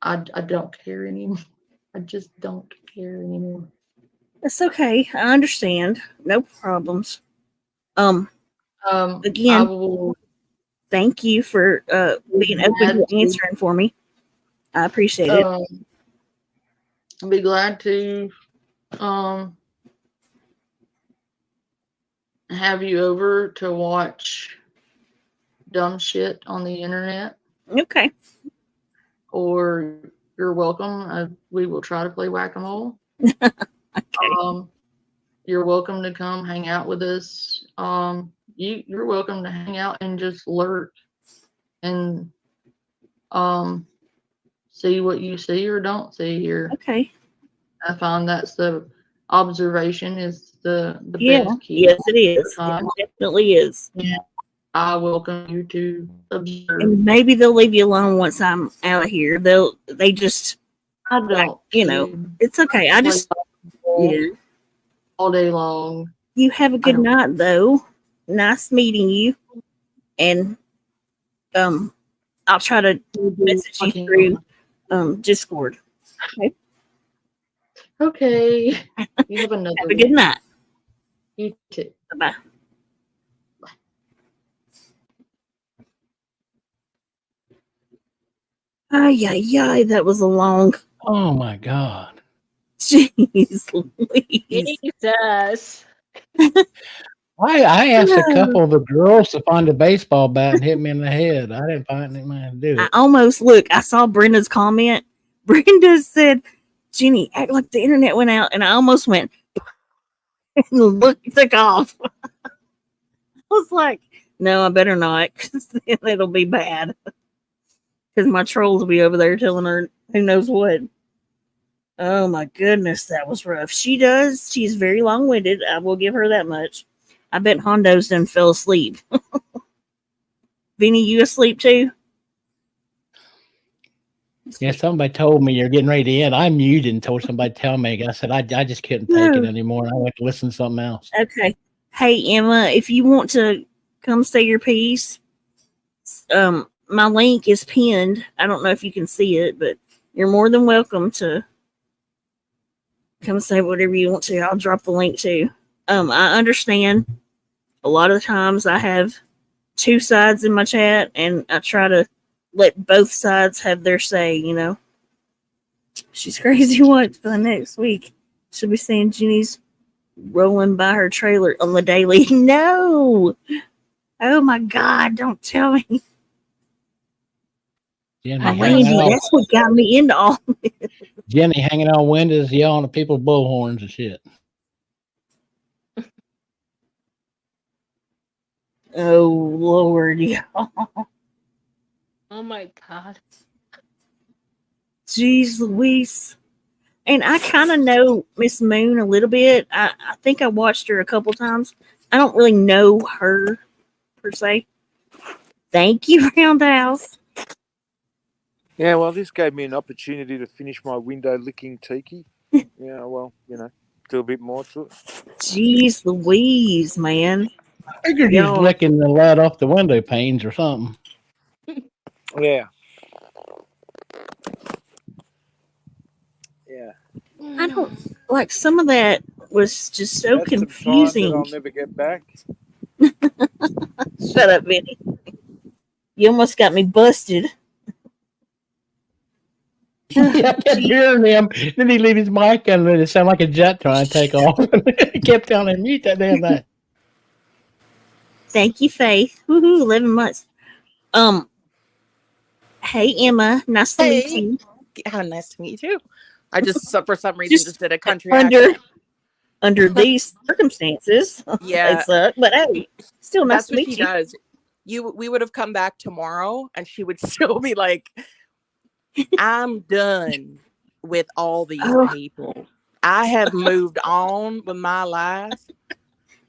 I don't care anymore. I just don't care anymore. It's okay. I understand. No problems. Again, thank you for being open to answering for me. I appreciate it. I'll be glad to have you over to watch dumb shit on the internet. Okay. Or you're welcome. We will try to play whack-a-mole. Okay. You're welcome to come hang out with us. You're welcome to hang out and just lurk and see what you see or don't see here. Okay. I find that's the observation is the best key. Yes, it is. It definitely is. Yeah. I welcome you to observe. And maybe they'll leave you alone once I'm out of here. They just, I don't, like, it's okay. I just, all day long. You have a good night, though. Nice meeting you. And I'll try to message you through Discord. Okay. Okay. You have another. Have a good night. You too. Bye-bye. Ay, that was a long. Oh my God. Jeez Louise. Jesus. I asked a couple of the girls to find a baseball bat and hit me in the head. I didn't find any man to do it. I saw Brenda's comment. Brenda said, Jenny, act like the internet went out, and I almost went and took off. I was like, no, I better not, because then it'll be bad. Because my trolls will be over there telling her who knows what. Oh my goodness, that was rough. She's very long-winded. I will give her that much. I bet Hondo's done fell asleep. Vinny, you asleep too? Yeah, somebody told me you're getting ready to end. I muted and told somebody to tell me. I said I just couldn't take it anymore. I went to listen to something else. Okay. Hey, Emma, if you want to come say your piece, my link is pinned. I don't know if you can see it, but you're more than welcome to come say whatever you want to. I'll drop the link too. I understand a lot of the times I have two sides in my chat, and I try to let both sides have their say, She's crazy once for the next week. She'll be saying Jenny's rolling by her trailer on the daily. No! Oh my God, don't tell me. Randy, that's what got me into all this. Jenny hanging on windows, yelling at people's bullhorns and shit. Oh, Lord, y'all. Oh my God. Jeez Louise. And I kind of know Miss Moon a little bit. I think I watched her a couple times. I don't really know her per se. Thank you, Roundhouse. Yeah, well, this gave me an opportunity to finish my window licking tiki. Yeah, well, do a bit more to it. Jeez Louise, man. I figured you was licking the lead off the window panes or something. Yeah. Yeah. I don't like some of that was just so That's some time confusing. that I'll never get back. Shut up, Vinny. You almost got me busted. Yeah, I kept hearing him. Then he leave his mic and it sounded like a jet trying to take off. He kept telling him, mute that damn thing. Thank you, Faith. Woohoo, 11 months. Hey, Emma. Nice to meet you. How nice to meet you. I just, for some reason, just did a country accent. Under these circumstances, Yeah. they suck, but hey, still nice That's to what meet she you. does. We would have come back tomorrow, and she would still be like, I'm done with all these people. I have moved on with my life,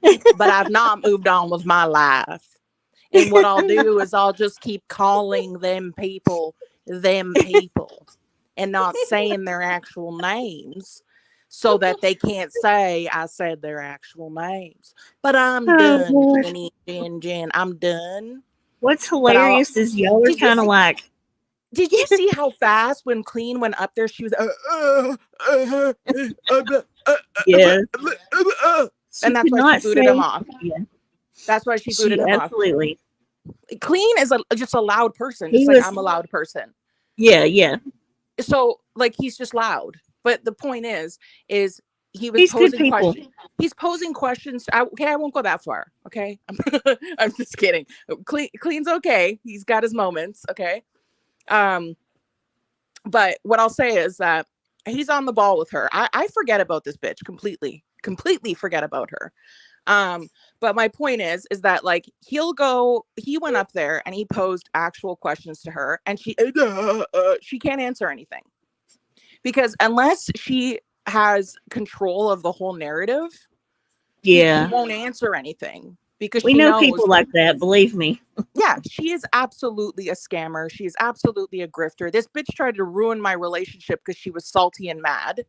but I've not moved on with my life. And what I'll do is I'll just keep calling them people, and not saying their actual names so that they can't say I said their actual names. But I'm done, Jen. I'm done. What's hilarious is y'all are kind of like. Did you see how fast when Clean went up there, she was Yeah. And that's why she booted him off. Yeah. That's why she booted him absolutely. off. Clean is just a loud person. He Just was, like I'm a loud person. Yeah, yeah. So like he's just loud. But the point is he was He's good posing people. questions. He's posing questions. I won't go that far. Okay. I'm just kidding. Clean's okay. He's got his moments. Okay. But what I'll say is that he's on the ball with her. I forget about this bitch completely forget about her. But my point is that like he went up there and he posed actual questions to her, and she can't answer anything, because unless she has control of the whole narrative, she won't answer anything. Because we know people like that, believe me. Yeah, she is absolutely a scammer. She is absolutely a grifter. This bitch tried to ruin my relationship because she was salty and mad.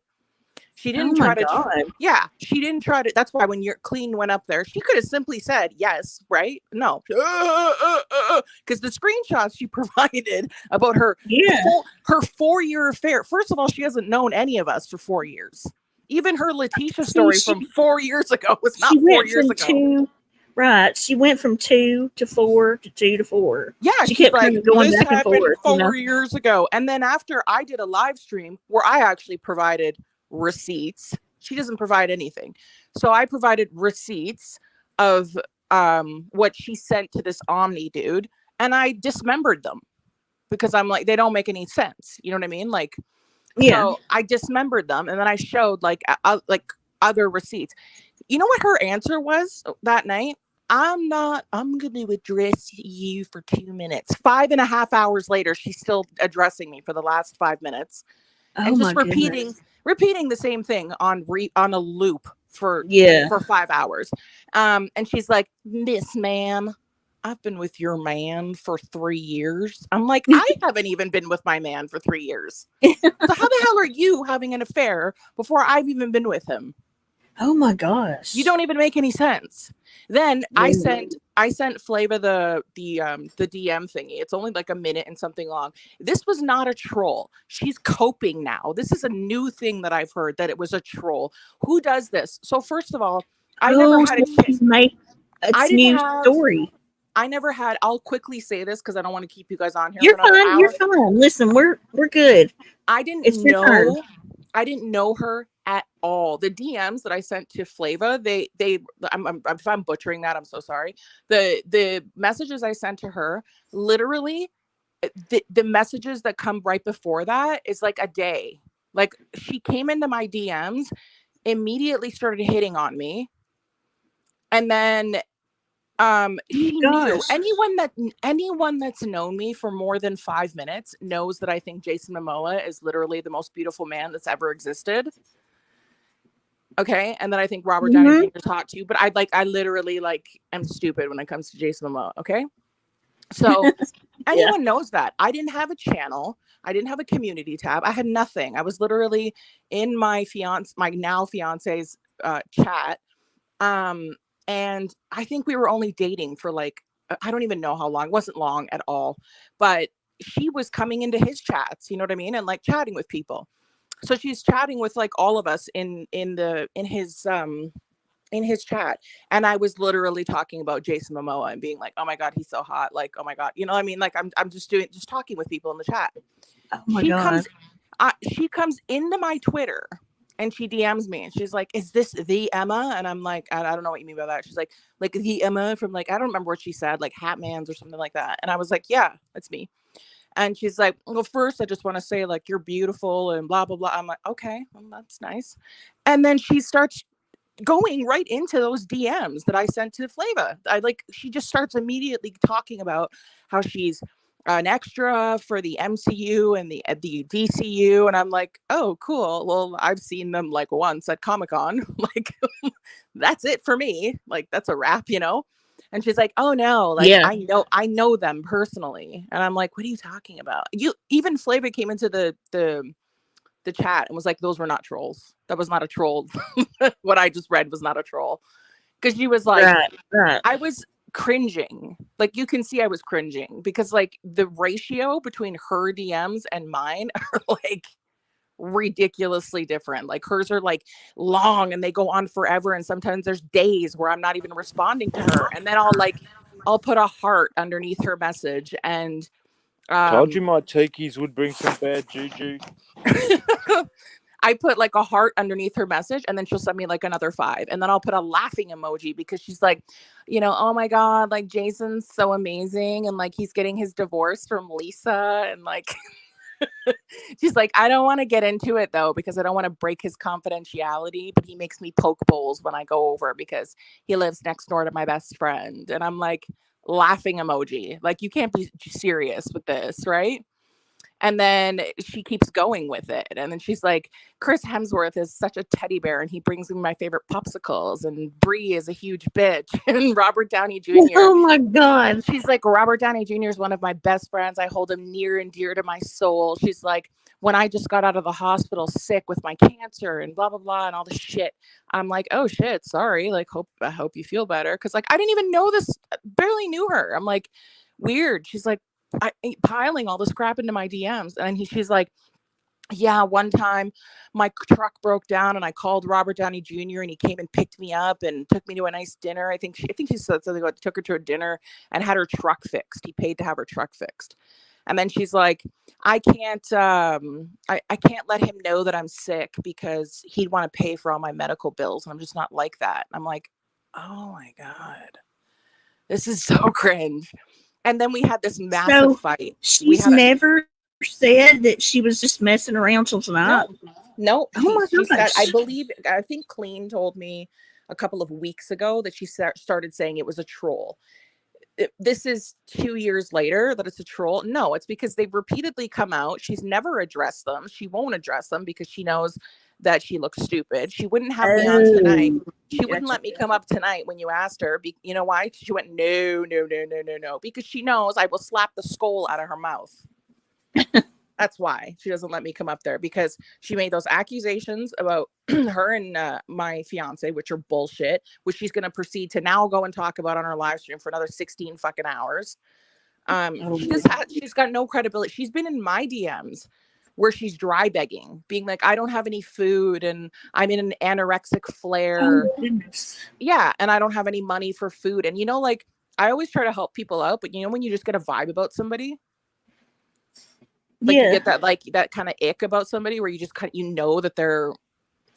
She didn't try to. Yeah, she didn't try to. That's why when your Clean went up there, she could have simply said yes, right? No, because the screenshots she provided about her her 4-year affair. First of all, she hasn't known any of us for 4 years. Even her Letitia story from 4 years ago was not 4 years ago. Right, she went from 2 to 4 to 2 to 4. Yeah, she kept like, going this back and happened forth. 4 years ago, and then after I did a live stream where I actually provided receipts. She doesn't provide anything, so I provided receipts of what she sent to this Omni dude, and I dismembered them because I'm like, they don't make any sense. You know what I mean? Like, so I dismembered them, and then I showed like other receipts. You know what her answer was that night? I'm going to address you for 2 minutes. 5.5 hours later, she's still addressing me for the last 5 minutes. And just repeating the same thing on a loop for 5 hours. And she's like, Miss Ma'am, I've been with your man for 3 years. I'm like, I haven't even been with my man for 3 years. So how the hell are you having an affair before I've even been with him? Oh my gosh. You don't even make any sense. Then I sent Flava the DM thingy. It's only like a minute and something long. This was not a troll. She's coping now. This is a new thing that I've heard, that it was a troll. Who does this? So first of all, I never had a chance. It's new story. I never had. I'll quickly say this because I don't want to keep you guys on here. You're fine. You're fine. Listen, we're good. I didn't know her at all. The DMs that I sent to Flava, if I'm butchering that, I'm so sorry. The messages I sent to her, literally, the messages that come right before that is like a day. Like, she came into my DMs, immediately started hitting on me, and then she knew. Anyone that's known me for more than 5 minutes knows that I think Jason Momoa is literally the most beautiful man that's ever existed. Okay. And then I think Robert Downey Jr. is hot too, but I literally like am stupid when it comes to Jason Momoa. Okay. So anyone knows that. I didn't have a channel. I didn't have a community tab. I had nothing. I was literally in my now fiance's chat. And I think we were only dating for like, I don't even know how long. It wasn't long at all, but she was coming into his chats, you know what I mean? And like chatting with people. So she's chatting with like all of us in his chat. And I was literally talking about Jason Momoa and being like, oh my God, he's so hot. Like, oh my God, you know what I mean? Like I'm just talking with people in the chat. Oh my God. She comes into my Twitter and she DMs me and she's like, is this the Emma? And I'm like, I don't know what you mean by that. She's like the Emma from like, I don't remember what she said, like Hatman's or something like that. And I was like, yeah, that's me. And she's like, well, first, I just want to say like, you're beautiful and blah, blah, blah. I'm like, okay, well, that's nice. And then she starts going right into those DMs that I sent to Flava. She just starts immediately talking about how she's an extra for the MCU and the DCU. And I'm like, oh, cool. Well, I've seen them like once at Comic-Con. Like, that's it for me. Like, that's a wrap, you know? And she's like, oh no, like I know them personally. And I'm like, what are you talking about? Even Flava came into the chat and was like, those were not trolls. That was not a troll. What I just read was not a troll. Because she was like, right. I was cringing. Like you can see I was cringing because like the ratio between her DMs and mine are like ridiculously different. Like hers are like long and they go on forever, and sometimes there's days where I'm not even responding to her, and then I'll put a heart underneath her message. And told you my tikis would bring some bad juju. I put like a heart underneath her message, and then she'll send me like another 5, and then I'll put a laughing emoji because she's like, you know, oh my God, like Jason's so amazing, and like he's getting his divorce from Lisa, and like she's like, I don't want to get into it though because I don't want to break his confidentiality, but he makes me poke bowls when I go over because he lives next door to my best friend. And I'm like, laughing emoji, like you can't be serious with this, right? And then she keeps going with it. And then she's like, Chris Hemsworth is such a teddy bear and he brings me my favorite popsicles. And Brie is a huge bitch. And Robert Downey Jr. Oh my God. She's like, Robert Downey Jr. is one of my best friends. I hold him near and dear to my soul. She's like, when I just got out of the hospital sick with my cancer and blah, blah, blah, and all this shit. I'm like, oh shit, sorry. Like, I hope you feel better. Cause like, I didn't even know this, barely knew her. I'm like, weird. She's like, I piling all this crap into my DMs. And she's like, yeah, one time my truck broke down and I called Robert Downey Jr. and he came and picked me up and took me to a nice dinner. I think she said something about took her to a dinner and had her truck fixed. He paid to have her truck fixed. And then she's like, I can't let him know that I'm sick because he'd want to pay for all my medical bills. And I'm just not like that. I'm like, oh my God, this is so cringe. And then we had this massive fight. She's never said that she was just messing around till tonight. No. Oh my she said, gosh. I think Clean told me a couple of weeks ago that she started saying it was a troll. This is 2 years later that it's a troll. No, it's because they've repeatedly come out. She's never addressed them. She won't address them because she knows that she looks stupid. She wouldn't have me on tonight. She wouldn't let me come up tonight when you asked her. You know why? She went, no, because she knows I will slap the skull out of her mouth. That's why she doesn't let me come up there, because she made those accusations about her and my fiance, which are bullshit, which she's going to proceed to now go and talk about on her live stream for another 16 fucking hours. She's got no credibility. She's been in my DMs where she's dry begging, being like, I don't have any food and I'm in an anorexic flare. Oh, goodness. Yeah. And I don't have any money for food. And, you know, like I always try to help people out, but you know, when you just get a vibe about somebody, like you get that, like that kind of ick about somebody where you just kind of, you know, that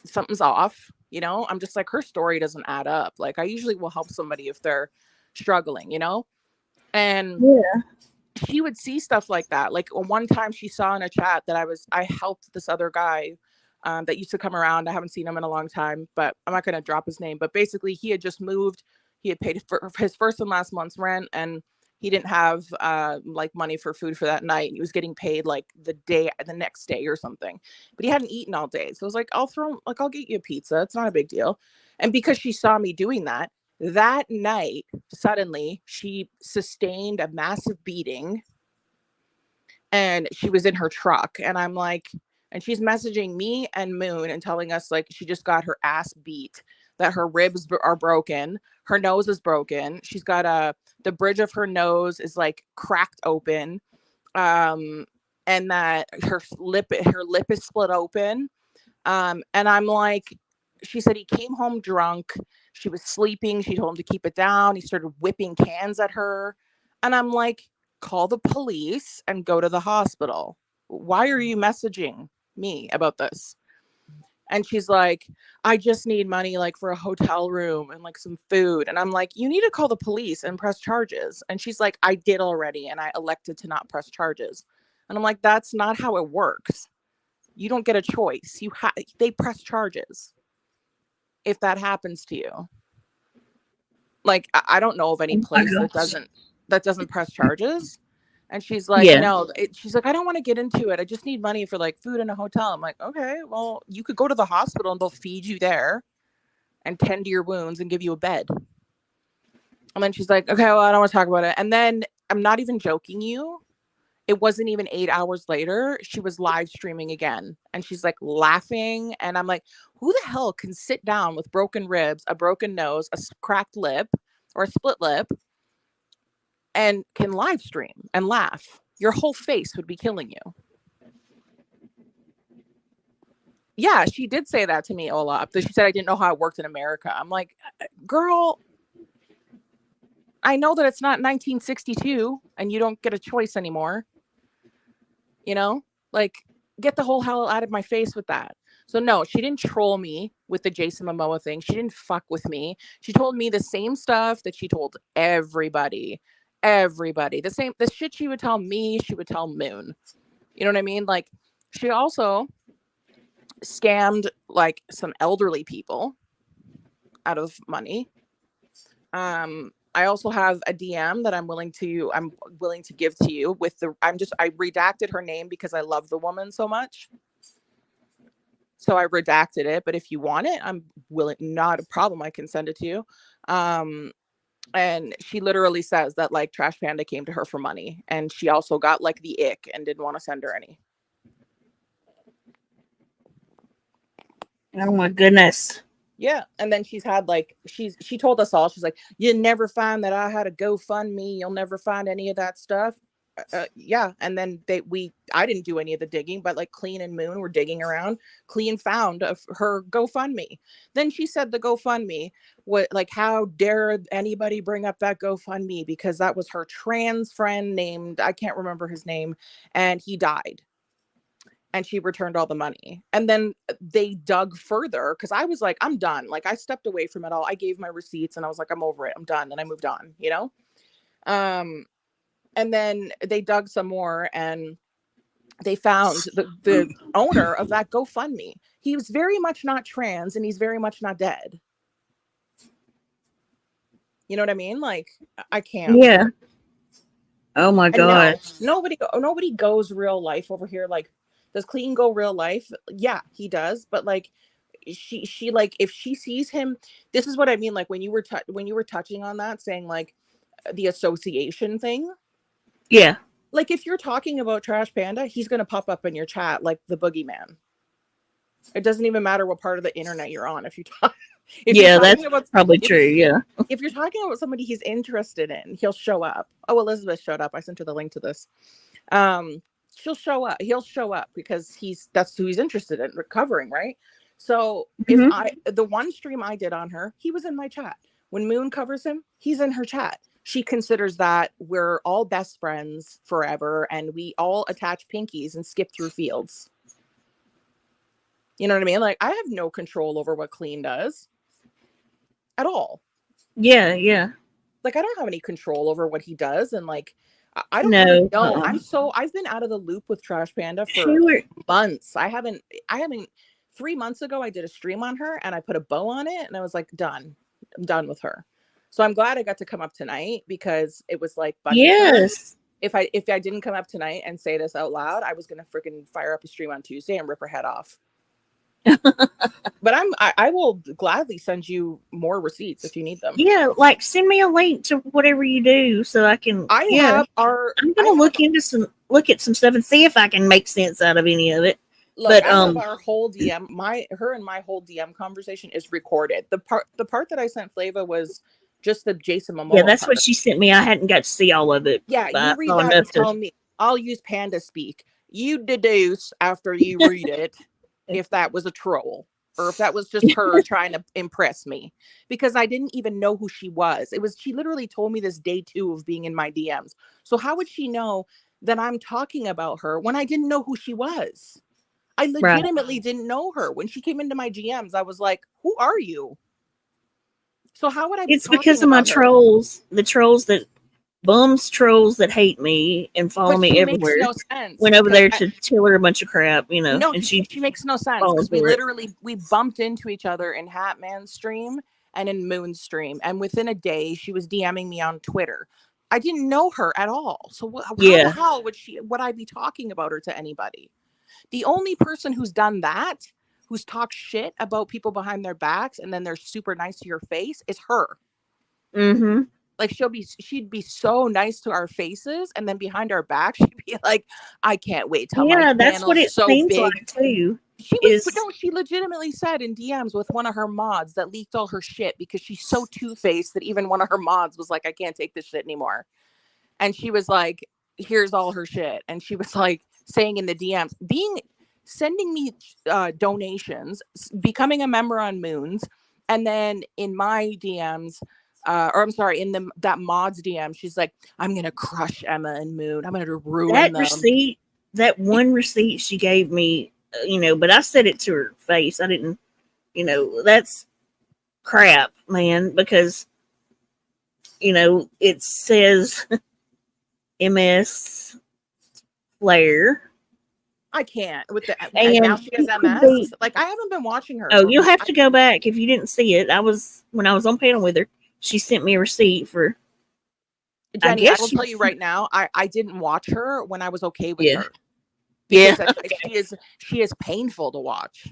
something's off, you know, I'm just like, her story doesn't add up. Like I usually will help somebody if they're struggling, you know? And she would see stuff like that. Like one time she saw in a chat that I helped this other guy that used to come around. I haven't seen him in a long time, but I'm not going to drop his name. But basically he had just moved. He had paid for his first and last month's rent. And He didn't have like money for food for that night. He was getting paid like the next day or something, but he hadn't eaten all day. So I was like, I'll get you a pizza. It's not a big deal. And because she saw me doing that night, suddenly she sustained a massive beating and she was in her truck. And I'm like, and she's messaging me and Moon and telling us like she just got her ass beat, that her ribs are broken, her nose is broken, she's got the bridge of her nose is like cracked open, and that her lip is split open, and I'm like, she said he came home drunk, she was sleeping, she told him to keep it down, he started whipping cans at her, and I'm like, call the police and go to the hospital. Why are you messaging me about this? And she's like, I just need money like for a hotel room and like some food. And I'm like, you need to call the police and press charges. And she's like, I did already. And I elected to not press charges. And I'm like, that's not how it works. You don't get a choice. They press charges if that happens to you. Like, I don't know of any place that doesn't press charges. And she's like, no, she's like, I don't want to get into it. I just need money for like food and a hotel. I'm like, okay, well, you could go to the hospital and they'll feed you there and tend to your wounds and give you a bed. And then she's like, okay, well, I don't want to talk about it. And then I'm not even joking you. It wasn't even 8 hours later. She was live streaming again. And she's like laughing. And I'm like, who the hell can sit down with broken ribs, a broken nose, a cracked lip or a split lip, and can live stream and laugh? Your whole face would be killing you. Yeah, she did say that to me, Ola. She said I didn't know how it worked in America. I'm like, girl, I know that it's not 1962 and you don't get a choice anymore. You know, like, get the whole hell out of my face with that. So no, she didn't troll me with the Jason Momoa thing. She didn't fuck with me. She told me the same stuff that she told everybody. The shit she would tell me, she would tell Moon. You know what I mean? Like, she also scammed like some elderly people out of money. I also have a DM that I'm willing to give to you with I redacted her name because I love the woman so much. So I redacted it, but if you want it, I'm willing, not a problem. I can send it to you. And she literally says that like Trash Panda came to her for money, and she also got like the ick and didn't want to send her any. Oh my goodness. Yeah. And then she's had like, she told us all, she's like, you never find that I had a GoFundMe. You'll never find any of that stuff. Yeah. And then I didn't do any of the digging, but like Clean and Moon were digging around. Clean found her GoFundMe. Then she said the GoFundMe, like, how dare anybody bring up that GoFundMe, because that was her trans friend named, I can't remember his name, and he died. And she returned all the money. And then they dug further because I was like, I'm done. Like, I stepped away from it all. I gave my receipts and I was like, I'm over it. I'm done. And I moved on, you know? And then they dug some more and they found the owner of that GoFundMe. He was very much not trans and he's very much not dead. You know what I mean? Like, I can't. Yeah. Oh my God. No, nobody goes real life over here. Like, does Clean go real life? Yeah, he does. But like, she like, if she sees him, this is what I mean. Like when you were touching on that, saying like the association thing. Yeah. Like if you're talking about Trash Panda, he's gonna pop up in your chat like the boogeyman. It doesn't even matter what part of the internet you're on. If you talk, that's probably true. Yeah. If you're talking about somebody he's interested in, he'll show up. Oh, Elizabeth showed up. I sent her the link to this. She'll show up. He'll show up because that's who he's interested in recovering, right? So if the one stream I did on her, he was in my chat. When Moon covers him, he's in her chat. She considers that we're all best friends forever and we all attach pinkies and skip through fields. You know what I mean? Like, I have no control over what Clean does at all. Yeah, yeah. Like, I don't have any control over what he does, and like, I don't really know. I've been out of the loop with Trash Panda for months. I haven't 3 months ago I did a stream on her and I put a bow on it and I was like, done. I'm done with her. So I'm glad I got to come up tonight because it was like, yes. If I didn't come up tonight and say this out loud, I was gonna freaking fire up a stream on Tuesday and rip her head off. But I will gladly send you more receipts if you need them. Yeah, like send me a link to whatever you do so I can. I'm gonna look at some stuff and see if I can make sense out of any of it. Look, but our whole DM, her and my whole DM conversation is recorded. The part that I sent Flava was just the Jason Momoa. Yeah, that's part. what she sent me. I hadn't got to see all of it. Yeah, you read that and tell me. I'll use Panda speak. You deduce after you read it if that was a troll or if that was just her trying to impress me, because I didn't even know who she was. She literally told me this day 2 of being in my DMs. So how would she know that I'm talking about her when I didn't know who she was? I legitimately didn't know her. When she came into my GMs, I was like, who are you? So how would I be It's because of my trolls, the trolls that trolls that hate me and follow me everywhere. Makes no sense. Went over there to tell her a bunch of crap, No, and she makes no sense because we bumped into each other in Hatman's stream and in Moon's stream, and within a day she was DMing me on Twitter. I didn't know her at all. So how the hell would I be talking about her to anybody? The only person who's done that, who's talked shit about people behind their backs and then they're super nice to your face, is her. Mm-hmm. Like she'd be so nice to our faces, and then behind our back she'd be like, "I can't wait till my that's what it so seems big." like too. She legitimately said in DMs with one of her mods that leaked all her shit because she's so two-faced that even one of her mods was like, "I can't take this shit anymore," and she was like, "Here's all her shit," and she was like saying in the DMs, sending me donations, becoming a member on Moons, and then in my DMs. In that mod's DM, she's like, "I'm gonna crush Emma and Moon. I'm gonna ruin them." Receipt, that one receipt she gave me, but I said it to her face. I didn't, that's crap, man, because it says MS Flair. I can't with the and now she has MS. Like I haven't been watching her. Oh, you'll have to go back if you didn't see it. When I was on panel with her. She sent me a receipt for. Jenny, I will tell you right now, I didn't watch her when I was okay with her. Because she is painful to watch.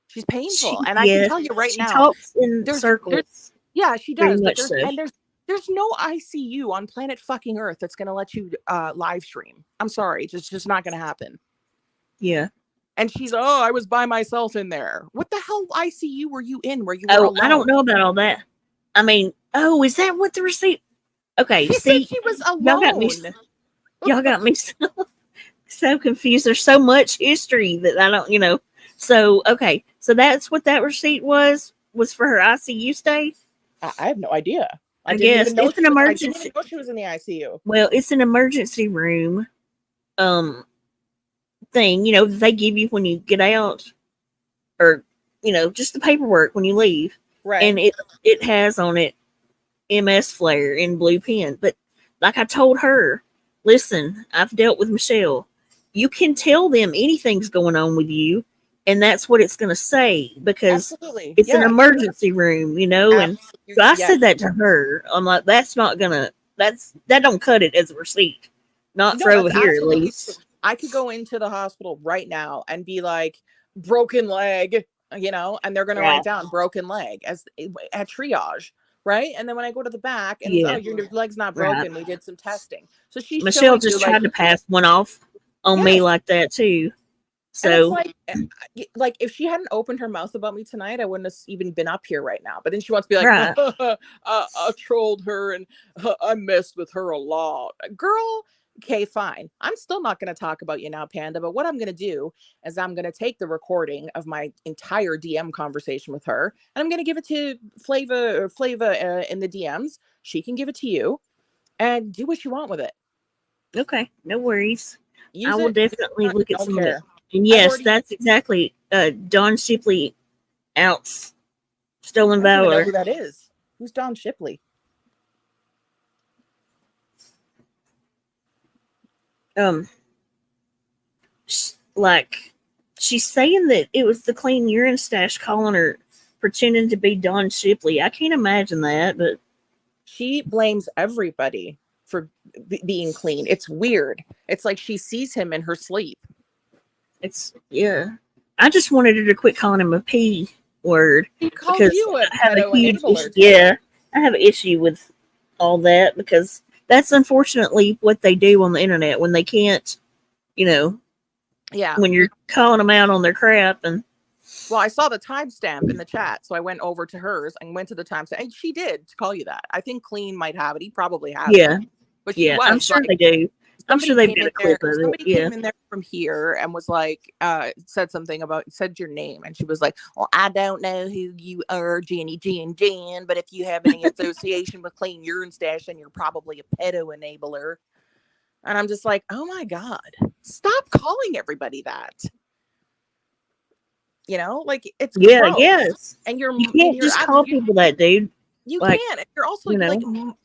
She's painful, and I can tell you right now, she talks in circles. She does. But so. And there's no ICU on planet fucking Earth that's going to let you live stream. I'm sorry, it's just not going to happen. Yeah. And she's, I was by myself in there. What the hell ICU were you in? Where you were alone? I don't know about all that. I mean, is that what the receipt? Okay, she said she was alone. Y'all got me so confused. There's so much history that I don't, So, okay, so that's what that receipt was for her ICU stay? I have no idea. I guess it's an emergency. I didn't even know she was in the ICU. Well, it's an emergency room thing, that they give you when you get out, or, just the paperwork when you leave. Right. And it has on it MS Flair in blue pen. But like I told her, listen, I've dealt with Michelle. You can tell them anything's going on with you, and that's what it's going to say because it's an emergency room, And so I said that to her. I'm like, that don't cut it as a receipt. Not for over here, at least. I could go into the hospital right now and be like, broken leg, and they're going to write down broken leg as at triage. Right. And then when I go to the back and your leg's not broken, we did some testing. So Michelle just tried to pass one off on me like that too. So like if she hadn't opened her mouth about me tonight, I wouldn't have even been up here right now. But then she wants to be like, I trolled her and I messed with her a lot. Girl, okay, fine. I'm still not going to talk about you now, Panda. But what I'm going to do is I'm going to take the recording of my entire DM conversation with her, and I'm going to give it to Flava in the DMs. She can give it to you, and do what you want with it. Okay, no worries. I will definitely look at some of it. And yes, that's exactly Don Shipley outs Stolen Valor. I don't know who that is. Who's Don Shipley? Like she's saying that it was the Clean Urine Stash calling her pretending to be Don Shipley. I can't imagine that, but she blames everybody for being clean. It's weird. It's like she sees him in her sleep. It's I just wanted her to quit calling him a P word. He called you a pedo enabler. Yeah, I have an issue with all that because that's unfortunately what they do on the internet when they can't, when you're calling them out on their crap. And well, I saw the timestamp in the chat, so I went over to hers and went to the timestamp, and she did call you that. I think Clean might have it. He probably has it. But she was, I'm sure they do. I'm sure they did a clip of it. Somebody came in there from here and was like, said something about, said your name. And she was like, well, I don't know who you are, Jenny, Jen, but if you have any association with Clean Urine Stash, then you're probably a pedo enabler. And I'm just like, oh my God, stop calling everybody that. Like it's gross. Yes. And you can't just call people that, dude. You can't. You're also like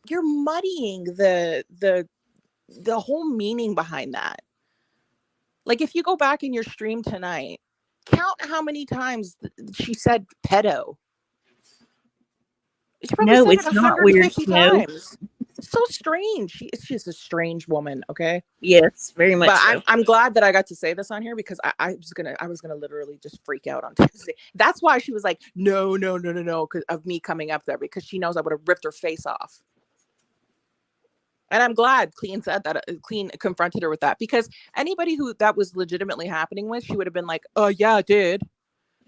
you're muddying the whole meaning behind that. Like if you go back in your stream tonight, count how many times she said pedo. She probably said it's it not weird. times. So strange. She's a strange woman. Okay. Yes, very much. But so. I'm glad that I got to say this on here because I was gonna literally just freak out on Tuesday. That's why she was like, no, because of me coming up there, because she knows I would have ripped her face off. And I'm glad Clean said that. Clean confronted her with that, because anybody who that was legitimately happening with, she would have been like, oh yeah, I did.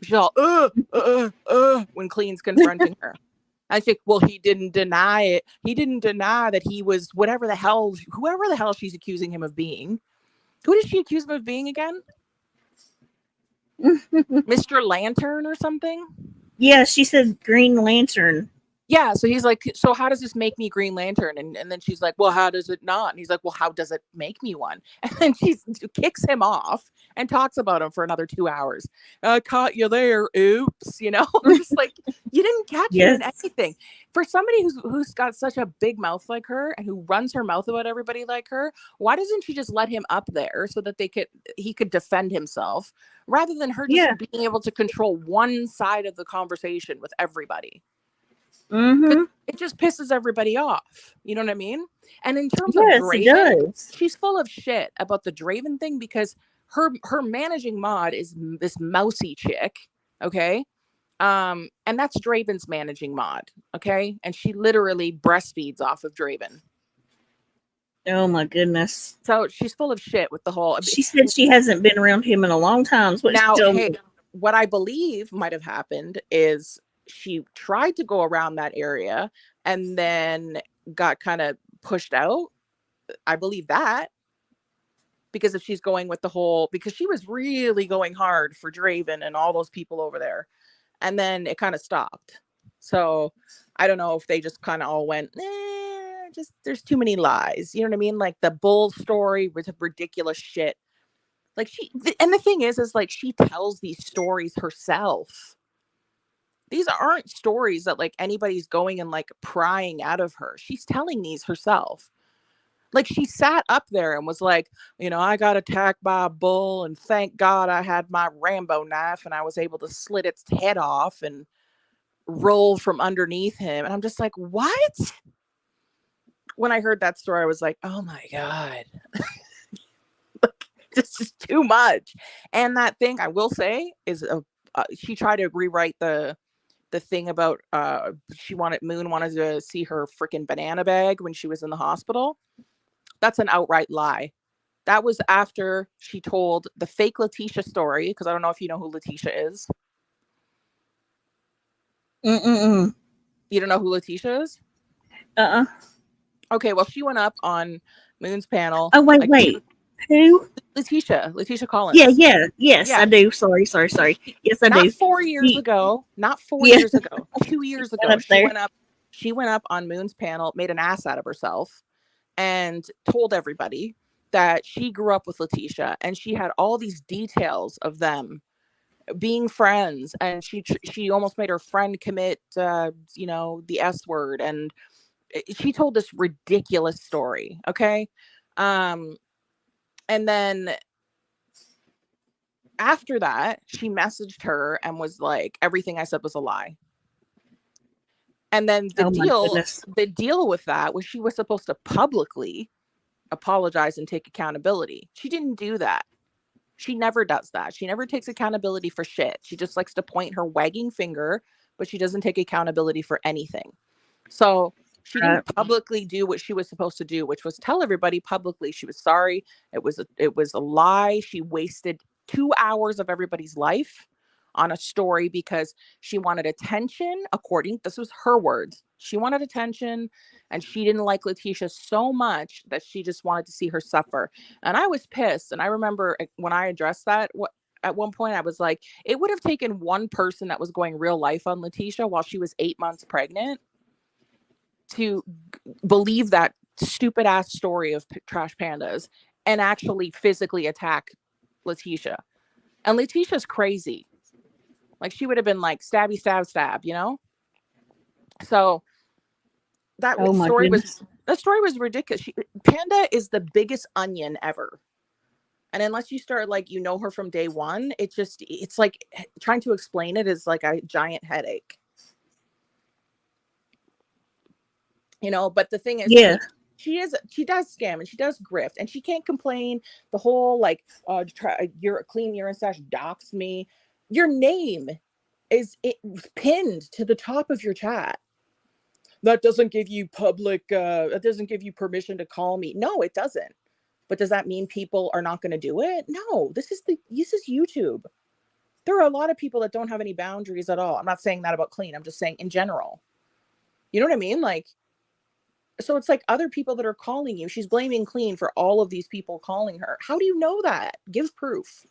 She's all when Clean's confronting her. I think, well, he didn't deny it. He didn't deny that he was whoever the hell she's accusing him of being. Who did she accuse him of being again? Mr. Lantern or something? Yeah, she said Green Lantern. Yeah, so he's like, so how does this make me Green Lantern? And then she's like, well, how does it not? And he's like, well, how does it make me one? And then she kicks him off and talks about him for another 2 hours. I caught you there. Oops. Just like, you didn't catch it in anything. For somebody who's got such a big mouth like her and who runs her mouth about everybody like her, why doesn't she just let him up there so that he could defend himself rather than her just being able to control one side of the conversation with everybody? Mm-hmm. It just pisses everybody off. You know what I mean? And in terms of Draven, she's full of shit about the Draven thing, because her managing mod is this mousy chick. Okay. And that's Draven's managing mod. Okay. And she literally breastfeeds off of Draven. Oh my goodness. So she's full of shit with the whole. She said she hasn't been around him in a long time. What I believe might have happened is she tried to go around that area and then got kind of pushed out. I believe that, because if she's going with the whole, because she was really going hard for Draven and all those people over there, and then it kind of stopped. So I don't know if they just kind of all went, just there's too many lies. You know what I mean? Like the bull story with ridiculous shit. Like and the thing is like she tells these stories herself. These aren't stories that like anybody's going and like prying out of her. She's telling these herself. Like she sat up there and was like, I got attacked by a bull and thank God I had my Rambo knife and I was able to slit its head off and roll from underneath him. And I'm just like, what? When I heard that story, I was like, oh my God, this is too much. And that thing I will say is she tried to rewrite the thing about Moon wanted to see her freaking banana bag when she was in the hospital. That's an outright lie. That was after she told the fake Letitia story, because I don't know if you know who Letitia is. You don't know who Letitia is? Okay, well, she went up on Moon's panel. Oh, wait. Who? Letitia Collins. Yes, I do. Sorry. Yes, I do. Not 4 years ago. 2 years ago. She went up on Moon's panel, made an ass out of herself, and told everybody that she grew up with Letitia, and she had all these details of them being friends, and she almost made her friend commit, the S word, and she told this ridiculous story. Okay. And then after that, she messaged her and was like, everything I said was a lie. And then Oh my goodness. the deal with that was she was supposed to publicly apologize and take accountability. She didn't do that. She never does that. She never takes accountability for shit. She just likes to point her wagging finger, but she doesn't take accountability for anything. So she didn't publicly do what she was supposed to do, which was tell everybody publicly she was sorry. It was a lie. She wasted 2 hours of everybody's life on a story because she wanted attention. This was her words. She wanted attention, and she didn't like Letitia so much that she just wanted to see her suffer. And I was pissed. And I remember when I addressed that, at one point I was like, it would have taken one person that was going real life on Letitia while she was 8 months pregnant to believe that stupid ass story of trash pandas and actually physically attack Letitia. And Letitia's crazy. Like, she would have been like stabby stab stab, you know? So that story was ridiculous. Panda is the biggest onion ever. And unless you start like, you know her from day one, it's like trying to explain it is like a giant headache. You know, but the thing is, she does scam and she does grift, and she can't complain. The whole like, you're a clean urine stash, dox me. Your name is pinned to the top of your chat. That doesn't give you that doesn't give you permission to call me. No, it doesn't. But does that mean people are not going to do it? No, this is YouTube. There are a lot of people that don't have any boundaries at all. I'm not saying that about Clean. I'm just saying in general. You know what I mean? Like, so it's like other people that are calling you. She's blaming Clean for all of these people calling her. How do you know that? Give proof.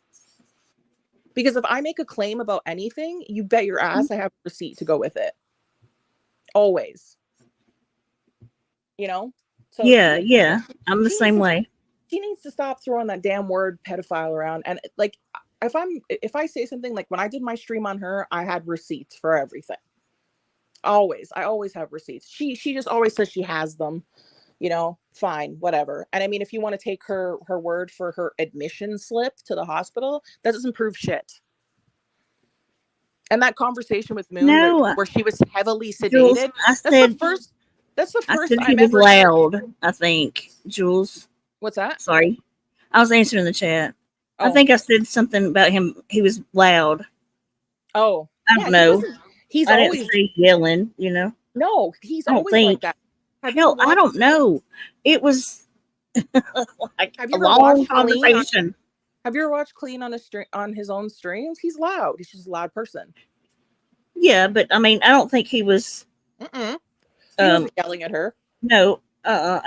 Because if I make a claim about anything, you bet your ass I have a receipt to go with it. Always. You know? So yeah. I'm the same way. She needs to stop throwing that damn word pedophile around. And like, if I say something, like when I did my stream on her, I had receipts for everything. Always. I always have receipts. She just always says she has them. You know, fine, whatever. And I mean, if you want to take her word for her admission slip to the hospital, that doesn't prove shit. And that conversation with Moon where she was heavily sedated, Jules, that's the first I said time he was ever. loud, I think, Jules. What's that? Sorry. I was answering the chat. Oh. I think I said something about him. He was loud. Oh. I don't know. He's I always didn't say yelling, you know. No, he's always like that. Hell, I don't know. It was like a long conversation. Have you ever watched Clean on his own streams? He's loud. He's just a loud person. Yeah, but I mean, I don't think he was. He wasn't yelling at her. No,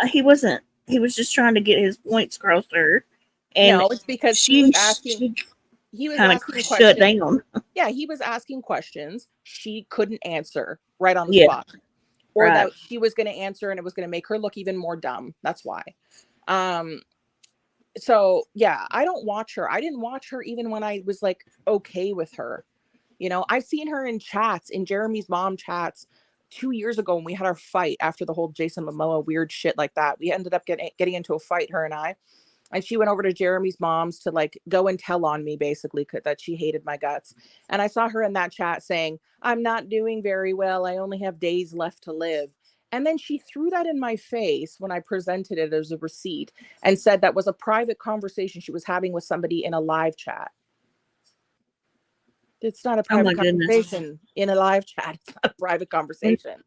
he wasn't. He was just trying to get his points across to her. And no, it's because he was asking questions. Shut down. Yeah, he was asking questions she couldn't answer right on the spot. Or that she was going to answer and it was going to make her look even more dumb. That's why. So yeah, I don't watch her. I didn't watch her even when I was like okay with her. You know, I've seen her in chats, in Jeremy's mom chats 2 years ago when we had our fight after the whole Jason Momoa weird shit like that. We ended up getting into a fight, her and I. And she went over to Jeremy's mom's to like go and tell on me basically that she hated my guts. And I saw her in that chat saying, I'm not doing very well. I only have days left to live. And then she threw that in my face when I presented it as a receipt and said that was a private conversation she was having with somebody in a live chat. It's not a private conversation in a live chat. It's not a private conversation.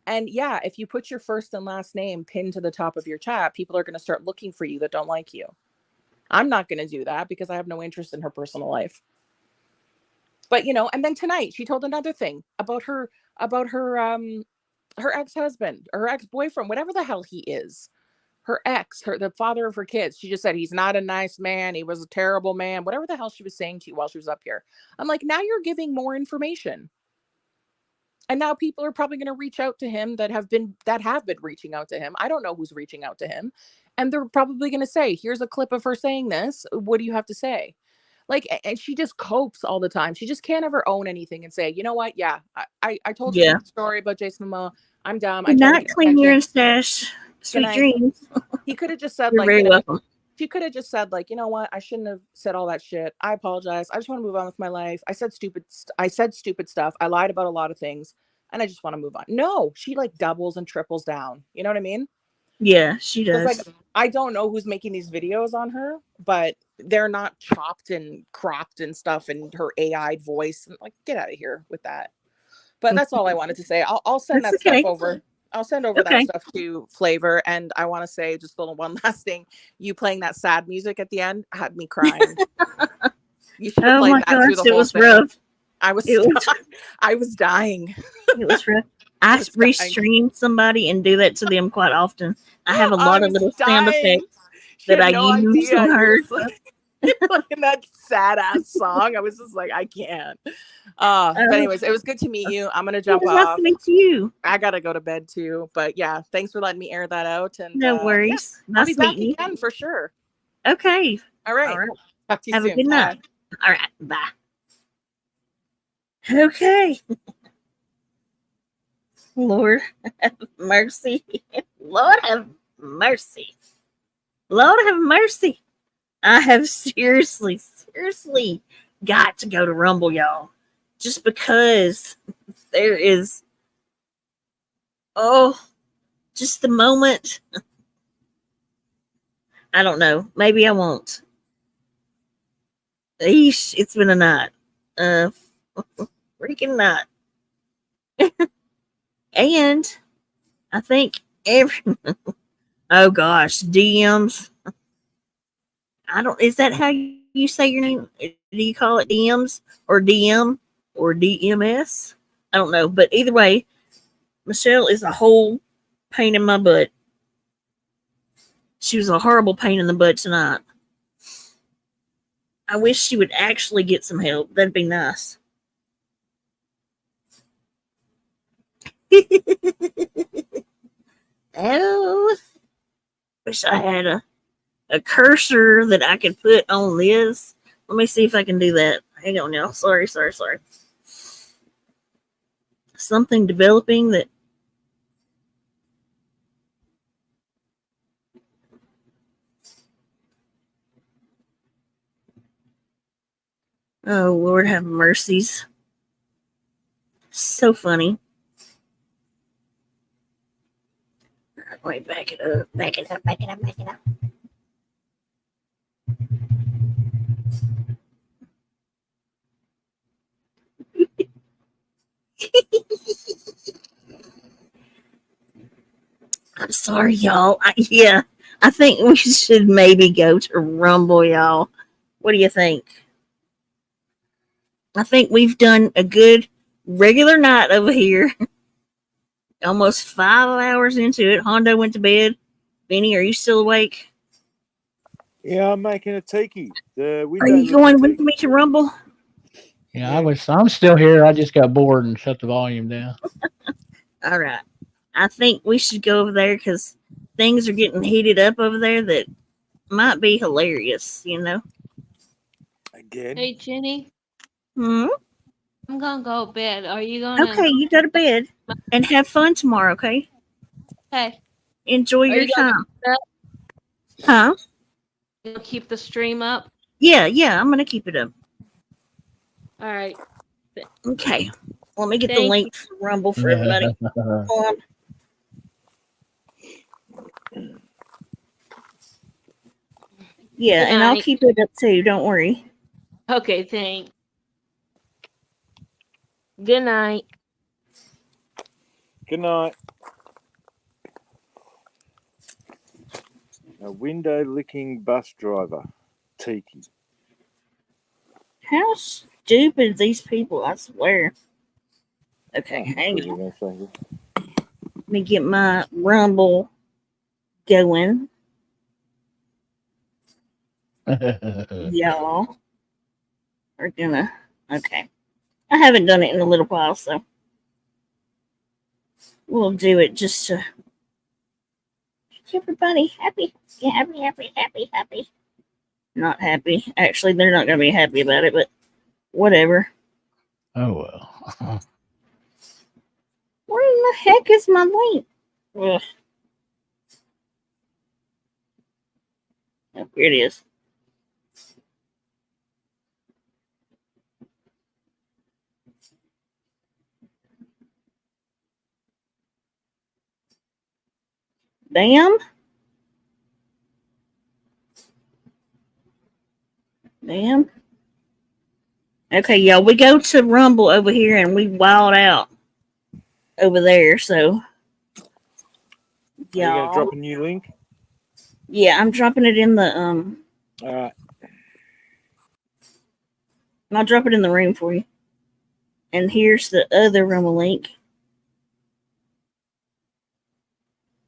And yeah, if you put your first and last name pinned to the top of your chat, people are going to start looking for you that don't like you. I'm not going to do that because I have no interest in her personal life. But, you know, and then tonight she told another thing about her ex-husband, her ex-boyfriend, whatever the hell he is. Her ex, the father of her kids. She just said, he's not a nice man. He was a terrible man. Whatever the hell she was saying to you while she was up here. I'm like, now you're giving more information. And now people are probably going to reach out to him that have been reaching out to him. I don't know who's reaching out to him. And they're probably going to say, here's a clip of her saying this. What do you have to say? Like, and she just copes all the time. She just can't ever own anything and say, you know what? Yeah, I told you the story about Jason Momoa. I'm dumb. Did not clean your stash. Sweet dreams. He could have just said, You're like, very welcome. She could have just said, like, you know what? I shouldn't have said all that shit. I apologize. I just want to move on with my life. I said stupid stuff. I lied about a lot of things. and I just want to move on. No, she like doubles and triples down. You know what I mean? Yeah, she does. Like, I don't know who's making these videos on her, but they're not chopped and cropped and stuff, and her AI voice. And like, get out of here with that. But that's all I wanted to say. I'll send That's that okay. stuff over. I'll send over that stuff to Flavor. And I want to say just a little one last thing. You playing that sad music at the end had me crying. You should have played that through the whole thing. Rough. I was dying. It was rough. I restream somebody and do that to them quite often. I have a lot of little sound effects that I use on her. In that sad ass song, I was just like, I can't. But anyways, it was good to meet you. I'm gonna jump off. Nice to meet you. I gotta go to bed too. But yeah, thanks for letting me air that out. And no worries. Yeah, I'll be back again for sure. Okay. All right. Talk to you Have soon. a good night. All right. Bye. Okay. Lord have mercy. Lord have mercy. Lord have mercy. I have seriously got to go to Rumble, y'all. Just because there is, just the moment. I don't know. Maybe I won't. Eesh, it's been a night. Freaking night. And I think oh gosh, DMs. Is that how you say your name? Do you call it DMs or DM or DMS? I don't know. But either way, Michelle is a whole pain in my butt. She was a horrible pain in the butt tonight. I wish she would actually get some help. That'd be nice. Oh, wish I had a cursor that I could put on this. Let me see if I can do that. Hang on now. Sorry. Something developing that. Oh, Lord have mercies. So funny. Wait, back it up. I'm sorry, y'all. I think we should maybe go to Rumble, y'all. What do you think? I think we've done a good regular night over here. Almost 5 hours into it. Hondo went to bed. Benny, are you still awake? Yeah, I'm making a tiki. Are you going with me to Rumble? Yeah, I'm still here. I just got bored and shut the volume down. All right. I think we should go over there because things are getting heated up over there that might be hilarious, you know? Again? Hey, Jenny. I'm going to go to bed. Are you going to? Okay, you go to bed and have fun tomorrow, okay? Okay. Enjoy your time. Huh? You'll keep the stream up? Yeah, I'm going to keep it up. All right. Okay. Let me get the link for Rumble for everybody. Hold on. Yeah, and I'll keep it up too. Don't worry. Okay, thanks. Good night. Good night. A window licking bus driver. Tiki. How stupid these people, I swear. Okay, hang on. Let me get my Rumble going. Y'all are gonna. Okay. I haven't done it in a little while, so we'll do it just to make everybody happy. Yeah, happy. Not happy. Actually, they're not gonna be happy about it, but whatever. Oh well. Where in the heck is my link? Ugh. Oh, here it is. Damn. Damn. Okay, y'all, we go to Rumble over here and we wild out over there, so Are you gonna drop a new link? yeah, I'm dropping it in the Alright. I'll drop it in the room for you. And here's the other Rumble link.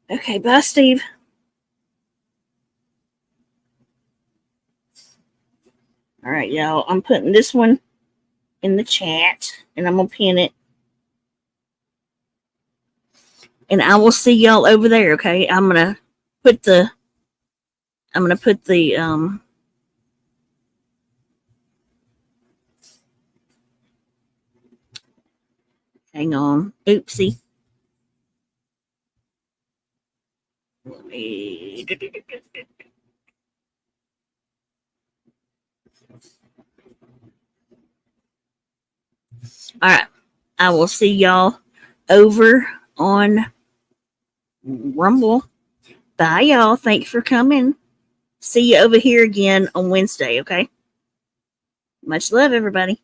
Okay, bye, Steve. All right, y'all. I'm putting this one in the chat, and I'm gonna pin it. And I will see y'all over there. Okay, I'm gonna put the. Hang on. Oopsie. Let me. All right. I will see y'all over on Rumble. Bye, y'all. Thanks for coming. See you over here again on Wednesday, okay? Much love, everybody.